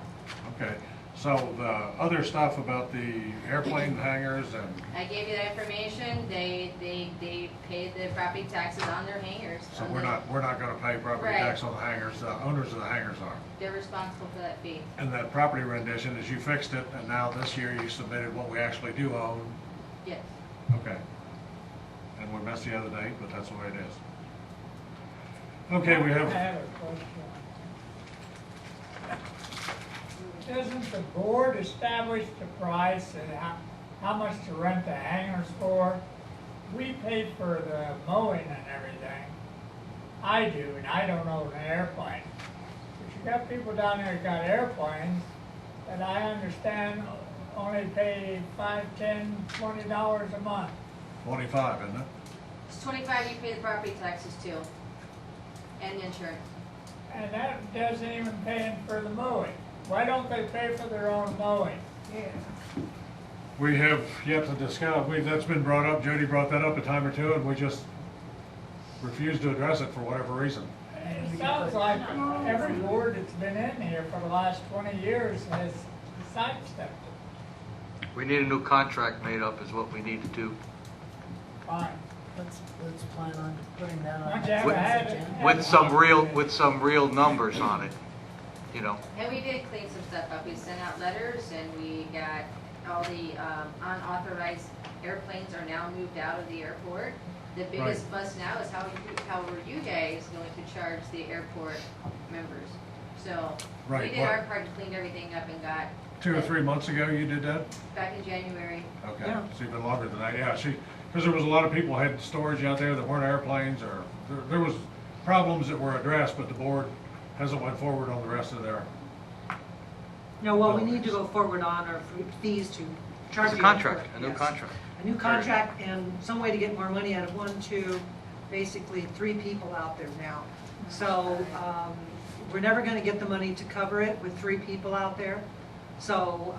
Okay, so the other stuff about the airplane hangars and, I gave you that information. They paid the property taxes on their hangars. so we're not gonna pay property Right. tax on the hangars, the owners of the hangars are. They're responsible for that fee. And that property rendition is you fixed it, and now this year you submitted what we actually do own. Yes. Okay. And we missed the other date, but that's the way it is. Okay, we I have, have a question. Doesn't the board establish the price and how much to rent the hangars for? We pay for the mowing and everything. I do, and I don't own an airplane. But you got people down there that got airplanes that I understand only pay $5, $10, $20 a month. 25, isn't it? It's 25. You pay the property taxes too, and the insurance. And that doesn't even pay for the mowing. Why don't they pay for their own mowing? Yeah. We have yet to discuss, that's been brought up, Jody brought that up a time or two, and we just refused to address it for whatever reason. It sounds like every board that's been in here for the last 20 years has sidestepped it. We need a new contract made up is what we need to do. Fine. Let's plan on putting that on. Once you have With- a habit- With some real numbers on it, you know. And we did clean some stuff up. We sent out letters and we got all the unauthorized airplanes are now moved out of the airport. The biggest fuss now is how are you guys going to charge the airport members? So we Right, did what- our part to clean everything up and got 2 or 3 months ago you did that? back in January. Okay, Yeah. so even longer than that, yeah, because there was a lot of people had storage out there that weren't airplanes, or there was problems that were addressed, but the board hasn't went forward on the rest of their. No, what we need to go forward on are fees to charge. It's a the contract, airport, a new yes. contract. A new contract and some way to get more money out of 1, 2, basically 3 people out there now. So, we're never gonna get the money to cover it with 3 people out there. So,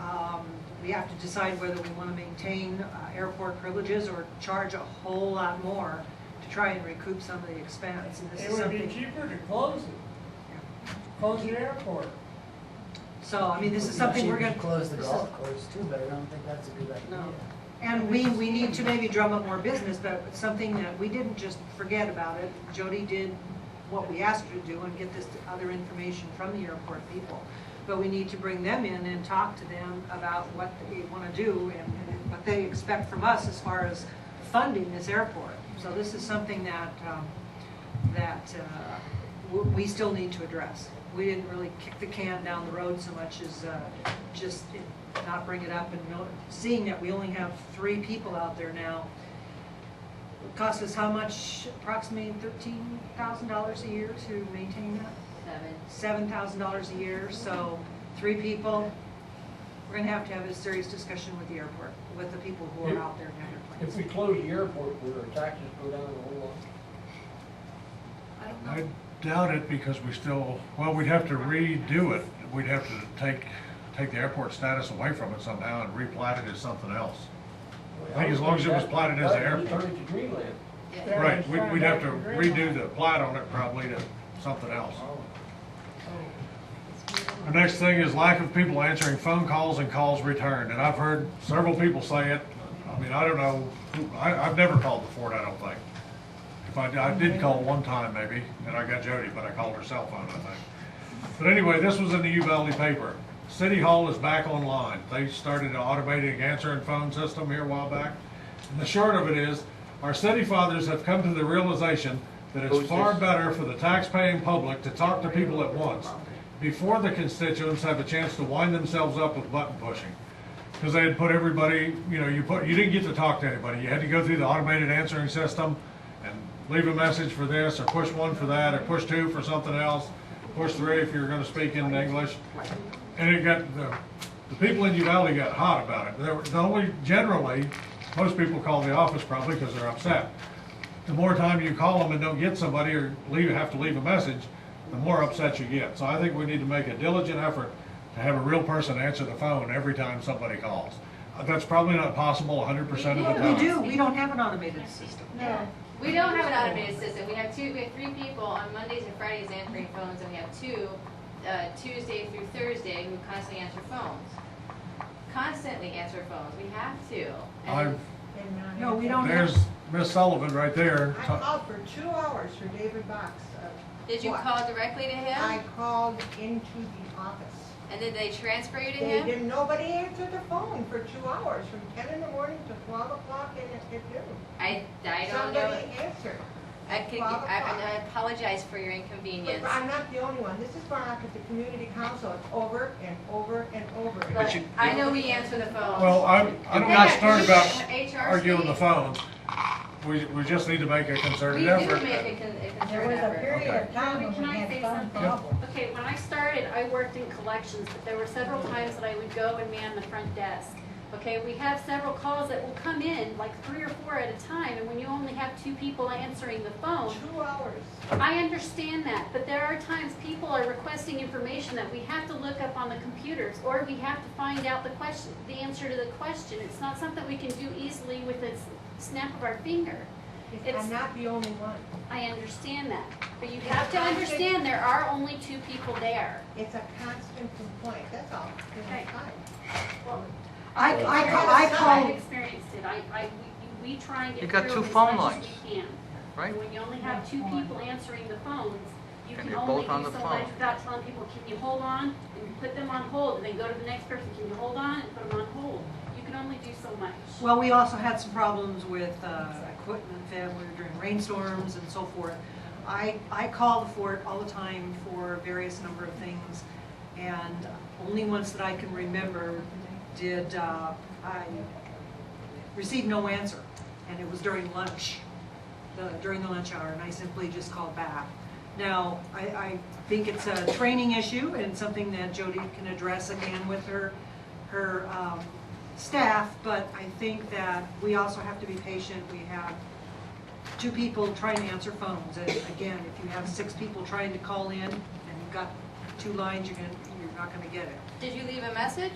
we have to decide whether we wanna maintain airport privileges or charge a whole lot more to try and recoup some of the expense. And this It is would be something. cheaper to close it. Close the airport. So, I mean, this is something we're gonna. Close the this golf is- course too, but I don't think that's a good idea. No. And we need to maybe drum up more business, but it's something that we didn't just forget about it. Jody did what we asked her to do and get this other information from the airport people. But we need to bring them in and talk to them about what they want to do and what they expect from us as far as funding this airport. So this is something that, we still need to address. We didn't really kick the can down the road so much as just not bring it up and seeing that we only have 3 people out there now. It costs us how much? Approximately $13,000 a year to maintain that? $7,000 a year, so 3 people. We're gonna have a serious discussion with the airport, with the people who are out there in airplanes. If we close the airport, will our taxes go down a whole lot? I doubt it because we'd have to redo it. We'd have to take the airport status away from it somehow and replat it as something else. I think as long as it was platted as an airport. Turn it to Greenland. Right, we'd have to redo the plat on it probably to something else. The next thing is lack of people answering phone calls and calls returned, and I've heard several people say it. I mean, I don't know, I've never called the fort, I don't think. If I did call one time maybe, and I got Jody, but I called her cell phone, I think. But anyway, this was in the Uvalde paper. City Hall is back online. They started an automated answering phone system here a while back. And the short of it is, our city fathers have come to the realization that it's far better for the tax-paying public to talk to people at once before the constituents have a chance to wind themselves up with button pushing. Because they had put everybody, you didn't get to talk to anybody. You had to go through the automated answering system and leave a message for this, or push 1 for that, or push 2 for something else, push 3 if you're going to speak in English. And it got the people in Uvalde got hot about it. Generally, most people call the office probably because they're upset. The more time you call them and don't get somebody or have to leave a message, the more upset you get. So I think we need to make a diligent effort to have a real person answer the phone every time somebody calls. That's probably not possible 100% of the time. We do, we don't have an automated system. No. We don't have an automated system. We have 3 people on Mondays and Fridays answering phones, and we have 2 Tuesday through Thursday who constantly answer phones. Constantly answer phones. We have to. And No, we don't There's Miss Sullivan right there. I called for 2 hours for David Box. did you call directly to him? I called into the office. And did they transfer you to They him? didn't, nobody answered the phone for 2 hours, from 10 in the morning to 12 o'clock at noon. I don't know. Somebody answered. I apologize for your inconvenience. But I'm not the only one. This is brought up at the community council. It's over and over and over. But I know we answer the phone. Well, I'm not starting about HRC. arguing the phones. We just need to make a concerted effort. We do make a concerted There was a effort. period of time when Can we I had say phone something? problems. Okay, when I started, I worked in collections, but there were several times that I would go and man the front desk. Okay, we have several calls that will come in, like 3 or 4 at a time, and when you only have 2 people answering the phone. 2 hours. I understand that, but there are times people are requesting information that we have to look up on the computers, or we have to find out the answer to the question. It's not something we can do easily with a snap of our finger. I'm not the only one. I understand that, but you have to understand there are only 2 people there. It's a constant complaint, that's all. Okay. Well, I call. I've experienced it. We try and You get got through 2 as phone much as lines, we can. right? When you only have 2 people answering the phones, you And can they're only both on do the so phone. much without telling people, can you hold on? And you put them on hold, and then go to the next person, can you hold on? And put them on hold. You can only do so much. Well, we also had some problems with equipment that we were during rainstorms and so forth. I call the fort all the time for various number of things, and only ones that I can remember did I received no answer, and it was during lunch, during the lunch hour, and I simply just called back. Now, I think it's a training issue and something that Jody can address again with her staff, but I think that we also have to be patient. We have 2 people trying to answer phones, and again, if you have 6 people trying to call in and you've got 2 lines, you're not gonna get it. Did you leave a message?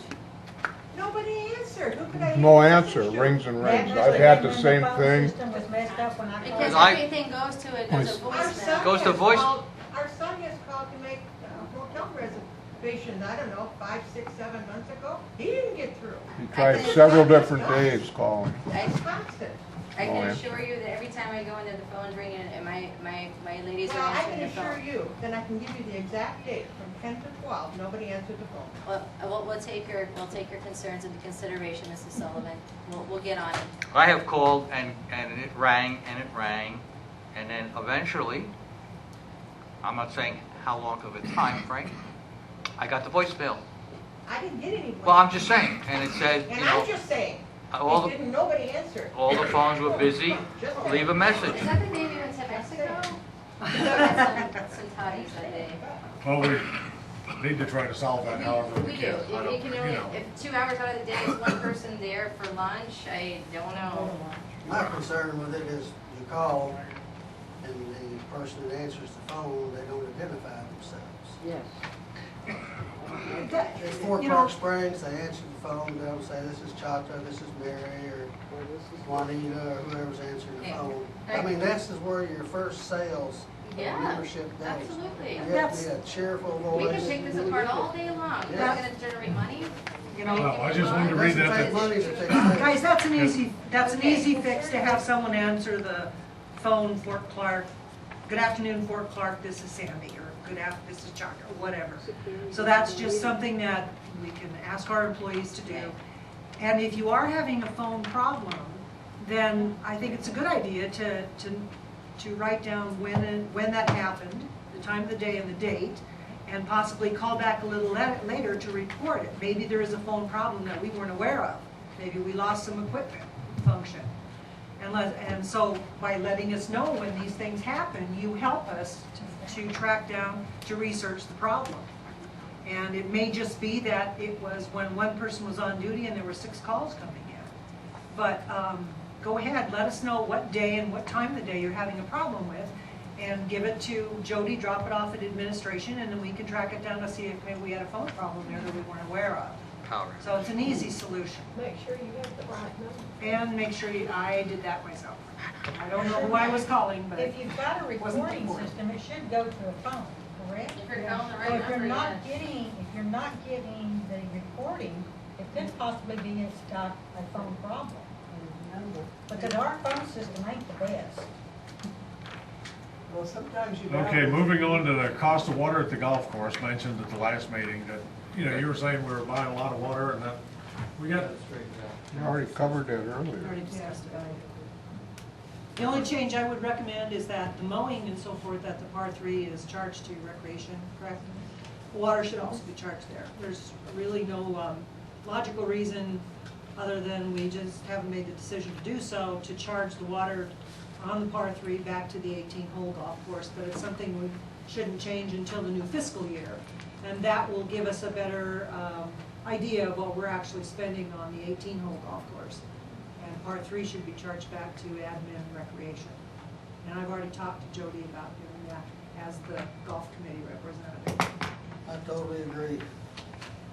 Nobody answered. Who could I? No answer, rings and rings. I've had the same thing. Was messed up when I Because I- everything goes to a Our voicemail. son Goes to has voice- called- Our son has called to make hotel reservations, I don't know, 5, 6, 7 months ago. He didn't get through. He tried several different days calling. It's constant. I No can answer. assure you that every time I go in there, the phone's ringing, and my ladies Well, are I answering can the assure phone. you, then I can give you the exact date, from 10 to 12, nobody answered the phone. Well, we'll take your concerns into consideration, Mrs. Sullivan. We'll get on it. I have called and it rang, and then eventually, I'm not saying how long of a time frame, I got the voicemail. I didn't get any. Well, I'm just saying, and it said, And you know, I'm just saying, all it didn't, nobody answered. all the phones were busy, Just leave a message. Is that the day we went to Mexico? That's some toddies that day. Well, we need to try to solve that however we We do. can. If you can only, if 2 hours out of the day is 1 person there for lunch, I don't know. My concern with it is you call and the person that answers the phone, they don't identify themselves. Yes. At Fort Park Springs, they answer the phone, they'll say, this is Chato, this is Mary, or Juanita, or whoever's answering the Yeah. phone. I mean, this is where your first sales Yeah, membership goes. absolutely. You have to be a cheerful voice. We can take this apart all day long. Is Yeah. that gonna generate money? You know, No, I just wanted to read that. guys, that's an easy fix to have someone answer the phone, Fort Clark. Good afternoon, Fort Clark, this is Sandy, or this is Chuck, or whatever. So that's just something that we can ask our employees to do. And if you are having a phone problem, then I think it's a good idea to write down when that happened, the time of the day and the date, and possibly call back a little later to report it. Maybe there is a phone problem that we weren't aware of. Maybe we lost some equipment function. And so by letting us know when these things happen, you help us to track down, to research the problem. And it may just be that it was when one person was on duty and there were 6 calls coming in. But go ahead, let us know what day and what time of the day you're having a problem with, and give it to Jody, drop it off at administration, and then we can track it down to see if maybe we had a phone problem there that we weren't aware of. Power. So it's an easy solution. Make sure you have the right number. And make sure I did that myself. I don't know who I was calling, but If you've got a it wasn't recording important. system, it should go to a phone, correct? If you're calling the right So if you're number, not yes. getting the recording, it could possibly be it's got a phone problem. Because our phone system ain't the best. Well, sometimes you. Okay, moving on to the cost of water at the golf course, mentioned at the last meeting that, you know, you were saying we were buying a lot of water and that, we got, You already covered that earlier. Already discussed it. The only change I would recommend is that the mowing and so forth at the par 3 is charged to recreation, correct? Water should also be charged there. There's really no logical reason, other than we just haven't made the decision to do so, to charge the water on the par 3 back to the 18-hole golf course, but it's something we shouldn't change until the new fiscal year. And that will give us a better idea of what we're actually spending on the 18-hole golf course. And par 3 should be charged back to admin and recreation. And I've already talked to Jody about doing that as the golf committee representative. I totally agree.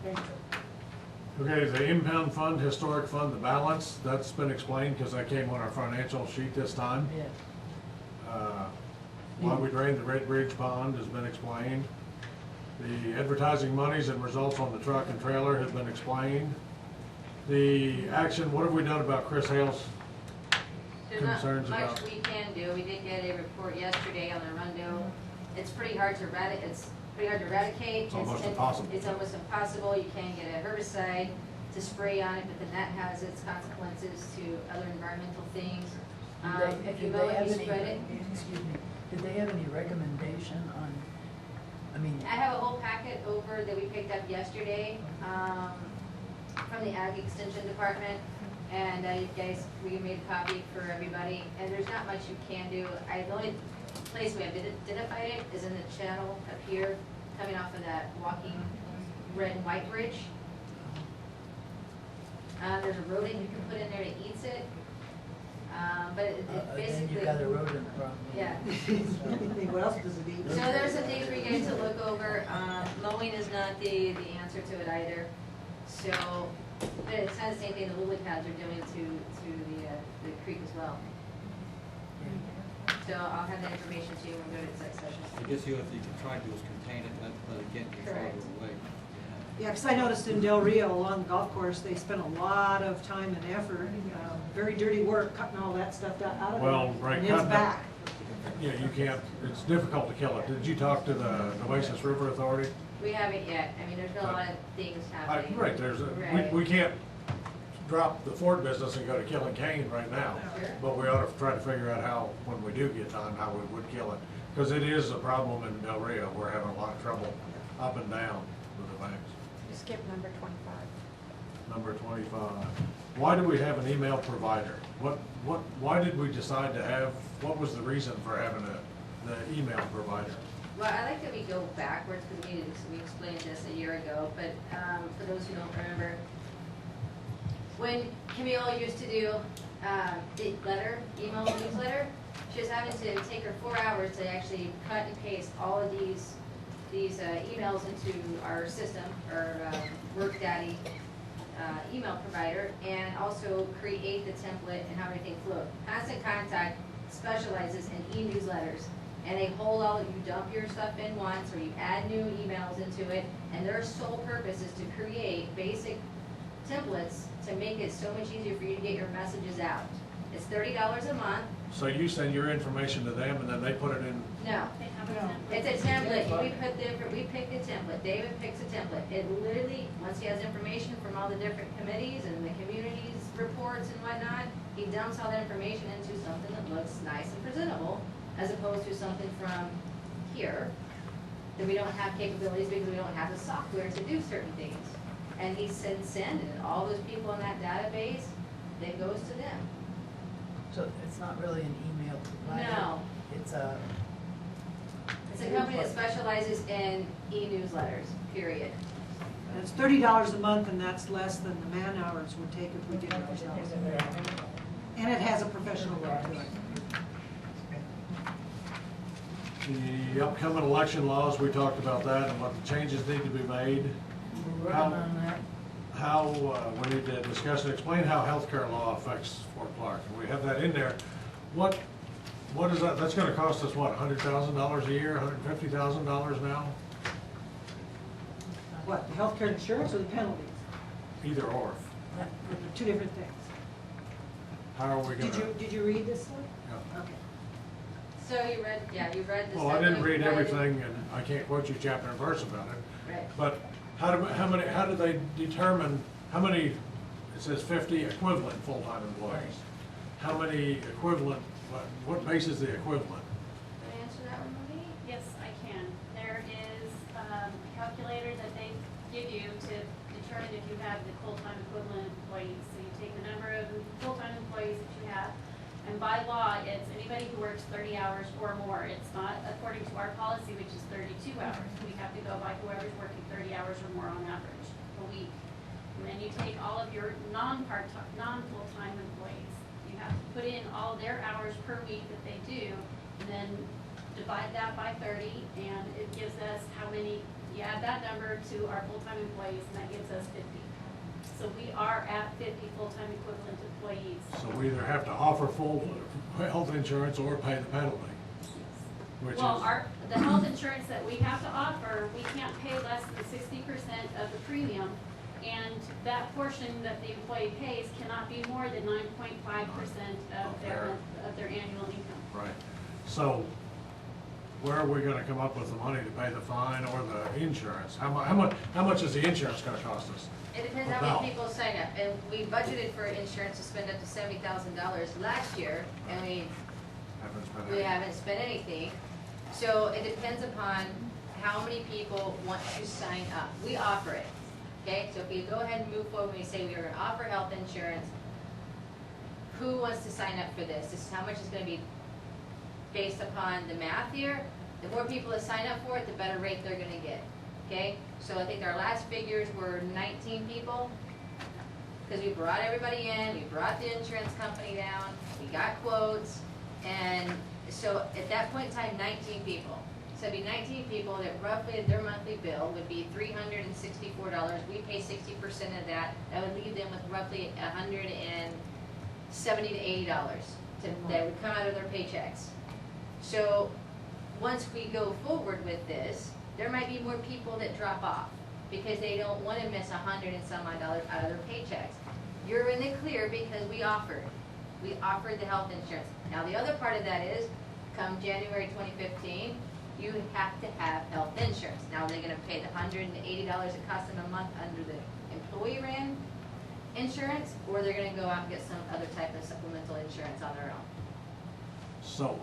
Thank you. okay, the impound fund, historic fund, the balance, that's been explained because that came on our financial sheet this time. Why we drained the Red Bridge Pond has been explained. The advertising monies and results on the truck and trailer has been explained. The action, what have we done about Chris Hale's There's not concerns about? much we can do. We did get a report yesterday on the Rundo. It's pretty hard to eradicate. It's almost impossible. It's almost impossible. You can get a herbicide to spray on it, but then that has its consequences to other environmental things. If you mow it, you spread it. Excuse me, did they have any recommendation on, I mean, I have a whole packet over that we picked up yesterday from the Ag Extension Department, and you guys, we made a copy for everybody, and there's not much you can do. The only place we have identified it is in the channel up here, coming off of that walking red and white bridge. There's a rodent you can put in there that eats it. But it basically. then you've got a rodent problem. Yeah. What else does it eat? So there's some things for you guys to look over. Mowing is not the answer to it either. So, but it's kind of the same thing the lily pads are doing to the creek as well. So I'll have that information to you when we go to the exec session. I guess the only thing you can try to do is contain it, let it get farther away. Yeah, because I noticed in Del Rio along the golf course, they spent a lot of time and effort, very dirty work, cutting all that stuff out of Well, it. right, And it's cutting it. back. Yeah, you can't, it's difficult to kill it. Did you talk to the Oasis River Authority? We haven't yet. I mean, there's been a lot of things happening. Right, Right. we can't drop the Ford business and go to killing cane right now. Sure. But we ought to try to figure out how, when we do get time, how we would kill it. Because it is a problem in Del Rio. We're having a lot of trouble up and down with the banks. You skip number 25. Number 25. Why do we have an email provider? Why did we decide to have, what was the reason for having the email provider? Well, I like that we go backwards because we explained this a year ago, but for those who don't remember, when Camille used to do the email newsletter, she was having to take her 4 hours to actually cut and paste all of these emails into our system, our WorkDaddy email provider, and also create the template and how everything flowed. Constant Contact specializes in e-newsletters, and they hold all, you dump your stuff in once, or you add new emails into it, and their sole purpose is to create basic templates to make it so much easier for you to get your messages out. It's $30 a month. So you send your information to them and then they put it in? No. It's a template. We pick the template. David picks a template. It literally, once he has information from all the different committees and the communities reports and whatnot, he dumps all that information into something that looks nice and presentable, as opposed to something from here that we don't have capabilities because we don't have the software to do certain things. And he send and all those people in that database, that goes to them. so it's not really an email provider? No. It's a It's a company that specializes in e-newsletters, period. And it's $30 a month, and that's less than the man hours would take if we did it ourselves. And it has a professional look to it. The upcoming election laws, we talked about that and what the changes need to be made. We're working on that. How, we need to discuss and explain how healthcare law affects Fort Clark. And we have that in there. What is that? That's gonna cost us, what, $100,000 a year, $150,000 now? What, the healthcare insurance or the penalties? Either or. They're two different things. How are we gonna? Did you read this one? Yeah. Okay. So you read the. Well, I didn't read everything, and I can't quote you chapter and verse about it. Right. But how do they determine, how many, it says 50 equivalent full-time employees. How many equivalent, what base is the equivalent? Can I answer that one, Marie? Yes, I can. There is a calculator that they give you to determine if you have the full-time equivalent employees. So you take the number of full-time employees that you have, and by law, it's anybody who works 30 hours or more. It's not according to our policy, which is 32 hours. We have to go by whoever's working 30 hours or more on average a week. And then you take all of your non-part-time, non-full-time employees. You have to put in all their hours per week that they do, and then divide that by 30, and it gives us how many, you add that number to our full-time employees, and that gives us 50. So we are at 50 full-time equivalent employees. So we either have to offer full health insurance or pay the penalty. Which Well, is, the health insurance that we have to offer, we can't pay less than 60% of the premium, and that portion that the employee pays cannot be more than 9.5% of their annual income. right. So where are we gonna come up with the money to pay the fine or the insurance? How much is the insurance gonna cost us? It depends how many people sign up, and we budgeted for insurance to spend up to $70,000 last year, and we haven't spent anything. So it depends upon how many people want to sign up. We offer it, okay? So if we go ahead and move forward, we say we are gonna offer health insurance, who wants to sign up for this? This is how much it's gonna be based upon the math here. The more people that sign up for it, the better rate they're gonna get, okay? So I think our last figures were 19 people, because we brought everybody in, we brought the insurance company down, we got quotes, and so at that point in time, 19 people. So it'd be 19 people that roughly their monthly bill would be $364. We pay 60% of that. That would leave them with roughly $170 to $80 that would come out of their paychecks. So once we go forward with this, there might be more people that drop off because they don't want to miss $100 and some odd dollars out of their paychecks. You're in the clear because we offered the health insurance. Now the other part of that is, come January 2015, you have to have health insurance. Now they're going to pay the $180 it costs them a month under the employee ran insurance, or they're going to go out and get some other type of supplemental insurance on their own. So,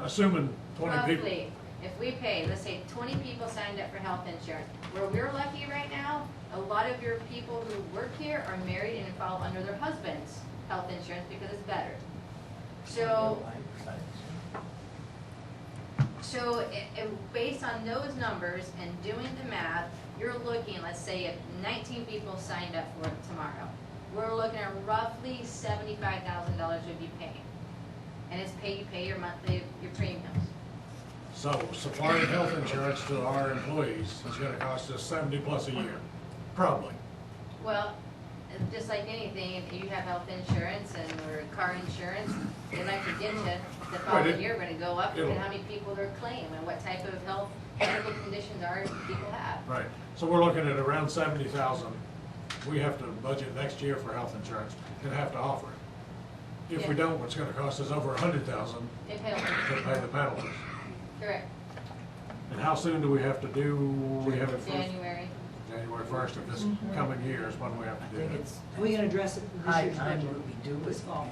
assuming 20 people. Roughly, if we pay, let's say 20 people signed up for health insurance, where we're lucky right now, a lot of your people who work here are married and fall under their husband's health insurance because it's better. So based on those numbers and doing the math, you're looking, let's say if 19 people signed up for it tomorrow, we're looking at roughly $75,000 would be paying. And it's you pay your monthly, your premiums. So supplying health insurance to our employees is gonna cost us 70 plus a year, probably. Well, just like anything, if you have health insurance or car insurance, they like to get you the following year, we're gonna go up and how many people they're claiming and what type of health medical conditions our people have. Right, so we're looking at around 70,000. We have to budget next year for health insurance and have to offer it. If we don't, it's gonna cost us over 100,000 to pay the penalties. Correct. And how soon do we have to do, we have it January. January 1st of this coming year is when we have to do it. Are we gonna address it in this High year's time budget? that we do it, This fall.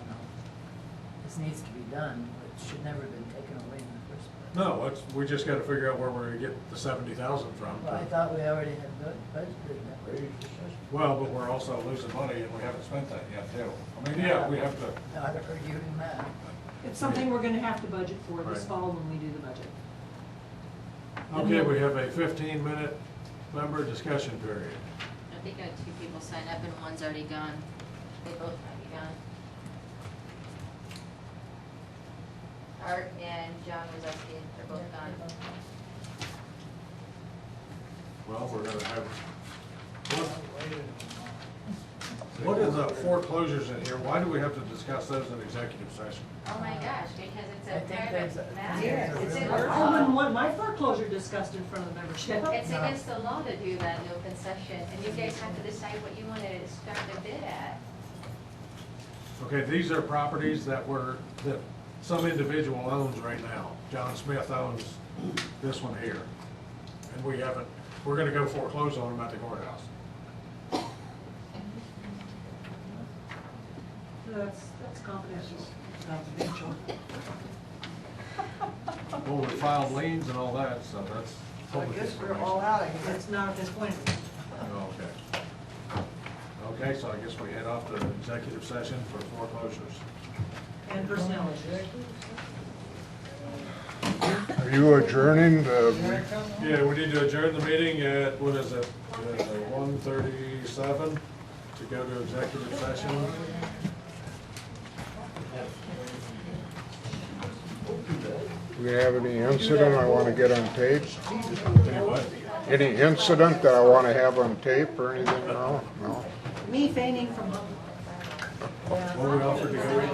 This needs to be done, but it should never have been taken away in the first place. No, we just gotta figure out where we're gonna get the 70,000 from. Well, I thought we already had budgeted that. Well, but we're also losing money and we haven't spent that yet too. I mean, yeah, we have to. I've heard you in that. It's something we're gonna have to budget for this Right. fall when we do the budget. Okay, we have a 15-minute member discussion period. I think I had 2 people sign up and one's already gone. They both might be gone. Art and John Roseski, they're both gone. Well, we're gonna have, what is foreclosures in here? Why do we have to discuss those in executive session? Oh my gosh, because it's I a think private there's matter. Yeah, it's in, I wouldn't want my foreclosure discussed in front of the membership. It's against the law to do that in open session, and you guys have to decide what you want to start the bid at. Okay, these are properties that some individual owns right now. John Smith owns this one here. And we're gonna go foreclose on them at the courthouse. That's confidential. Confidential. Well, we filed liens and all that, so that's I public guess we're information. all out of here. It's not at this point. Oh, okay. Okay, so I guess we head off to executive session for foreclosures. And personnel issues. Are you adjourning the, Yeah, we need to adjourn the meeting at, what is it, 1:37 to go to executive session. do we have any incident I want to get on tape? Anyway, Any incident that I want to have on tape or anything? No? No? Me feigning from home. what we offered to go